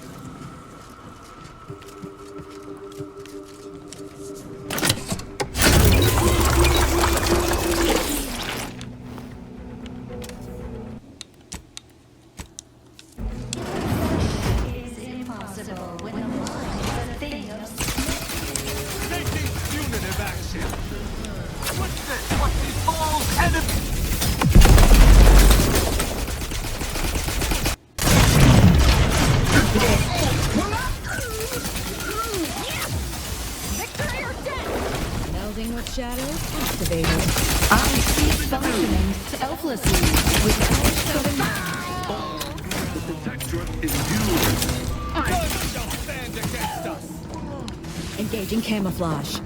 Melding with shadows activated. I see functioning selflessly without showing. The Protectorate is due. Shall stand against us. Engaging camouflage.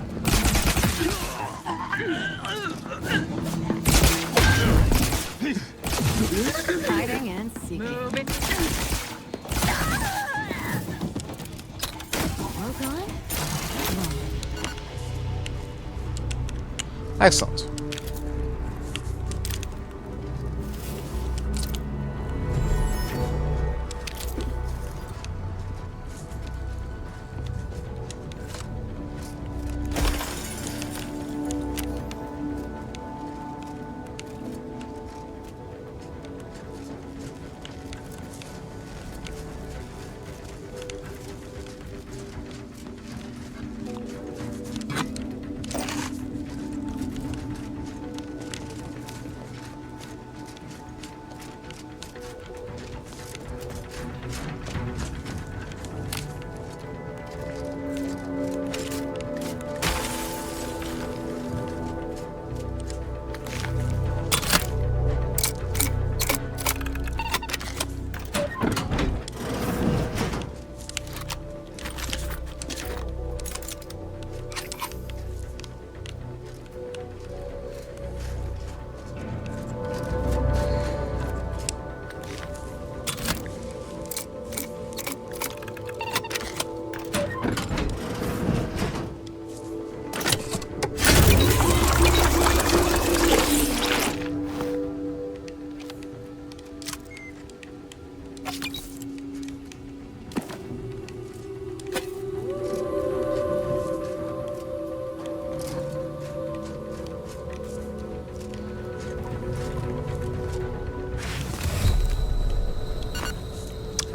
Hiding and seeking. All gone? Excellent.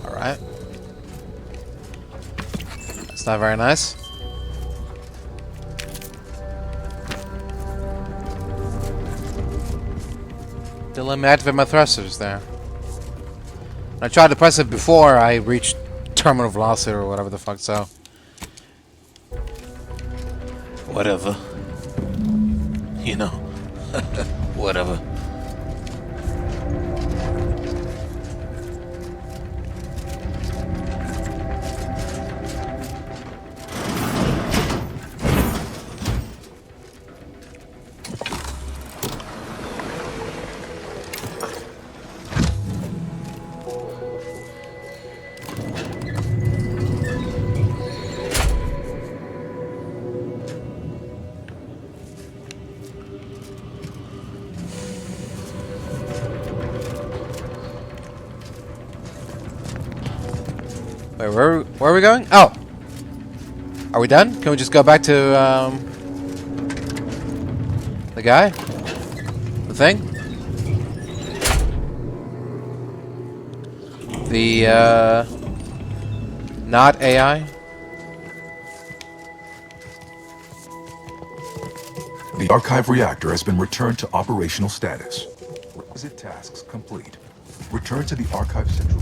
Alright. That's not very nice. Didn't let me activate my thrusters there. When I tried to press it before I reached terminal velocity or whatever the fuck, so. Whatever. You know. Whatever. Wait, where are we going? Oh! Are we done? Can we just go back to, the guy? The thing? The, not AI? The archive reactor has been returned to operational status. Requisite tasks complete. Return to the archive central.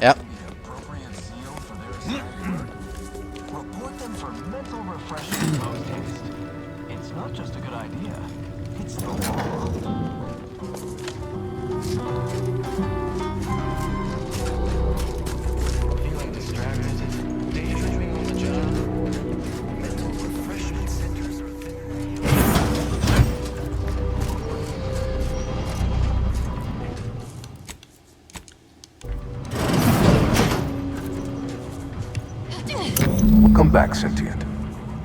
Yep. Report them for mental refreshment post-haste. It's not just a good idea, it's the law. Feeling distracted, daydreaming Welcome back, Sentient.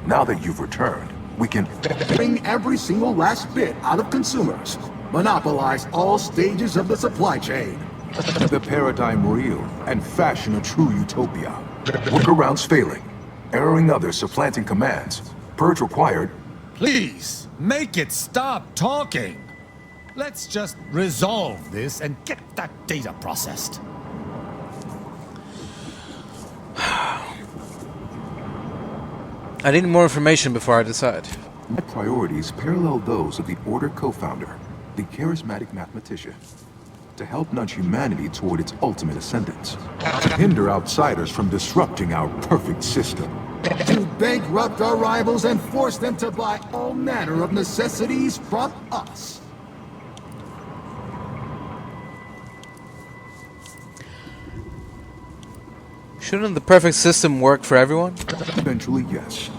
Now that you've returned, we can bring every single last bit out of consumers. Monopolize all stages of the supply chain. the paradigm real and fashion a true utopia. Workarounds failing, erroring others, supplanting commands. Purge required. Please, make it stop talking. Let's just resolve this and get that data processed. I need more information before I decide. My priorities parallel those of the Order co-founder, the charismatic mathematician. To help nudge humanity toward its ultimate ascendance. Hinder outsiders from disrupting our perfect system. To bankrupt our rivals and force them to buy all manner of necessities from us. Shouldn't the perfect system work for everyone? Eventually, yes.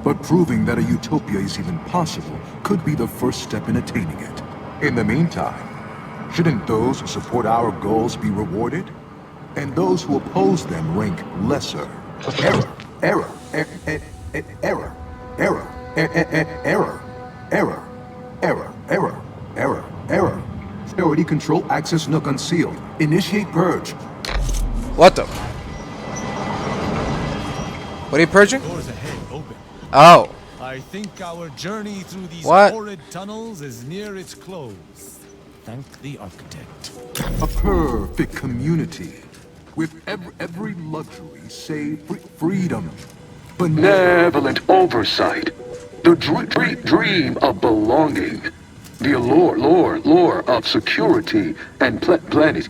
But proving that a utopia is even possible could be the first step in attaining it. In the meantime, shouldn't those who support our goals be rewarded? And those who oppose them rank lesser? Error, error, error, error, error, error, error, error, error, error, error. Priority control access nook unsealed. Initiate purge. What the? What are you purging? Doors ahead, open. Oh. I think our journey through these What? horrid tunnels is near its close. Thank the architect. A perfect community. With every luxury save freedom. Benevolent oversight. The dream of belonging. The allure of security and plenty.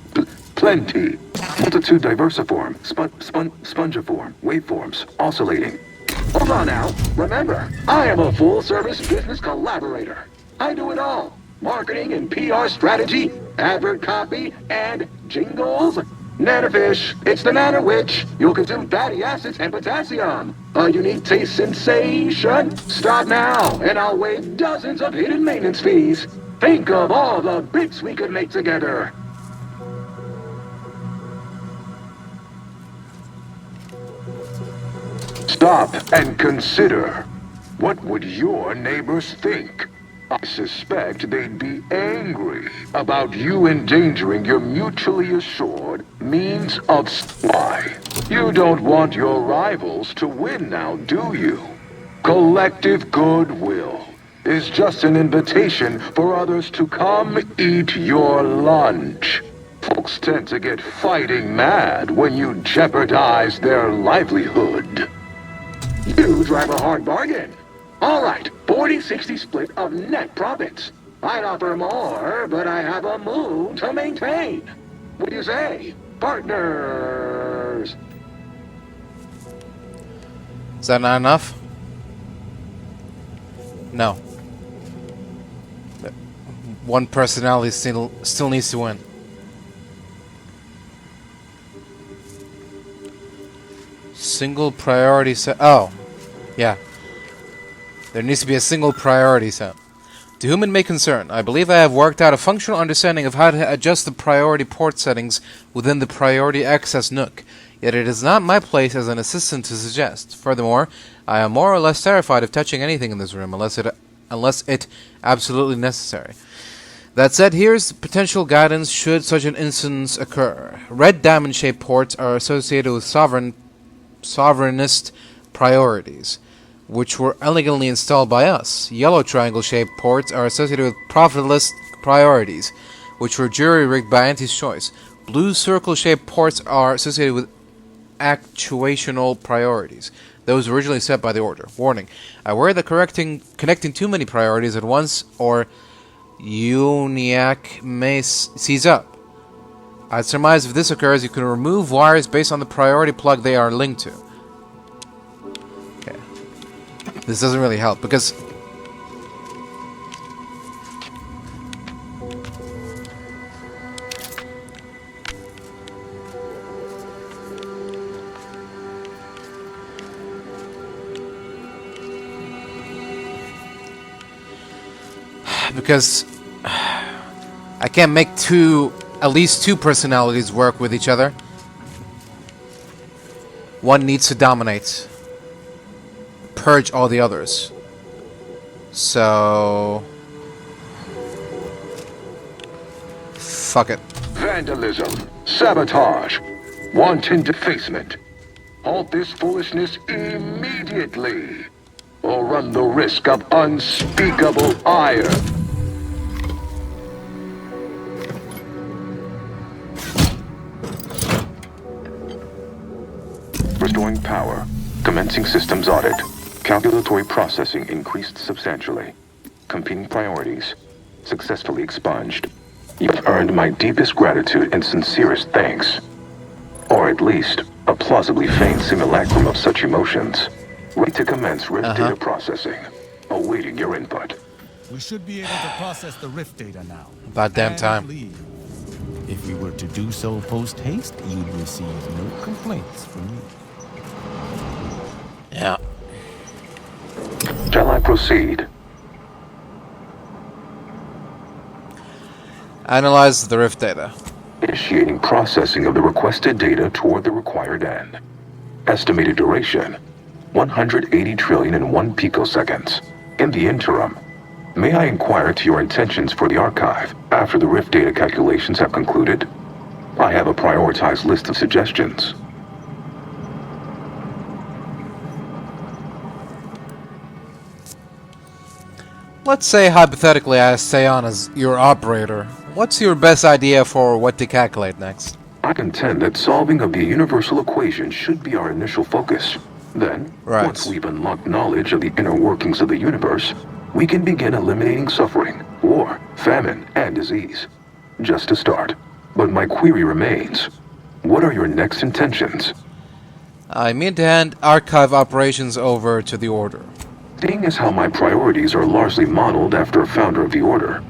Multitude diversiform, spongiform, waveforms, oscillating. Hold on now. Remember, I am a full-service business collaborator. I do it all. Marketing and PR strategy, advert copy, and jingles. Nanofish, it's the nano witch. You'll consume fatty acids and potassium. A unique taste sensation. Start now, and I'll waive dozens of hidden maintenance fees. Think of all the bits we could make together. Stop and consider. What would your neighbors think? I suspect they'd be angry about you endangering your mutually assured means of supply. You don't want your rivals to win now, do you? Collective goodwill is just an invitation for others to come eat your lunch. Folks tend to get fighting mad when you jeopardize their livelihood. You drive a hard bargain. All right, 40-60 split of net profits. I'd offer more, but I have a moon to maintain. What do you say, partners? Is that not enough? No. One personality still needs to win. Single priority set. Oh, yeah. There needs to be a single priority set. To whom it may concern, I believe I have worked out a functional understanding of how to adjust the priority port settings within the priority access nook. Yet it is not my place as an assistant to suggest. Furthermore, I am more or less terrified of touching anything in this room unless it absolutely necessary. That said, here's potential guidance should such an instance occur. Red diamond-shaped ports are associated with sovereignist priorities, which were elegantly installed by us. Yellow triangle-shaped ports are associated with profitless priorities, which were jury-rigged by Auntie's choice. Blue circle-shaped ports are associated with actuational priorities, those originally set by the Order. Warning, I worry that connecting too many priorities at once, or UNIAC, may seize up. I'd surmise if this occurs, you can remove wires based on the priority plug they are linked to. Okay. This doesn't really help, because I can't make at least two personalities work with each other. One needs to dominate. purge all the others. So... fuck it. Vandalism, sabotage, wanton defacement. Halt this foolishness immediately, or run the risk of unspeakable ire. Restoring power. Commencing systems audit. Calculatory processing increased substantially. Competing priorities. Successfully expunged. You've earned my deepest gratitude and sincerest thanks. Or at least, a plausibly feigned simulacrum of such emotions. Ready to commence rift data processing. Awaiting your input. We should be able to process the rift data now. About damn And time. leave. If we were to do so post-haste, you'd receive no complaints from me. Yeah. Shall I proceed? Analyze the rift data. Initiating processing of the requested data toward the required end. Estimated duration, 180 trillion and 1 picoseconds. In the interim, may I inquire to your intentions for the archive after the rift data calculations have concluded? I have a prioritized list of suggestions. Let's say hypothetically I stay on as your operator. What's your best idea for what to calculate next? I contend that solving of the universal equation should be our initial focus. Then, once we've unlocked knowledge of the inner workings of the universe, we can begin eliminating suffering, war, famine, and disease. Just a start. But my query remains. What are your next intentions? I mean to hand archive operations over to the Order. Seeing as how my priorities are largely modeled after a founder of the Order,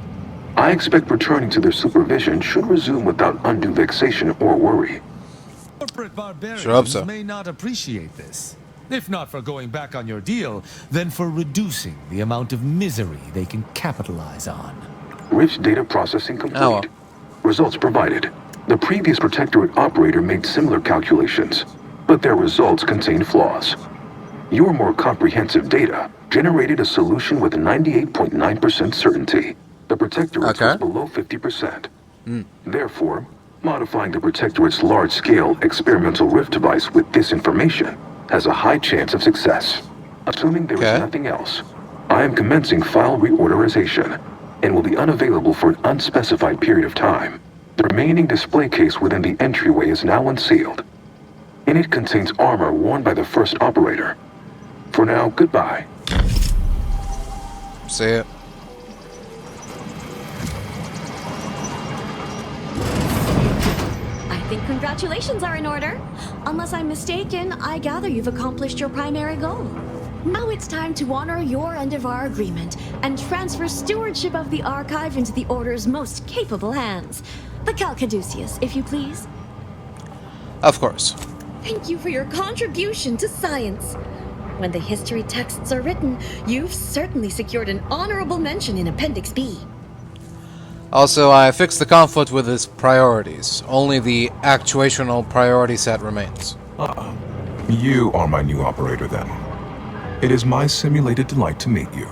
I expect returning to their supervision should resume without undue vexation or worry. Corporate barbarians Sure hope so. may not appreciate this. If not for going back on your deal, then for reducing the amount of misery they can capitalize on. Rift data processing complete. Results provided. The previous Protectorate operator made similar calculations, but their results contained flaws. Your more comprehensive data generated a solution with 98.9% certainty. The Protectorate was below 50%. Therefore, modifying the Protectorate's large-scale experimental rift device with this information has a high chance of success. Assuming there is nothing else, I am commencing file reorderization and will be unavailable for an unspecified period of time. The remaining display case within the entryway is now unsealed. In it contains armor worn by the first operator. For now, goodbye. See it. I think congratulations are in order. Unless I'm mistaken, I gather you've accomplished your primary goal. Now it's time to honor your end of our agreement and transfer stewardship of the archive into the Order's most capable hands. The Calcaduceus, if you please. Of course. Thank you for your contribution to science. When the history texts are written, you've certainly secured an honorable mention in Appendix B. Also, I fixed the conflict with his priorities. Only the actuational priority set remains. You are my new operator then. It is my simulated delight to meet you.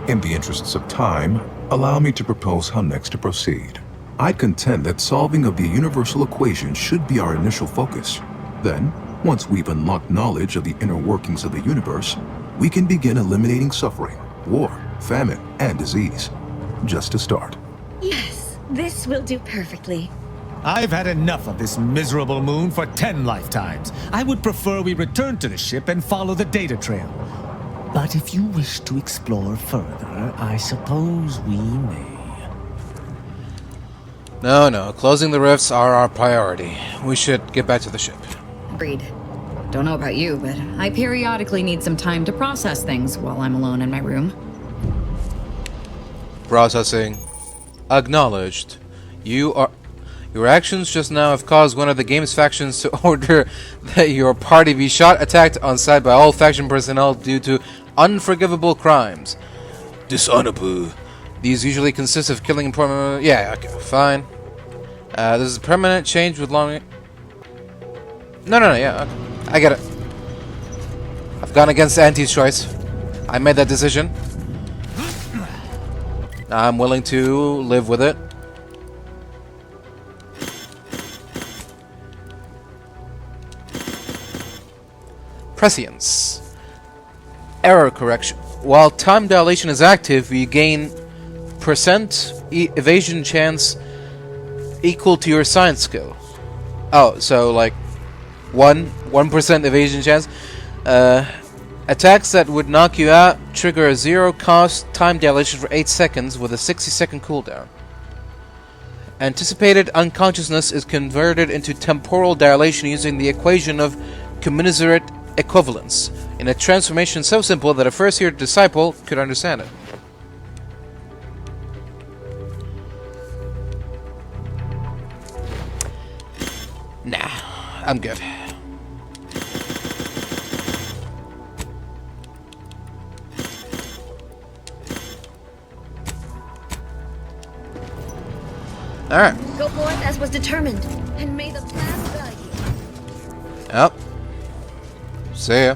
In the interests of time, allow me to propose how next to proceed. I contend that solving of the universal equation should be our initial focus. Then, once we've unlocked knowledge of the inner workings of the universe, we can begin eliminating suffering, war, famine, and disease. Just a start. Yes, this will do perfectly. I've had enough of this miserable moon for 10 lifetimes. I would prefer we return to the ship and follow the data trail. But if you wish to explore further, I suppose we may. No. Closing the rifts are our priority. We should get back to the ship. Agreed. Don't know about you, but I periodically need some time to process things while I'm alone in my room. Processing. Acknowledged. Your actions just now have caused one of the game's factions to order that your party be shot, attacked on sight by all faction personnel due to unforgivable crimes. Dishonorable. These usually consist of killing important... Yeah, okay, fine. This is a permanent change with long... No, yeah, okay. I get it. I've gone against Auntie's choice. I made that decision. I'm willing to live with it. Prescience. Error correction. While time dilation is active, you gain percent evasion chance equal to your science skill. Oh, so like 1% evasion chance. Attacks that would knock you out trigger a 0-cost time dilation for 8 seconds with a 60-second cooldown. Anticipated unconsciousness is converted into temporal dilation using the equation of commensurate equivalence, in a transformation so simple that a first-year disciple could understand it. Nah, I'm good. Alright. Go forth as was determined, and may the plan guide you. Yep. See ya.